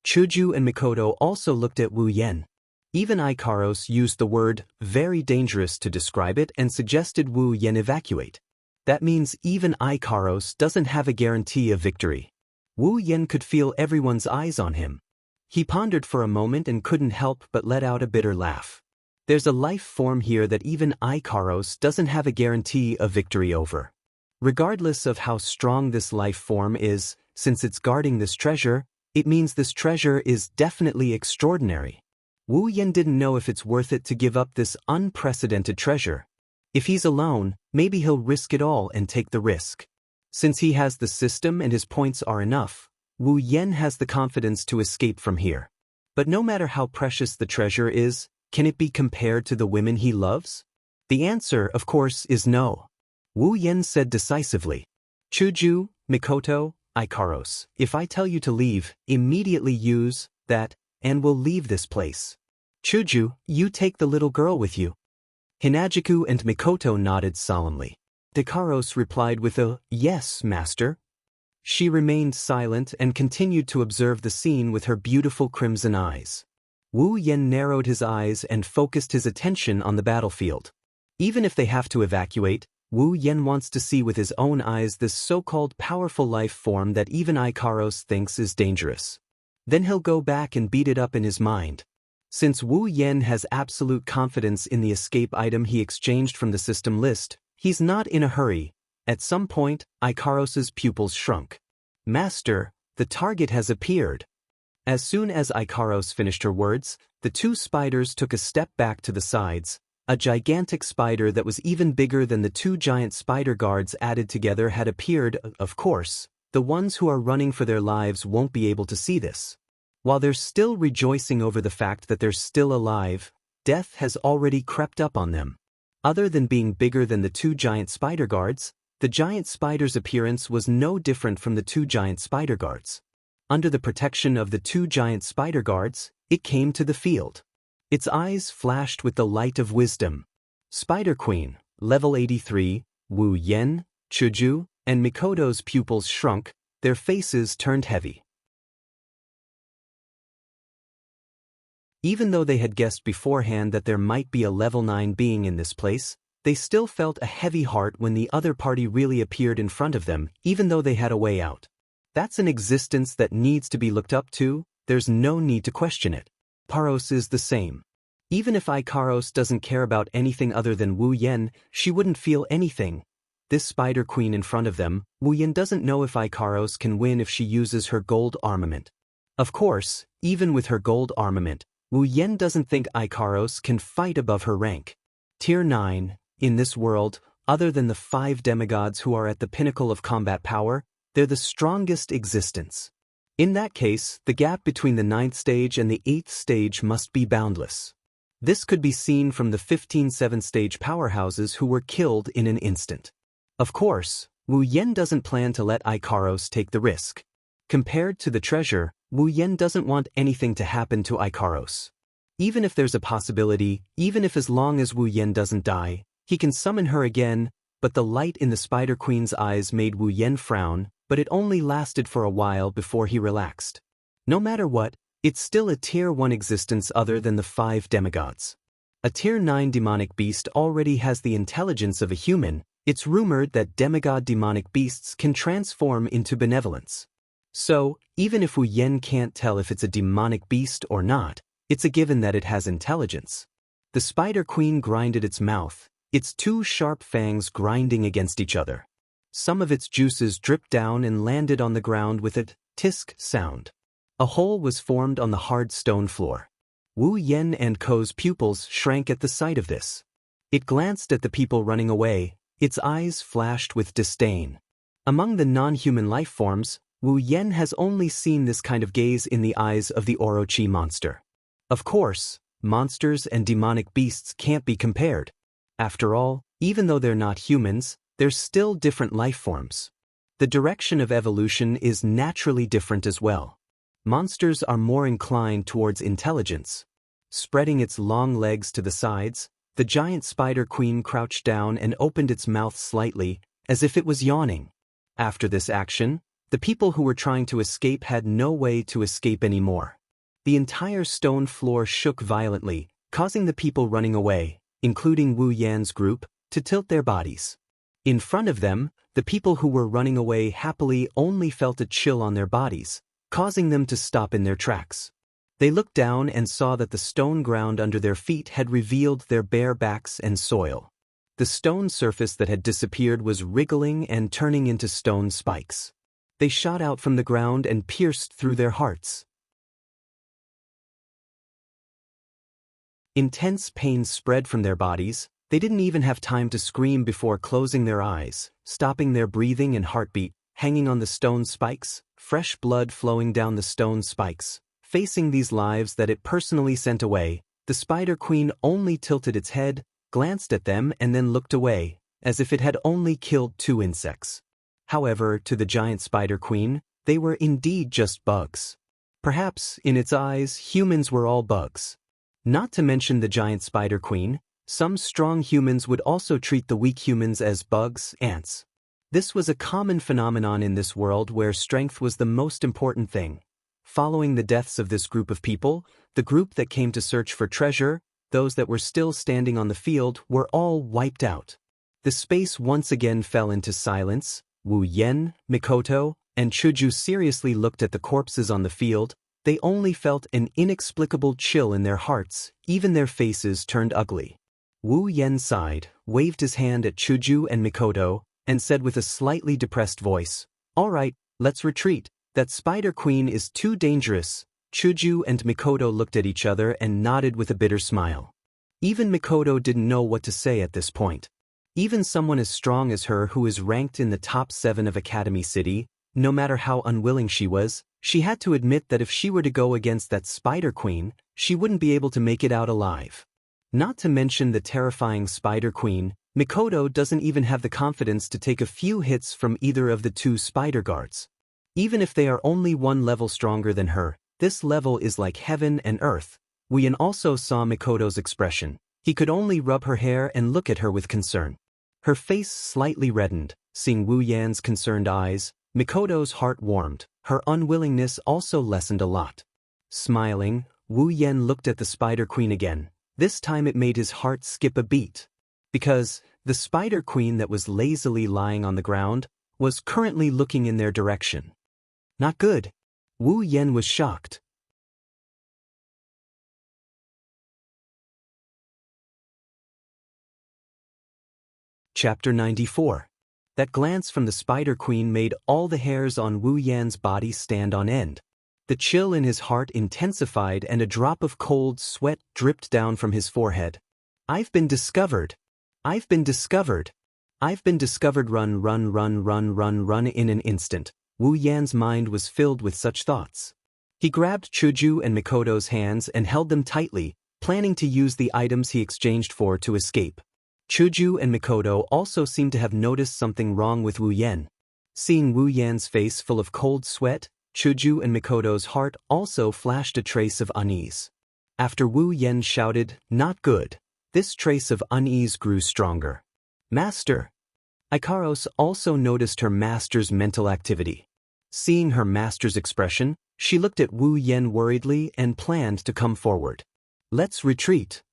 Chuju and Mikoto also looked at Wu Yan. Even Ikaros used the word very dangerous to describe it and suggested Wu Yan evacuate. That means even Ikaros doesn't have a guarantee of victory. Wu Yan could feel everyone's eyes on him. He pondered for a moment and couldn't help but let out a bitter laugh. There's a life form here that even Ikaros doesn't have a guarantee of victory over. Regardless of how strong this life form is, since it's guarding this treasure, it means this treasure is definitely extraordinary. Wu Yan didn't know if it's worth it to give up this unprecedented treasure. If he's alone, maybe he'll risk it all and take the risk. Since he has the system and his points are enough, Wu Yan has the confidence to escape from here. But no matter how precious the treasure is, can it be compared to the women he loves? The answer, of course, is no. Wu Yan said decisively. Chuju, Mikoto, Ikaros, if I tell you to leave, immediately use that, and we'll leave this place. Chuju, you take the little girl with you. Hinajiku and Mikoto nodded solemnly. Ikaros replied with a, yes, master. She remained silent and continued to observe the scene with her beautiful crimson eyes. Wu Yan narrowed his eyes and focused his attention on the battlefield. Even if they have to evacuate, Wu Yan wants to see with his own eyes this so-called powerful life form that even Ikaros thinks is dangerous. Then he'll go back and beat it up in his mind. Since Wu Yan has absolute confidence in the escape item he exchanged from the system list, he's not in a hurry. At some point, Ikaros' pupils shrunk. Master, the target has appeared. As soon as Ikaros finished her words, the 2 spiders took a step back to the sides. A gigantic spider that was even bigger than the 2 giant spider guards added together had appeared. Of course, the ones who are running for their lives won't be able to see this. While they're still rejoicing over the fact that they're still alive, death has already crept up on them. Other than being bigger than the 2 giant spider guards, the giant spider's appearance was no different from the 2 giant spider guards. Under the protection of the 2 giant spider guards, it came to the field. Its eyes flashed with the light of wisdom. Spider Queen, level 83, Wu Yan, Chuju, and Mikoto's pupils shrunk, their faces turned heavy. Even though they had guessed beforehand that there might be a level 9 being in this place, they still felt a heavy heart when the other party really appeared in front of them, even though they had a way out. That's an existence that needs to be looked up to, there's no need to question it. Ikaros is the same. Even if Ikaros doesn't care about anything other than Wu Yan, she wouldn't feel anything. This Spider Queen in front of them, Wu Yan doesn't know if Ikaros can win if she uses her gold armament. Of course, even with her gold armament, Wu Yan doesn't think Ikaros can fight above her rank. Tier 9, in this world, other than the 5 demigods who are at the pinnacle of combat power, they're the strongest existence. In that case, the gap between the 9th stage and the 8th stage must be boundless. This could be seen from the 15 7th-stage powerhouses who were killed in an instant. Of course, Wu Yen doesn't plan to let Ikaros take the risk. Compared to the treasure, Wu Yen doesn't want anything to happen to Ikaros. Even if there's a possibility, even if as long as Wu Yen doesn't die, he can summon her again, but the light in the Spider Queen's eyes made Wu Yen frown, but it only lasted for a while before he relaxed. No matter what, it's still a Tier 1 existence other than the 5 demigods. A Tier 9 demonic beast already has the intelligence of a human. It's rumored that demigod demonic beasts can transform into benevolence. So, even if Wu Yen can't tell if it's a demonic beast or not, it's a given that it has intelligence. The Spider Queen grinded its mouth, its 2 sharp fangs grinding against each other. Some of its juices dripped down and landed on the ground with a tisk sound. A hole was formed on the hard stone floor. Wu Yen and Ko's pupils shrank at the sight of this. It glanced at the people running away, its eyes flashed with disdain. Among the non-human life forms, Wu Yen has only seen this kind of gaze in the eyes of the Orochi monster. Of course, monsters and demonic beasts can't be compared. After all, even though they're not humans, they're still different life forms. The direction of evolution is naturally different as well. Monsters are more inclined towards intelligence. Spreading its long legs to the sides, the giant Spider Queen crouched down and opened its mouth slightly, as if it was yawning. After this action, the people who were trying to escape had no way to escape anymore. The entire stone floor shook violently, causing the people running away, including Wu Yan's group, to tilt their bodies. In front of them, the people who were running away happily only felt a chill on their bodies, causing them to stop in their tracks. They looked down and saw that the stone ground under their feet had revealed their bare backs and soil. The stone surface that had disappeared was wriggling and turning into stone spikes. They shot out from the ground and pierced through their hearts. Intense pain spread from their bodies. They didn't even have time to scream before closing their eyes, stopping their breathing and heartbeat, hanging on the stone spikes, fresh blood flowing down the stone spikes. Facing these lives that it personally sent away, the Spider Queen only tilted its head, glanced at them and then looked away, as if it had only killed 2 insects. However, to the giant Spider Queen, they were indeed just bugs. Perhaps, in its eyes, humans were all bugs. Not to mention the giant Spider Queen, some strong humans would also treat the weak humans as bugs, ants. This was a common phenomenon in this world where strength was the most important thing. Following the deaths of this group of people, the group that came to search for treasure, those that were still standing on the field, were all wiped out. The space once again fell into silence. Wu Yen, Mikoto, and Chuju seriously looked at the corpses on the field. They only felt an inexplicable chill in their hearts, even their faces turned ugly. Wu Yen sighed, waved his hand at Chuju and Mikoto, and said with a slightly depressed voice, "All right, let's retreat. That Spider Queen is too dangerous." Chuju and Mikoto looked at each other and nodded with a bitter smile. Even Mikoto didn't know what to say at this point. Even someone as strong as her who is ranked in the top 7 of Academy City, no matter how unwilling she was, she had to admit that if she were to go against that Spider Queen, she wouldn't be able to make it out alive. Not to mention the terrifying Spider Queen, Mikoto doesn't even have the confidence to take a few hits from either of the 2 spider guards. Even if they are only 1 level stronger than her, this level is like heaven and earth. Wu Yen also saw Mikoto's expression. He could only rub her hair and look at her with concern. Her face slightly reddened. Seeing Wu Yan's concerned eyes, Mikoto's heart warmed. Her unwillingness also lessened a lot. Smiling, Wu Yen looked at the Spider Queen again. This time it made his heart skip a beat. Because the Spider Queen that was lazily lying on the ground was currently looking in their direction. Not good. Wu Yen was shocked. Chapter 94. That glance from the Spider Queen made all the hairs on Wu Yan's body stand on end. The chill in his heart intensified and a drop of cold sweat dripped down from his forehead. I've been discovered. I've been discovered. I've been discovered. Run, run, run, run, run, run. In an instant, Wu Yan's mind was filled with such thoughts. He grabbed Chuju and Mikoto's hands and held them tightly, planning to use the items he exchanged for to escape. Chuju and Mikoto also seemed to have noticed something wrong with Wu Yan. Seeing Wu Yan's face full of cold sweat, Chuju and Mikoto's heart also flashed a trace of unease. After Wu Yan shouted, "Not good," this trace of unease grew stronger. "Master!" Ikaros also noticed her master's mental activity. Seeing her master's expression, she looked at Wu Yan worriedly and planned to come forward. "Let's retreat."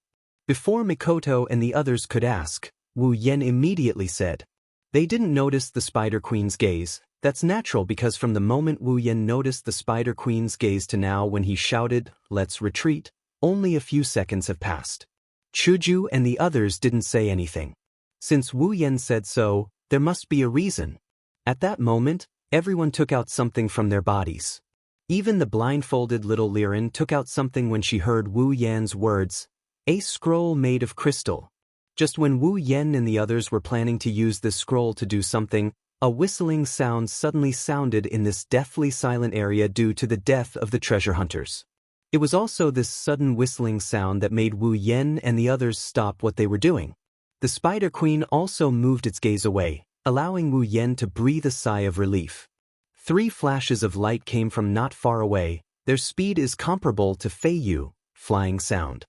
Before Mikoto and the others could ask, Wu Yan immediately said. They didn't notice the Spider Queen's gaze. That's natural because from the moment Wu Yan noticed the Spider Queen's gaze to now when he shouted, "Let's retreat," only a few seconds have passed. Chuju and the others didn't say anything. Since Wu Yan said so, there must be a reason. At that moment, everyone took out something from their bodies. Even the blindfolded little Liren took out something when she heard Wu Yan's words, "A scroll made of crystal." Just when Wu Yan and the others were planning to use this scroll to do something, a whistling sound suddenly sounded in this deathly silent area due to the death of the treasure hunters. It was also this sudden whistling sound that made Wu Yan and the others stop what they were doing. The Spider Queen also moved its gaze away, allowing Wu Yan to breathe a sigh of relief. 3 flashes of light came from not far away. Their speed is comparable to Feiyu, flying sound.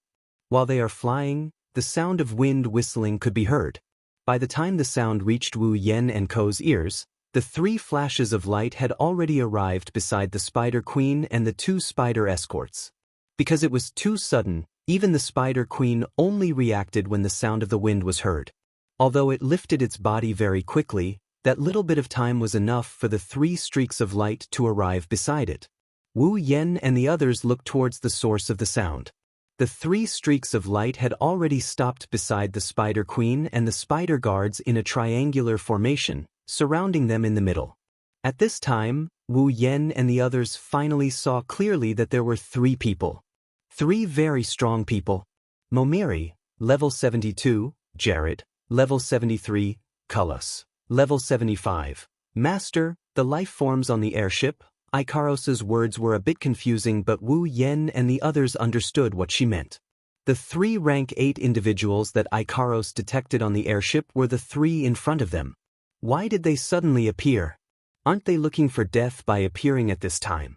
While they are flying, the sound of wind whistling could be heard. By the time the sound reached Wu Yan and Ko's ears, the 3 flashes of light had already arrived beside the Spider Queen and the 2 spider escorts. Because it was too sudden, even the Spider Queen only reacted when the sound of the wind was heard. Although it lifted its body very quickly, that little bit of time was enough for the 3 streaks of light to arrive beside it. Wu Yan and the others looked towards the source of the sound. The 3 streaks of light had already stopped beside the Spider Queen and the spider guards in a triangular formation, surrounding them in the middle. At this time, Wu Yan and the others finally saw clearly that there were 3 people. 3 very strong people. Momiri, level 72, Jared, level 73, Cullis, level 75. Master, the life forms on the airship. Ikaros's words were a bit confusing, but Wu Yan and the others understood what she meant. The 3 rank 8 individuals that Ikaros detected on the airship were the 3 in front of them. Why did they suddenly appear? Aren't they looking for death by appearing at this time?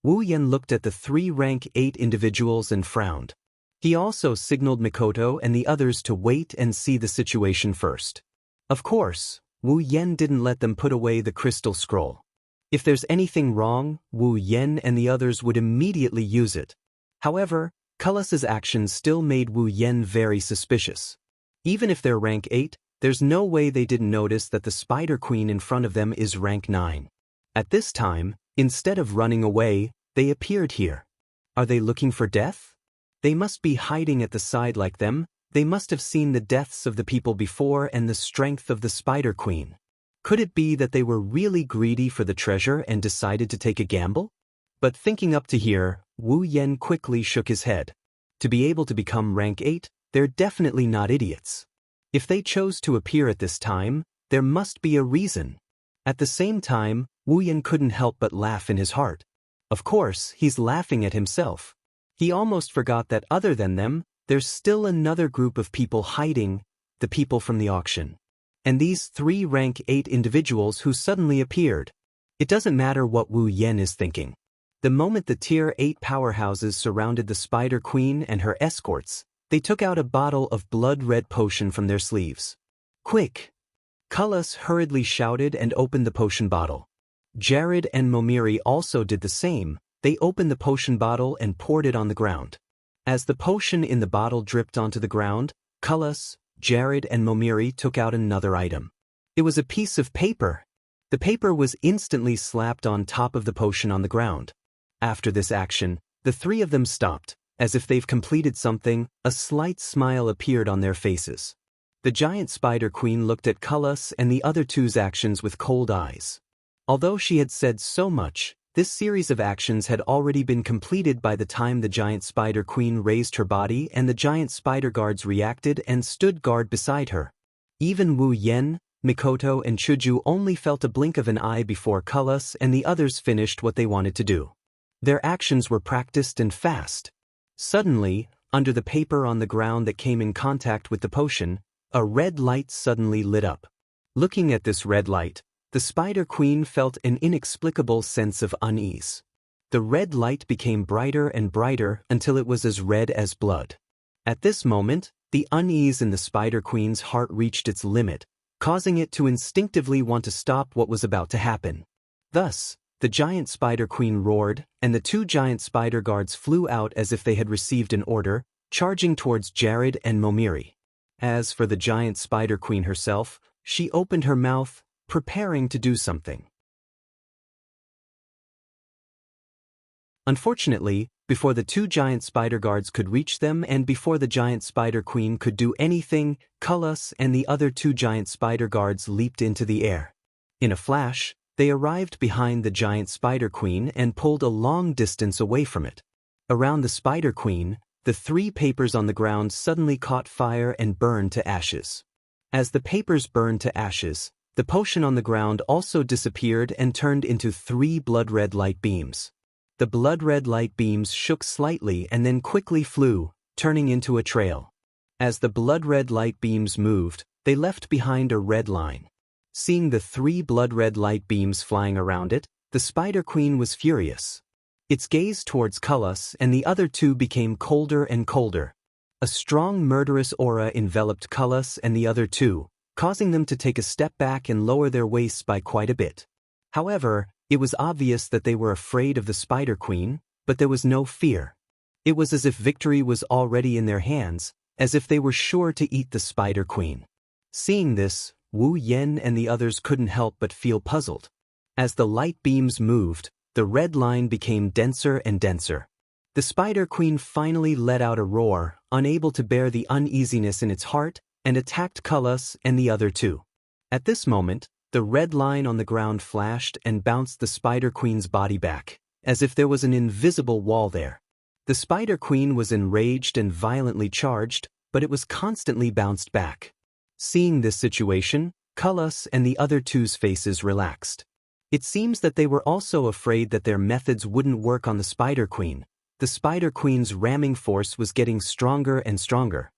Wu Yan looked at the 3 rank 8 individuals and frowned. He also signaled Mikoto and the others to wait and see the situation first. Of course, Wu Yan didn't let them put away the crystal scroll. If there's anything wrong, Wu Yan and the others would immediately use it. However, Cullis's actions still made Wu Yan very suspicious. Even if they're rank 8, there's no way they didn't notice that the Spider Queen in front of them is rank 9. At this time, instead of running away, they appeared here. Are they looking for death? They must be hiding at the side like them. They must have seen the deaths of the people before and the strength of the Spider Queen. Could it be that they were really greedy for the treasure and decided to take a gamble? But thinking up to here, Wu Yan quickly shook his head. To be able to become rank 8, they're definitely not idiots. If they chose to appear at this time, there must be a reason. At the same time, Wu Yan couldn't help but laugh in his heart. Of course, he's laughing at himself. He almost forgot that other than them, there's still another group of people hiding, the people from the auction. And these 3 rank 8 individuals who suddenly appeared. It doesn't matter what Wu Yan is thinking. The moment the tier 8 powerhouses surrounded the Spider Queen and her escorts, they took out a bottle of blood-red potion from their sleeves. Quick! Cullis hurriedly shouted and opened the potion bottle. Jared and Momiri also did the same. They opened the potion bottle and poured it on the ground. As the potion in the bottle dripped onto the ground, Cullis, Jared and Momiri took out another item. It was a piece of paper. The paper was instantly slapped on top of the potion on the ground. After this action, the 3 of them stopped. As if they've completed something, a slight smile appeared on their faces. The giant Spider Queen looked at Cullis and the other two's actions with cold eyes. Although she had said so much, This series of actions had already been completed by the time the giant spider queen raised her body and the giant spider guards reacted and stood guard beside her. Even Wu Yen, Mikoto and Chuju only felt a blink of an eye before Cullis and the others finished what they wanted to do. Their actions were practiced and fast. Suddenly, under the paper on the ground that came in contact with the potion, a red light suddenly lit up. Looking at this red light, the Spider Queen felt an inexplicable sense of unease. The red light became brighter and brighter until it was as red as blood. At this moment, the unease in the Spider Queen's heart reached its limit, causing it to instinctively want to stop what was about to happen. Thus, the giant Spider Queen roared, and the two giant spider guards flew out as if they had received an order, charging towards Jared and Momiri. As for the giant Spider Queen herself, she opened her mouth, preparing to do something. Unfortunately, before the two giant spider guards could reach them and before the giant spider queen could do anything, Cullis and the other two giant spider guards leaped into the air. In a flash, they arrived behind the giant spider queen and pulled a long distance away from it. Around the spider queen, the three papers on the ground suddenly caught fire and burned to ashes. As the papers burned to ashes, the potion on the ground also disappeared and turned into 3 blood-red light beams. The blood-red light beams shook slightly and then quickly flew, turning into a trail. As the blood-red light beams moved, they left behind a red line. Seeing the 3 blood-red light beams flying around it, the Spider Queen was furious. Its gaze towards Cullis and the other two became colder and colder. A strong murderous aura enveloped Cullis and the other two, causing them to take a step back and lower their waists by quite a bit. However, it was obvious that they were afraid of the Spider Queen, but there was no fear. It was as if victory was already in their hands, as if they were sure to eat the Spider Queen. Seeing this, Wu Yen and the others couldn't help but feel puzzled. As the light beams moved, the red line became denser and denser. The Spider Queen finally let out a roar, unable to bear the uneasiness in its heart, and attacked Cullis and the other two. At this moment, the red line on the ground flashed and bounced the Spider Queen's body back, as if there was an invisible wall there. The Spider Queen was enraged and violently charged, but it was constantly bounced back. Seeing this situation, Cullis and the other two's faces relaxed. It seems that they were also afraid that their methods wouldn't work on the Spider Queen. The Spider Queen's ramming force was getting stronger and stronger.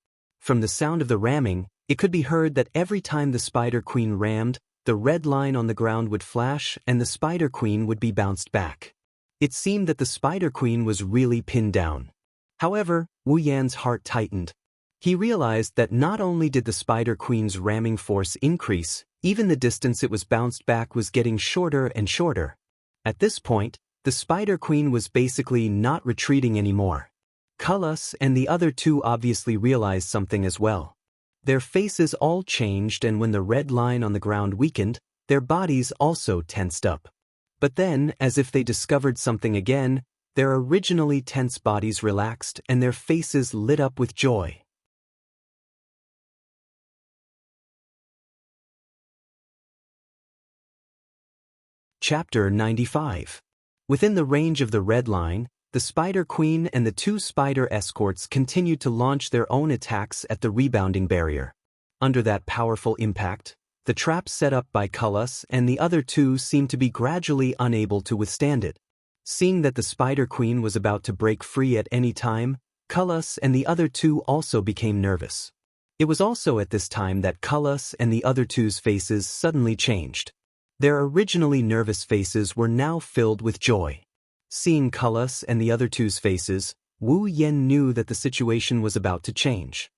From the sound of the ramming, it could be heard that every time the Spider Queen rammed, the red line on the ground would flash and the Spider Queen would be bounced back. It seemed that the Spider Queen was really pinned down. However, Wu Yan's heart tightened. He realized that not only did the Spider Queen's ramming force increase, even the distance it was bounced back was getting shorter and shorter. At this point, the Spider Queen was basically not retreating anymore. Cullis and the other two obviously realized something as well. Their faces all changed, and when the red line on the ground weakened, their bodies also tensed up. But then, as if they discovered something again, their originally tense bodies relaxed and their faces lit up with joy. Chapter 95. Within the range of the red line, the Spider Queen and the two spider escorts continued to launch their own attacks at the rebounding barrier. Under that powerful impact, the trap set up by Cullis and the other two seemed to be gradually unable to withstand it. Seeing that the Spider Queen was about to break free at any time, Cullis and the other two also became nervous. It was also at this time that Cullis and the other two's faces suddenly changed. Their originally nervous faces were now filled with joy. Seeing Cullis and the other two's faces, Wu Yen knew that the situation was about to change.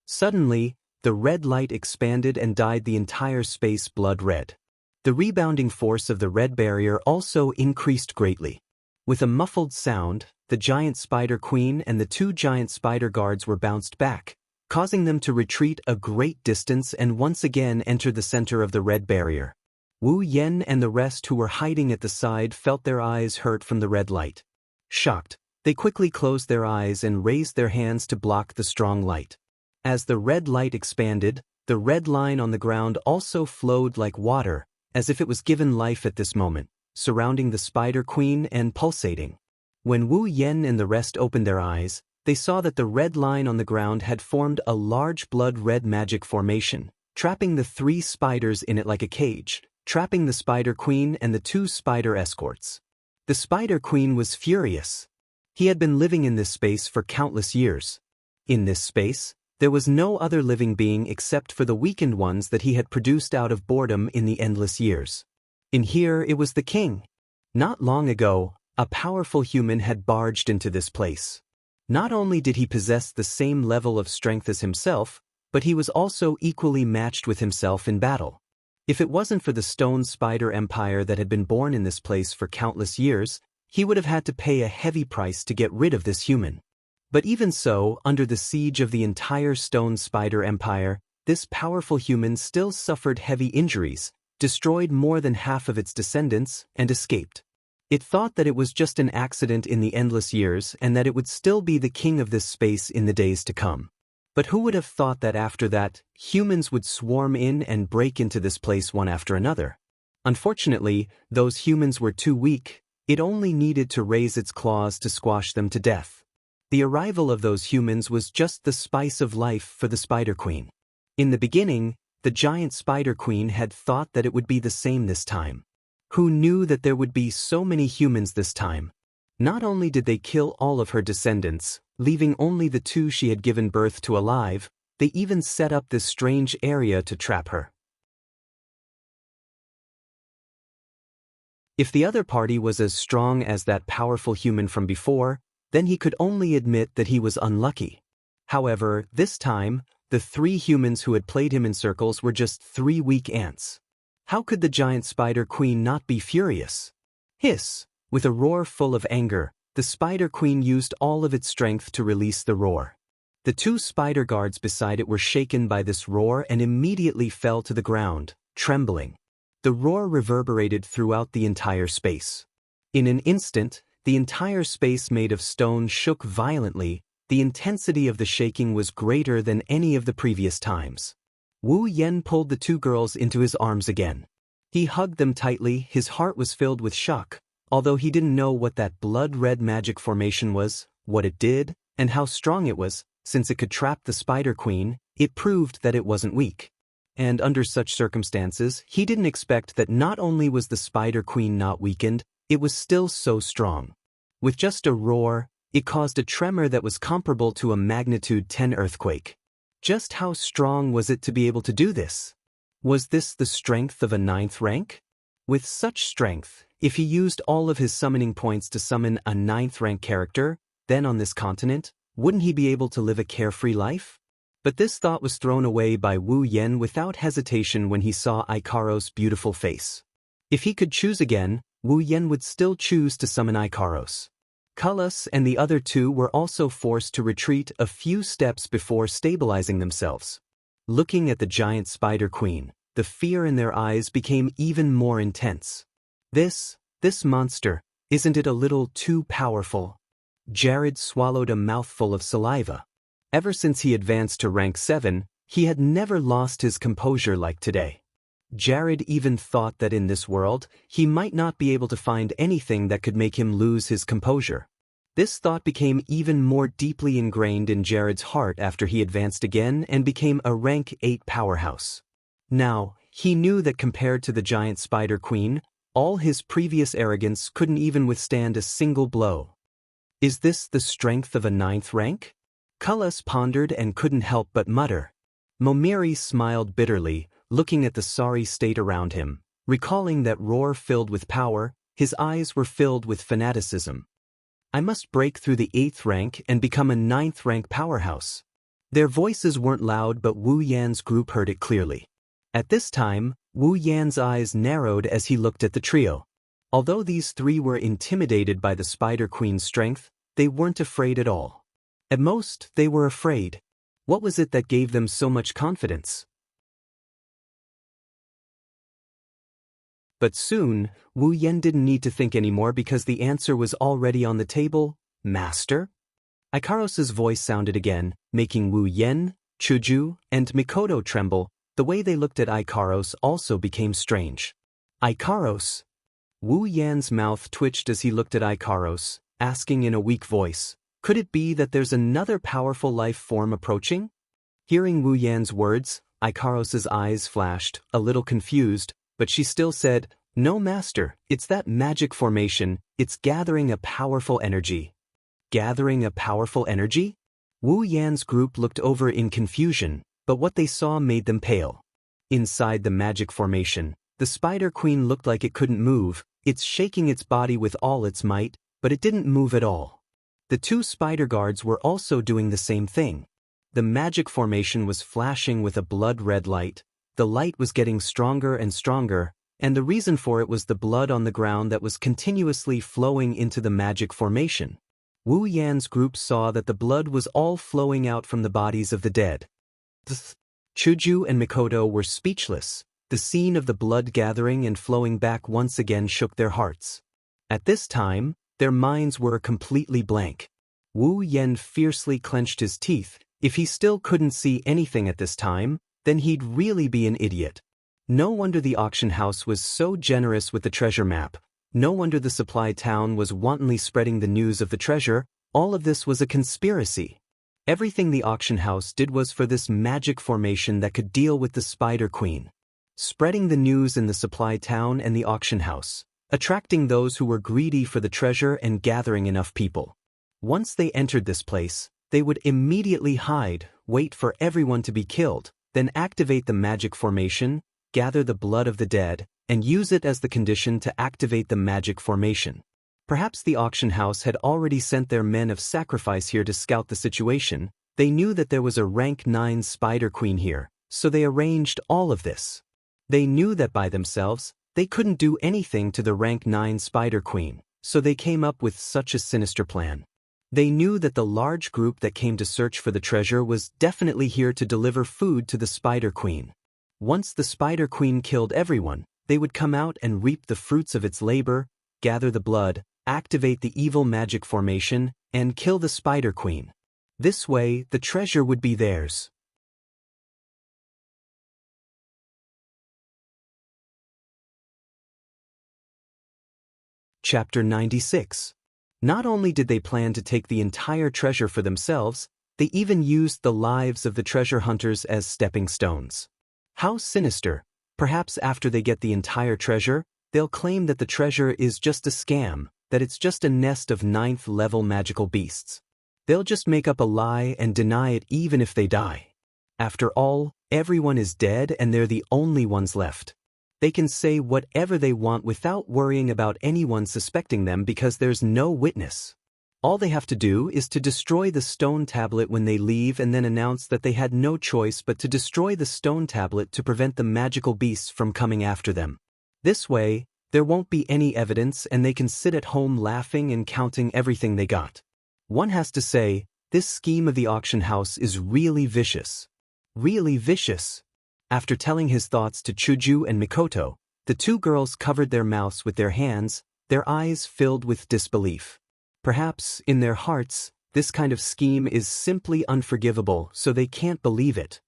Suddenly, the red light expanded and dyed the entire space blood red. The rebounding force of the red barrier also increased greatly. With a muffled sound, the giant Spider Queen and the two giant spider guards were bounced back, causing them to retreat a great distance and once again enter the center of the red barrier. Wu Yen and the rest who were hiding at the side felt their eyes hurt from the red light. Shocked, they quickly closed their eyes and raised their hands to block the strong light. As the red light expanded, the red line on the ground also flowed like water, as if it was given life at this moment. surrounding the Spider Queen and pulsating. When Wu Yen and the rest opened their eyes, they saw that the red line on the ground had formed a large blood-red magic formation, trapping the 3 spiders in it like a cage, trapping the Spider Queen and the 2 spider escorts. The Spider Queen was furious. He had been living in this space for countless years. In this space, there was no other living being except for the weakened ones that he had produced out of boredom in the endless years. In here it was the king. Not long ago, a powerful human had barged into this place. Not only did he possess the same level of strength as himself, but he was also equally matched with himself in battle. If it wasn't for the stone spider empire that had been born in this place for countless years, he would have had to pay a heavy price to get rid of this human. But even so, under the siege of the entire stone spider empire, this powerful human still suffered heavy injuries, destroyed more than half of its descendants, and escaped. It thought that it was just an accident in the endless years and that it would still be the king of this space in the days to come. But who would have thought that after that, humans would swarm in and break into this place one after another? Unfortunately, those humans were too weak. It only needed to raise its claws to squash them to death. The arrival of those humans was just the spice of life for the Spider Queen. In the beginning, the giant Spider Queen had thought that it would be the same this time. Who knew that there would be so many humans this time? Not only did they kill all of her descendants, leaving only the 2 she had given birth to alive, they even set up this strange area to trap her. If the other party was as strong as that powerful human from before, then he could only admit that he was unlucky. However, this time, the 3 humans who had played him in circles were just 3 weak ants. How could the giant Spider Queen not be furious? Hiss! With a roar full of anger, the Spider Queen used all of its strength to release the roar. The 2 spider guards beside it were shaken by this roar and immediately fell to the ground, trembling. The roar reverberated throughout the entire space. In an instant, the entire space made of stone shook violently. The intensity of the shaking was greater than any of the previous times. Wu Yen pulled the 2 girls into his arms again. He hugged them tightly. His heart was filled with shock, although he didn't know what that blood-red magic formation was, what it did, and how strong it was. Since it could trap the Spider Queen, it proved that it wasn't weak. And under such circumstances, he didn't expect that not only was the Spider Queen not weakened, it was still so strong. With just a roar, it caused a tremor that was comparable to a magnitude 10 earthquake. Just how strong was it to be able to do this? Was this the strength of a 9th rank? With such strength, if he used all of his summoning points to summon a 9th rank character, then on this continent, wouldn't he be able to live a carefree life? But this thought was thrown away by Wu Yen without hesitation when he saw Ikaros' beautiful face. If he could choose again, Wu Yen would still choose to summon Ikaros. Cullis and the other 2 were also forced to retreat a few steps before stabilizing themselves. Looking at the giant Spider Queen, the fear in their eyes became even more intense. This monster, isn't it a little too powerful? Jared swallowed a mouthful of saliva. Ever since he advanced to rank 7, he had never lost his composure like today. Jared even thought that in this world, he might not be able to find anything that could make him lose his composure. This thought became even more deeply ingrained in Jared's heart after he advanced again and became a rank 8 powerhouse. Now, he knew that compared to the giant Spider Queen, all his previous arrogance couldn't even withstand a single blow. Is this the strength of a 9th rank? Cullis pondered and couldn't help but mutter. Momiri smiled bitterly, looking at the sorry state around him. Recalling that roar filled with power, his eyes were filled with fanaticism. I must break through the 8th rank and become a 9th rank powerhouse. Their voices weren't loud, but Wu Yan's group heard it clearly. At this time, Wu Yan's eyes narrowed as he looked at the trio. Although these 3 were intimidated by the Spider Queen's strength, they weren't afraid at all. At most, they were afraid. What was it that gave them so much confidence? But soon, Wu Yen didn't need to think anymore because the answer was already on the table. Master? Ikaros' voice sounded again, making Wu Yen, Chuju, and Mikoto tremble. The way they looked at Ikaros also became strange. Ikaros? Wu Yan's mouth twitched as he looked at Ikaros, asking in a weak voice, could it be that there's another powerful life form approaching? Hearing Wu Yan's words, Ikaros's eyes flashed, a little confused, but she still said, no master, it's that magic formation, it's gathering a powerful energy. Gathering a powerful energy? Wu Yan's group looked over in confusion, but what they saw made them pale. Inside the magic formation, the Spider Queen looked like it couldn't move, it's shaking its body with all its might, but it didn't move at all. The two spider guards were also doing the same thing. The magic formation was flashing with a blood-red light, the light was getting stronger and stronger, and the reason for it was the blood on the ground that was continuously flowing into the magic formation. Wu Yan's group saw that the blood was all flowing out from the bodies of the dead. Chuju and Mikoto were speechless. The scene of the blood gathering and flowing back once again shook their hearts. At this time, their minds were completely blank. Wu Yan fiercely clenched his teeth. If he still couldn't see anything at this time, then he'd really be an idiot. No wonder the auction house was so generous with the treasure map. No wonder the supply town was wantonly spreading the news of the treasure. All of this was a conspiracy. Everything the auction house did was for this magic formation that could deal with the Spider Queen. Spreading the news in the supply town and the auction house, attracting those who were greedy for the treasure and gathering enough people. Once they entered this place, they would immediately hide, wait for everyone to be killed, then activate the magic formation, gather the blood of the dead, and use it as the condition to activate the magic formation. Perhaps the auction house had already sent their men of sacrifice here to scout the situation. They knew that there was a rank 9 Spider Queen here, so they arranged all of this. They knew that by themselves, they couldn't do anything to the rank 9 Spider Queen, so they came up with such a sinister plan. They knew that the large group that came to search for the treasure was definitely here to deliver food to the Spider Queen. Once the Spider Queen killed everyone, they would come out and reap the fruits of its labor, gather the blood, activate the evil magic formation, and kill the Spider Queen. This way, the treasure would be theirs. Chapter 96. Not only did they plan to take the entire treasure for themselves, they even used the lives of the treasure hunters as stepping stones. How sinister! Perhaps after they get the entire treasure, they'll claim that the treasure is just a scam, that it's just a nest of 9th-level magical beasts. They'll just make up a lie and deny it even if they die. After all, everyone is dead and they're the only ones left. They can say whatever they want without worrying about anyone suspecting them because there's no witness. All they have to do is to destroy the stone tablet when they leave and then announce that they had no choice but to destroy the stone tablet to prevent the magical beasts from coming after them. This way, there won't be any evidence and they can sit at home laughing and counting everything they got. One has to say, this scheme of the auction house is really vicious. Really vicious. After telling his thoughts to Chuju and Mikoto, the two girls covered their mouths with their hands, their eyes filled with disbelief. Perhaps, in their hearts, this kind of scheme is simply unforgivable, so they can't believe it.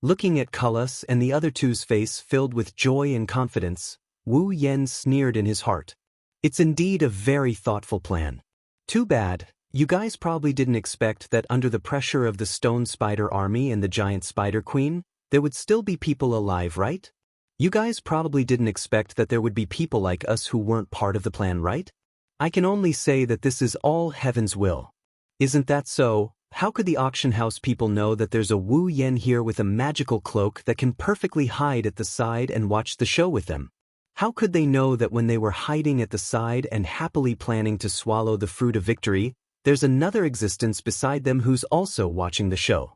Looking at Cullis and the other two's face filled with joy and confidence, Wu Yan sneered in his heart. It's indeed a very thoughtful plan. Too bad, you guys probably didn't expect that under the pressure of the Stone Spider Army and the Giant Spider Queen, there would still be people alive, right? You guys probably didn't expect that there would be people like us who weren't part of the plan, right? I can only say that this is all heaven's will. Isn't that so? How could the auction house people know that there's a Wu Yan here with a magical cloak that can perfectly hide at the side and watch the show with them? How could they know that when they were hiding at the side and happily planning to swallow the fruit of victory, there's another existence beside them who's also watching the show?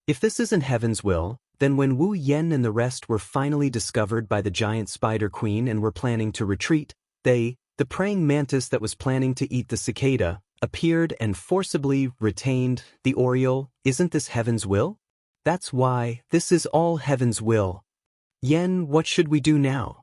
If this isn't heaven's will, then when Wu Yan and the rest were finally discovered by the Giant Spider Queen and were planning to retreat, the praying mantis that was planning to eat the cicada, appeared and forcibly retained the Oriole. Isn't this heaven's will? That's why, this is all heaven's will. Yen, what should we do now?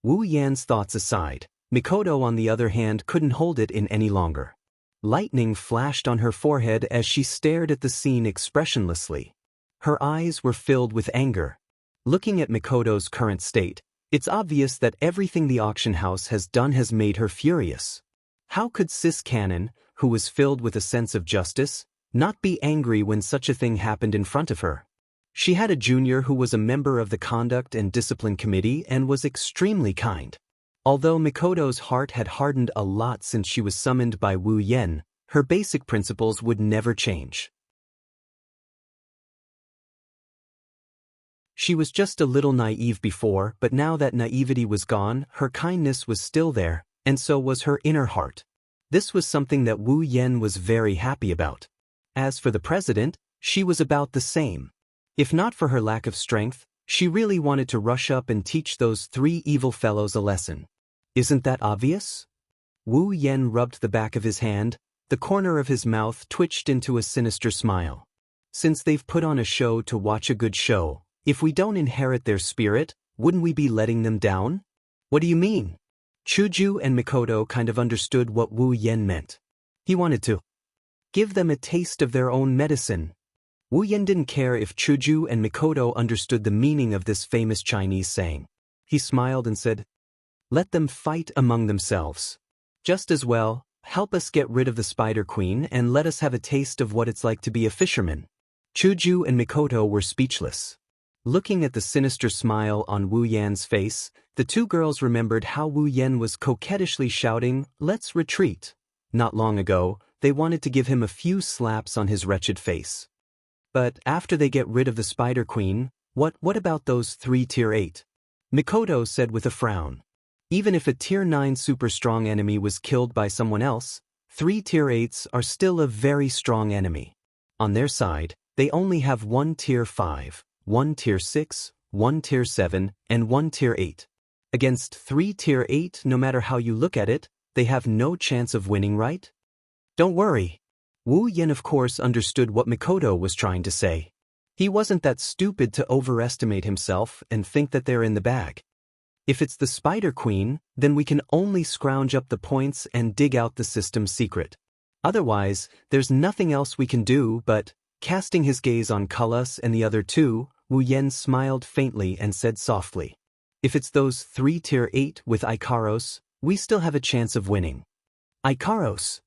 Wu Yan's thoughts aside, Mikoto on the other hand couldn't hold it in any longer. Lightning flashed on her forehead as she stared at the scene expressionlessly. Her eyes were filled with anger. Looking at Mikoto's current state, It's obvious that everything the auction house has done has made her furious. How could Sis Cannon, who was filled with a sense of justice, not be angry when such a thing happened in front of her? She had a junior who was a member of the Conduct and Discipline Committee and was extremely kind. Although Mikoto's heart had hardened a lot since she was summoned by Wu Yen, her basic principles would never change. She was just a little naive before, but now that naivety was gone, her kindness was still there, and so was her inner heart. This was something that Wu Yen was very happy about. As for the president, she was about the same. If not for her lack of strength, she really wanted to rush up and teach those three evil fellows a lesson. Isn't that obvious? Wu Yen rubbed the back of his hand, the corner of his mouth twitched into a sinister smile. Since they've put on a show to watch a good show, if we don't inherit their spirit, wouldn't we be letting them down? What do you mean? Chuju and Mikoto kind of understood what Wu Yen meant. He wanted to give them a taste of their own medicine. Wu Yen didn't care if Chuju and Mikoto understood the meaning of this famous Chinese saying. He smiled and said, "Let them fight among themselves. Just as well, help us get rid of the Spider Queen and let us have a taste of what it's like to be a fisherman." Chuju and Mikoto were speechless. Looking at the sinister smile on Wu Yan's face, the two girls remembered how Wu Yan was coquettishly shouting, "Let's retreat." Not long ago, they wanted to give him a few slaps on his wretched face. But after they get rid of the Spider Queen, what about those three Tier 8? Mikoto said with a frown. Even if a Tier 9 super strong enemy was killed by someone else, 3 Tier 8s are still a very strong enemy. On their side, they only have 1 Tier 5, 1 Tier 6, 1 Tier 7, and 1 Tier 8. Against 3 Tier 8, no matter how you look at it, they have no chance of winning, right? Don't worry. Wu Yen of course understood what Mikoto was trying to say. He wasn't that stupid to overestimate himself and think that they're in the bag. If it's the Spider Queen, then we can only scrounge up the points and dig out the system's secret. Otherwise, there's nothing else we can do but, casting his gaze on Cullis and the other two, Wu Yen smiled faintly and said softly, "If it's those 3 Tier 8 with Ikaros, we still have a chance of winning." Ikaros?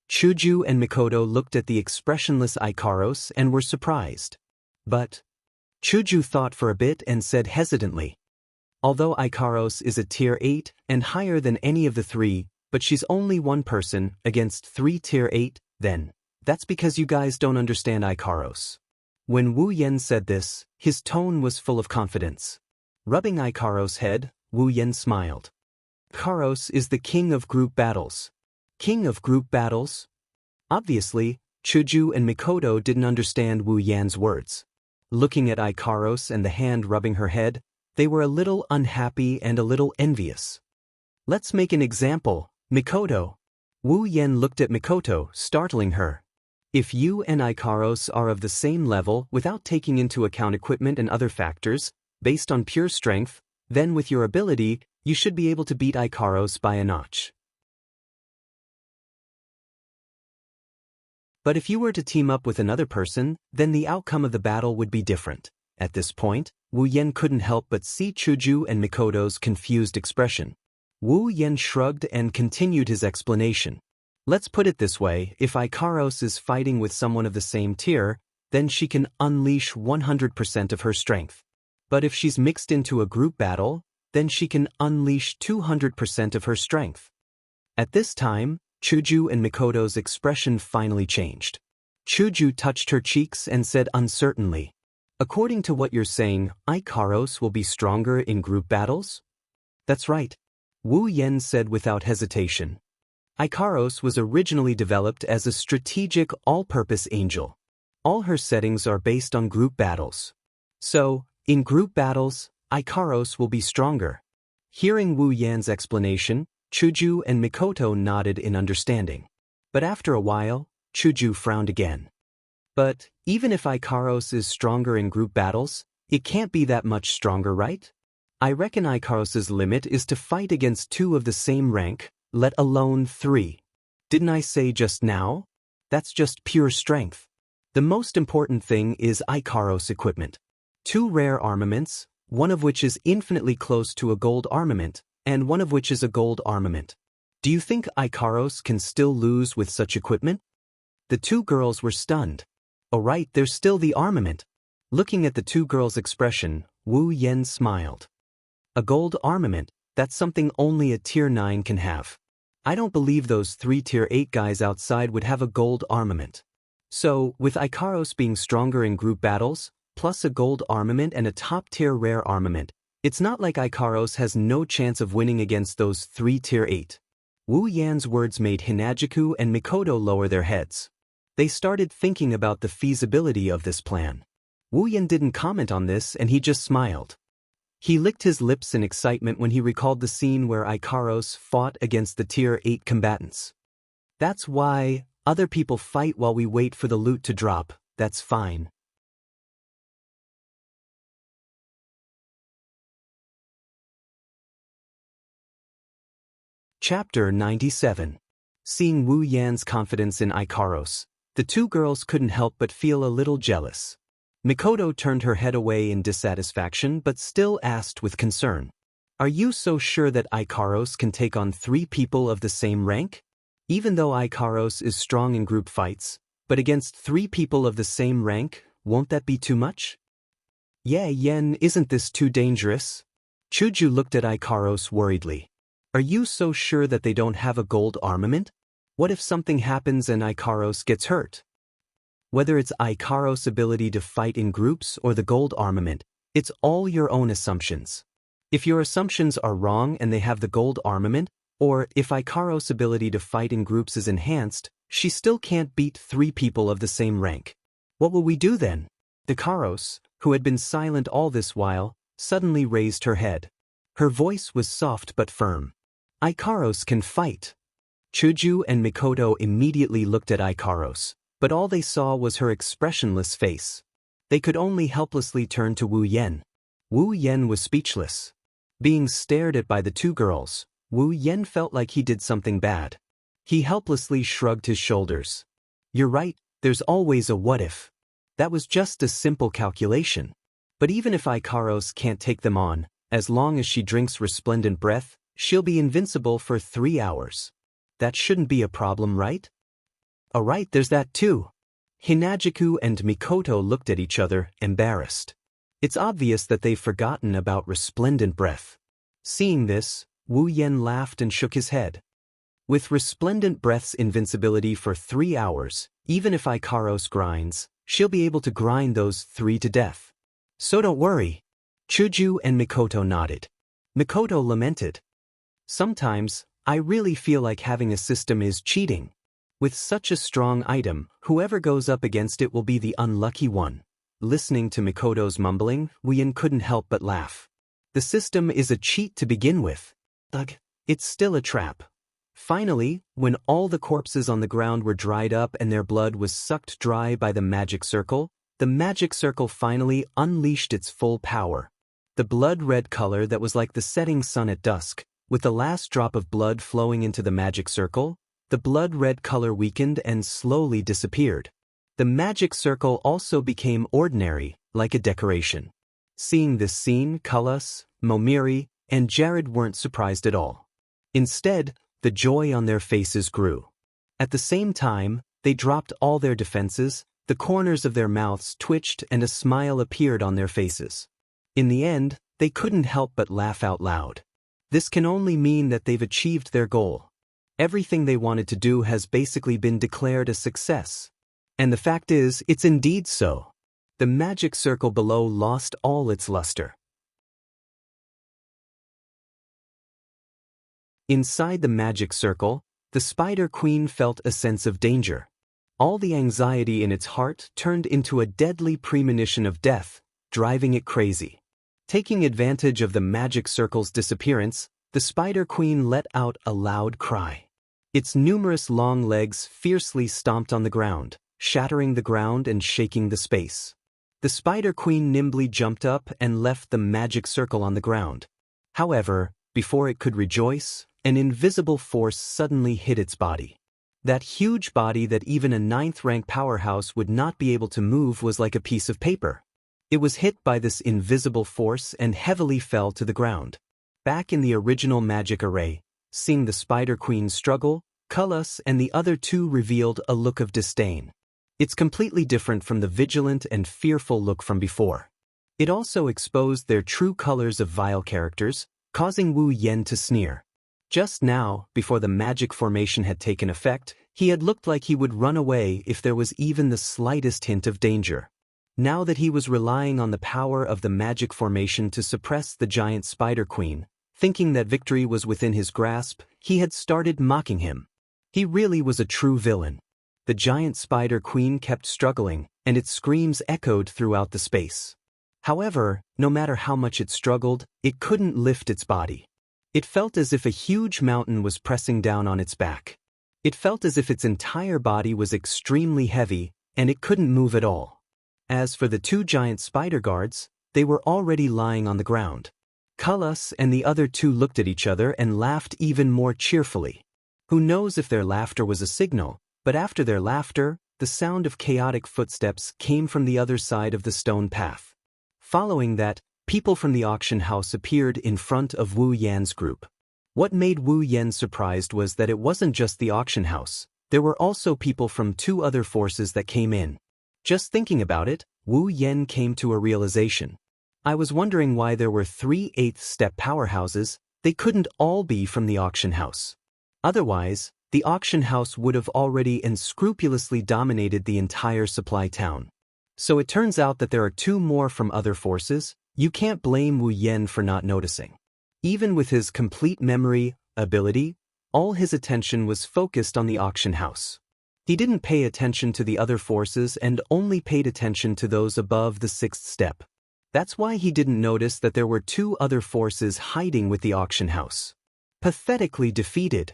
Chuju and Mikoto looked at the expressionless Ikaros and were surprised. But Chuju thought for a bit and said hesitantly, "Although Ikaros is a Tier 8 and higher than any of the three, but she's only one person against 3 Tier 8, then that's because you guys don't understand Ikaros." When Wu Yen said this, his tone was full of confidence. Rubbing Ikaros' head, Wu Yen smiled. "Ikaros is the king of group battles." King of group battles? Obviously, Chuju and Mikoto didn't understand Wu Yan's words. Looking at Ikaros and the hand rubbing her head, they were a little unhappy and a little envious. "Let's make an example, Mikoto." Wu Yen looked at Mikoto, startling her. "If you and Ikaros are of the same level without taking into account equipment and other factors, based on pure strength, then with your ability, you should be able to beat Ikaros by a notch. But if you were to team up with another person, then the outcome of the battle would be different." At this point, Wu Yen couldn't help but see Chuju and Mikoto's confused expression. Wu Yen shrugged and continued his explanation. "Let's put it this way, if Ikaros is fighting with someone of the same tier, then she can unleash 100% of her strength. But if she's mixed into a group battle, then she can unleash 200% of her strength." At this time, Chuju and Mikoto's expression finally changed. Chuju touched her cheeks and said uncertainly, "According to what you're saying, Ikaros will be stronger in group battles?" "That's right," Wu Yen said without hesitation. Ikaros was originally developed as a strategic all-purpose angel. All her settings are based on group battles. So, in group battles, Ikaros will be stronger. Hearing Wu Yan's explanation, Chuju and Mikoto nodded in understanding. But after a while, Chuju frowned again. "But even if Ikaros is stronger in group battles, it can't be that much stronger, right? I reckon Ikaros's limit is to fight against 2 of the same rank, let alone 3. Didn't I say just now? That's just pure strength. The most important thing is Ikaros equipment. 2 rare armaments, one of which is infinitely close to a gold armament, and one of which is a gold armament. Do you think Ikaros can still lose with such equipment? The two girls were stunned. Oh right, there's still the armament. Looking at the two girls' expression, Wu Yen smiled. A gold armament, that's something only a tier 9 can have. I don't believe those 3 tier 8 guys outside would have a gold armament. So, with Ikaros being stronger in group battles, plus a gold armament and a top-tier rare armament, it's not like Ikaros has no chance of winning against those 3 tier 8. Wu Yan's words made Hinajiku and Mikoto lower their heads. They started thinking about the feasibility of this plan. Wu Yan didn't comment on this and he just smiled. He licked his lips in excitement when he recalled the scene where Ikaros fought against the tier 8 combatants. That's why other people fight while we wait for the loot to drop, that's fine. Chapter 97. Seeing Wu Yan's confidence in Ikaros, the two girls couldn't help but feel a little jealous. Mikoto turned her head away in dissatisfaction but still asked with concern. Are you so sure that Ikaros can take on 3 people of the same rank? Even though Ikaros is strong in group fights, but against 3 people of the same rank, won't that be too much? Yeah, Yen, isn't this too dangerous? Chuju looked at Ikaros worriedly. Are you so sure that they don't have a gold armament? What if something happens and Ikaros gets hurt? Whether it's Ikaros' ability to fight in groups or the gold armament, it's all your own assumptions. If your assumptions are wrong and they have the gold armament, or if Ikaros' ability to fight in groups is enhanced, she still can't beat 3 people of the same rank. What will we do then? Ikaros, who had been silent all this while, suddenly raised her head. Her voice was soft but firm. Ikaros can fight. Chuju and Mikoto immediately looked at Ikaros, but all they saw was her expressionless face. They could only helplessly turn to Wu Yen. Wu Yen was speechless. Being stared at by the two girls, Wu Yen felt like he did something bad. He helplessly shrugged his shoulders. You're right, there's always a what if. That was just a simple calculation. But even if Ikaros can't take them on, as long as she drinks resplendent breath, she'll be invincible for 3 hours. That shouldn't be a problem, right? Alright, there's that too. Hinajiku and Mikoto looked at each other, embarrassed. It's obvious that they've forgotten about resplendent breath. Seeing this, Wu Yen laughed and shook his head. With resplendent breath's invincibility for 3 hours, even if Ikaros grinds, she'll be able to grind those 3 to death. So don't worry. Chuju and Mikoto nodded. Mikoto lamented. Sometimes, I really feel like having a system is cheating. With such a strong item, whoever goes up against it will be the unlucky one. Listening to Mikoto's mumbling, Wu Yen couldn't help but laugh. The system is a cheat to begin with. Ugh, it's still a trap. Finally, when all the corpses on the ground were dried up and their blood was sucked dry by the magic circle finally unleashed its full power. The blood-red color that was like the setting sun at dusk, with the last drop of blood flowing into the magic circle, the blood-red color weakened and slowly disappeared. The magic circle also became ordinary, like a decoration. Seeing this scene, Cullis, Momiri, and Jared weren't surprised at all. Instead, the joy on their faces grew. At the same time, they dropped all their defenses, the corners of their mouths twitched and a smile appeared on their faces. In the end, they couldn't help but laugh out loud. This can only mean that they've achieved their goal. Everything they wanted to do has basically been declared a success. And the fact is, it's indeed so. The magic circle below lost all its luster. Inside the magic circle, the Spider Queen felt a sense of danger. All the anxiety in its heart turned into a deadly premonition of death, driving it crazy. Taking advantage of the magic circle's disappearance, the Spider Queen let out a loud cry. Its numerous long legs fiercely stomped on the ground, shattering the ground and shaking the space. The Spider Queen nimbly jumped up and left the magic circle on the ground. However, before it could rejoice, an invisible force suddenly hit its body. That huge body that even a 9th-rank powerhouse would not be able to move was like a piece of paper. It was hit by this invisible force and heavily fell to the ground. Back in the original magic array, seeing the Spider Queen struggle, Cullis and the other two revealed a look of disdain. It's completely different from the vigilant and fearful look from before. It also exposed their true colors of vile characters, causing Wu Yen to sneer. Just now, before the magic formation had taken effect, he had looked like he would run away if there was even the slightest hint of danger. Now that he was relying on the power of the magic formation to suppress the giant Spider Queen, thinking that victory was within his grasp, he had started mocking him. He really was a true villain. The giant Spider Queen kept struggling, and its screams echoed throughout the space. However, no matter how much it struggled, it couldn't lift its body. It felt as if a huge mountain was pressing down on its back. It felt as if its entire body was extremely heavy, and it couldn't move at all. As for the two giant spider guards, they were already lying on the ground. Cullis and the other two looked at each other and laughed even more cheerfully. Who knows if their laughter was a signal, but after their laughter, the sound of chaotic footsteps came from the other side of the stone path. Following that, people from the auction house appeared in front of Wu Yan's group. What made Wu Yan surprised was that it wasn't just the auction house. There were also people from two other forces that came in. Just thinking about it, Wu Yan came to a realization. I was wondering why there were 3 8th-step powerhouses. They couldn't all be from the auction house. Otherwise, the auction house would have already and scrupulously dominated the entire supply town. So it turns out that there are 2 more from other forces. You can't blame Wu Yan for not noticing. Even with his complete memory ability, all his attention was focused on the auction house. He didn't pay attention to the other forces and only paid attention to those above the 6th step. That's why he didn't notice that there were 2 other forces hiding with the auction house. Pathetically defeated.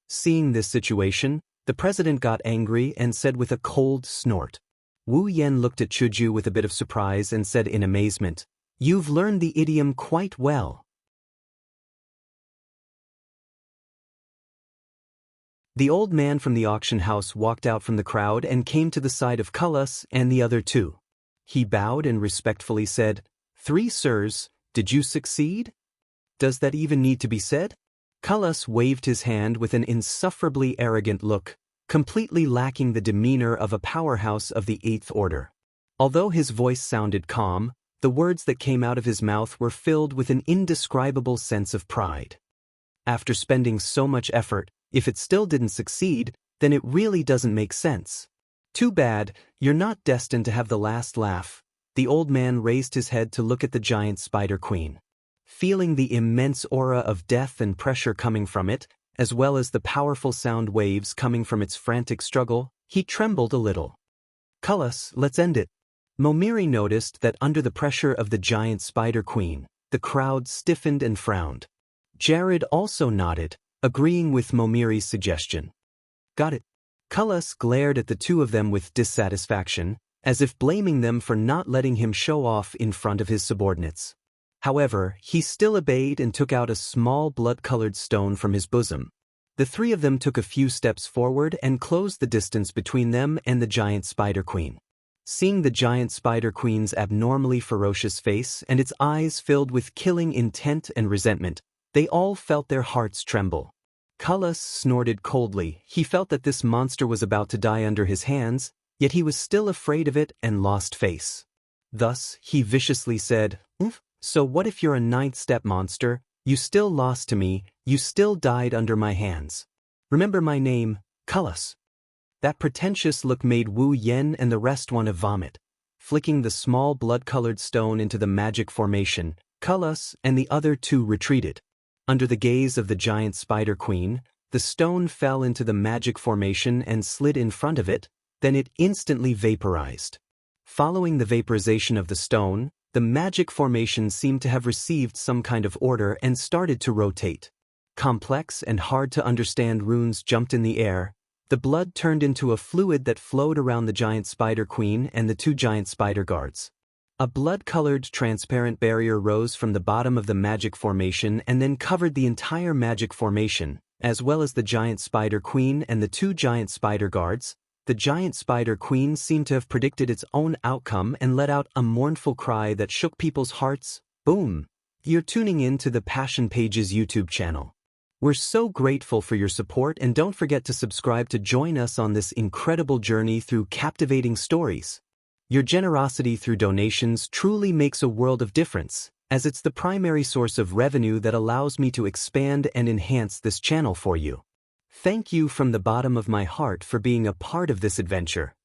Seeing this situation, the president got angry and said with a cold snort. Wu Yan looked at Chuju with a bit of surprise and said in amazement, "You've learned the idiom quite well." The old man from the auction house walked out from the crowd and came to the side of Cullis and the other 2. He bowed and respectfully said, "3 sirs, did you succeed? Does that even need to be said?" Cullis waved his hand with an insufferably arrogant look, completely lacking the demeanor of a powerhouse of the 8th order. Although his voice sounded calm, the words that came out of his mouth were filled with an indescribable sense of pride. After spending so much effort, if it still didn't succeed, then it really doesn't make sense. Too bad, you're not destined to have the last laugh. The old man raised his head to look at the giant Spider Queen. Feeling the immense aura of death and pressure coming from it, as well as the powerful sound waves coming from its frantic struggle, he trembled a little. "Cullis, let's end it." Momiri noticed that under the pressure of the giant Spider Queen, the crowd stiffened and frowned. Jared also nodded, agreeing with Momiri's suggestion. "Got it." Cullis glared at the 2 of them with dissatisfaction, as if blaming them for not letting him show off in front of his subordinates. However, he still obeyed and took out a small blood-colored stone from his bosom. The 3 of them took a few steps forward and closed the distance between them and the giant Spider Queen. Seeing the giant Spider Queen's abnormally ferocious face and its eyes filled with killing intent and resentment, they all felt their hearts tremble. Cullis snorted coldly. He felt that this monster was about to die under his hands, yet he was still afraid of it and lost face. Thus, he viciously said, "So what if you're a 9th-step monster? You still lost to me, you still died under my hands. Remember my name, Cullis." That pretentious look made Wu Yan and the rest want to vomit. Flicking the small blood-colored stone into the magic formation, Cullis and the other 2 retreated. Under the gaze of the giant Spider Queen, the stone fell into the magic formation and slid in front of it, then it instantly vaporized. Following the vaporization of the stone, the magic formation seemed to have received some kind of order and started to rotate. Complex and hard-to-understand runes jumped in the air. The blood turned into a fluid that flowed around the giant Spider Queen and the 2 giant spider guards. A blood-colored transparent barrier rose from the bottom of the magic formation and then covered the entire magic formation, as well as the giant Spider Queen and the 2 giant spider guards. the giant spider queen seemed to have predicted its own outcome and let out a mournful cry that shook people's hearts. Boom! You're tuning in to the Passion Pages YouTube channel. We're so grateful for your support, and don't forget to subscribe to join us on this incredible journey through captivating stories. Your generosity through donations truly makes a world of difference, as it's the primary source of revenue that allows me to expand and enhance this channel for you. Thank you from the bottom of my heart for being a part of this adventure.